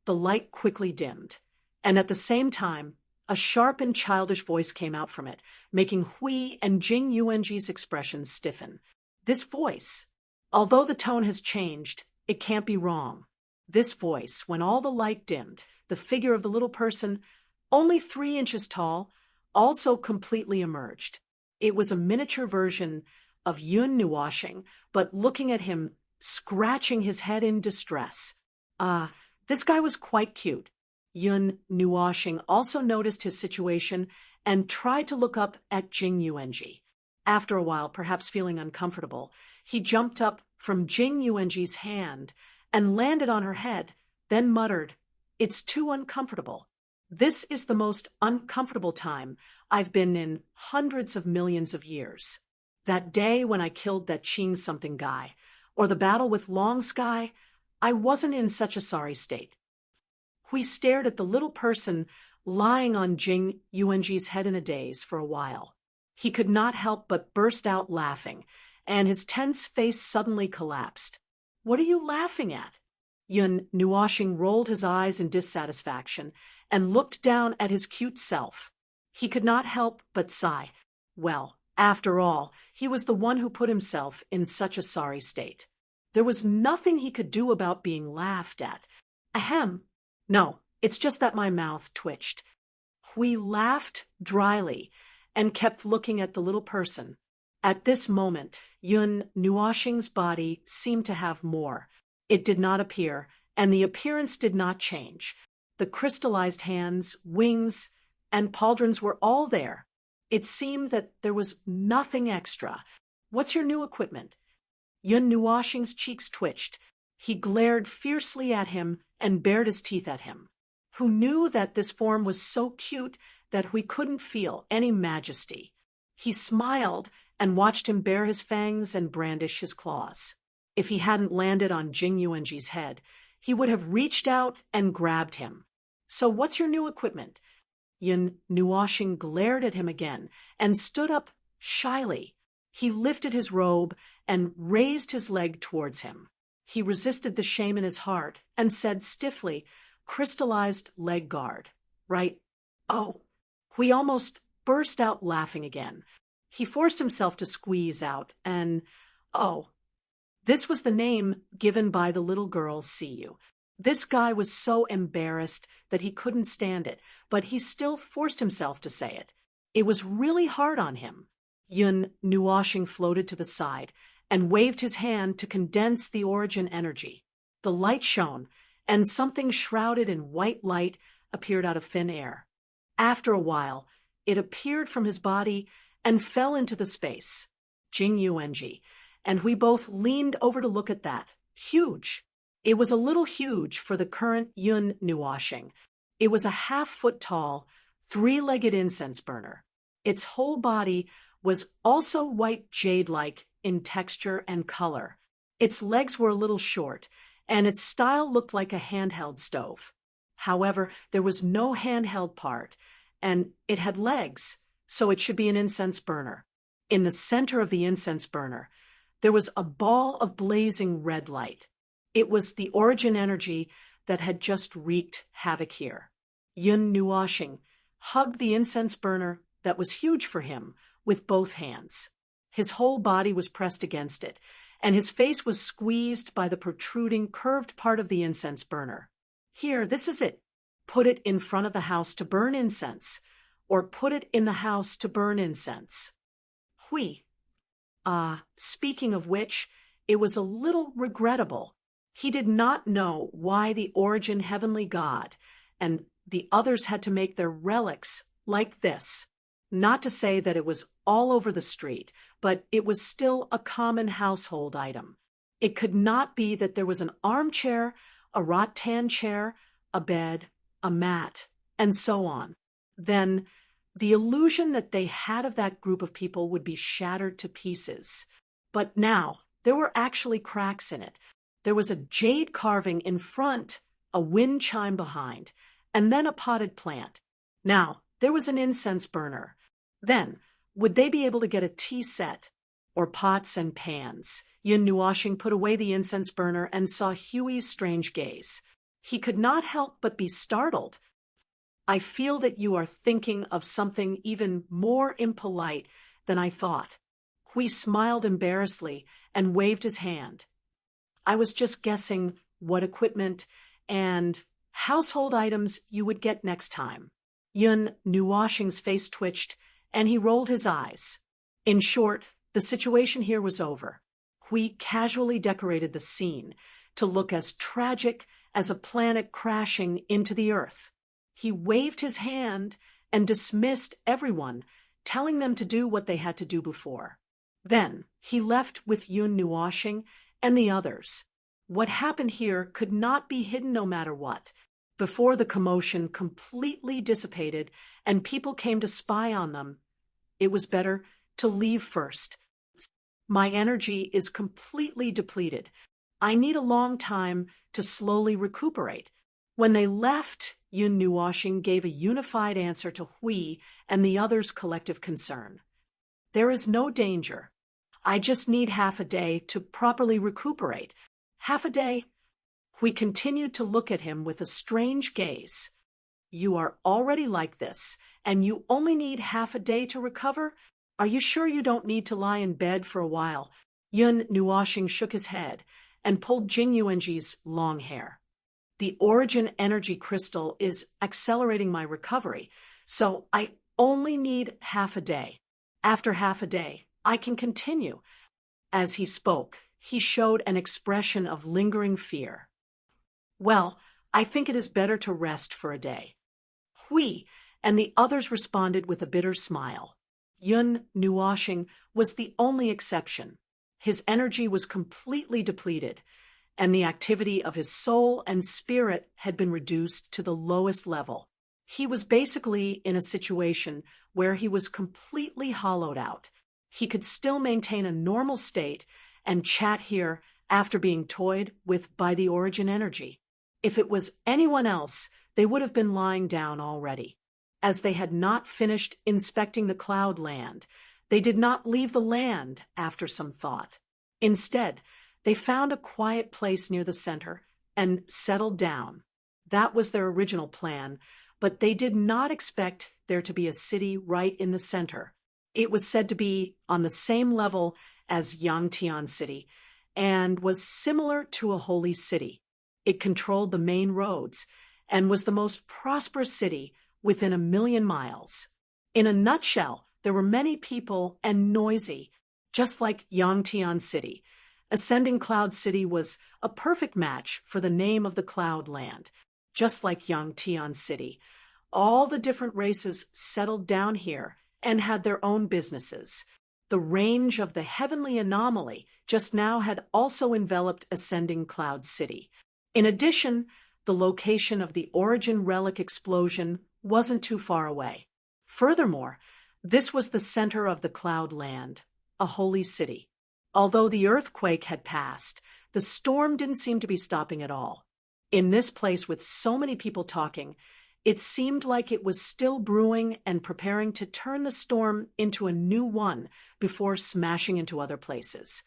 The light quickly dimmed, and at the same time, a sharp and childish voice came out from it, making Hui and Jing Yuanji's expressions stiffen. This voice, although the tone has changed, it can't be wrong. This voice, when all the light dimmed, the figure of the little person, only 3 inches tall, also completely emerged. It was a miniature version of Yun Nuoshing, but looking at him, scratching his head in distress. This guy was quite cute. Yun Nuoshing also noticed his situation and tried to look up at Jing Yuanji. After a while, perhaps feeling uncomfortable, he jumped up from Jing Yuanji's hand and landed on her head, then muttered, "It's too uncomfortable. This is the most uncomfortable time I've been in hundreds of millions of years. That day when I killed that Qing something guy, or the battle with Long Sky, I wasn't in such a sorry state." Hui stared at the little person lying on Jing Yuanji's head in a daze for a while. He could not help but burst out laughing, and his tense face suddenly collapsed. "What are you laughing at?" Yun Nuoshing rolled his eyes in dissatisfaction and looked down at his cute self. He could not help but sigh. Well, after all, he was the one who put himself in such a sorry state. There was nothing he could do about being laughed at. Ahem. No, it's just that my mouth twitched. Hui laughed dryly and kept looking at the little person. At this moment, Yun Nuoshing's body seemed to have more. It did not appear, and the appearance did not change. The crystallized hands, wings, and pauldrons were all there. It seemed that there was nothing extra. "What's your new equipment?" Yun Nuoshing's cheeks twitched. He glared fiercely at him and bared his teeth at him. Who knew that this form was so cute that we couldn't feel any majesty? He smiled and watched him bare his fangs and brandish his claws. If he hadn't landed on Jing Yuanji's head, he would have reached out and grabbed him. "So what's your new equipment?" Yun Nuoshing glared at him again and stood up shyly. He lifted his robe and raised his leg towards him. He resisted the shame in his heart and said stiffly, "Crystallized leg guard, right?" "Oh." Hui almost burst out laughing again. He forced himself to squeeze out "Oh." This was the name given by the little girl Siyu. This guy was so embarrassed that he couldn't stand it, but he still forced himself to say it. It was really hard on him. Yun Nuoshing floated to the side and waved his hand to condense the origin energy. The light shone, and something shrouded in white light appeared out of thin air. After a while, it appeared from his body and fell into the space. Jing Yuanji, and we both leaned over to look at that. Huge. It was a little huge for the current Yun Nuoshing. It was a 1/2 foot tall, 3-legged incense burner. Its whole body was also white jade-like in texture and color. Its legs were a little short, and its style looked like a handheld stove. However, there was no handheld part, and it had legs, so it should be an incense burner. In the center of the incense burner, there was a ball of blazing red light. It was the origin energy that had just wreaked havoc here. Yun Nuoshing hugged the incense burner that was huge for him with both hands. His whole body was pressed against it, and his face was squeezed by the protruding, curved part of the incense burner. Here, this is it. Put it in front of the house to burn incense, or put it in the house to burn incense. Hui. Speaking of which, it was a little regrettable. He did not know why the origin heavenly god and the others had to make their relics like this. Not to say that it was all over the street, but it was still a common household item. It could not be that there was an armchair, a rattan chair, a bed, a mat, and so on. Then the illusion that they had of that group of people would be shattered to pieces. But now there were actually cracks in it. There was a jade carving in front, a wind chime behind, and then a potted plant. Now there was an incense burner. Then, would they be able to get a tea set or pots and pans? Yun Nuoshing put away the incense burner and saw Huey's strange gaze. He could not help but be startled. I feel that you are thinking of something even more impolite than I thought. Hui smiled embarrassedly and waved his hand. I was just guessing what equipment and household items you would get next time. Yun Nuoshing's face twitched, and he rolled his eyes. In short, the situation here was over. Hui casually decorated the scene to look as tragic as a planet crashing into the earth. He waved his hand and dismissed everyone, telling them to do what they had to do before. Then he left with Yun Nuoshing and the others. What happened here could not be hidden no matter what. Before the commotion completely dissipated and people came to spy on them, it was better to leave first. My energy is completely depleted. I need a long time to slowly recuperate. When they left, Yun Nuoshing gave a unified answer to Hui and the others' collective concern. There is no danger. I just need half a day to properly recuperate. Half a day? Hui continued to look at him with a strange gaze. You are already like this, and you only need half a day to recover? Are you sure you don't need to lie in bed for a while? Yun Nuoshing shook his head and pulled Jing Yuanji's long hair. The origin energy crystal is accelerating my recovery, so I only need half a day. After half a day, I can continue. As he spoke, he showed an expression of lingering fear. Well, I think it is better to rest for a day. Hui and the others responded with a bitter smile. Yun Nuoshing was the only exception. His energy was completely depleted, and the activity of his soul and spirit had been reduced to the lowest level. He was basically in a situation where he was completely hollowed out. He could still maintain a normal state and chat here after being toyed with by the origin energy. If it was anyone else, they would have been lying down already. As they had not finished inspecting the cloud land, they did not leave the land after some thought. Instead, they found a quiet place near the center and settled down. That was their original plan, but they did not expect there to be a city right in the center. It was said to be on the same level as Yangtian City and was similar to a holy city. It controlled the main roads and was the most prosperous city within 1,000,000 miles. In a nutshell, there were many people and noisy, just like Yangtian City. Ascending Cloud City was a perfect match for the name of the cloud land. Just like Yangtian City, all the different races settled down here and had their own businesses. The range of the heavenly anomaly just now had also enveloped Ascending Cloud City. In addition, the location of the origin relic explosion wasn't too far away. Furthermore, this was the center of the cloud land, a holy city. Although the earthquake had passed, the storm didn't seem to be stopping at all. In this place with so many people talking, it seemed like it was still brewing and preparing to turn the storm into a new one before smashing into other places.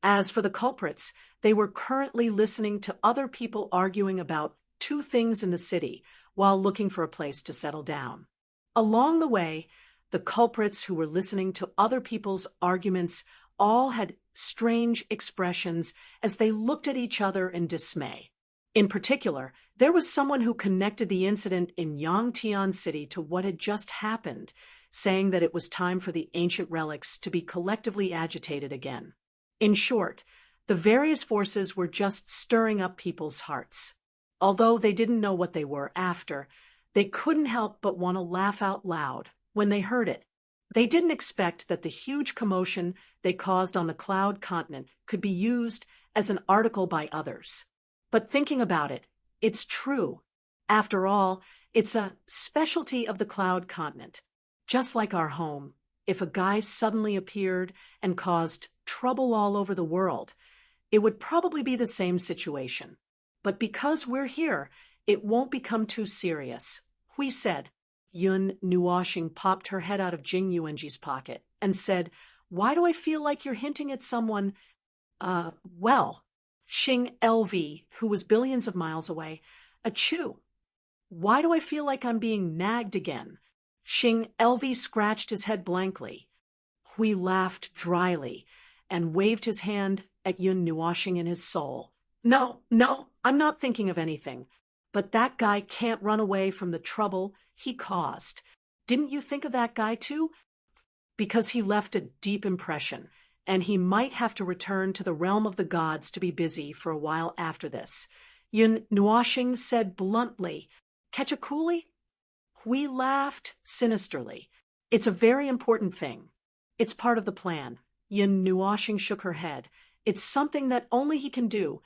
As for the culprits, they were currently listening to other people arguing about two things in the city while looking for a place to settle down. Along the way, the culprits who were listening to other people's arguments all had strange expressions as they looked at each other in dismay. In particular, there was someone who connected the incident in Yangtian City to what had just happened, saying that it was time for the ancient relics to be collectively agitated again. In short, the various forces were just stirring up people's hearts. Although they didn't know what they were after, they couldn't help but want to laugh out loud when they heard it. They didn't expect that the huge commotion they caused on the Cloud Continent could be used as an article by others. But thinking about it, it's true. After all, it's a specialty of the Cloud Continent. Just like our home, if a guy suddenly appeared and caused trouble all over the world, it would probably be the same situation. But because we're here, it won't become too serious, Hui said. Yun Nuoxing popped her head out of Jing Yuanji's pocket and said, "Why do I feel like you're hinting at someone?" Well, Xing LV, who was billions of miles away, achoo. "Why do I feel like I'm being nagged again?" Xing LV scratched his head blankly. Hui laughed dryly and waved his hand at Yun Nuoxing in his soul. No, I'm not thinking of anything. But that guy can't run away from the trouble he caused. Didn't you think of that guy too? Because he left a deep impression, and he might have to return to the realm of the gods to be busy for a while after this. Yun Nuoxing said bluntly, "Catch a coolie?" Hui laughed sinisterly. "It's a very important thing. It's part of the plan." Yun Nuoxing shook her head. "It's something that only he can do.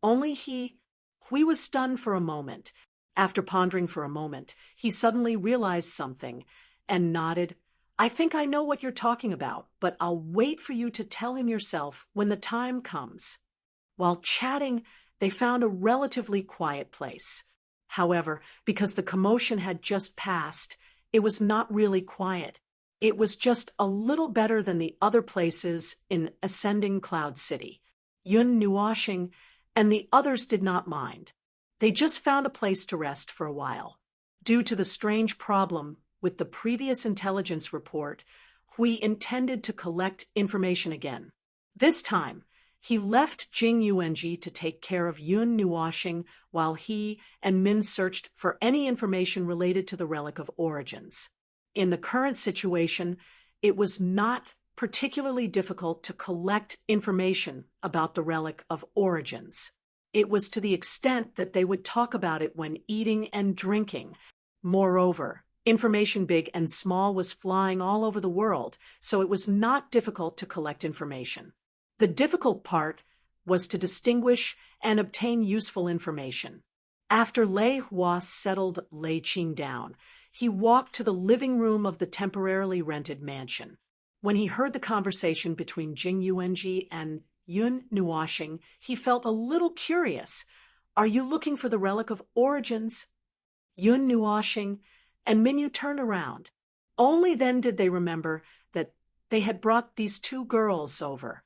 Only he—" Hui was stunned for a moment. After pondering for a moment, he suddenly realized something and nodded. "I think I know what you're talking about, but I'll wait for you to tell him yourself when the time comes." While chatting, they found a relatively quiet place. However, because the commotion had just passed, it was not really quiet. It was just a little better than the other places in Ascending Cloud City. Yun Nuoxing and the others did not mind. They just found a place to rest for a while. Due to the strange problem with the previous intelligence report, Hui intended to collect information again. This time, he left Jing Yuanji to take care of Yun Nuoxing while he and Min searched for any information related to the Relic of Origins. In the current situation, it was not particularly difficult to collect information about the Relic of Origins. It was to the extent that they would talk about it when eating and drinking. Moreover, information big and small was flying all over the world, so it was not difficult to collect information. The difficult part was to distinguish and obtain useful information. After Lei Hua settled Lei Qing down, he walked to the living room of the temporarily rented mansion. When he heard the conversation between Jing Yuanji and Yun Nuoxing, he felt a little curious. "Are you looking for the Relic of Origins?" Yun Nuoxing and Minyu turned around. Only then did they remember that they had brought these two girls over.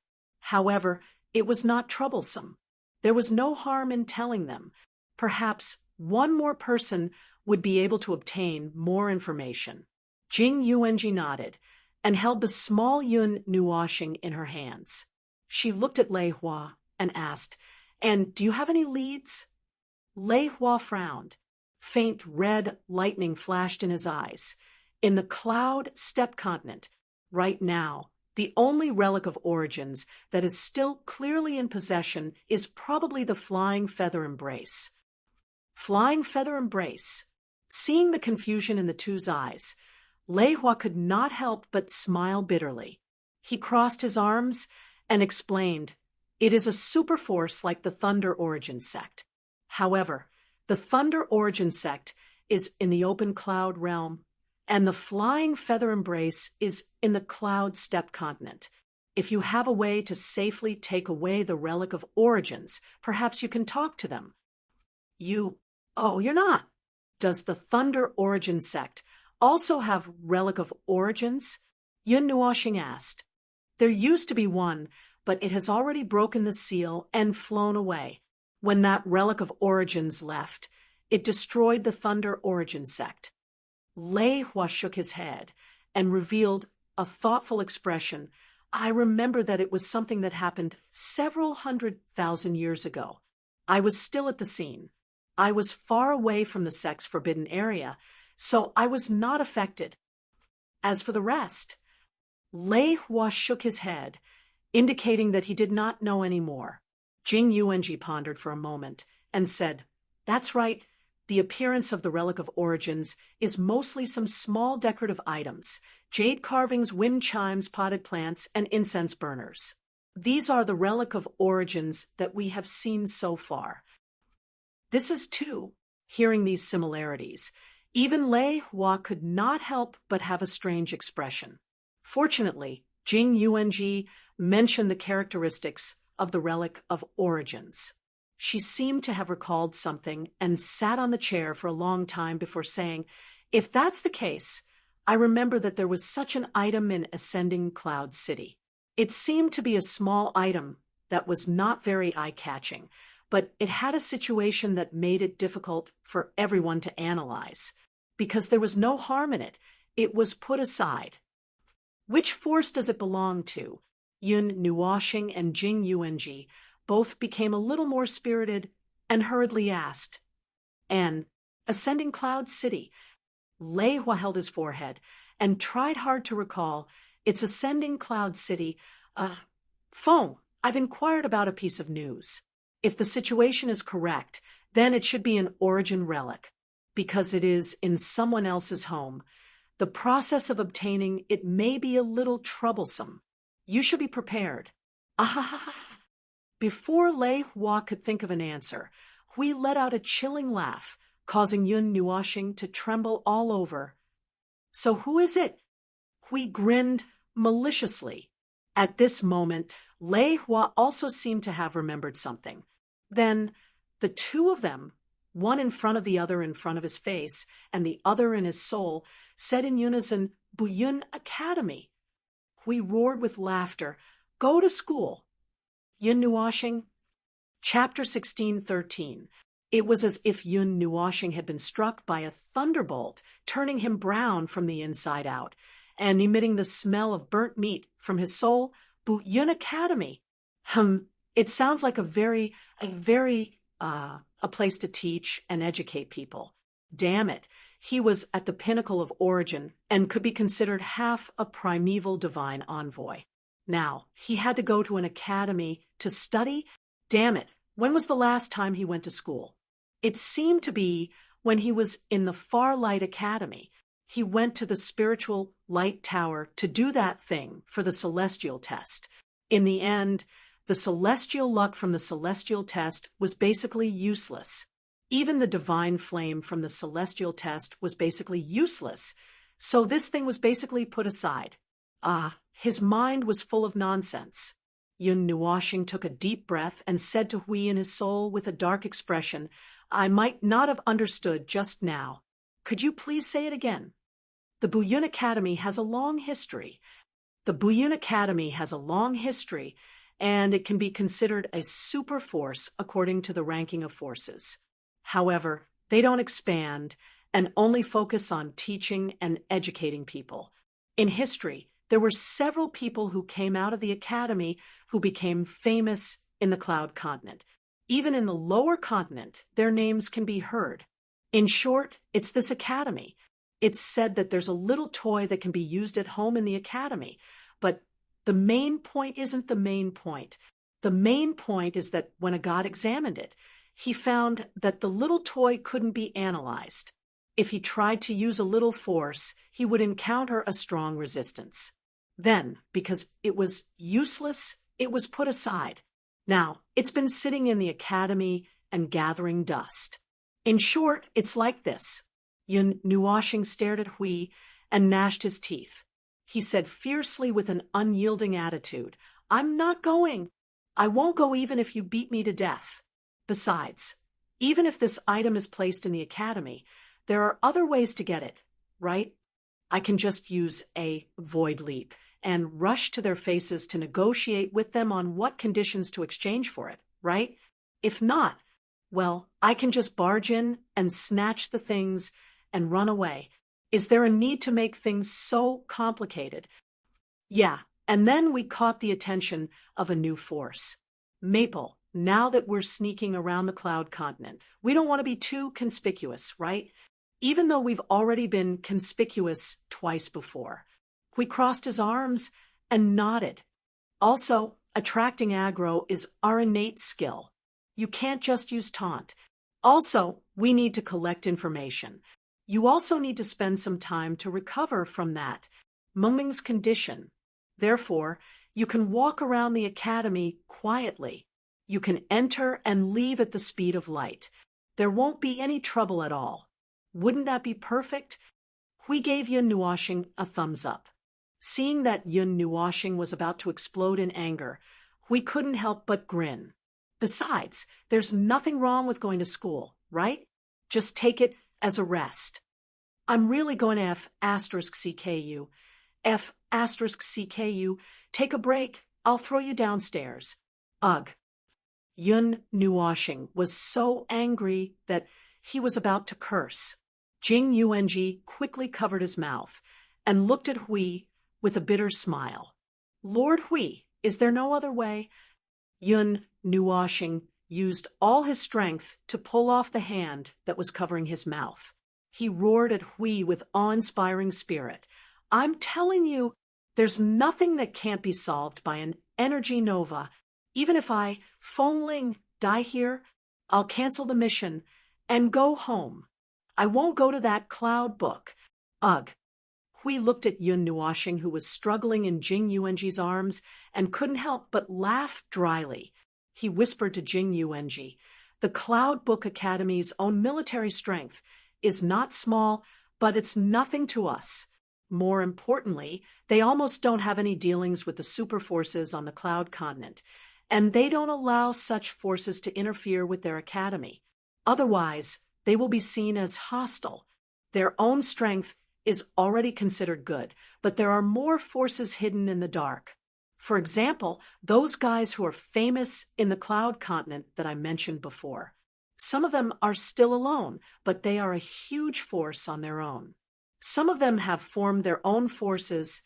However, it was not troublesome. There was no harm in telling them. Perhaps one more person would be able to obtain more information. Jing Yuanji nodded and held the small Yun Nuoxing in her hands. She looked at Lei Hua and asked, "And do you have any leads?" Lei Hua frowned. Faint red lightning flashed in his eyes. In the Cloud Steppe Continent, right now, the only Relic of Origins that is still clearly in possession is probably the Flying Feather Embrace. Flying Feather Embrace. Seeing the confusion in the two's eyes, Lei Hua could not help but smile bitterly. He crossed his arms and explained, "It is a super force like the Thunder Origin Sect. However, the Thunder Origin Sect is in the open cloud realm, and the Flying Feather Embrace is in the Cloud Steppe Continent. If you have a way to safely take away the Relic of Origins, perhaps you can talk to them." You're not. Does the Thunder Origin Sect also have Relic of Origins? Yun Nuoxing asked. There used to be one but it has already broken the seal and flown away. When that relic of origins left, it destroyed the Thunder Origin sect. Lei Hua shook his head and revealed a thoughtful expression. I remember that it was something that happened several 100,000 years ago. I was still at the scene. I was far away from the sect's forbidden area, so I was not affected. As for the rest, Lei Hua shook his head, indicating that he did not know any more. Jing Yuanji pondered for a moment and said, That's right. The appearance of the Relic of Origins is mostly some small decorative items, jade carvings, wind chimes, potted plants, and incense burners. These are the Relic of Origins that we have seen so far. This is too. Hearing these similarities, even Lei Hua could not help but have a strange expression. Fortunately, Jing Yuanji mentioned the characteristics of the Relic of Origins. She seemed to have recalled something and sat on the chair for a long time before saying, If that's the case, I remember that there was such an item in Ascending Cloud City. It seemed to be a small item that was not very eye-catching, but it had a situation that made it difficult for everyone to analyze. Because there was no harm in it, it was put aside. Which force does it belong to? Yun Nuoshing and Jing Yuanji both became a little more spirited and hurriedly asked, And Ascending Cloud City? Lei Hua held his forehead and tried hard to recall. It's Ascending Cloud City. Phone, I've inquired about a piece of news. If the situation is correct, then it should be an origin relic, because it is in someone else's home. The process of obtaining it may be a little troublesome. You should be prepared. Before Lei Hua could think of an answer, Hui let out a chilling laugh, causing Yun Nuoshing to tremble all over. So who is it? Hui grinned maliciously. At this moment, Lei Hua also seemed to have remembered something. Then, the two of them, one in front of the other in front of his face, and the other in his soul, said in unison, Buyun Academy. Hui roared with laughter. Go to school. Yun Nuoshing. Chapter 16:13. It was as if Yun Nuoshing had been struck by a thunderbolt, turning him brown from the inside out, and emitting the smell of burnt meat from his soul. Buyun Academy. It sounds like a place to teach and educate people. Damn it. He was at the pinnacle of origin and could be considered half a primeval divine envoy. Now, he had to go to an academy to study? Damn it. When was the last time he went to school? It seemed to be when he was in the Far Light Academy. He went to the spiritual light tower to do that thing for the celestial test. In the end, the celestial luck from the celestial test was basically useless. Even the divine flame from the celestial test was basically useless. So this thing was basically put aside. His mind was full of nonsense. Yun Nuoshing took a deep breath and said to Hui in his soul with a dark expression, I might not have understood just now. Could you please say it again? The Buyun Academy has a long history. And it can be considered a super force according to the ranking of forces. However, they don't expand and only focus on teaching and educating people. In history, there were several people who came out of the academy who became famous in the Cloud Continent. Even in the lower continent, their names can be heard. In short, it's this academy. It's said that there's a little toy that can be used at home in the academy, but the main point isn't the main point. The main point is that when a god examined it, he found that the little toy couldn't be analyzed. If he tried to use a little force, he would encounter a strong resistance. Then, because it was useless, it was put aside. Now, it's been sitting in the academy and gathering dust. In short, it's like this. Yun Nuoshing stared at Hui and gnashed his teeth. He said fiercely with an unyielding attitude, I'm not going. I won't go even if you beat me to death. Besides, even if this item is placed in the academy, there are other ways to get it, right? I can just use a void leap and rush to their faces to negotiate with them on what conditions to exchange for it, right? If not, well, I can just barge in and snatch the things and run away. Is there a need to make things so complicated? Yeah, and then we caught the attention of a new force. Maple, now that we're sneaking around the cloud continent, we don't want to be too conspicuous, right? Even though we've already been conspicuous twice before. We crossed his arms and nodded. Also, attracting aggro is our innate skill. You can't just use taunt. Also, we need to collect information. You also need to spend some time to recover from that Muming's condition. Therefore, you can walk around the academy quietly. You can enter and leave at the speed of light. There won't be any trouble at all. Wouldn't that be perfect? We gave Yun Nuashing a thumbs up. Seeing that Yun Nuashing was about to explode in anger, we couldn't help but grin. Besides, there's nothing wrong with going to school, right? Just take it as a rest. I'm really going to F*CKU. F*CKU. Take a break. I'll throw you downstairs. Ugh. Yun Nuashing was so angry that he was about to curse. Jing Yuanji quickly covered his mouth and looked at Hui with a bitter smile. Lord Hui, is there no other way? Yun Nuashing used all his strength to pull off the hand that was covering his mouth. He roared at Hui with awe-inspiring spirit. I'm telling you, there's nothing that can't be solved by an energy nova. Even if I, Feng Ling, die here, I'll cancel the mission and go home. I won't go to that cloud book. Ugh. Hui looked at Yun Nuashing, who was struggling in Jing Yuanji's arms, and couldn't help but laugh dryly. He whispered to Jing Yuanji, the Cloud Book Academy's own military strength is not small, but it's nothing to us. More importantly, they almost don't have any dealings with the super forces on the Cloud Continent, and they don't allow such forces to interfere with their academy. Otherwise, they will be seen as hostile. Their own strength is already considered good, but there are more forces hidden in the dark. For example, those guys who are famous in the Cloud Continent that I mentioned before. Some of them are still alone, but they are a huge force on their own. Some of them have formed their own forces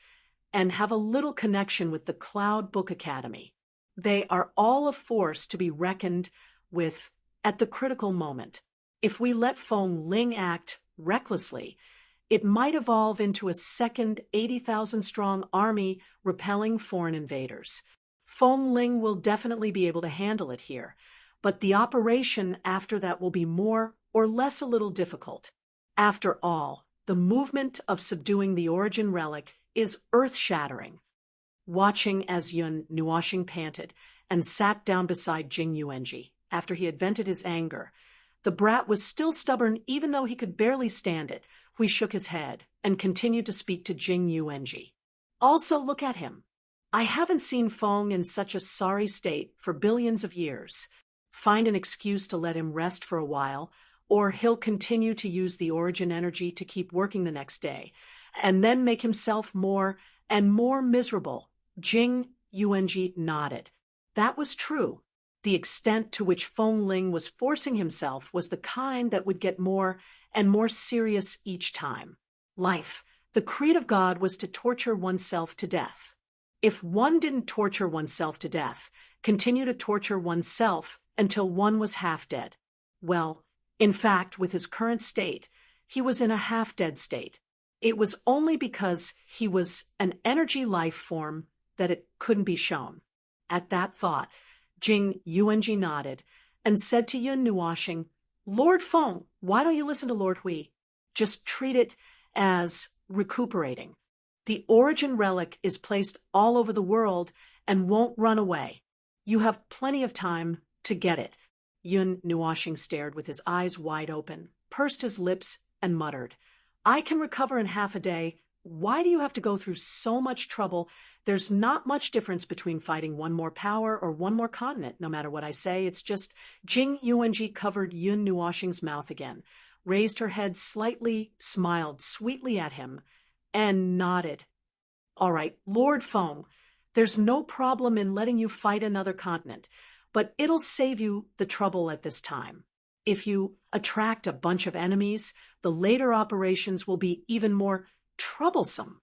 and have a little connection with the Cloud Book Academy. They are all a force to be reckoned with at the critical moment. If we let Feng Ling act recklessly, it might evolve into a second 80,000-strong army repelling foreign invaders. Feng Ling will definitely be able to handle it here, but the operation after that will be more or less a little difficult. After all, the movement of subduing the origin relic is earth-shattering. Watching as Yun Nuashing panted and sat down beside Jing Yuanji after he had vented his anger, the brat was still stubborn even though he could barely stand it. Hui shook his head and continued to speak to Jing Yuanji. Also, look at him. I haven't seen Feng in such a sorry state for billions of years. Find an excuse to let him rest for a while, or he'll continue to use the origin energy to keep working the next day, and then make himself more and more miserable. Jing Yuanji nodded. That was true. The extent to which Feng Ling was forcing himself was the kind that would get more and more serious each time. Life, the creed of God, was to torture oneself to death. If one didn't torture oneself to death, continue to torture oneself until one was half dead. Well, in fact, with his current state, he was in a half-dead state. It was only because he was an energy life form that it couldn't be shown. At that thought, Jing Yuanji nodded and said to Yun Nuashing, Lord Feng, why don't you listen to Lord Hui? Just treat it as recuperating. The origin relic is placed all over the world and won't run away. You have plenty of time to get it. Yun Nuashing stared with his eyes wide open, pursed his lips, and muttered, I can recover in half a day. Why do you have to go through so much trouble? There's not much difference between fighting one more power or one more continent, no matter what I say. It's just Jing Yuanji covered Yun Nuashing's mouth again, raised her head slightly, smiled sweetly at him, and nodded. All right, Lord Feng, there's no problem in letting you fight another continent, but it'll save you the trouble at this time. If you attract a bunch of enemies, the later operations will be even more troublesome.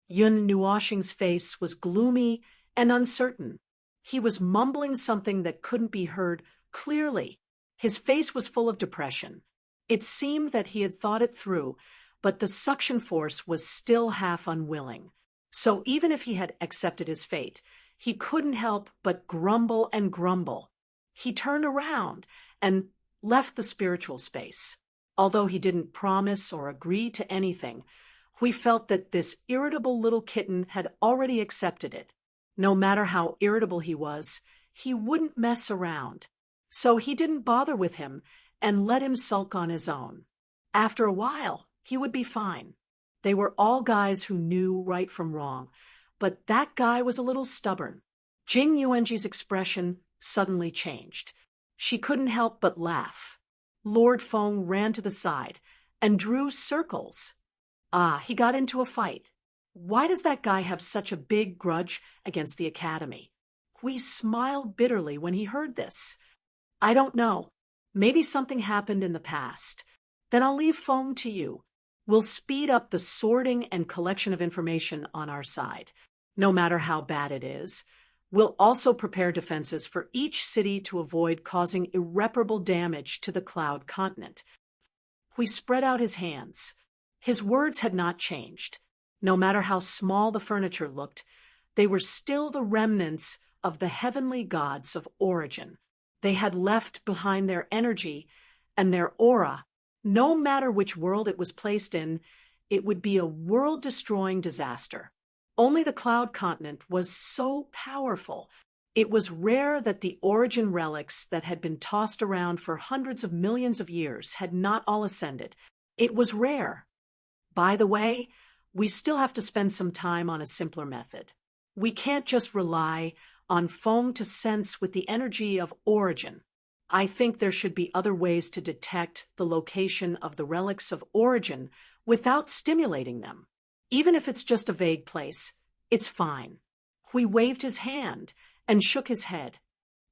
Yun Nuoxing's face was gloomy and uncertain. He was mumbling something that couldn't be heard clearly. His face was full of depression. It seemed that he had thought it through, but the suction force was still half unwilling. So even if he had accepted his fate, he couldn't help but grumble and grumble. He turned around and left the spiritual space. Although he didn't promise or agree to anything, we felt that this irritable little kitten had already accepted it. No matter how irritable he was, he wouldn't mess around. So he didn't bother with him and let him sulk on his own. After a while, he would be fine. They were all guys who knew right from wrong, but that guy was a little stubborn. Jing Yuanji's expression suddenly changed. She couldn't help but laugh. Lord Feng ran to the side and drew circles. He got into a fight. Why does that guy have such a big grudge against the academy? Hui smiled bitterly when he heard this. I don't know. Maybe something happened in the past. Then I'll leave Feng to you. We'll speed up the sorting and collection of information on our side, no matter how bad it is. We'll also prepare defenses for each city to avoid causing irreparable damage to the Cloud Continent. Hui spread out his hands. His words had not changed. No matter how small the furniture looked, they were still the remnants of the heavenly gods of origin. They had left behind their energy and their aura. No matter which world it was placed in, it would be a world-destroying disaster. Only the Cloud Continent was so powerful. It was rare that the origin relics that had been tossed around for hundreds of millions of years had not all ascended. It was rare. By the way, we still have to spend some time on a simpler method. We can't just rely on Feng to sense with the energy of origin. I think there should be other ways to detect the location of the relics of origin without stimulating them. Even if it's just a vague place, it's fine. Hui waved his hand and shook his head.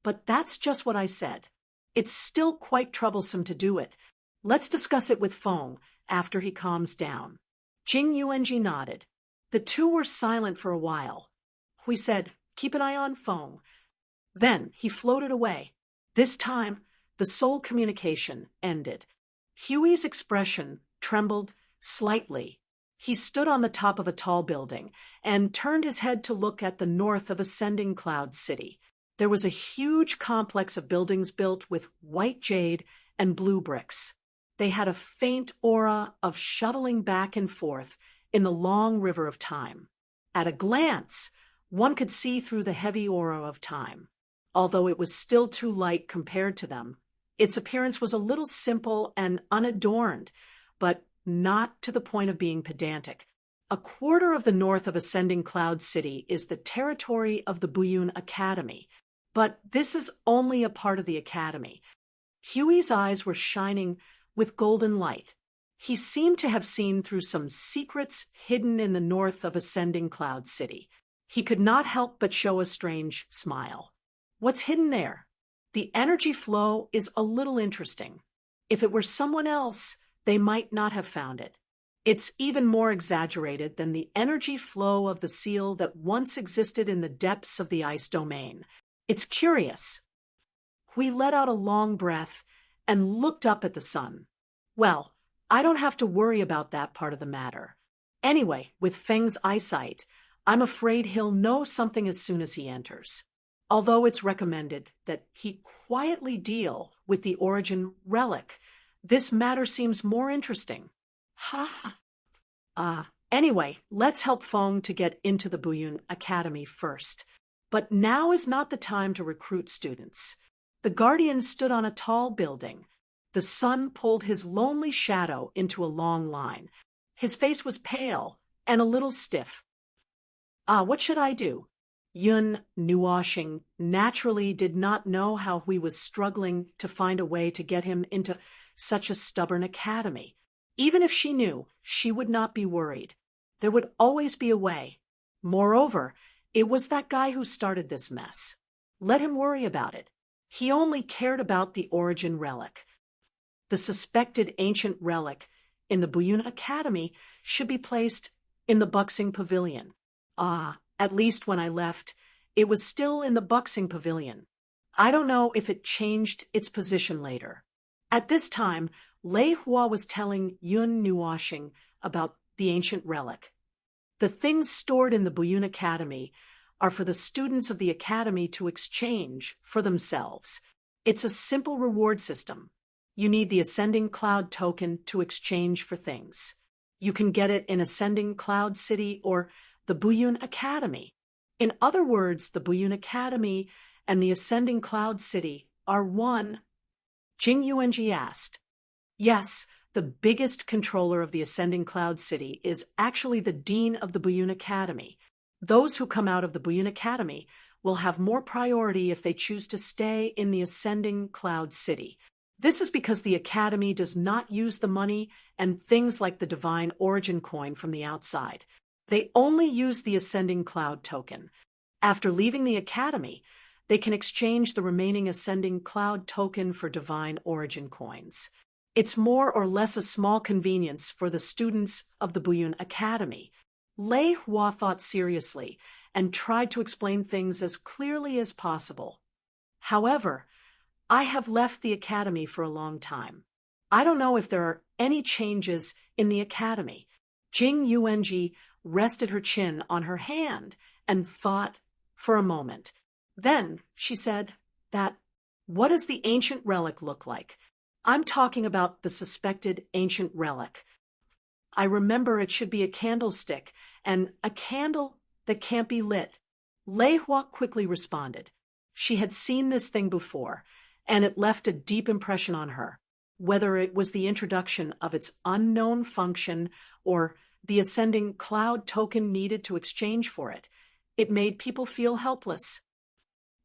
But that's just what I said. It's still quite troublesome to do it. Let's discuss it with Feng after he calms down. Jing Yuanji nodded. The two were silent for a while. Hui said, keep an eye on Feng. Then he floated away. This time, the soul communication ended. Huey's expression trembled slightly. He stood on the top of a tall building and turned his head to look at the north of ascending Cloud City. There was a huge complex of buildings built with white jade and blue bricks. They had a faint aura of shuttling back and forth in the long river of time. At a glance, one could see through the heavy aura of time. Although it was still too light compared to them, its appearance was a little simple and unadorned, but not to the point of being pedantic. A quarter of the north of ascending Cloud City is the territory of the Buyun Academy, but this is only a part of the academy. Huey's eyes were shining with golden light. He seemed to have seen through some secrets hidden in the north of ascending Cloud City. He could not help but show a strange smile. What's hidden there? The energy flow is a little interesting. If it were someone else, they might not have found it. It's even more exaggerated than the energy flow of the seal that once existed in the depths of the ice domain. It's curious. Hui let out a long breath and looked up at the sun. Well, I don't have to worry about that part of the matter. Anyway, with Feng's eyesight, I'm afraid he'll know something as soon as he enters. Although it's recommended that he quietly deal with the origin relic, this matter seems more interesting. Anyway, let's help Feng to get into the Buyun Academy first. But now is not the time to recruit students. The guardian stood on a tall building. The sun pulled his lonely shadow into a long line. His face was pale and a little stiff. What should I do? Yun Nuoxing naturally did not know how Hui was struggling to find a way to get him into such a stubborn academy. Even if she knew, she would not be worried. There would always be a way. Moreover, it was that guy who started this mess. Let him worry about it. He only cared about the origin relic. The suspected ancient relic in the Buyun Academy should be placed in the Buxing Pavilion. At least when I left, it was still in the Buxing Pavilion. I don't know if it changed its position later. At this time, Lei Hua was telling Yun Nuoxing about the ancient relic. The things stored in the Buyun Academy are for the students of the academy to exchange for themselves. It's a simple reward system. You need the Ascending Cloud token to exchange for things. You can get it in Ascending Cloud City or the Buyun Academy. In other words, the Buyun Academy and the Ascending Cloud City are one. Jing Yuanji asked. Yes, the biggest controller of the Ascending Cloud City is actually the Dean of the Buyun Academy. Those who come out of the Buyun Academy will have more priority if they choose to stay in the Ascending Cloud City. This is because the Academy does not use the money and things like the Divine Origin coin from the outside. They only use the Ascending Cloud token. After leaving the Academy, they can exchange the remaining Ascending Cloud token for Divine Origin coins. It's more or less a small convenience for the students of the Buyun Academy. Lei Hua thought seriously and tried to explain things as clearly as possible. However, I have left the academy for a long time. I don't know if there are any changes in the academy. Jing Yuanji rested her chin on her hand and thought for a moment. Then she said what does the ancient relic look like? I'm talking about the suspected ancient relic. I remember it should be a candlestick, and a candle that can't be lit. Lei Hua quickly responded. She had seen this thing before, and it left a deep impression on her. Whether it was the introduction of its unknown function or the Ascending Cloud token needed to exchange for it, it made people feel helpless.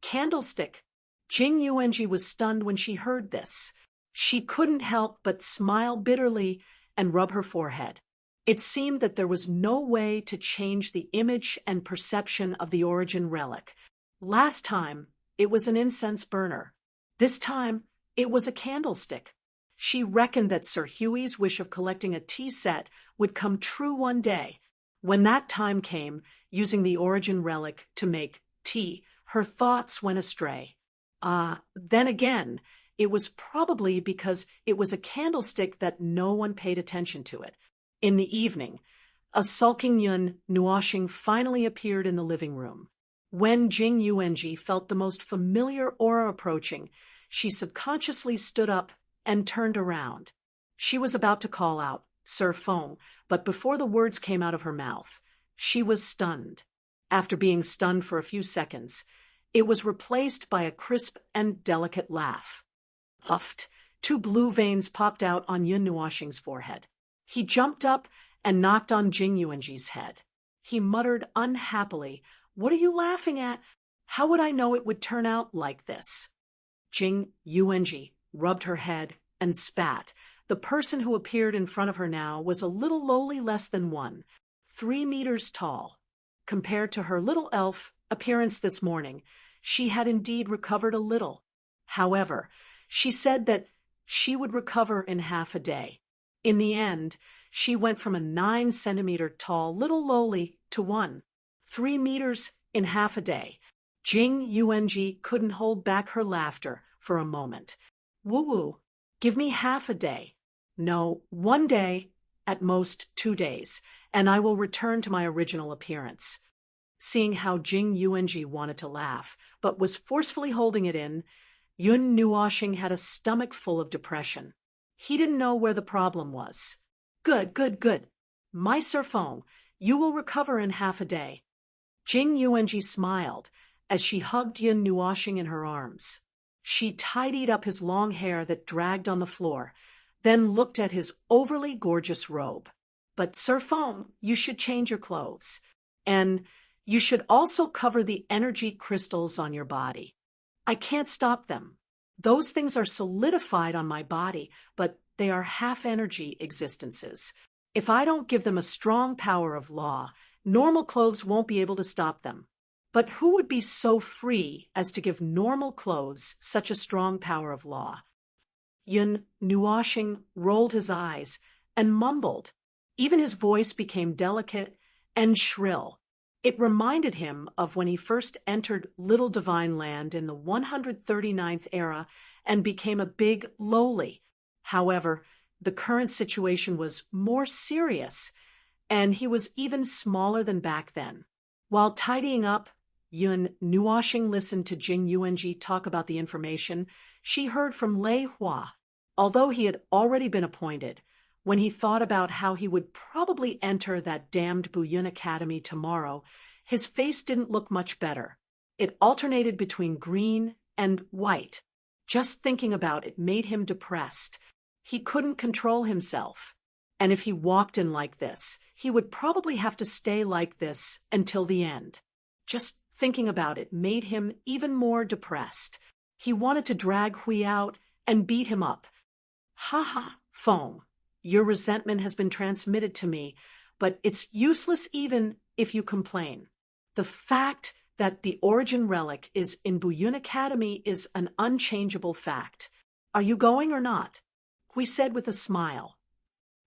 Candlestick. Jing Yuanji was stunned when she heard this. She couldn't help but smile bitterly and rub her forehead. It seemed that there was no way to change the image and perception of the origin relic. Last time, it was an incense burner. This time, it was a candlestick. She reckoned that Sir Huey's wish of collecting a tea set would come true one day. When that time came, using the origin relic to make tea, her thoughts went astray. Then again, it was probably because it was a candlestick that no one paid attention to it. In the evening, a sulking Yun Nuoxing finally appeared in the living room. When Jing Yuanji felt the most familiar aura approaching, she subconsciously stood up and turned around. She was about to call out, Sir Feng, but before the words came out of her mouth, she was stunned. After being stunned for a few seconds, it was replaced by a crisp and delicate laugh. Puffed, 2 blue veins popped out on Yun Nuoxing's forehead. He jumped up and knocked on Jing Yuanji's head. He muttered unhappily, What are you laughing at? How would I know it would turn out like this? Jing Yuanji rubbed her head and spat. The person who appeared in front of her now was a little lowly less than 3 meters tall. Compared to her little elf appearance this morning, she had indeed recovered a little. However, she said that she would recover in half a day. In the end, she went from a 9-centimeter tall little lowly to 3 meters in half a day. Jing Yuanji couldn't hold back her laughter for a moment. Woo-woo, give me half a day. No, 1 day, at most 2 days, and I will return to my original appearance. Seeing how Jing Yuanji wanted to laugh, but was forcefully holding it in, Yun Nuoxing had a stomach full of depression. He didn't know where the problem was. Good. My Sir Feng, you will recover in half a day. Jing Yuanji smiled as she hugged Yun Nuoxing in her arms. She tidied up his long hair that dragged on the floor, then looked at his overly gorgeous robe. But Sir Feng, you should change your clothes. And you should also cover the energy crystals on your body. I can't stop them. Those things are solidified on my body, but they are half-energy existences. If I don't give them a strong power of law, Normal clothes won't be able to stop them. But who would be so free as to give normal clothes such a strong power of law? Yun Nuashing rolled his eyes and mumbled. Even his voice became delicate and shrill. It reminded him of when he first entered Little Divine Land in the 139th era and became a big lowly. However, the current situation was more serious, and he was even smaller than back then. While tidying up, Yun Nuashing listened to Jing Yuanji talk about the information she heard from Lei Hua. Although he had already been appointed, when he thought about how he would probably enter that damned Buyun Academy tomorrow, his face didn't look much better. It alternated between green and white. Just thinking about it made him depressed. He couldn't control himself. And if he walked in like this, he would probably have to stay like this until the end. Just thinking about it made him even more depressed. He wanted to drag Hui out and beat him up. Ha ha, Feng. Your resentment has been transmitted to me, but it's useless even if you complain. The fact that the origin relic is in Buyun Academy is an unchangeable fact. Are you going or not? Hui said with a smile.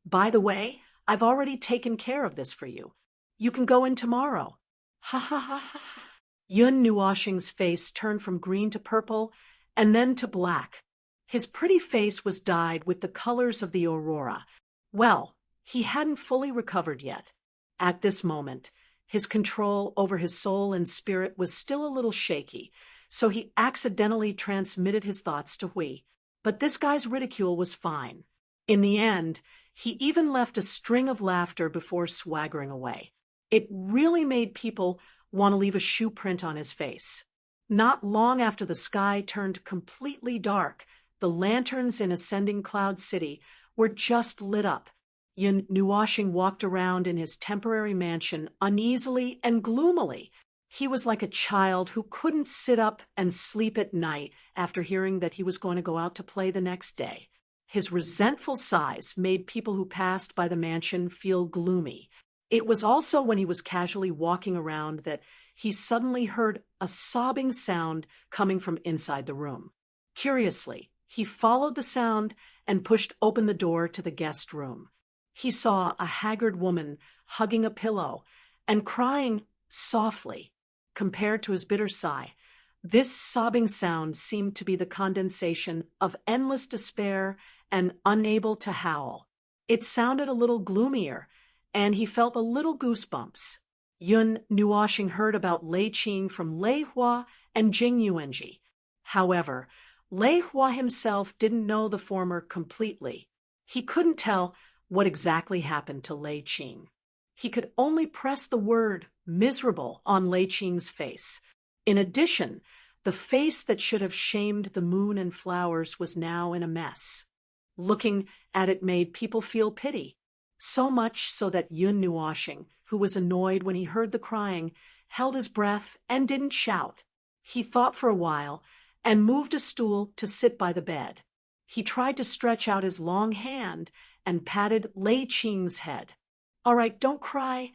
By the way, I've already taken care of this for you. You can go in tomorrow. Ha ha ha ha. Yun Nuashing's face turned from green to purple and then to black. His pretty face was dyed with the colors of the aurora. Well, he hadn't fully recovered yet. At this moment, his control over his soul and spirit was still a little shaky, so he accidentally transmitted his thoughts to Hui. But this guy's ridicule was fine. In the end, he even left a string of laughter before swaggering away. It really made people want to leave a shoe print on his face. Not long after the sky turned completely dark, the lanterns in Ascending Cloud City were just lit up. Yun Nuashing walked around in his temporary mansion uneasily and gloomily. He was like a child who couldn't sit up and sleep at night after hearing that he was going to go out to play the next day. His resentful sighs made people who passed by the mansion feel gloomy. It was also when he was casually walking around that he suddenly heard a sobbing sound coming from inside the room. Curiously, he followed the sound and pushed open the door to the guest room. He saw a haggard woman hugging a pillow and crying softly. Compared to his bitter sigh, this sobbing sound seemed to be the condensation of endless despair and unable to howl. It sounded a little gloomier, and he felt a little goosebumps. Yun Nuashing heard about Lei Qing from Lei Hua and Jing Yuanji. However, Lei Hua himself didn't know the former completely. He couldn't tell what exactly happened to Lei Qing. He could only press the word miserable on Lei Qing's face. In addition, the face that should have shamed the moon and flowers was now in a mess. Looking at it made people feel pity. So much so that Yun Nuashing, who was annoyed when he heard the crying, held his breath and didn't shout. He thought for a while and moved a stool to sit by the bed. He tried to stretch out his long hand and patted Lei Qing's head. "All right, don't cry."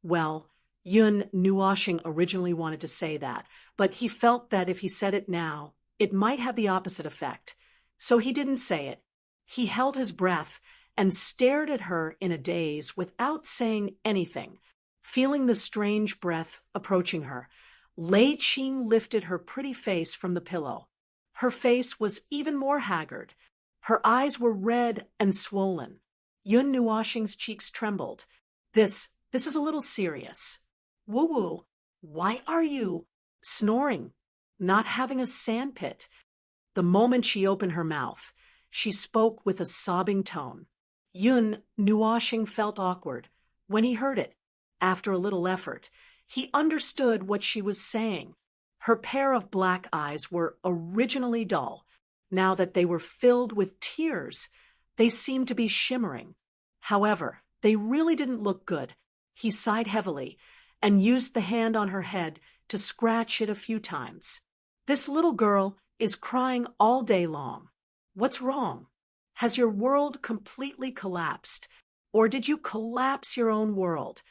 Well, Yun Nuashing originally wanted to say that, but he felt that if he said it now, it might have the opposite effect. So he didn't say it. He held his breath and stared at her in a daze without saying anything. Feeling the strange breath approaching her, Lei Qing lifted her pretty face from the pillow. Her face was even more haggard. Her eyes were red and swollen. Yun Nuashing's cheeks trembled. This is a little serious. Woo-woo, why are you snoring, not having a sandpit? The moment she opened her mouth, she spoke with a sobbing tone. Yun Nuashing felt awkward. When he heard it, after a little effort, he understood what she was saying. Her pair of black eyes were originally dull. Now that they were filled with tears, they seemed to be shimmering. However, they really didn't look good. He sighed heavily and used the hand on her head to scratch it a few times. "This little girl is crying all day long. What's wrong? Has your world completely collapsed? Or did you collapse your own world?"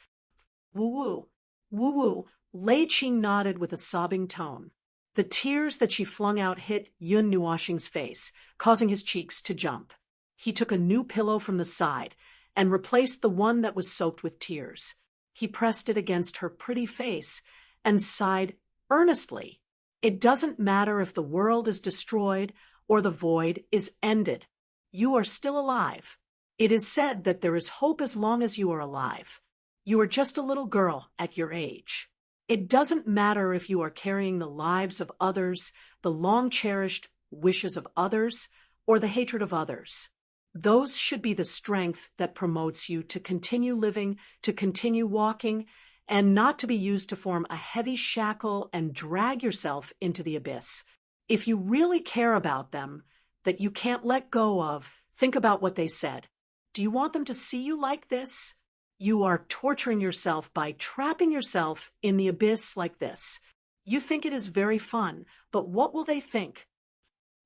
Woo-woo, woo-woo, Lei Qing nodded with a sobbing tone. The tears that she flung out hit Yun Nuoxing's face, causing his cheeks to jump. He took a new pillow from the side and replaced the one that was soaked with tears. He pressed it against her pretty face and sighed earnestly. It doesn't matter if the world is destroyed or the void is ended. You are still alive. It is said that there is hope as long as you are alive. You are just a little girl at your age. It doesn't matter if you are carrying the lives of others, the long-cherished wishes of others, or the hatred of others. Those should be the strength that promotes you to continue living, to continue walking, and not to be used to form a heavy shackle and drag yourself into the abyss. If you really care about them, that you can't let go of, think about what they said. Do you want them to see you like this? You are torturing yourself by trapping yourself in the abyss like this. You think it is very fun, but what will they think?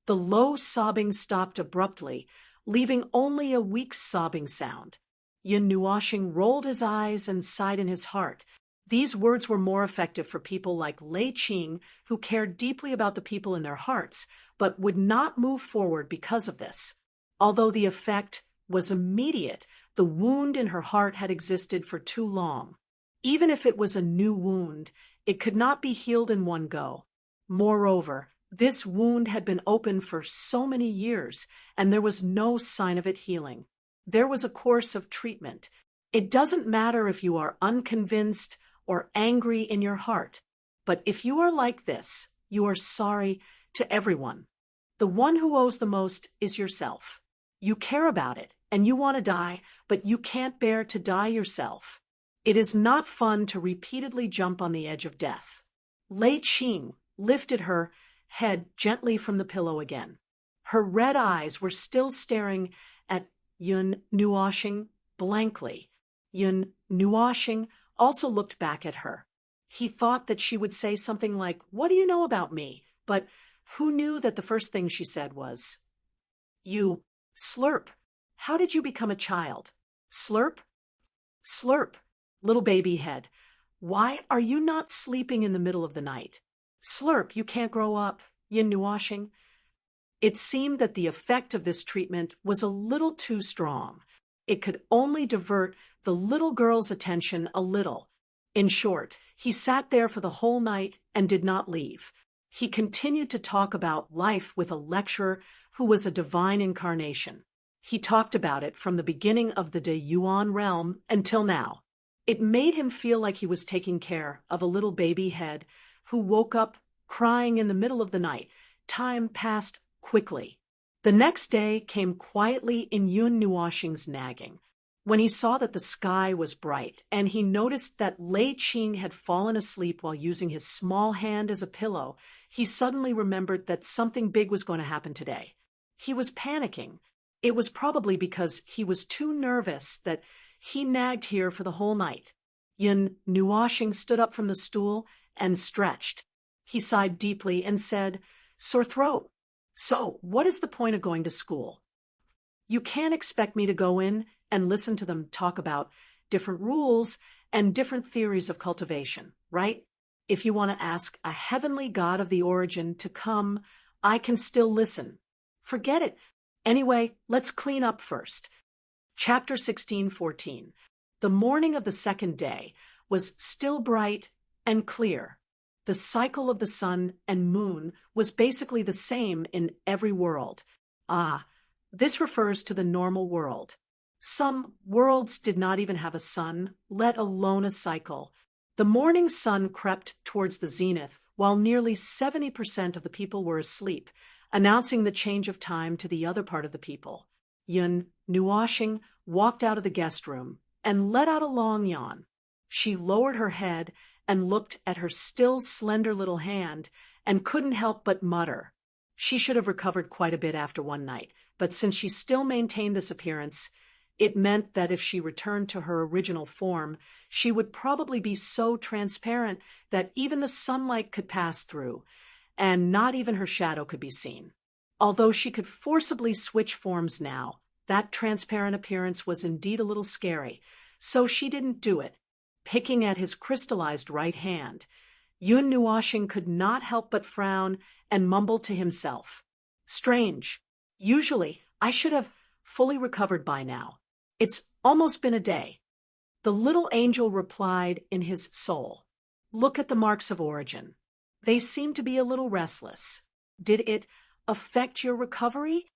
The low sobbing stopped abruptly, leaving only a weak sobbing sound. Yun Nuoxing rolled his eyes and sighed in his heart. These words were more effective for people like Lei Qing, who cared deeply about the people in their hearts, but would not move forward because of this. Although the effect was immediate, the wound in her heart had existed for too long. Even if it was a new wound, it could not be healed in one go. Moreover, this wound had been open for so many years, and there was no sign of it healing. There was a course of treatment. It doesn't matter if you are unconvinced or angry in your heart, but if you are like this, you are sorry to everyone. The one who owes the most is yourself. You care about it, and you want to die, but you can't bear to die yourself. It is not fun to repeatedly jump on the edge of death. Lei Qing lifted her head gently from the pillow again. Her red eyes were still staring at Yun Nuoxing blankly. Yun Nuoxing also looked back at her. He thought that she would say something like, "What do you know about me?" But who knew that the first thing she said was, "You slurp. How did you become a child? Slurp? Slurp, little baby head. Why are you not sleeping in the middle of the night? Slurp, you can't grow up, Yun Nuoxing." It seemed that the effect of this treatment was a little too strong. It could only divert the little girl's attention a little. In short, he sat there for the whole night and did not leave. He continued to talk about life with a lecturer who was a divine incarnation. He talked about it from the beginning of the De Yuan realm until now. It made him feel like he was taking care of a little baby head who woke up crying in the middle of the night. Time passed quickly. The next day came quietly in Yun Nuoxing's nagging. When he saw that the sky was bright and he noticed that Lei Qing had fallen asleep while using his small hand as a pillow, he suddenly remembered that something big was going to happen today. He was panicking. It was probably because he was too nervous that he nagged here for the whole night. Yun Nuoxing stood up from the stool and stretched. He sighed deeply and said, "Sore throat. So, what is the point of going to school? You can't expect me to go in and listen to them talk about different rules and different theories of cultivation, right? If you want to ask a heavenly God of the origin to come, I can still listen. Forget it. Anyway, let's clean up first." Chapter 16:14. The morning of the second day was still bright and clear. The cycle of the sun and moon was basically the same in every world. This refers to the normal world. Some worlds did not even have a sun, let alone a cycle. The morning sun crept towards the zenith, while nearly 70% of the people were asleep, announcing the change of time to the other part of the people. Yun Nuoxing walked out of the guest room and let out a long yawn. She lowered her head and looked at her still slender little hand and couldn't help but mutter. She should have recovered quite a bit after one night, but since she still maintained this appearance, it meant that if she returned to her original form, she would probably be so transparent that even the sunlight could pass through, and not even her shadow could be seen. Although she could forcibly switch forms now, that transparent appearance was indeed a little scary, so she didn't do it. picking at his crystallized right hand. Yun Nuoxing could not help but frown and mumble to himself. Strange. Usually, I should have fully recovered by now. It's almost been a day. The little angel replied in his soul. Look at the marks of origin. They seem to be a little restless. Did it affect your recovery?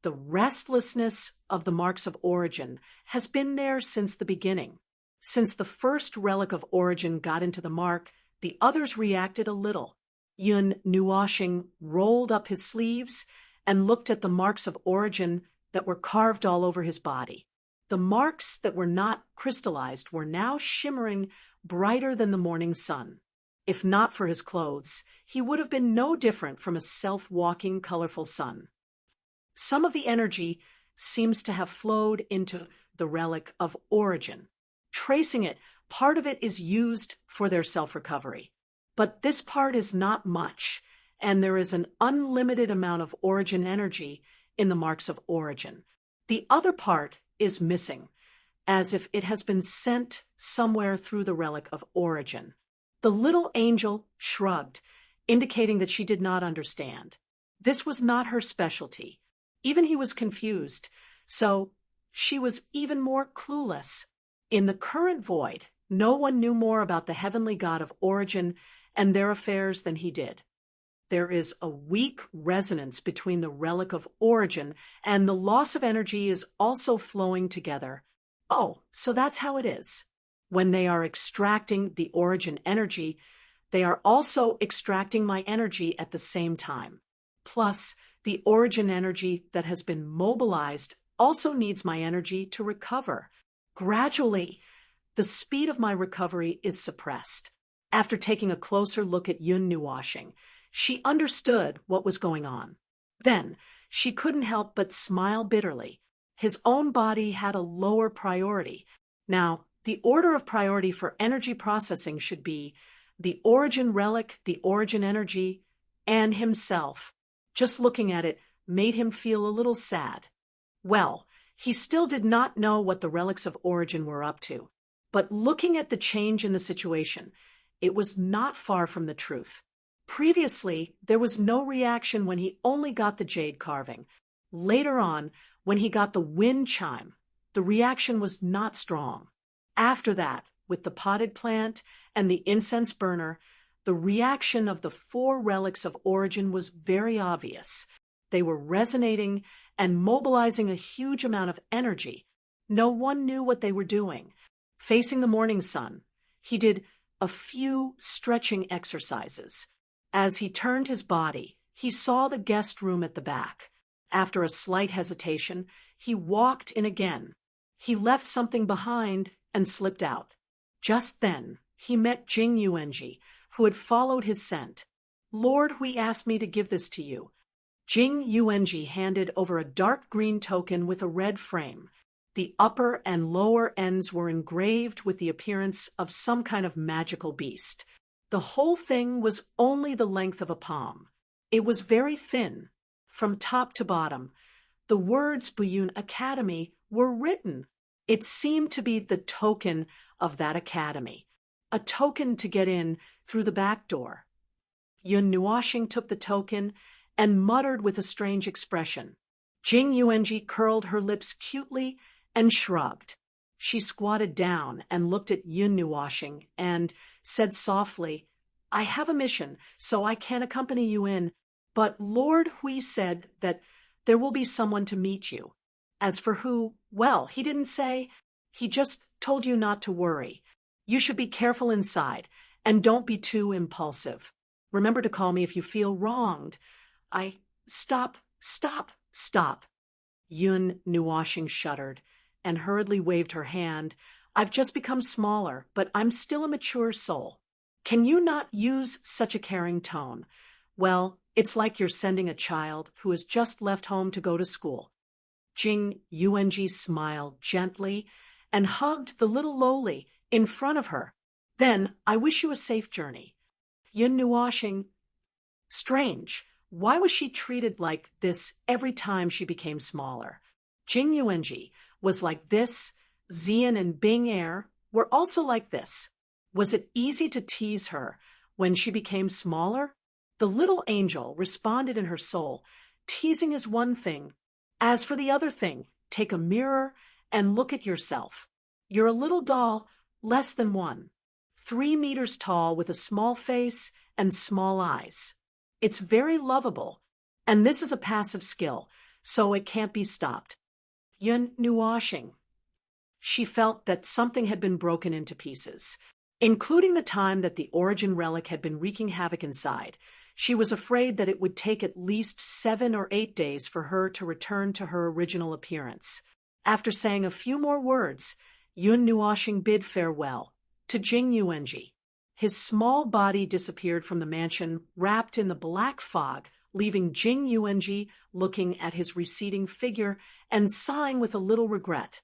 The restlessness of the marks of origin has been there since the beginning. Since the first relic of origin got into the mark, the others reacted a little. Yun Nuoxing rolled up his sleeves and looked at the marks of origin that were carved all over his body. The marks that were not crystallized were now shimmering brighter than the morning sun. If not for his clothes, he would have been no different from a self-walking, colorful sun. Some of the energy seems to have flowed into the relic of origin. Tracing it, part of it is used for their self-recovery. But this part is not much, and there is an unlimited amount of origin energy in the marks of origin. The other part is missing, as if it has been sent somewhere through the relic of origin. The little angel shrugged, indicating that she did not understand. This was not her specialty. Even he was confused, so she was even more clueless. In the current void, no one knew more about the heavenly god of origin and their affairs than he did. There is a weak resonance between the relic of origin and the loss of energy is also flowing together. Oh, so that's how it is. When they are extracting the origin energy, they are also extracting my energy at the same time. Plus, the origin energy that has been mobilized also needs my energy to recover. Gradually, the speed of my recovery is suppressed. After taking a closer look at Yun Nuoxing, she understood what was going on. Then, she couldn't help but smile bitterly. His own body had a lower priority. Now, the order of priority for energy processing should be the origin relic, the origin energy, and himself. Just looking at it made him feel a little sad. Well, he still did not know what the relics of origin were up to. But looking at the change in the situation, it was not far from the truth. Previously, there was no reaction when he only got the jade carving. Later on, when he got the wind chime, the reaction was not strong. After that, with the potted plant and the incense burner, the reaction of the 4 relics of origin was very obvious. They were resonating and mobilizing a huge amount of energy. No one knew what they were doing. Facing the morning sun, he did a few stretching exercises. As he turned his body, he saw the guest room at the back. After a slight hesitation, he walked in again. He left something behind and slipped out. Just then, he met Jing Yuanji, who had followed his scent. Lord, Hui asked me to give this to you. Jing Yuanji handed over a dark green token with a red frame. The upper and lower ends were engraved with the appearance of some kind of magical beast. The whole thing was only the length of a palm. It was very thin, from top to bottom. The words Buyun Academy were written. It seemed to be the token of that academy, a token to get in through the back door. Yun Nuoxing took the token and muttered with a strange expression. Jing Yuanji curled her lips cutely and shrugged. She squatted down and looked at Yun Nuoxing and said softly, I have a mission, so I can't accompany you in, but Lord Hui said that there will be someone to meet you. As for who, well, he didn't say. He just told you not to worry. You should be careful inside, and don't be too impulsive. Remember to call me if you feel wronged. Stop. Yun Nuoxing shuddered and hurriedly waved her hand. I've just become smaller, but I'm still a mature soul. Can you not use such a caring tone? Well, it's like you're sending a child who has just left home to go to school. Jing Yuanji smiled gently and hugged the little lowly in front of her. Then, I wish you a safe journey. Yun Nuoxing. Strange. Why was she treated like this every time she became smaller? Jing Yuanji was like this, Xian and Bing Air were also like this. Was it easy to tease her when she became smaller? The little angel responded in her soul, teasing is one thing. As for the other thing, take a mirror and look at yourself. You're a little doll, less than 3 meters tall with a small face and small eyes. It's very lovable, and this is a passive skill, so it can't be stopped. Yun Nuashing. She felt that something had been broken into pieces, including the time that the origin relic had been wreaking havoc inside. She was afraid that it would take at least 7 or 8 days for her to return to her original appearance. After saying a few more words, Yun Nuashing bid farewell to Jing Yuanji. His small body disappeared from the mansion, wrapped in the black fog, leaving Jing Yuanji looking at his receding figure and sighing with a little regret.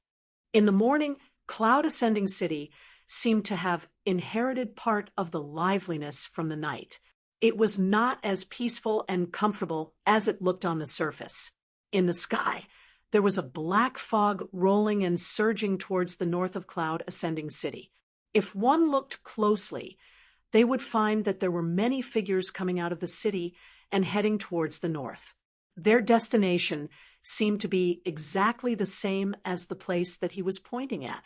In the morning, Cloud Ascending City seemed to have inherited part of the liveliness from the night. It was not as peaceful and comfortable as it looked on the surface. In the sky, there was a black fog rolling and surging towards the north of Cloud Ascending City. If one looked closely, they would find that there were many figures coming out of the city and heading towards the north. Their destination seemed to be exactly the same as the place that he was pointing at.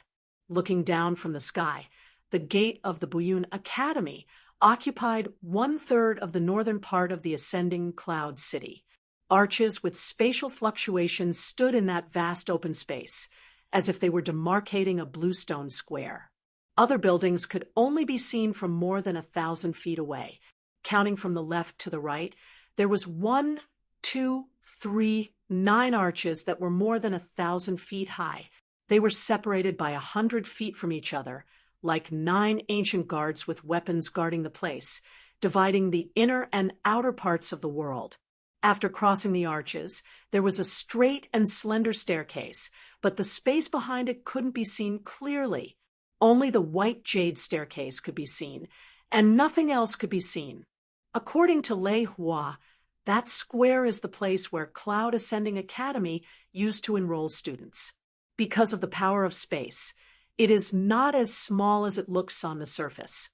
Looking down from the sky, the gate of the Buyun Academy occupied 1/3 of the northern part of the ascending cloud city. Arches with spatial fluctuations stood in that vast open space, as if they were demarcating a bluestone square. Other buildings could only be seen from more than 1,000 feet away. Counting from the left to the right, there was 1, 2, 3, 9 arches that were more than 1,000 feet high. They were separated by 100 feet from each other, like 9 ancient guards with weapons guarding the place, dividing the inner and outer parts of the world. After crossing the arches, there was a straight and slender staircase, but the space behind it couldn't be seen clearly. Only the white jade staircase could be seen, and nothing else could be seen. According to Lei Hua, that square is the place where Cloud Ascending Academy used to enroll students. Because of the power of space, it is not as small as it looks on the surface.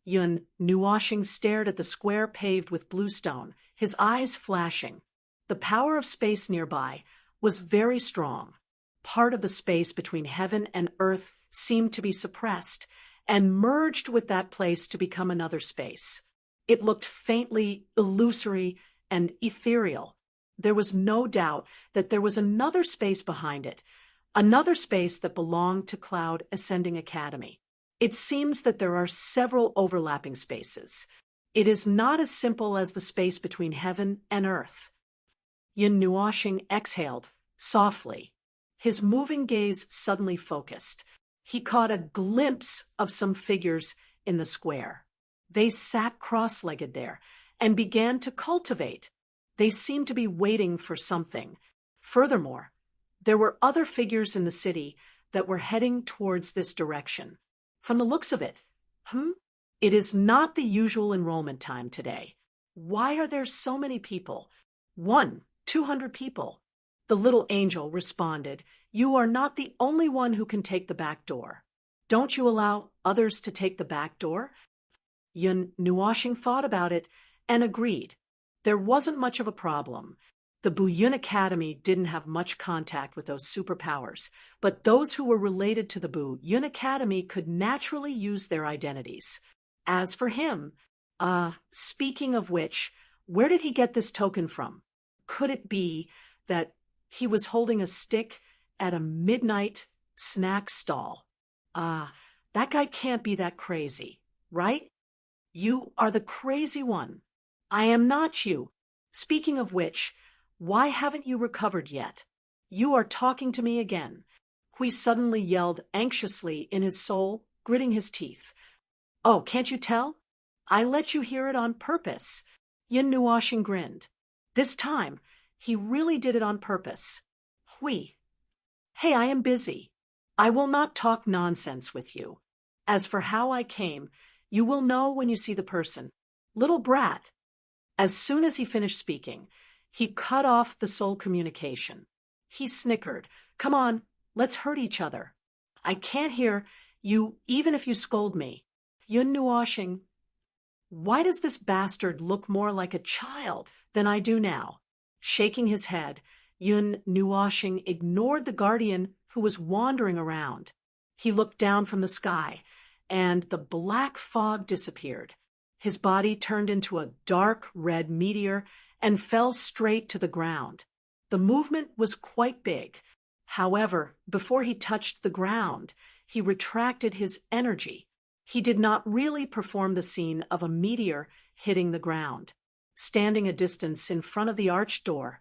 Yun Nuashing stared at the square paved with bluestone, his eyes flashing. The power of space nearby was very strong. Part of the space between heaven and earth seemed to be suppressed and merged with that place to become another space. It looked faintly illusory and ethereal. There was no doubt that there was another space behind it, another space that belonged to Cloud Ascending Academy. It seems that there are several overlapping spaces. It is not as simple as the space between heaven and earth. Yin Nuashing exhaled softly. His moving gaze suddenly focused. He caught a glimpse of some figures in the square. They sat cross-legged there and began to cultivate. They seemed to be waiting for something. Furthermore, there were other figures in the city that were heading towards this direction. From the looks of it, it is not the usual enrollment time today. Why are there so many people? 200 people. The little angel responded, "You are not the only one who can take the back door. Don't you allow others to take the back door?" Yun Nuashing thought about it and agreed. There wasn't much of a problem. The Buyun Academy didn't have much contact with those superpowers, but those who were related to the Buyun Academy could naturally use their identities. As for him, speaking of which, where did he get this token from? Could it be that he was holding a stick at a midnight snack stall? That guy can't be that crazy, right? You are the crazy one. I am not you. Speaking of which, why haven't you recovered yet? You are talking to me again. Hui suddenly yelled anxiously in his soul, gritting his teeth. Oh, can't you tell? I let you hear it on purpose. Yin Nuashing grinned. This time, he really did it on purpose. Hui. Hey, I am busy. I will not talk nonsense with you. As for how I came, you will know when you see the person. Little brat. As soon as he finished speaking, he cut off the soul communication. He snickered. Come on, let's hurt each other. I can't hear Even if you scold me. Yun Nuoshing, why does this bastard look more like a child than I do now? Shaking his head, Yun Nuoshing ignored the guardian who was wandering around. He looked down from the sky, and the black fog disappeared. His body turned into a dark red meteor and fell straight to the ground. The movement was quite big. However, before he touched the ground, he retracted his energy. He did not really perform the scene of a meteor hitting the ground. Standing a distance in front of the arched door,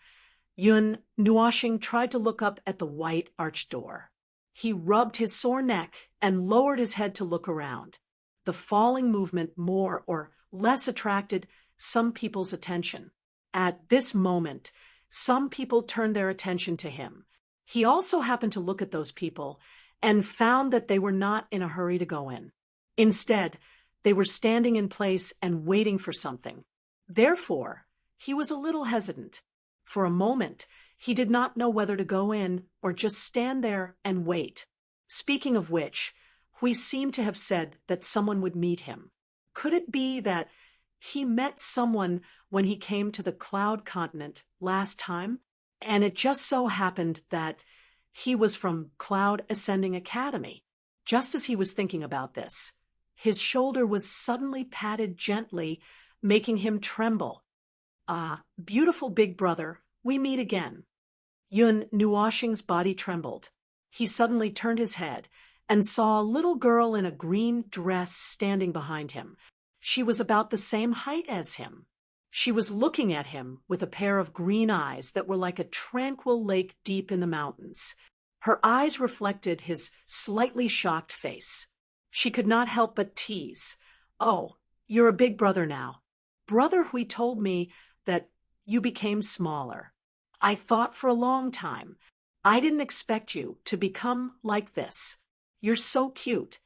Yun Nuoshing tried to look up at the white arched door. He rubbed his sore neck and lowered his head to look around. The falling movement more or less attracted some people's attention. At this moment, some people turned their attention to him. He also happened to look at those people and found that they were not in a hurry to go in. Instead, they were standing in place and waiting for something. Therefore, he was a little hesitant. For a moment, he did not know whether to go in or just stand there and wait. Speaking of which, we seem to have said that someone would meet him. Could it be that he met someone when he came to the Cloud Continent last time, and it just so happened that he was from Cloud Ascending Academy? Just as he was thinking about this, his shoulder was suddenly patted gently, making him tremble. "Ah, beautiful big brother, we meet again." Yun Nuoshing's body trembled. He suddenly turned his head and saw a little girl in a green dress standing behind him. She was about the same height as him. She was looking at him with a pair of green eyes that were like a tranquil lake deep in the mountains. Her eyes reflected his slightly shocked face. She could not help but tease. "Oh, you're a big brother now. Brother Hui told me that you became smaller. I thought for a long time. I didn't expect you to become like this. You're so cute.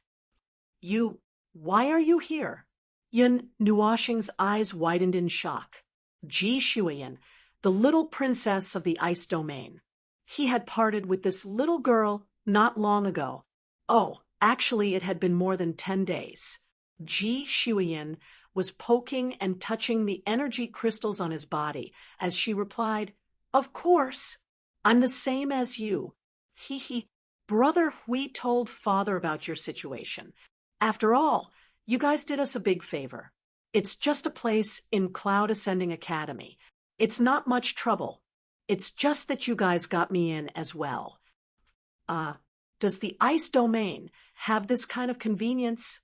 Why are you here?" Yun Nuoshing's eyes widened in shock. Ji Shuiyan, the little princess of the ice domain. He had parted with this little girl not long ago. Oh, actually it had been more than 10 days. Ji Shuiyan was poking and touching the energy crystals on his body as she replied, "Of course, I'm the same as you. Brother Hui told father about your situation. After all, you guys did us a big favor. It's just a place in Cloud Ascending Academy. It's not much trouble. It's just that you guys got me in as well. Does the ice domain have this kind of convenience?"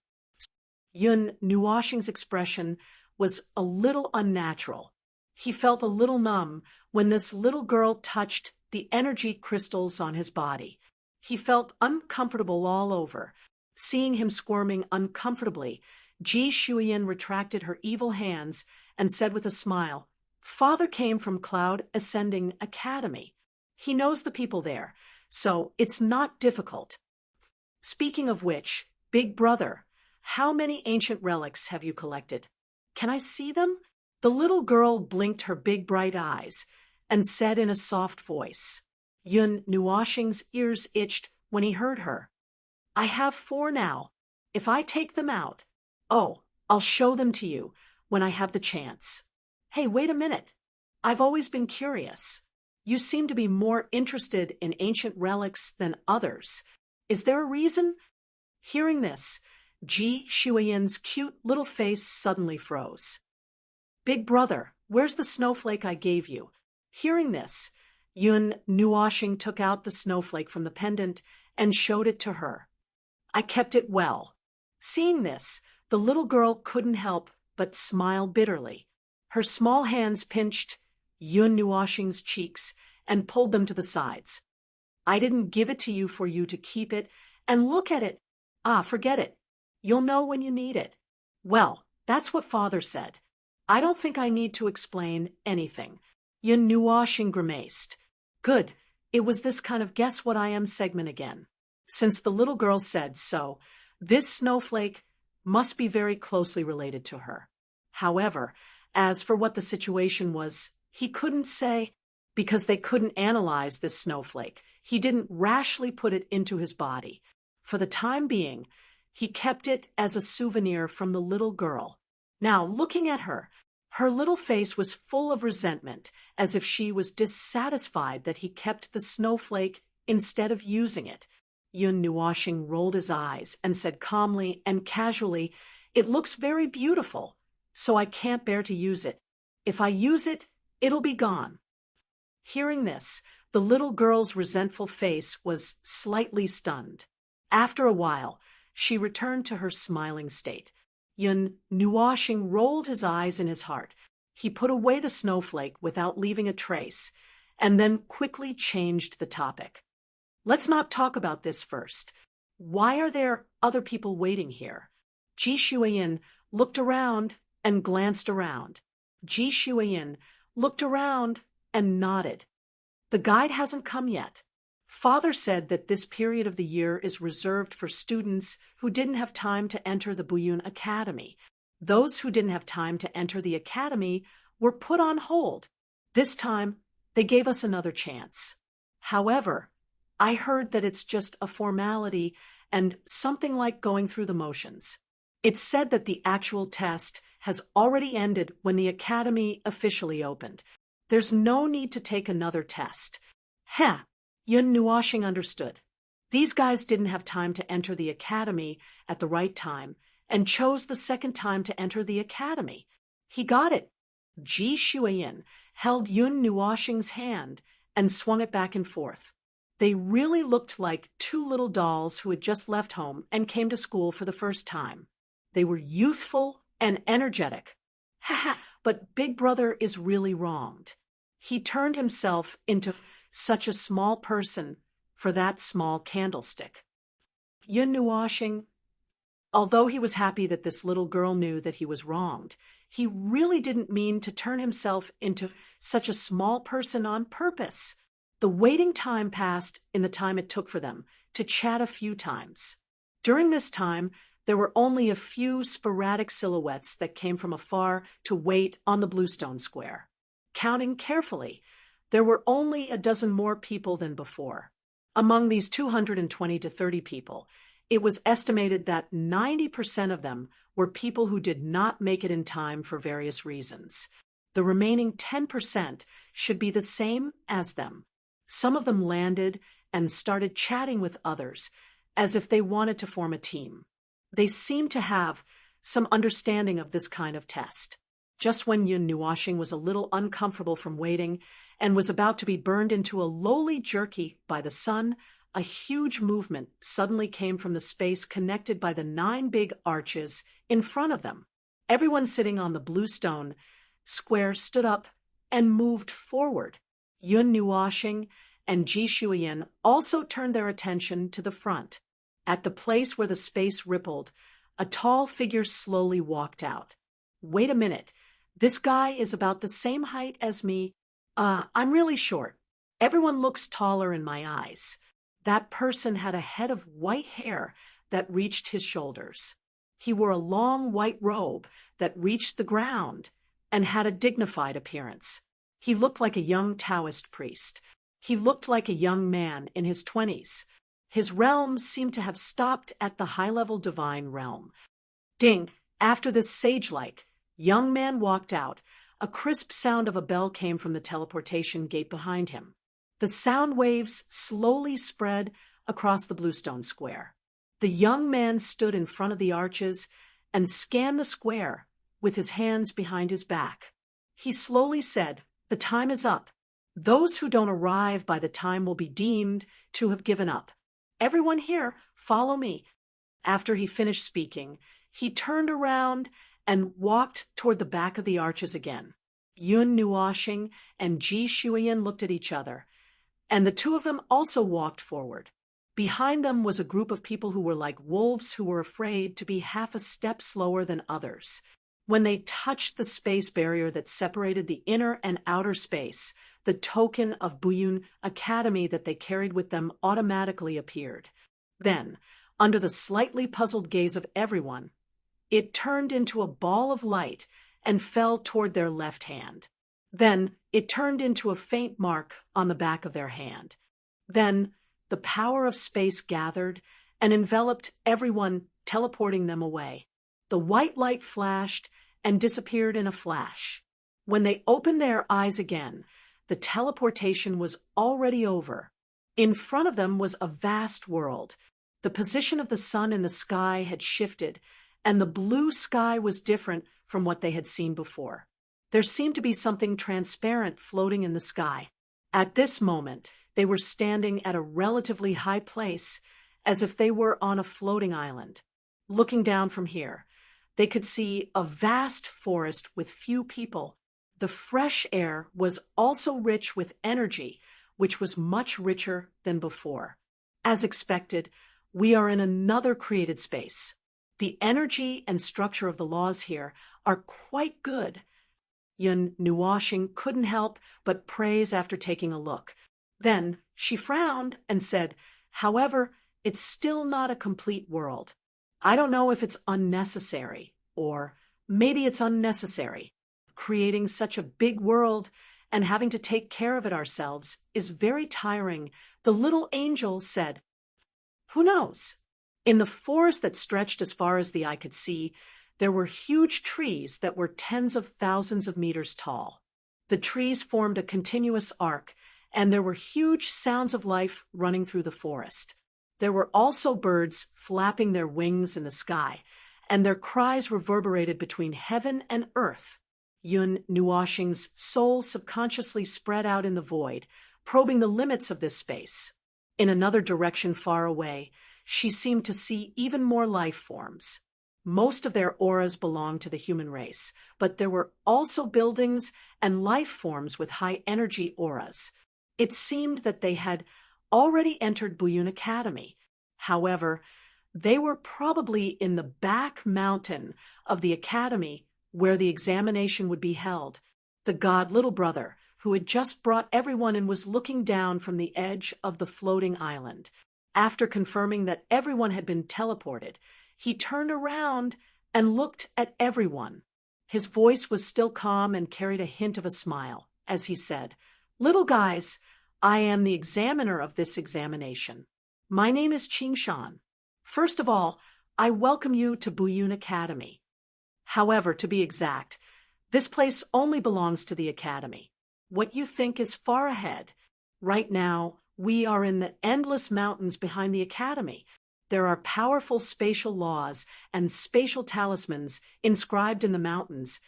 Yun Nuoshing's expression was a little unnatural. He felt a little numb when this little girl touched the energy crystals on his body. He felt uncomfortable all over. Seeing him squirming uncomfortably, Ji Shuiyan retracted her evil hands and said with a smile, "Father came from Cloud Ascending Academy. He knows the people there, so it's not difficult. Speaking of which, big brother, how many ancient relics have you collected? Can I see them?" The little girl blinked her big bright eyes and said in a soft voice. Yun Nuoshing's ears itched when he heard her. "I have 4 now. If I take them out, I'll show them to you when I have the chance." "Hey, wait a minute. I've always been curious. You seem to be more interested in ancient relics than others. Is there a reason?" Hearing this, Ji Shuiyan's cute little face suddenly froze. "Big brother, where's the snowflake I gave you?" Hearing this, Yun Nuoshing took out the snowflake from the pendant and showed it to her. "I kept it well." Seeing this, the little girl couldn't help but smile bitterly. Her small hands pinched Yun Nuoshing's cheeks and pulled them to the sides. "I didn't give it to you for you to keep it and look at it. Forget it. You'll know when you need it." "Well, that's what father said. I don't think I need to explain anything." Yun Nuoshing grimaced. Good, it was this kind of guess what I am segment again. Since the little girl said so, this snowflake must be very closely related to her. However, as for what the situation was, he couldn't say, because they couldn't analyze this snowflake. He didn't rashly put it into his body. For the time being, he kept it as a souvenir from the little girl. Now, looking at her, her little face was full of resentment, as if she was dissatisfied that he kept the snowflake instead of using it. Yun Nuoshing rolled his eyes and said calmly and casually, "It looks very beautiful, so I can't bear to use it. If I use it, it'll be gone." Hearing this, the little girl's resentful face was slightly stunned. After a while, she returned to her smiling state. Yun Nuoshing rolled his eyes in his heart. He put away the snowflake without leaving a trace, and then quickly changed the topic. "Let's not talk about this first. Why are there other people waiting here?" Ji Shuiyin looked around and glanced around. Ji Shuiyin looked around and nodded. "The guide hasn't come yet. Father said that this period of the year is reserved for students who didn't have time to enter the Buyun Academy. Those who didn't have time to enter the academy were put on hold. This time, they gave us another chance. However, I heard that it's just a formality and something like going through the motions. It's said that the actual test has already ended when the academy officially opened. There's no need to take another test." Yun Nuoshing understood. These guys didn't have time to enter the academy at the right time and chose the second time to enter the academy. He got it. Ji Shuiyin held Yun Nuoshing's hand and swung it back and forth. They really looked like two little dolls who had just left home and came to school for the first time. They were youthful and energetic. But Big Brother is really wronged. He turned himself into such a small person for that small candlestick. Yun Nuoshing, although he was happy that this little girl knew that he was wronged, he really didn't mean to turn himself into such a small person on purpose. The waiting time passed in the time it took for them to chat a few times. During this time, there were only a few sporadic silhouettes that came from afar to wait on the Bluestone Square. Counting carefully, there were only a dozen more people than before. Among these 220 to 30 people, it was estimated that 90% of them were people who did not make it in time for various reasons. The remaining 10% should be the same as them. Some of them landed and started chatting with others as if they wanted to form a team. They seemed to have some understanding of this kind of test. Just when Yun Nuoshing was a little uncomfortable from waiting and was about to be burned into a lowly jerky by the sun, a huge movement suddenly came from the space connected by the 9 big arches in front of them. Everyone sitting on the Bluestone Square stood up and moved forward. Yun Nuoshing and Ji Shuiyin also turned their attention to the front. At the place where the space rippled, a tall figure slowly walked out. "Wait a minute. This guy is about the same height as me. I'm really short. Everyone looks taller in my eyes." That person had a head of white hair that reached his shoulders. He wore a long white robe that reached the ground and had a dignified appearance. He looked like a young Taoist priest. He looked like a young man in his 20s. His realm seemed to have stopped at the high-level divine realm. Ding! After this sage-like young man walked out, a crisp sound of a bell came from the teleportation gate behind him. The sound waves slowly spread across the Bluestone Square. The young man stood in front of the arches and scanned the square with his hands behind his back. He slowly said, "The time is up. Those who don't arrive by the time will be deemed to have given up. Everyone here, follow me." After he finished speaking, he turned around and walked toward the back of the arches again. Yun Nuoshing and Ji Shuiyin looked at each other, and the two of them also walked forward. Behind them was a group of people who were like wolves who were afraid to be half a step slower than others. When they touched the space barrier that separated the inner and outer space, the token of Buyun Academy that they carried with them automatically appeared. Then, under the slightly puzzled gaze of everyone, it turned into a ball of light and fell toward their left hand. Then it turned into a faint mark on the back of their hand. Then the power of space gathered and enveloped everyone, teleporting them away. The white light flashed and disappeared in a flash. When they opened their eyes again, the teleportation was already over. In front of them was a vast world. The position of the sun in the sky had shifted, and the blue sky was different from what they had seen before. There seemed to be something transparent floating in the sky. At this moment, they were standing at a relatively high place, as if they were on a floating island. Looking down from here, they could see a vast forest with few people. The fresh air was also rich with energy, which was much richer than before. As expected, we are in another created space. The energy and structure of the laws here are quite good. Yun Nuoshing couldn't help but praise after taking a look. Then she frowned and said, "However, it's still not a complete world. I don't know if it's unnecessary, or maybe it's unnecessary. Creating such a big world and having to take care of it ourselves is very tiring." The little angel said, "Who knows?" In the forest that stretched as far as the eye could see, there were huge trees that were tens of thousands of meters tall. The trees formed a continuous arc, and there were huge sounds of life running through the forest. There were also birds flapping their wings in the sky, and their cries reverberated between heaven and earth. Yun Nuoshing's soul subconsciously spread out in the void, probing the limits of this space. In another direction far away, she seemed to see even more life forms. Most of their auras belonged to the human race, but there were also buildings and life forms with high-energy auras. It seemed that they had already entered Buyun Academy. However, they were probably in the back mountain of the academy where the examination would be held. The god Little Brother, who had just brought everyone and was looking down from the edge of the floating island. After confirming that everyone had been teleported, he turned around and looked at everyone. His voice was still calm and carried a hint of a smile as he said, "Little guys, I am the examiner of this examination. My name is Qingshan. First of all, I welcome you to Buyun Academy. However, to be exact, this place only belongs to the academy. What you think is far ahead. Right now, we are in the endless mountains behind the academy. There are powerful spatial laws and spatial talismans inscribed in the mountains,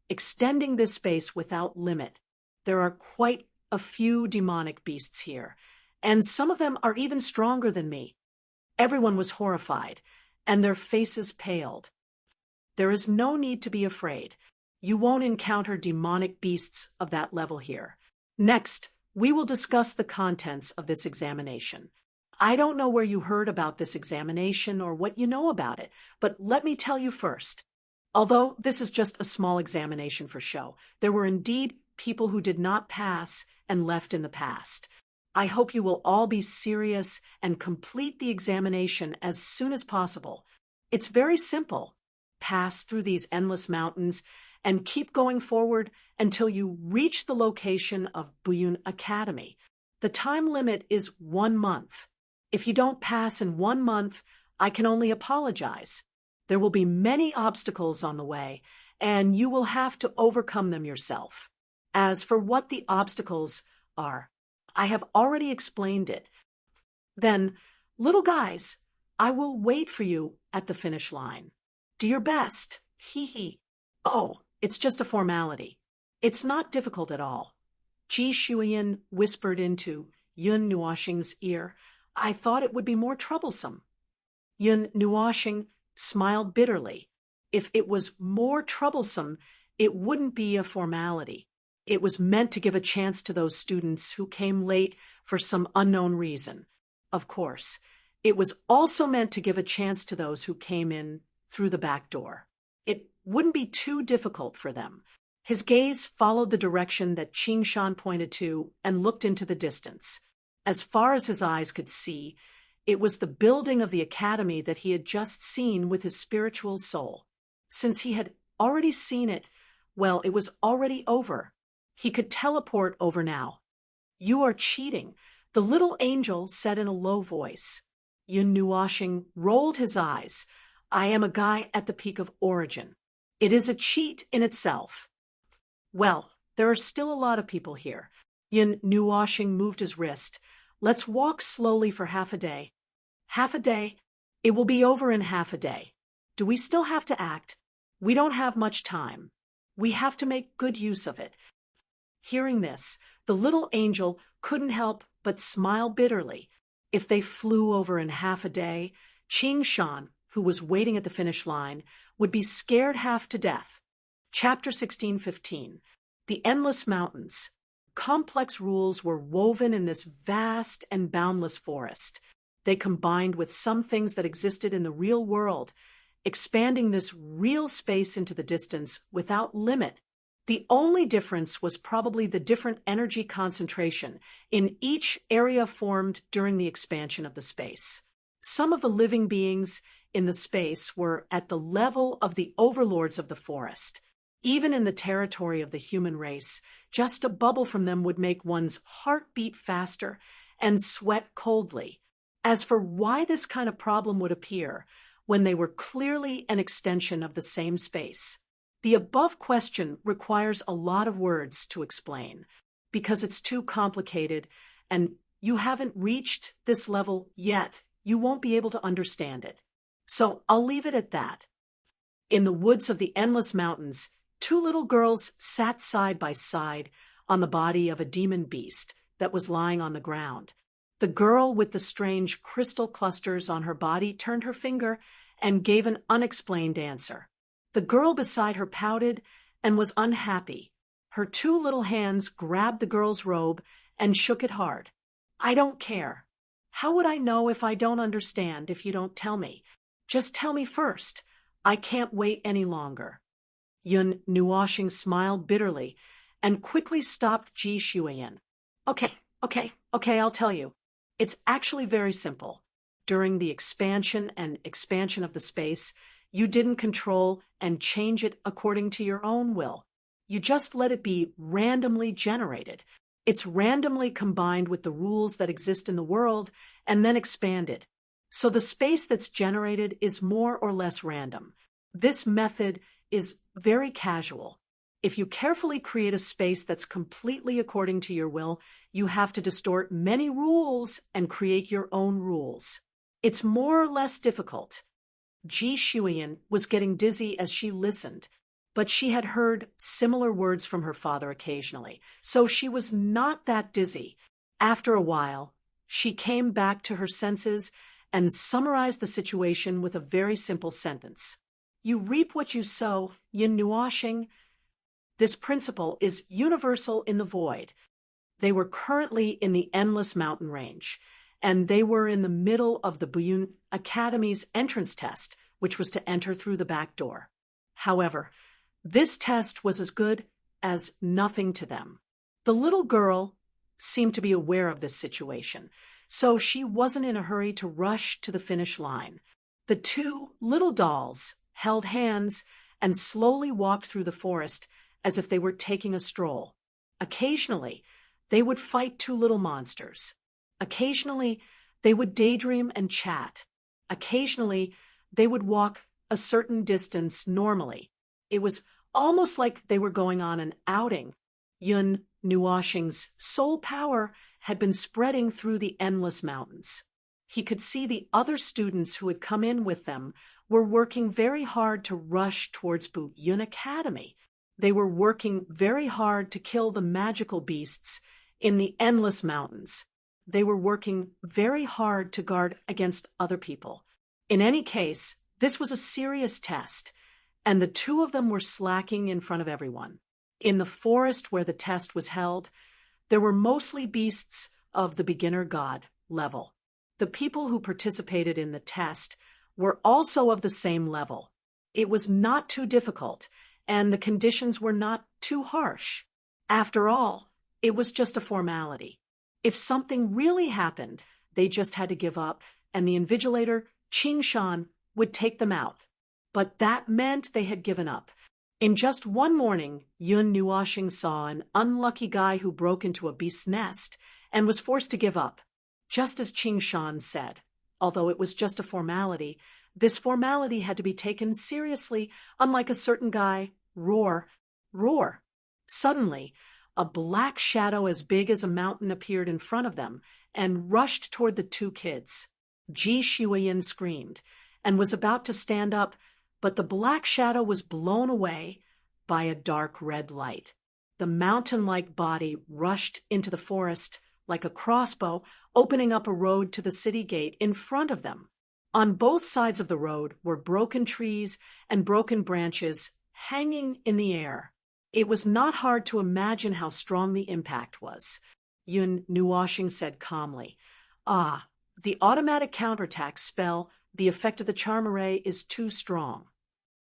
extending this space without limit. There are quite a few demonic beasts here, and some of them are even stronger than me." Everyone was horrified, and their faces paled. "There is no need to be afraid. You won't encounter demonic beasts of that level here. Next, we will discuss the contents of this examination. I don't know where you heard about this examination or what you know about it, but let me tell you first. Although this is just a small examination for show, there were indeed people who did not pass and left in the past. I hope you will all be serious and complete the examination as soon as possible. It's very simple. Pass through these endless mountains and keep going forward until you reach the location of Buyun Academy. The time limit is 1 month. If you don't pass in 1 month, I can only apologize. There will be many obstacles on the way, and you will have to overcome them yourself. As for what the obstacles are, I have already explained it. Then, little guys, I will wait for you at the finish line. Do your best. Hee hee. Oh, it's just a formality. It's not difficult at all." Ji Shuiyan whispered into Yun Nuoshing's ear, "I thought it would be more troublesome." Yun Nuoshing smiled bitterly. If it was more troublesome, it wouldn't be a formality. It was meant to give a chance to those students who came late for some unknown reason. Of course, it was also meant to give a chance to those who came in through the back door. It wouldn't be too difficult for them. His gaze followed the direction that Qingshan pointed to and looked into the distance. As far as his eyes could see, it was the building of the academy that he had just seen with his spiritual soul. Since he had already seen it, well, it was already over. He could teleport over now. "You are cheating," the little angel said in a low voice. Yun Nuoshing rolled his eyes. I am a guy at the peak of origin. It is a cheat in itself. Well, there are still a lot of people here. Yun Nuoshing moved his wrist. Let's walk slowly for half a day. Half a day? It will be over in half a day. Do we still have to act? We don't have much time. We have to make good use of it. Hearing this, the little angel couldn't help but smile bitterly. If they flew over in half a day, Qing Shan, who was waiting at the finish line, would be scared half to death. Chapter 16:15. The Endless Mountains. Complex rules were woven in this vast and boundless forest. They combined with some things that existed in the real world, expanding this real space into the distance without limit. The only difference was probably the different energy concentration in each area formed during the expansion of the space. Some of the living beings in the space were at the level of the overlords of the forest. Even in the territory of the human race, just a bubble from them would make one's heart beat faster and sweat coldly. As for why this kind of problem would appear when they were clearly an extension of the same space, the above question requires a lot of words to explain, because it's too complicated and you haven't reached this level yet. You won't be able to understand it. So I'll leave it at that. In the woods of the Endless Mountains, two little girls sat side by side on the body of a demon beast that was lying on the ground. The girl with the strange crystal clusters on her body turned her finger and gave an unexplained answer. The girl beside her pouted and was unhappy. Her two little hands grabbed the girl's robe and shook it hard. I don't care. How would I know if I don't understand if you don't tell me? Just tell me first. I can't wait any longer. Yun Nuoshing smiled bitterly and quickly stopped Ji Shuiyan. Okay, I'll tell you. It's actually very simple. During the expansion of the space, you didn't control and change it according to your own will. You just let it be randomly generated. It's randomly combined with the rules that exist in the world and then expanded. So the space that's generated is more or less random. This method is very casual. If you carefully create a space that's completely according to your will, you have to distort many rules and create your own rules. It's more or less difficult. Ji Shuiyan was getting dizzy as she listened, but she had heard similar words from her father occasionally, so she was not that dizzy. After a while, she came back to her senses and summarized the situation with a very simple sentence. You reap what you sow, Yun Nuoshing. This principle is universal in the void. They were currently in the Endless Mountain Range, and they were in the middle of the Buyun Academy's entrance test, which was to enter through the back door. However, this test was as good as nothing to them. The little girl seemed to be aware of this situation, so she wasn't in a hurry to rush to the finish line. The two little dolls held hands and slowly walked through the forest as if they were taking a stroll. Occasionally, they would fight two little monsters. Occasionally, they would daydream and chat. Occasionally, they would walk a certain distance normally. It was almost like they were going on an outing. Yun Nuoshing's soul power had been spreading through the Endless Mountains. He could see the other students who had come in with them were working very hard to rush towards Buyun Academy. They were working very hard to kill the magical beasts in the Endless Mountains. They were working very hard to guard against other people. In any case, this was a serious test, and the two of them were slacking in front of everyone. In the forest where the test was held, there were mostly beasts of the beginner god level. The people who participated in the test were also of the same level. It was not too difficult, and the conditions were not too harsh. After all, it was just a formality. If something really happened, they just had to give up, and the invigilator, Qing Shan, would take them out. But that meant they had given up. In just one morning, Yun Nuoshing saw an unlucky guy who broke into a beast's nest and was forced to give up, just as Qing Shan said. although it was just a formality, this formality had to be taken seriously, unlike a certain guy. Roar, roar. Suddenly, a black shadow as big as a mountain appeared in front of them and rushed toward the two kids. Ji Shuiyin screamed and was about to stand up, but the black shadow was blown away by a dark red light. The mountain-like body rushed into the forest like a crossbow, opening up a road to the city gate in front of them. On both sides of the road were broken trees and broken branches hanging in the air. It was not hard to imagine how strong the impact was. Yun Nuoshing said calmly, "Ah, the automatic counterattack spell, the effect of the charm array is too strong."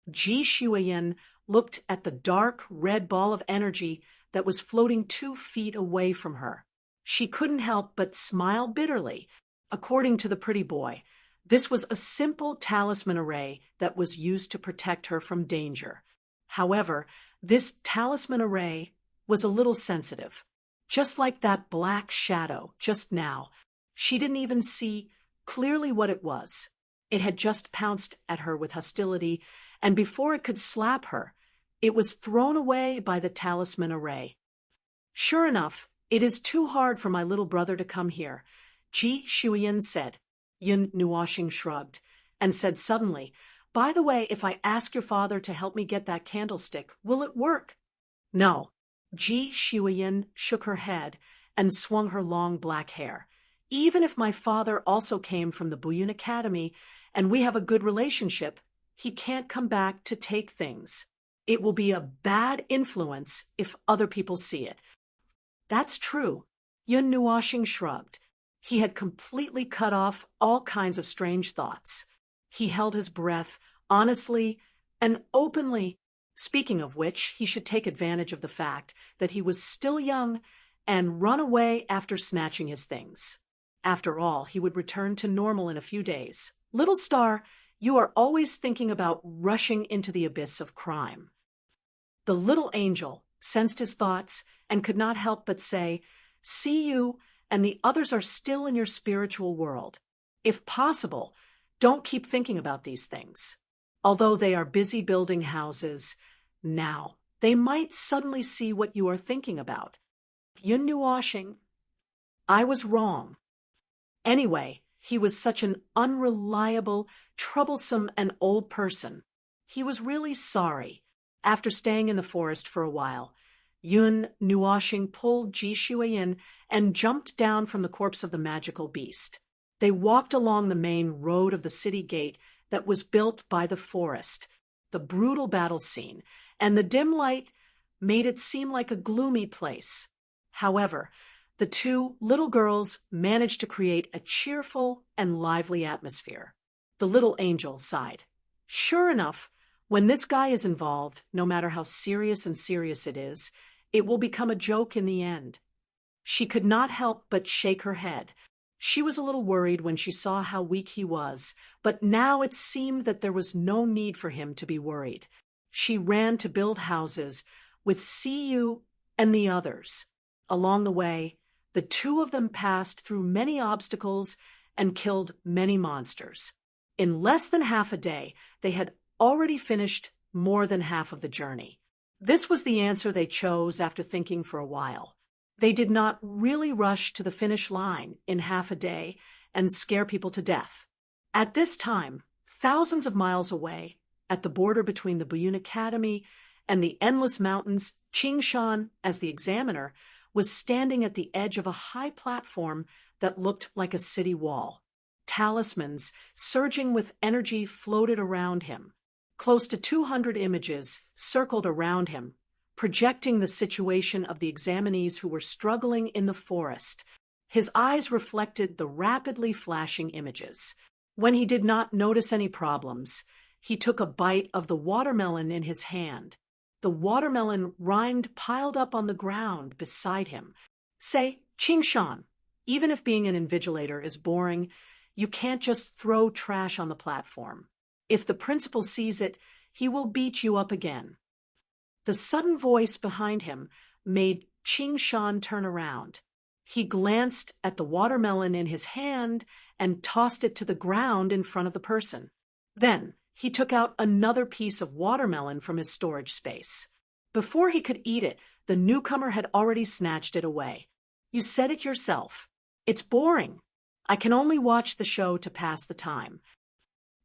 Ji Shuiyin looked at the dark red ball of energy that was floating 2 feet away from her. She couldn't help but smile bitterly. According to the pretty boy, this was a simple talisman array that was used to protect her from danger. However, this talisman array was a little sensitive. Just like that black shadow just now, she didn't even see clearly what it was. It had just pounced at her with hostility, and before it could slap her, it was thrown away by the talisman array. "Sure enough, it is too hard for my little brother to come here," Ji Shuiyin said. Yun Nuoshing shrugged and said suddenly, "By the way, if I ask your father to help me get that candlestick, will it work?" "No." Ji Shuiyin shook her head and swung her long black hair. "Even if my father also came from the Buyun Academy and we have a good relationship, he can't come back to take things. It will be a bad influence if other people see it." "That's true." Yun Nuoshing shrugged. He had completely cut off all kinds of strange thoughts. He held his breath honestly and openly, speaking of which he should take advantage of the fact that he was still young and run away after snatching his things. After all, he would return to normal in a few days. "Little star, you are always thinking about rushing into the abyss of crime." The little angel sensed his thoughts and could not help but say, "See, you and the others are still in your spiritual world. If possible, don't keep thinking about these things. Although they are busy building houses now, they might suddenly see what you are thinking about." Yun Nuoshing, "I was wrong." Anyway, he was such an unreliable, troublesome, and old person. He was really sorry. After staying in the forest for a while, Yun Nuoshing pulled Ji Shuiyin and jumped down from the corpse of the magical beast. They walked along the main road of the city gate that was built by the forest. The brutal battle scene and the dim light made it seem like a gloomy place. However, the two little girls managed to create a cheerful and lively atmosphere. The little angel sighed. "Sure enough, when this guy is involved, no matter how serious it is, it will become a joke in the end." She could not help but shake her head. She was a little worried when she saw how weak he was, but now it seemed that there was no need for him to be worried. She ran to build houses with Siyu and the others. Along the way, the two of them passed through many obstacles and killed many monsters. In less than half a day, they had already finished more than half of the journey. This was the answer they chose after thinking for a while. They did not really rush to the finish line in half a day and scare people to death. At this time, thousands of miles away, at the border between the Buyun Academy and the endless mountains, Qingshan, as the examiner, was standing at the edge of a high platform that looked like a city wall. Talismans, surging with energy, floated around him. Close to 200 images circled around him, projecting the situation of the examinees who were struggling in the forest. His eyes reflected the rapidly flashing images. When he did not notice any problems, he took a bite of the watermelon in his hand. The watermelon rind piled up on the ground beside him. "Say, Qingshan, even if being an invigilator is boring, you can't just throw trash on the platform. If the principal sees it, he will beat you up again." The sudden voice behind him made Qingshan turn around. He glanced at the watermelon in his hand and tossed it to the ground in front of the person. Then, he took out another piece of watermelon from his storage space. Before he could eat it, the newcomer had already snatched it away. You said it yourself. It's boring. I can only watch the show to pass the time.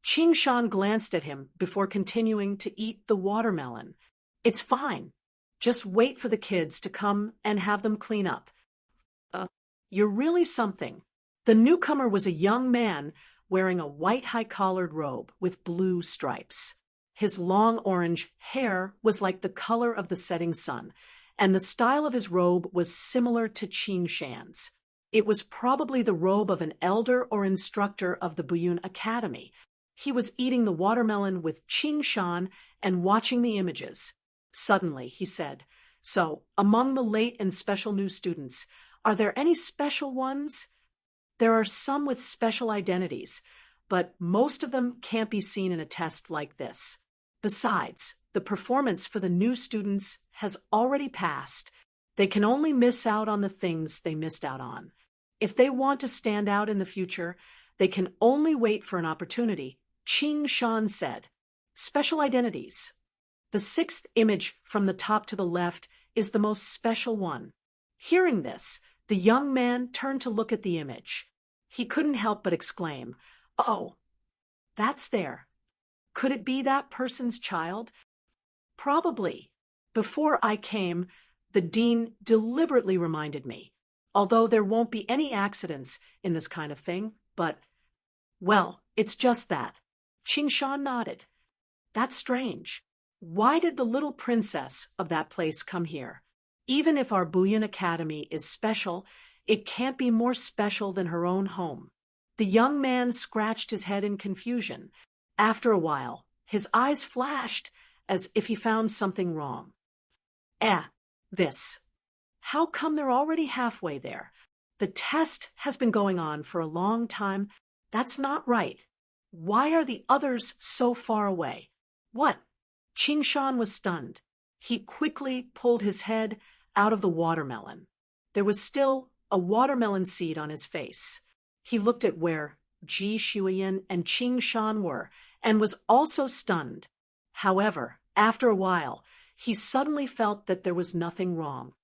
Qing Shan glanced at him before continuing to eat the watermelon. It's fine. Just wait for the kids to come and have them clean up. You're really something. The newcomer was a young man wearing a white high-collared robe with blue stripes. His long orange hair was like the color of the setting sun, and the style of his robe was similar to Qing Shan's. It was probably the robe of an elder or instructor of the Buyun Academy. He was eating the watermelon with Qing Shan and watching the images. Suddenly, he said, "So, among the late and special new students, are there any special ones?" "There are some with special identities, but most of them can't be seen in a test like this. Besides, the performance for the new students has already passed. They can only miss out on the things they missed out on. If they want to stand out in the future, they can only wait for an opportunity," Qing Shan said. Special identities. The sixth image from the top to the left is the most special one. Hearing this, the young man turned to look at the image. He couldn't help but exclaim, "Oh, that's there. Could it be that person's child?" "Probably. Before I came, the dean deliberately reminded me, although there won't be any accidents in this kind of thing, but, well, it's just that." Qing Shan nodded. "That's strange. Why did the little princess of that place come here? Even if our Buyun Academy is special, it can't be more special than her own home." The young man scratched his head in confusion. After a while, his eyes flashed as if he found something wrong. This. How come they're already halfway there? The test has been going on for a long time. That's not right. Why are the others so far away? What? Qing Shan was stunned. He quickly pulled his head out of the watermelon. There was still a watermelon seed on his face. He looked at where Ji Shuiyan and Qing Shan were and was also stunned. However, after a while, he suddenly felt that there was nothing wrong.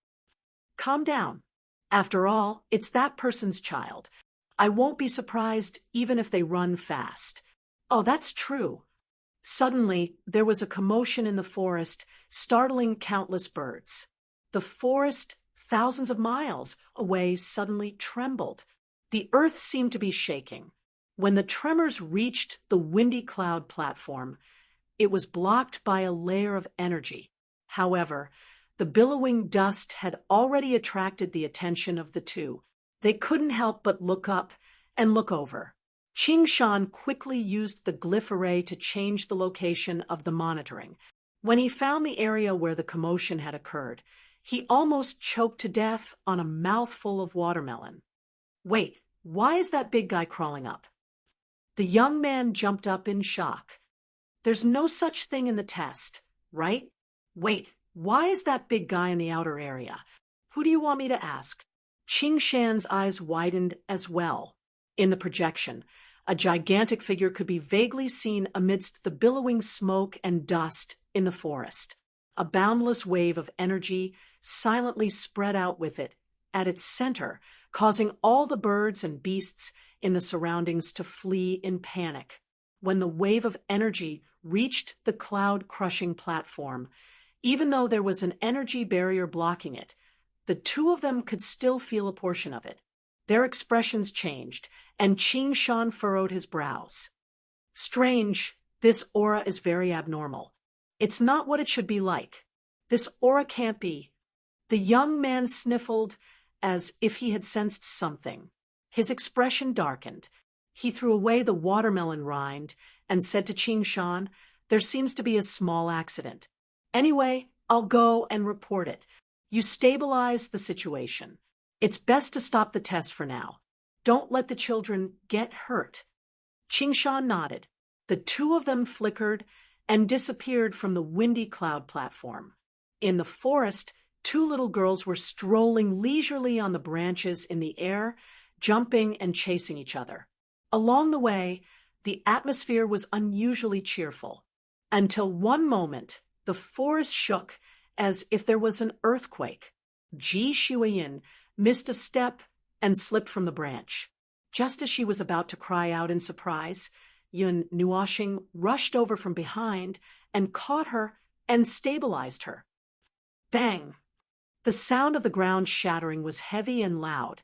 "Calm down. After all, it's that person's child. I won't be surprised even if they run fast." "Oh, that's true." Suddenly, there was a commotion in the forest, startling countless birds. The forest, thousands of miles away, suddenly trembled. The earth seemed to be shaking. When the tremors reached the windy cloud platform, it was blocked by a layer of energy. However, the billowing dust had already attracted the attention of the two. They couldn't help but look up and look over. Qing Shan quickly used the glyph array to change the location of the monitoring. When he found the area where the commotion had occurred, he almost choked to death on a mouthful of watermelon. "Wait, why is that big guy crawling up?" The young man jumped up in shock. "There's no such thing in the test, right? Wait, why is that big guy in the outer area? Who do you want me to ask?" Qing Shan's eyes widened as well. In the projection, a gigantic figure could be vaguely seen amidst the billowing smoke and dust in the forest. A boundless wave of energy silently spread out with it at its center, causing all the birds and beasts in the surroundings to flee in panic. When the wave of energy reached the cloud-crushing platform, even though there was an energy barrier blocking it, the two of them could still feel a portion of it. Their expressions changed, and Qing Shan furrowed his brows. "Strange, this aura is very abnormal. It's not what it should be like. This aura can't be." The young man sniffled as if he had sensed something. His expression darkened. He threw away the watermelon rind and said to Qing Shan, "There seems to be a small accident. Anyway, I'll go and report it. You stabilize the situation. It's best to stop the test for now. Don't let the children get hurt." Qing Shan nodded. The two of them flickered and disappeared from the windy cloud platform. In the forest, two little girls were strolling leisurely on the branches in the air, jumping and chasing each other. Along the way, the atmosphere was unusually cheerful, until one moment the forest shook as if there was an earthquake. Ji Shuiyin missed a step and slipped from the branch. Just as she was about to cry out in surprise, Yun Nuoxing rushed over from behind and caught her and stabilized her. Bang! The sound of the ground shattering was heavy and loud,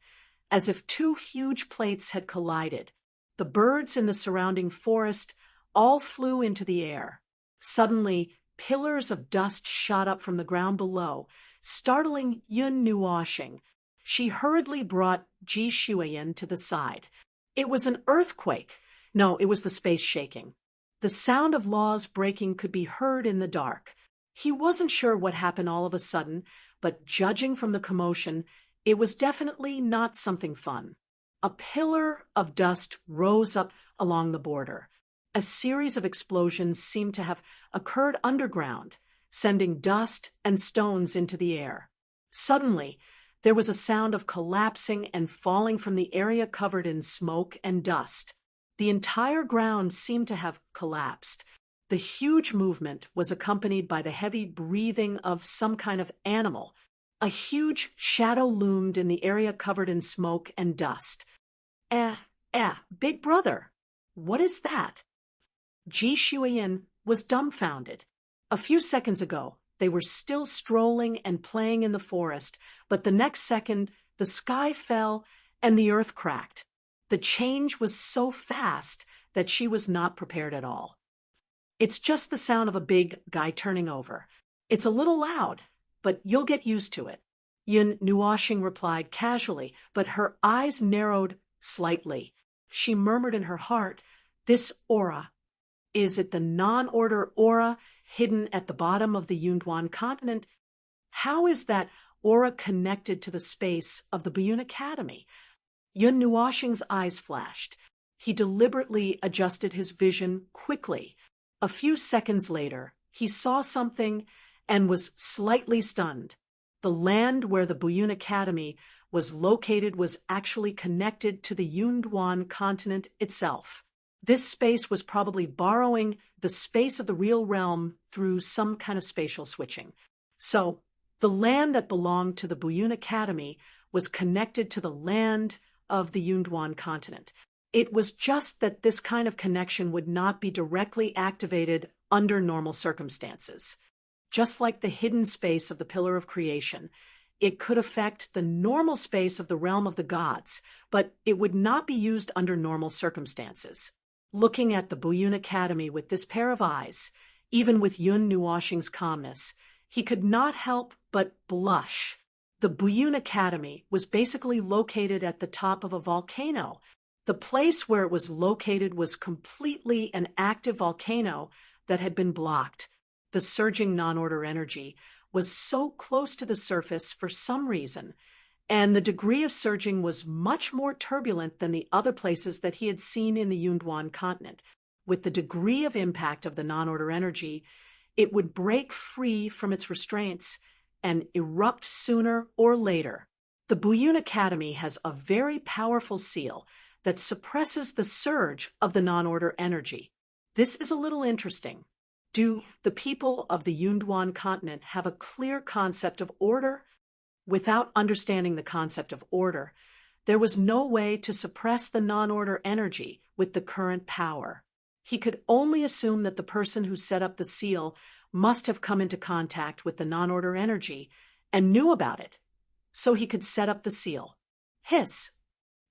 as if two huge plates had collided. The birds in the surrounding forest all flew into the air. Suddenly, pillars of dust shot up from the ground below, startling Yun Nuoxing. She hurriedly brought Ji Shuiyin to the side. It was an earthquake. No, it was the space shaking. The sound of laws breaking could be heard in the dark. He wasn't sure what happened all of a sudden, but judging from the commotion, it was definitely not something fun. A pillar of dust rose up along the border. A series of explosions seemed to have occurred underground, sending dust and stones into the air. Suddenly, there was a sound of collapsing and falling from the area covered in smoke and dust. The entire ground seemed to have collapsed. The huge movement was accompanied by the heavy breathing of some kind of animal. A huge shadow loomed in the area covered in smoke and dust. Big brother, what is that? Ji Shuiyin was dumbfounded. A few seconds ago, they were still strolling and playing in the forest, but the next second, the sky fell and the earth cracked. The change was so fast that she was not prepared at all. It's just the sound of a big guy turning over. It's a little loud, but you'll get used to it. Yun Nuoxing replied casually, but her eyes narrowed slightly. She murmured in her heart, "This aura. Is it the non-order aura hidden at the bottom of the Yunduan continent? How is that aura connected to the space of the Buyun Academy?" Yun Nuoxing's eyes flashed. He deliberately adjusted his vision quickly. A few seconds later, he saw something and was slightly stunned. The land where the Buyun Academy was located was actually connected to the Yunduan continent itself. This space was probably borrowing the space of the real realm through some kind of spatial switching. So, the land that belonged to the Buyun Academy was connected to the land of the Yunduan continent. It was just that this kind of connection would not be directly activated under normal circumstances. Just like the hidden space of the Pillar of Creation, it could affect the normal space of the realm of the gods, but it would not be used under normal circumstances. Looking at the Buyun Academy with this pair of eyes, even with Yun Nuoxing's calmness, he could not help but blush. The Buyun Academy was basically located at the top of a volcano. The place where it was located was completely an active volcano that had been blocked. The surging non-order energy was so close to the surface for some reason, and the degree of surging was much more turbulent than the other places that he had seen in the Yunduan continent. With the degree of impact of the non-order energy, it would break free from its restraints and erupt sooner or later. The Buyun Academy has a very powerful seal that suppresses the surge of the non-order energy. This is a little interesting. Do the people of the Yunduan continent have a clear concept of order? Without understanding the concept of order, there was no way to suppress the non-order energy with the current power. He could only assume that the person who set up the seal must have come into contact with the non-order energy and knew about it, so he could set up the seal. Hiss!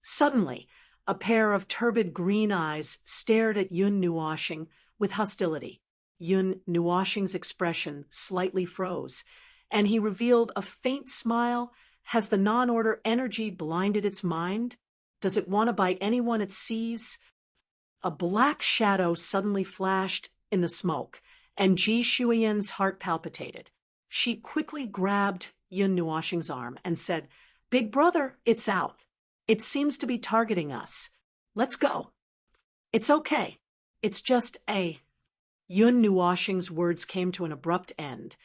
Suddenly, a pair of turbid green eyes stared at Yun Nuoxing with hostility. Yun Nuoxing's expression slightly froze, and he revealed a faint smile. Has the non-order energy blinded its mind? Does it want to bite anyone it sees? A black shadow suddenly flashed in the smoke, and Ji Shuiyin's heart palpitated. She quickly grabbed Yun Nuoxing's arm and said, "Big brother, it's out. It seems to be targeting us. Let's go." "It's okay. It's just a..." Yun Nuoxing's words came to an abrupt end,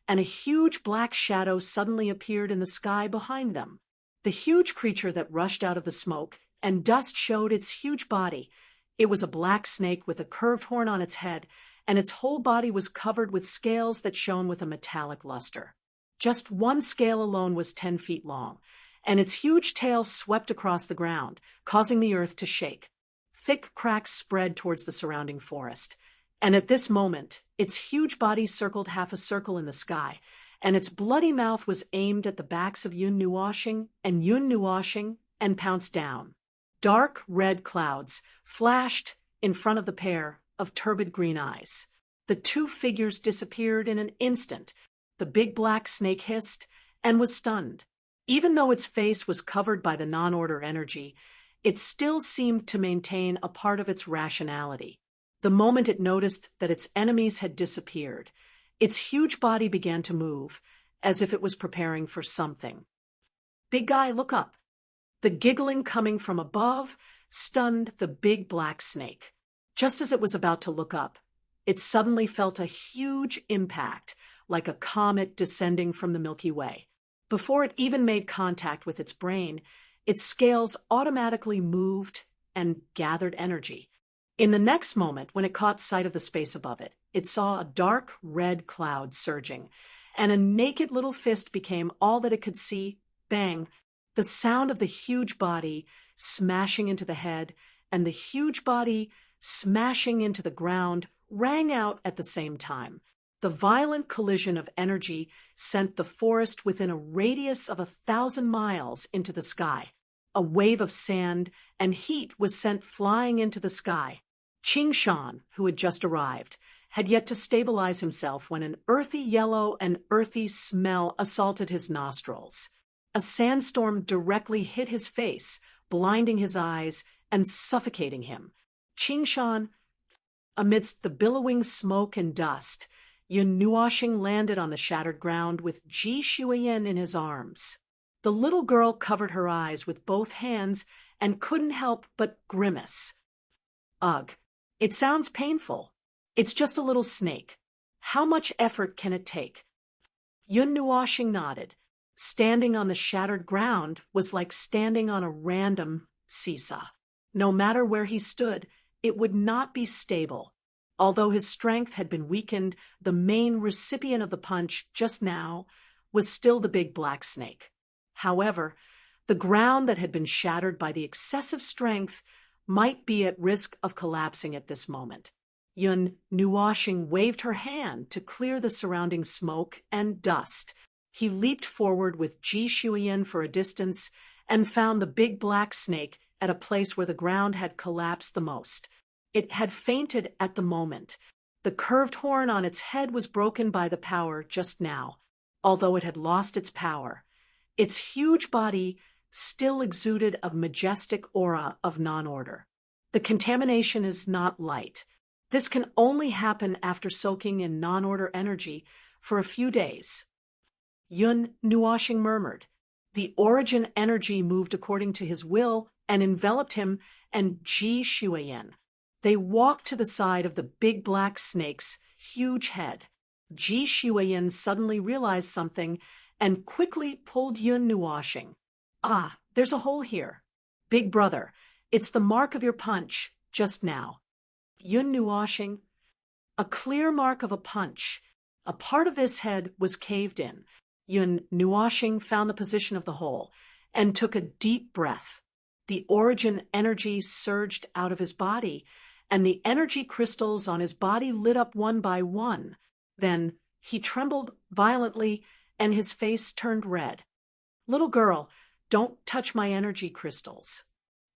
and a huge black shadow suddenly appeared in the sky behind them. The huge creature that rushed out of the smoke and dust showed its huge body. It was a black snake with a curved horn on its head, and its whole body was covered with scales that shone with a metallic luster. Just one scale alone was 10 feet long, and its huge tail swept across the ground, causing the earth to shake. Thick cracks spread towards the surrounding forest, and at this moment, its huge body circled half a circle in the sky, and its bloody mouth was aimed at the backs of Yun Nuoshing and Yun Nuoshing and pounced down. Dark red clouds flashed in front of the pair of turbid green eyes. The two figures disappeared in an instant. The big black snake hissed and was stunned. Even though its face was covered by the non-order energy, it still seemed to maintain a part of its rationality. The moment it noticed that its enemies had disappeared, its huge body began to move, as if it was preparing for something. "Big guy, look up." The giggling coming from above stunned the big black snake. Just as it was about to look up, it suddenly felt a huge impact, like a comet descending from the Milky Way. Before it even made contact with its brain, its scales automatically moved and gathered energy. In the next moment, when it caught sight of the space above it, it saw a dark red cloud surging, and a naked little fist became all that it could see. Bang! The sound of the huge body smashing into the head and the huge body smashing into the ground rang out at the same time. The violent collision of energy sent the forest within a radius of 1,000 miles into the sky. A wave of sand and heat was sent flying into the sky. Qingshan, who had just arrived, had yet to stabilize himself when an earthy yellow and earthy smell assaulted his nostrils. A sandstorm directly hit his face, blinding his eyes and suffocating him. Qingshan, amidst the billowing smoke and dust, Yun Nuoshing landed on the shattered ground with Ji Shuiyin in his arms. The little girl covered her eyes with both hands and couldn't help but grimace. "Ugh, it sounds painful. It's just a little snake. How much effort can it take?" Yun Nuoshing nodded. Standing on the shattered ground was like standing on a random seesaw. No matter where he stood, it would not be stable. Although his strength had been weakened, the main recipient of the punch just now was still the big black snake. However, the ground that had been shattered by the excessive strength might be at risk of collapsing at this moment. Yun Nuoshing waved her hand to clear the surrounding smoke and dust. He leaped forward with Ji Shuiyin for a distance and found the big black snake at a place where the ground had collapsed the most. It had fainted at the moment. The curved horn on its head was broken by the power just now, although it had lost its power. Its huge body still exuded a majestic aura of non-order. The contamination is not light. This can only happen after soaking in non-order energy for a few days. Yun Nuoshing murmured. The origin energy moved according to his will and enveloped him and Ji Shuiyin. They walked to the side of the big black snake's huge head. Ji Shuiyin suddenly realized something and quickly pulled Yun Nuoshing. "Ah, there's a hole here. Big brother, it's the mark of your punch just now." Yun Nuoshing, a clear mark of a punch. A part of this head was caved in. Yun Nuoshing found the position of the hole and took a deep breath. The origin energy surged out of his body, and the energy crystals on his body lit up one by one. Then he trembled violently, and his face turned red. "Little girl, don't touch my energy crystals."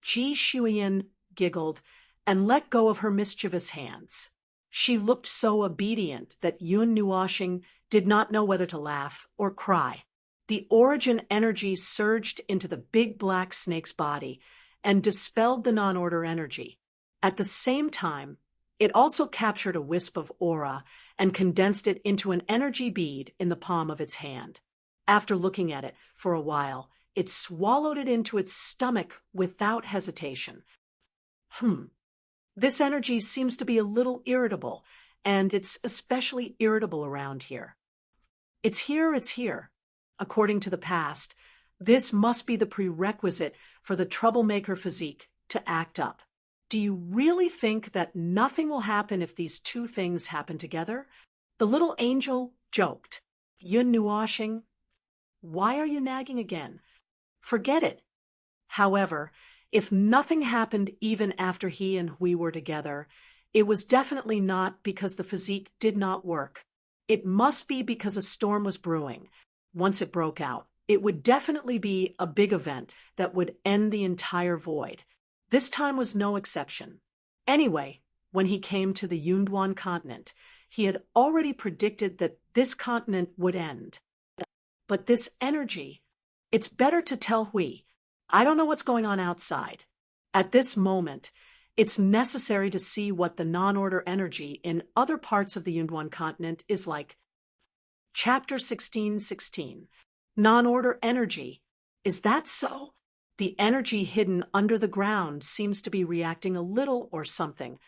Ji Shuiyin giggled and let go of her mischievous hands. She looked so obedient that Yun Nuoshing did not know whether to laugh or cry. The origin energy surged into the big black snake's body and dispelled the non-order energy. At the same time, it also captured a wisp of aura and condensed it into an energy bead in the palm of its hand. After looking at it for a while, it swallowed it into its stomach without hesitation. This energy seems to be a little irritable, and it's especially irritable around here. It's here. According to the past, this must be the prerequisite for the troublemaker physique to act up. Do you really think that nothing will happen if these two things happen together? The little angel joked. Yun Nuoshing, why are you nagging again? Forget it. However, if nothing happened even after he and we were together, it was definitely not because the physique did not work. It must be because a storm was brewing. Once it broke out, it would definitely be a big event that would end the entire void. This time was no exception. Anyway, when he came to the Yunduan continent, he had already predicted that this continent would end. But this energy, it's better to tell Hui. I don't know what's going on outside. At this moment, it's necessary to see what the non-order energy in other parts of the Yunduan continent is like. Chapter 16:16. Non-order energy. Is that so? The energy hidden under the ground seems to be reacting a little or something.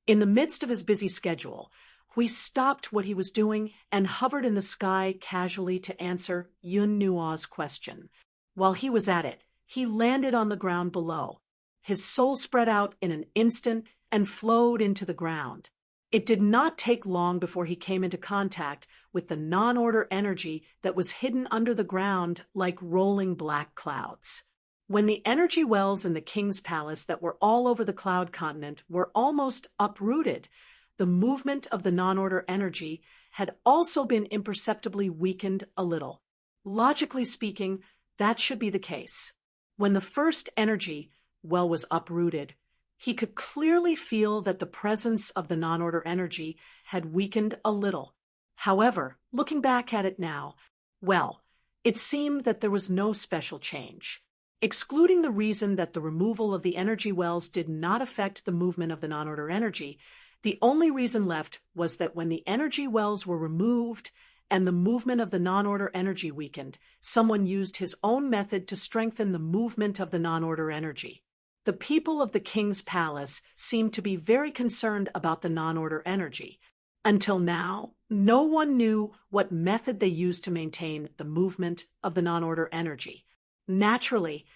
In the midst of his busy schedule, Hui stopped what he was doing and hovered in the sky casually to answer Yun Nuo's question. While he was at it, he landed on the ground below. His soul spread out in an instant and flowed into the ground. It did not take long before he came into contact with the non-order energy that was hidden under the ground like rolling black clouds. When the energy wells in the king's palace that were all over the cloud continent were almost uprooted, the movement of the non-order energy had also been imperceptibly weakened a little. Logically speaking, that should be the case. When the first energy well was uprooted, he could clearly feel that the presence of the non-order energy had weakened a little. However, looking back at it now, well, it seemed that there was no special change. Excluding the reason that the removal of the energy wells did not affect the movement of the non-order energy, the only reason left was that when the energy wells were removed and the movement of the non-order energy weakened, someone used his own method to strengthen the movement of the non-order energy. The people of the king's palace seemed to be very concerned about the non-order energy. Until now, no one knew what method they used to maintain the movement of the non-order energy. Naturally,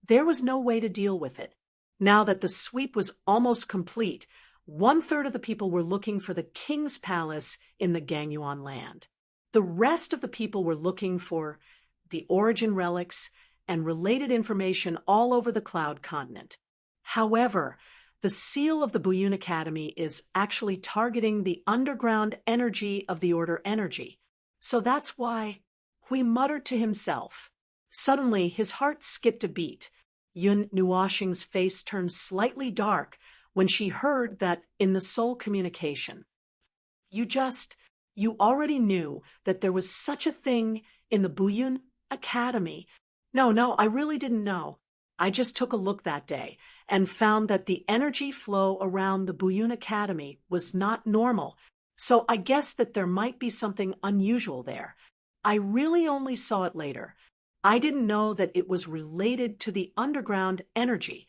there was no way to deal with it. Now that the sweep was almost complete, 1/3 of the people were looking for the king's palace in the Gangyuan land. The rest of the people were looking for the origin relics and related information all over the cloud continent. However, the seal of the Buyun Academy is actually targeting the underground energy of the order energy. So that's why Hui muttered to himself. Suddenly, his heart skipped a beat. Yun Nuoshing's face turned slightly dark when she heard that in the soul communication. You already knew that there was such a thing in the Buyun Academy. No, I really didn't know. I just took a look that day and found that the energy flow around the Buyun Academy was not normal, so I guessed that there might be something unusual there. I really only saw it later. I didn't know that it was related to the underground energy.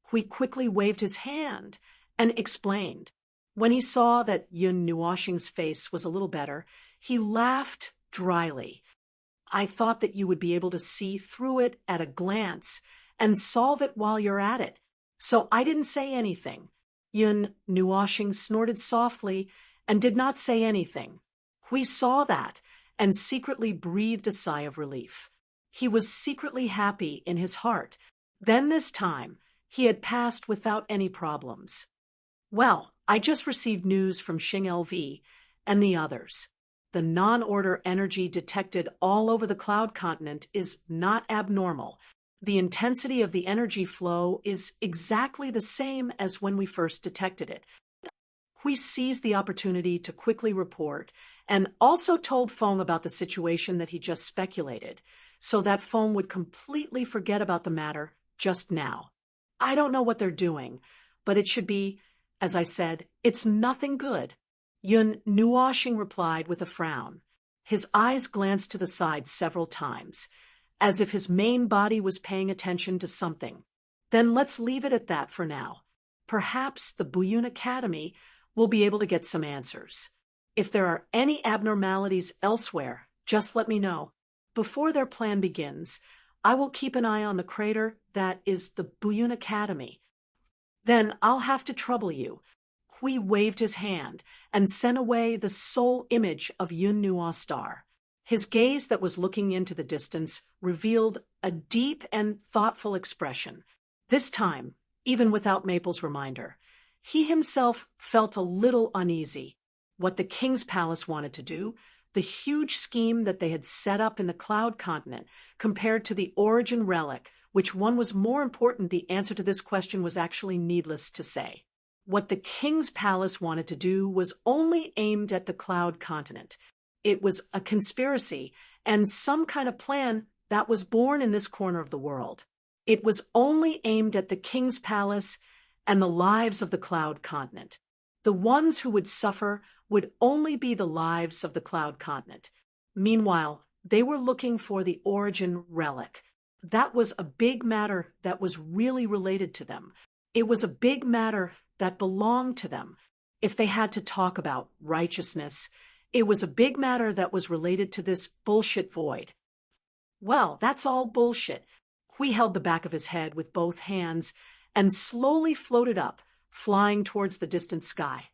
Hui quickly waved his hand and explained. When he saw that Yun Nuoshing's face was a little better, he laughed dryly. I thought that you would be able to see through it at a glance and solve it while you're at it, so I didn't say anything. Yun Nuoshing snorted softly and did not say anything. Hui saw that and secretly breathed a sigh of relief. He was secretly happy in his heart. Then this time, he had passed without any problems. Well, I just received news from Xing LV and the others. The non-order energy detected all over the cloud continent is not abnormal. The intensity of the energy flow is exactly the same as when we first detected it. Hui seized the opportunity to quickly report and also told Feng about the situation that he just speculated, so that Feng would completely forget about the matter just now. I don't know what they're doing, but it should be, as I said, it's nothing good. Yun Nuoshing replied with a frown. His eyes glanced to the side several times, as if his main body was paying attention to something. Then let's leave it at that for now. Perhaps the Buyun Academy will be able to get some answers. If there are any abnormalities elsewhere, just let me know. Before their plan begins, I will keep an eye on the crater that is the Buyun Academy. Then I'll have to trouble you. Hui waved his hand and sent away the sole image of Yun Nua's star. His gaze that was looking into the distance revealed a deep and thoughtful expression. This time, even without Maple's reminder, he himself felt a little uneasy. What the king's palace wanted to do, the huge scheme that they had set up in the Cloud Continent, compared to the origin relic, which one was more important, the answer to this question was actually needless to say. What the king's palace wanted to do was only aimed at the Cloud Continent. It was a conspiracy and some kind of plan that was born in this corner of the world. It was only aimed at the king's palace and the lives of the Cloud Continent. The ones who would suffer would only be the lives of the Cloud Continent. Meanwhile, they were looking for the origin relic. That was a big matter that was really related to them. It was a big matter that belonged to them. If they had to talk about righteousness, it was a big matter that was related to this bullshit void. Well, that's all bullshit. Hui held the back of his head with both hands and slowly floated up, flying towards the distant sky.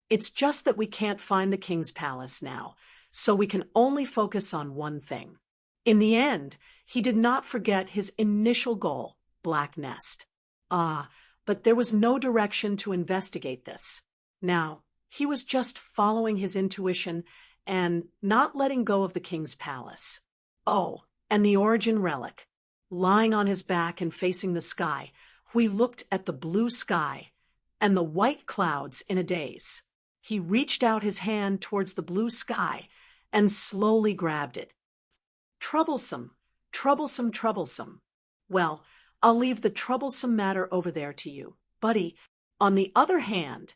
It's just that we can't find the king's palace now, so we can only focus on one thing. In the end, he did not forget his initial goal, Black Nest. But there was no direction to investigate this. Now, he was just following his intuition and not letting go of the king's palace. Oh, and the origin relic. Lying on his back and facing the sky, Hui looked at the blue sky and the white clouds in a daze. He reached out his hand towards the blue sky and slowly grabbed it. Troublesome, troublesome, troublesome. Well, I'll leave the troublesome matter over there to you. Buddy, on the other hand,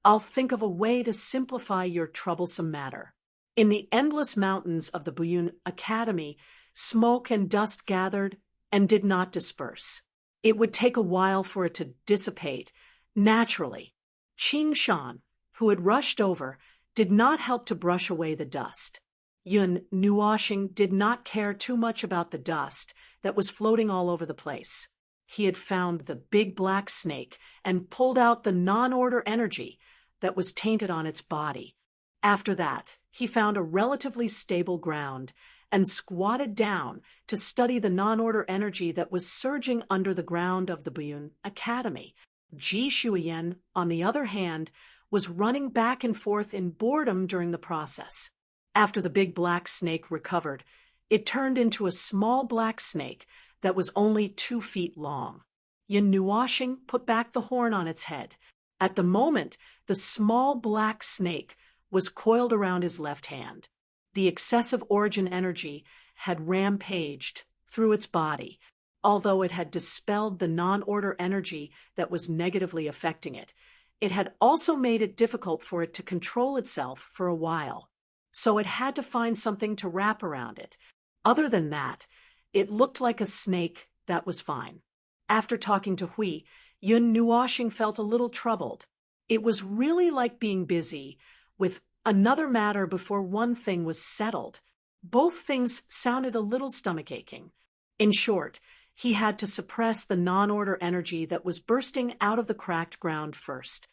I'll think of a way to simplify your troublesome matter. In the endless mountains of the Buyun Academy, smoke and dust gathered and did not disperse. It would take a while for it to dissipate, naturally. Qing Shan, who had rushed over, did not help to brush away the dust. Yun Nuoxing did not care too much about the dust that was floating all over the place. He had found the big black snake and pulled out the non-order energy that was tainted on its body. After that, he found a relatively stable ground and squatted down to study the non-order energy that was surging under the ground of the Buyun Academy. Ji Shuiyan, on the other hand, was running back and forth in boredom during the process. After the big black snake recovered, it turned into a small black snake that was only 2 feet long. Yin Nuoxing put back the horn on its head. At the moment, the small black snake was coiled around his left hand. The excessive origin energy had rampaged through its body, although it had dispelled the non-order energy that was negatively affecting it. It had also made it difficult for it to control itself for a while, so it had to find something to wrap around it. Other than that, it looked like a snake that was fine. After talking to Hui, Yun Nuoxing felt a little troubled. It was really like being busy with another matter before one thing was settled. Both things sounded a little stomach-aching. In short, he had to suppress the non-order energy that was bursting out of the cracked ground first.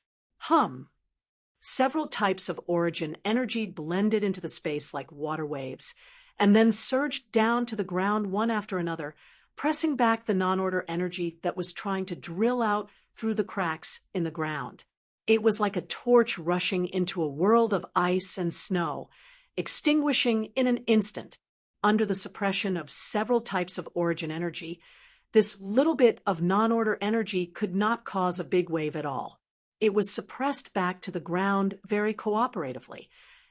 Several types of origin energy blended into the space like water waves, and then surged down to the ground one after another, pressing back the non-order energy that was trying to drill out through the cracks in the ground. It was like a torch rushing into a world of ice and snow, extinguishing in an instant. Under the suppression of several types of origin energy, this little bit of non-order energy could not cause a big wave at all. It was suppressed back to the ground very cooperatively,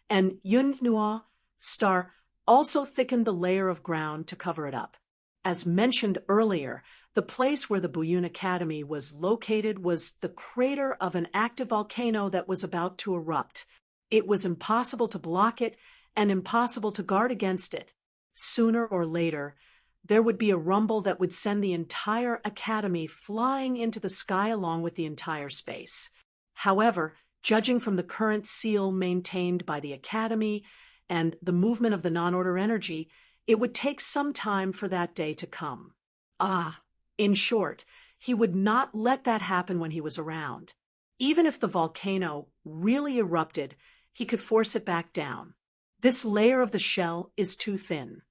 and Yun Nuo's star also thickened the layer of ground to cover it up. As mentioned earlier, the place where the Buyun Academy was located was the crater of an active volcano that was about to erupt. It was impossible to block it and impossible to guard against it. Sooner or later, there would be a rumble that would send the entire academy flying into the sky along with the entire space. However, judging from the current seal maintained by the academy and the movement of the non-order energy, It would take some time for that day to come. In short, he would not let that happen when he was around. Even if the volcano really erupted, he could force it back down. This layer of the shell is too thin.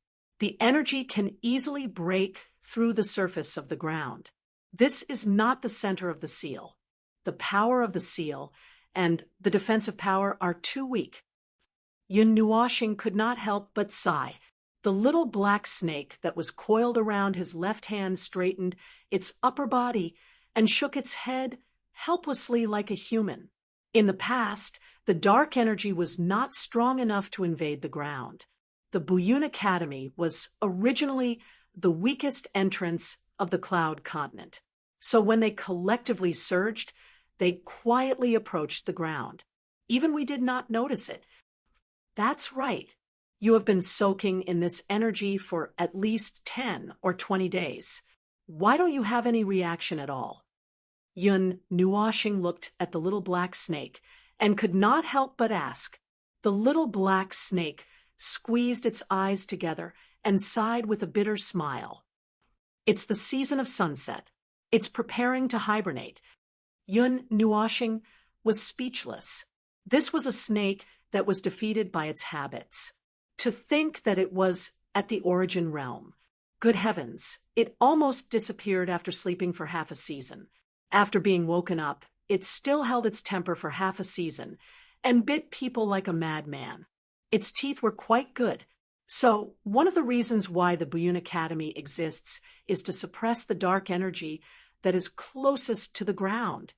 The energy can easily break through the surface of the ground. This is not the center of the seal. The power of the seal and the defensive power are too weak. Yun Nuoxing could not help but sigh. The little black snake that was coiled around his left hand straightened its upper body and shook its head helplessly like a human. In the past, the dark energy was not strong enough to invade the ground. The Buyun Academy was originally the weakest entrance of the Cloud Continent. So when they collectively surged, they quietly approached the ground. Even we did not notice it. That's right. You have been soaking in this energy for at least 10 or 20 days. Why don't you have any reaction at all? Yun Nuoxing looked at the little black snake and could not help but ask. The little black snake squeezed its eyes together and sighed with a bitter smile. It's the season of sunset. It's preparing to hibernate. Yun Nuoxing was speechless. This was a snake that was defeated by its habits. To think that it was at the origin realm. Good heavens, it almost disappeared after sleeping for half a season. After being woken up, it still held its temper for half a season and bit people like a madman. Its teeth were quite good. So, one of the reasons why the Buyun Academy exists is to suppress the dark energy that is closest to the ground.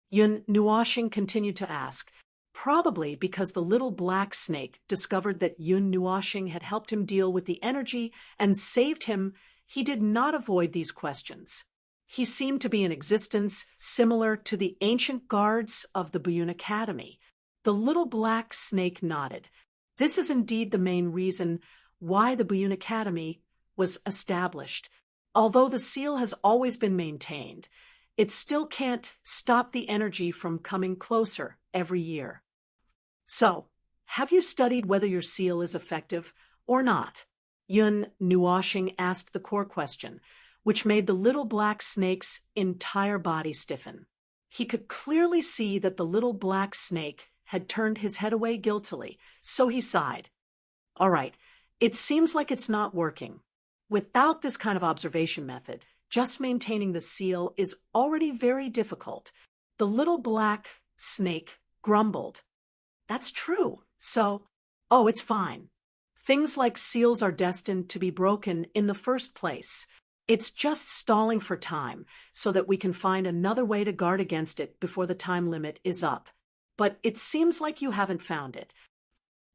Yun Nuoxing continued to ask, probably because the little black snake discovered that Yun Nuoxing had helped him deal with the energy and saved him. He did not avoid these questions. He seemed to be in existence similar to the ancient guards of the Buyun Academy. The little black snake nodded. This is indeed the main reason why the Buyun Academy was established. Although the seal has always been maintained, it still can't stop the energy from coming closer every year. So, have you studied whether your seal is effective or not? Yun Nuoxing asked the core question, which made the little black snake's entire body stiffen. He could clearly see that the little black snake had turned his head away guiltily, so he sighed. All right, it seems like it's not working. Without this kind of observation method, just maintaining the seal is already very difficult. The little black snake grumbled. That's true. So, it's fine. Things like seals are destined to be broken in the first place. It's just stalling for time so that we can find another way to guard against it before the time limit is up. But it seems like you haven't found it.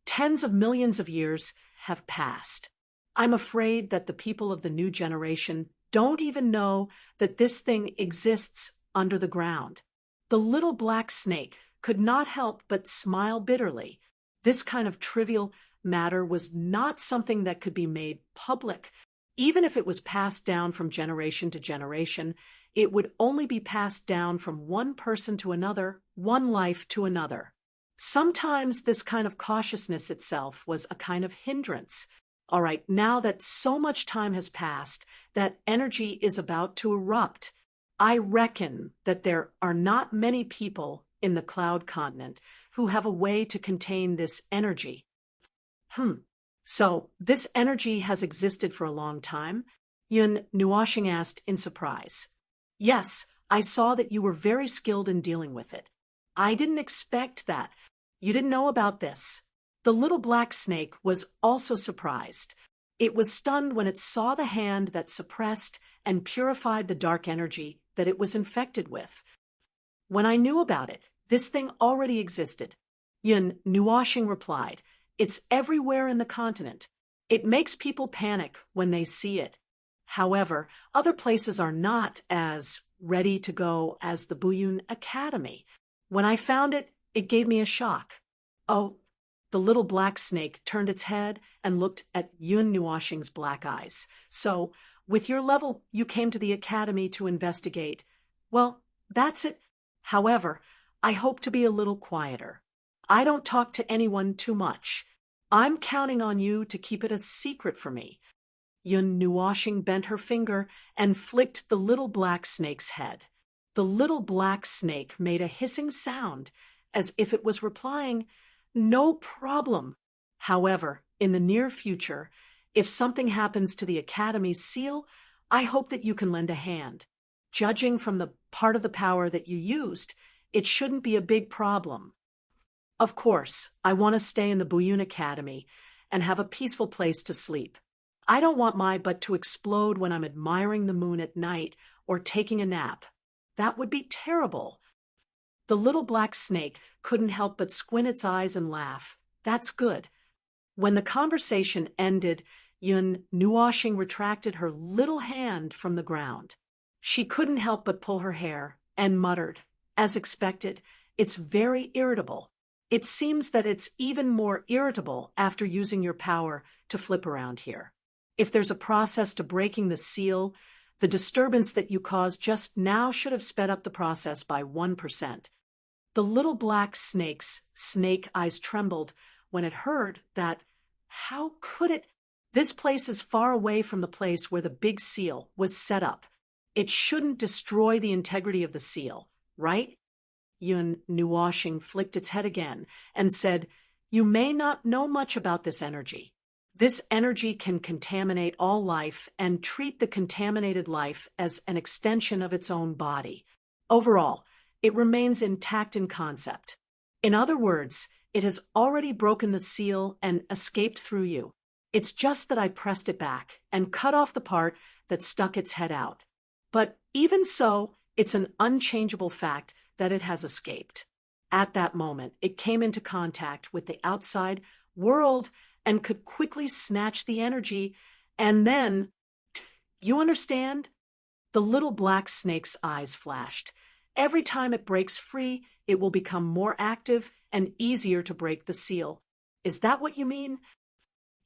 Tens of millions of years have passed. I'm afraid that the people of the new generation don't even know that this thing exists under the ground. The little black snake could not help but smile bitterly. This kind of trivial matter was not something that could be made public. Even if it was passed down from generation to generation, it would only be passed down from one person to another, one life to another. Sometimes this kind of cautiousness itself was a kind of hindrance. All right, now that so much time has passed, that energy is about to erupt. I reckon that there are not many people in the Cloud Continent who have a way to contain this energy. So this energy has existed for a long time? Yun Nuoxing asked in surprise. Yes, I saw that you were very skilled in dealing with it. I didn't expect that. You didn't know about this. The little black snake was also surprised. It was stunned when it saw the hand that suppressed and purified the dark energy that it was infected with. When I knew about it, this thing already existed. Yun Nuoxing replied, it's everywhere in the continent. It makes people panic when they see it. However, other places are not as ready to go as the Buyun Academy. When I found it, it gave me a shock. Oh, the little black snake turned its head and looked at Yun Nuoxing's black eyes. So, with your level, you came to the academy to investigate. Well, that's it. However, I hope to be a little quieter. I don't talk to anyone too much. I'm counting on you to keep it a secret for me. Yun Nuashing bent her finger and flicked the little black snake's head. The little black snake made a hissing sound, as if it was replying, "No problem." However, in the near future, if something happens to the Academy's seal, I hope that you can lend a hand. Judging from the part of the power that you used, it shouldn't be a big problem. Of course, I want to stay in the Buyun Academy and have a peaceful place to sleep. I don't want my butt to explode when I'm admiring the moon at night or taking a nap. That would be terrible. The little black snake couldn't help but squint its eyes and laugh. That's good. When the conversation ended, Yun Nuashing retracted her little hand from the ground. She couldn't help but pull her hair and muttered, as expected, "It's very irritable. It seems that it's even more irritable after using your power to flip around here. If there's a process to breaking the seal, the disturbance that you caused just now should have sped up the process by 1%. The little black snake's snake eyes trembled when it heard that. How could it? This place is far away from the place where the big seal was set up. It shouldn't destroy the integrity of the seal, right? Yun Nuashing flicked its head again and said, "You may not know much about this energy. This energy can contaminate all life and treat the contaminated life as an extension of its own body. Overall, it remains intact in concept. In other words, it has already broken the seal and escaped through you. It's just that I pressed it back and cut off the part that stuck its head out. But even so, it's an unchangeable fact that it has escaped. At that moment, it came into contact with the outside world and could quickly snatch the energy, and then, you understand?" The little black snake's eyes flashed. Every time it breaks free, it will become more active and easier to break the seal. Is that what you mean?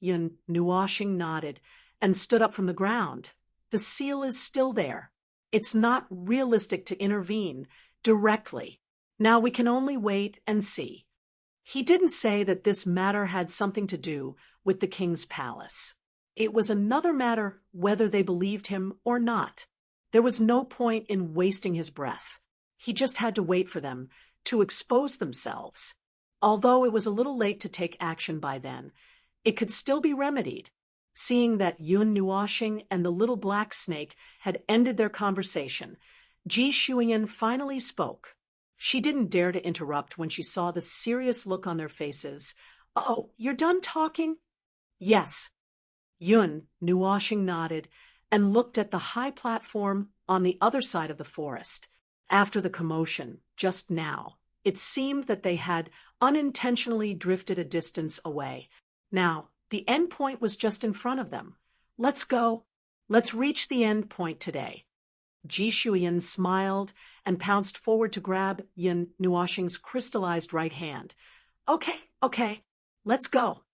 Yun Nuashing nodded and stood up from the ground. The seal is still there. It's not realistic to intervene directly. Now we can only wait and see. He didn't say that this matter had something to do with the king's palace. It was another matter whether they believed him or not. There was no point in wasting his breath. He just had to wait for them to expose themselves. Although it was a little late to take action by then, it could still be remedied. Seeing that Yun Nuashing and the little black snake had ended their conversation, Ji Shuiyan finally spoke. She didn't dare to interrupt when she saw the serious look on their faces. "Oh, you're done talking?" "Yes." Yun Nuashing nodded and looked at the high platform on the other side of the forest. After the commotion, just now, it seemed that they had unintentionally drifted a distance away. Now, the end point was just in front of them. "Let's go. Let's reach the end point today." Ji Shuiyan smiled and pounced forward to grab Yun Nuashing's crystallized right hand. Okay, let's go."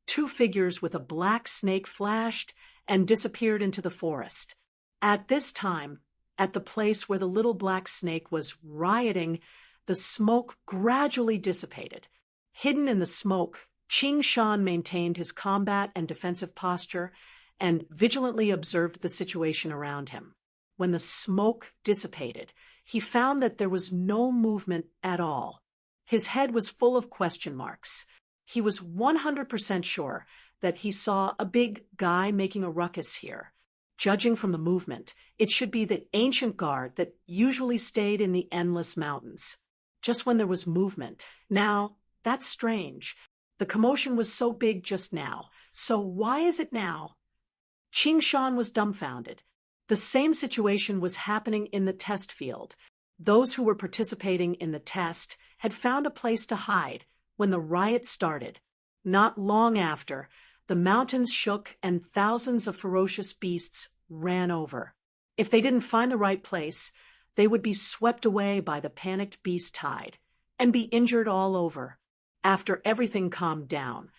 Two figures with a black snake flashed and disappeared into the forest. At this time, at the place where the little black snake was rioting, the smoke gradually dissipated. Hidden in the smoke, Qing Shan maintained his combat and defensive posture and vigilantly observed the situation around him. When the smoke dissipated, he found that there was no movement at all. His head was full of question marks. He was 100% sure that he saw a big guy making a ruckus here. Judging from the movement, it should be the ancient guard that usually stayed in the endless mountains. Just when there was movement. Now, that's strange. The commotion was so big just now. So why is it now? Qing Shan was dumbfounded. The same situation was happening in the test field. Those who were participating in the test had found a place to hide when the riot started. Not long after, the mountains shook and thousands of ferocious beasts ran over. If they didn't find the right place, they would be swept away by the panicked beast tide and be injured all over. After everything calmed down,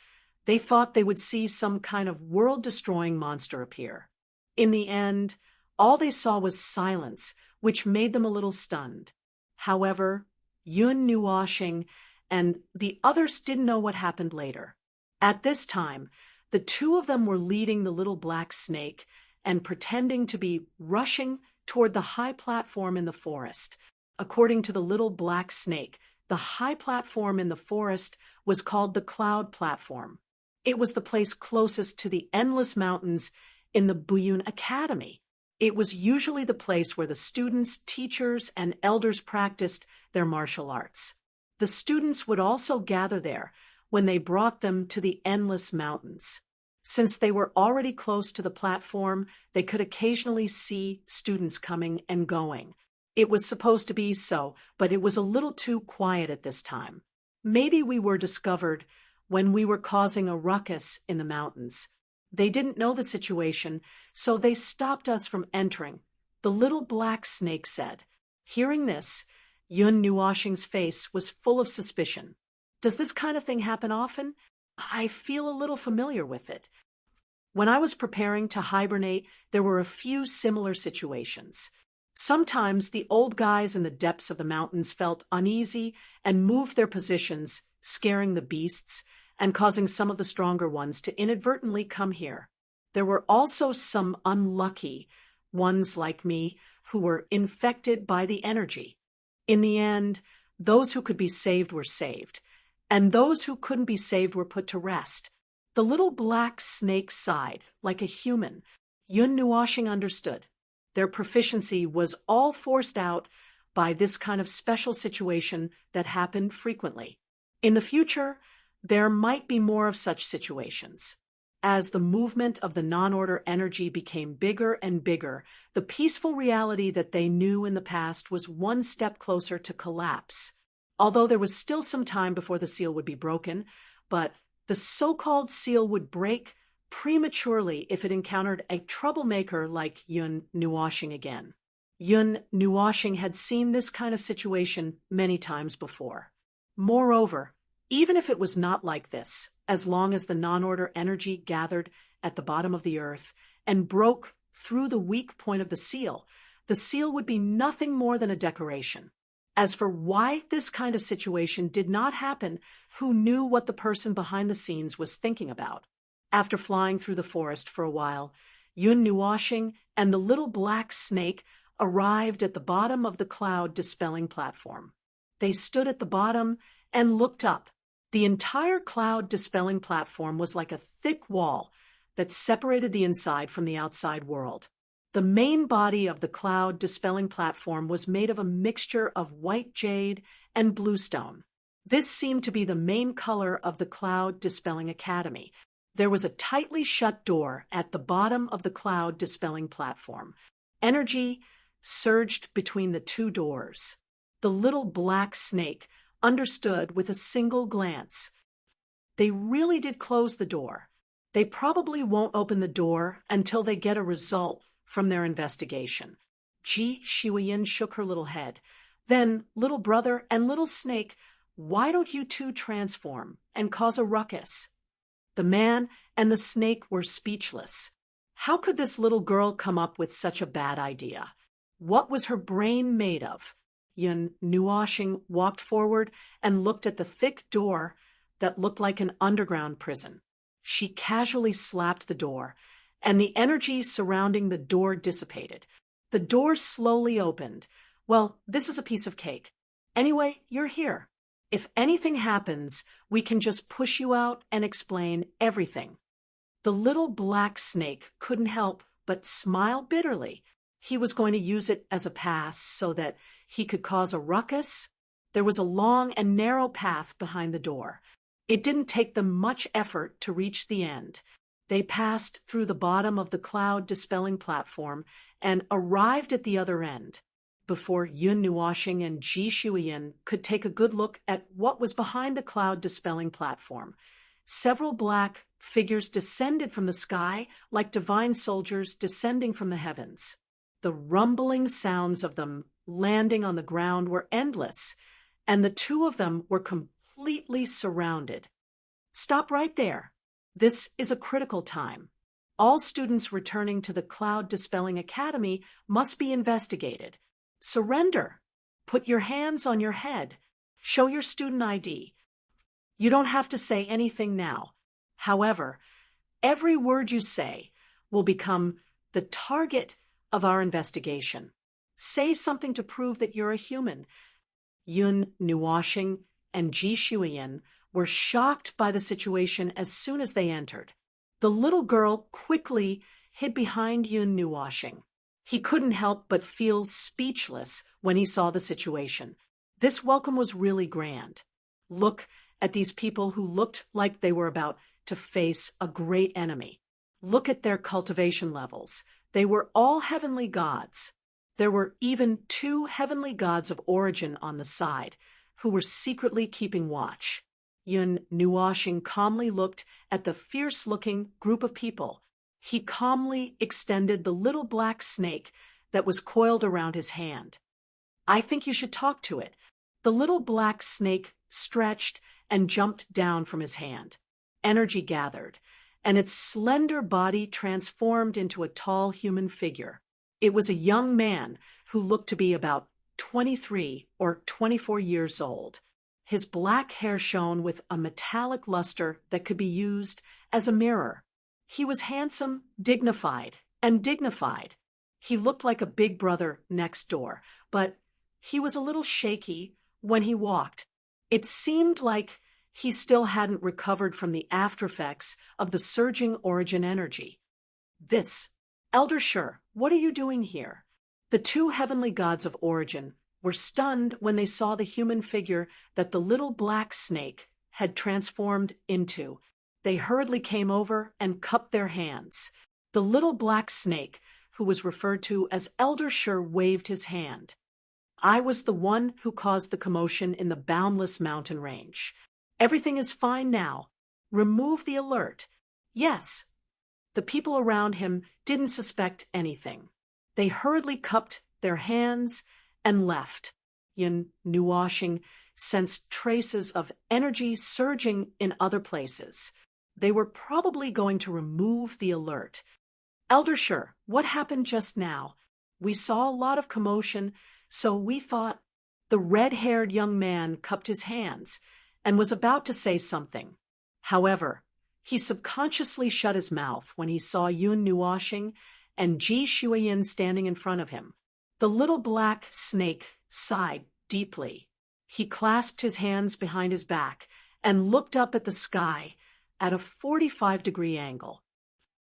they thought they would see some kind of world-destroying monster appear. In the end, all they saw was silence, which made them a little stunned. However, Yun Nuashing and the others didn't know what happened later. At this time, the two of them were leading the little black snake and pretending to be rushing toward the high platform in the forest. According to the little black snake, the high platform in the forest was called the cloud platform. It was the place closest to the endless mountains in the Buyun Academy. It was usually the place where the students, teachers, and elders practiced their martial arts. The students would also gather there when they brought them to the endless mountains. Since they were already close to the platform, they could occasionally see students coming and going. It was supposed to be so, but it was a little too quiet at this time. Maybe we were discovered when we were causing a ruckus in the mountains. They didn't know the situation, so they stopped us from entering, the little black snake said. Hearing this, Yun Nuoshing's face was full of suspicion. Does this kind of thing happen often? I feel a little familiar with it. When I was preparing to hibernate, there were a few similar situations. Sometimes the old guys in the depths of the mountains felt uneasy and moved their positions, scaring the beasts and causing some of the stronger ones to inadvertently come here. There were also some unlucky ones like me who were infected by the energy. In the end, those who could be saved were saved, and those who couldn't be saved were put to rest. The little black snake sighed, like a human. Yun Nuoshing understood. Their proficiency was all forced out by this kind of special situation that happened frequently. In the future, there might be more of such situations. As the movement of the non-order energy became bigger and bigger, the peaceful reality that they knew in the past was one step closer to collapse. Although there was still some time before the seal would be broken, but the so-called seal would break prematurely if it encountered a troublemaker like Yun Nuoshing again. Yun Nuoshing had seen this kind of situation many times before. Moreover, even if it was not like this, as long as the non-order energy gathered at the bottom of the earth and broke through the weak point of the seal would be nothing more than a decoration. As for why this kind of situation did not happen, who knew what the person behind the scenes was thinking about? After flying through the forest for a while, Yun Nuoshing and the little black snake arrived at the bottom of the cloud dispelling platform. They stood at the bottom and looked up. The entire cloud dispelling platform was like a thick wall that separated the inside from the outside world. The main body of the cloud dispelling platform was made of a mixture of white jade and bluestone. This seemed to be the main color of the Cloud Dispelling Academy. There was a tightly shut door at the bottom of the cloud dispelling platform. Energy surged between the two doors. The little black snake understood with a single glance. They really did close the door. They probably won't open the door until they get a result from their investigation. Ji Shuiyin shook her little head. Then, little brother and little snake, why don't you two transform and cause a ruckus? The man and the snake were speechless. How could this little girl come up with such a bad idea? What was her brain made of? Yun Nuoshing walked forward and looked at the thick door that looked like an underground prison. She casually slapped the door, and the energy surrounding the door dissipated. The door slowly opened. Well, this is a piece of cake. Anyway, you're here. If anything happens, we can just push you out and explain everything. The little black snake couldn't help but smile bitterly. He was going to use it as a pass so that he could cause a ruckus. There was a long and narrow path behind the door. It didn't take them much effort to reach the end. They passed through the bottom of the cloud dispelling platform and arrived at the other end. Before Yun Nuoshing and Ji Shuiyin could take a good look at what was behind the cloud dispelling platform, several black figures descended from the sky like divine soldiers descending from the heavens. The rumbling sounds of them landing on the ground were endless, and the two of them were completely surrounded. Stop right there. This is a critical time. All students returning to the Cloud Dispelling Academy must be investigated. Surrender. Put your hands on your head. Show your student ID. You don't have to say anything now. However, every word you say will become the target of our investigation. Say something to prove that you're a human. Yun Nuoshing and Ji Shuiyin were shocked by the situation as soon as they entered. The little girl quickly hid behind Yun Nuoshing. He couldn't help but feel speechless when he saw the situation. This welcome was really grand. Look at these people who looked like they were about to face a great enemy. Look at their cultivation levels. They were all heavenly gods. There were even 2 heavenly gods of origin on the side, who were secretly keeping watch. Yun Nuoshing calmly looked at the fierce-looking group of people. He calmly extended the little black snake that was coiled around his hand. I think you should talk to it. The little black snake stretched and jumped down from his hand. Energy gathered, and its slender body transformed into a tall human figure. It was a young man who looked to be about 23 or 24 years old. His black hair shone with a metallic luster that could be used as a mirror. He was handsome, dignified, and dignified. He looked like a big brother next door, but he was a little shaky when he walked. It seemed like he still hadn't recovered from the aftereffects of the surging origin energy. Elder Shur, what are you doing here? The 2 heavenly gods of origin were stunned when they saw the human figure that the little black snake had transformed into. They hurriedly came over and cupped their hands. The little black snake, who was referred to as Elder Shur, waved his hand. I was the one who caused the commotion in the boundless mountain range. Everything is fine now. Remove the alert. Yes. The people around him didn't suspect anything. They hurriedly cupped their hands and left. Yun Nuoshing sensed traces of energy surging in other places. They were probably going to remove the alert. Elder Shur, what happened just now? We saw a lot of commotion, so we thought. The red-haired young man cupped his hands and was about to say something. However, he subconsciously shut his mouth when he saw Yun Nuoshing and Ji Shuiyin standing in front of him. The little black snake sighed deeply. He clasped his hands behind his back and looked up at the sky at a 45-degree angle.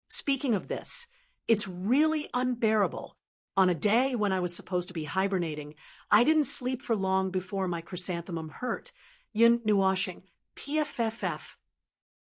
Speaking of this, it's really unbearable. On a day when I was supposed to be hibernating, I didn't sleep for long before my chrysanthemum hurt. Yun Nuoshing, PFFF,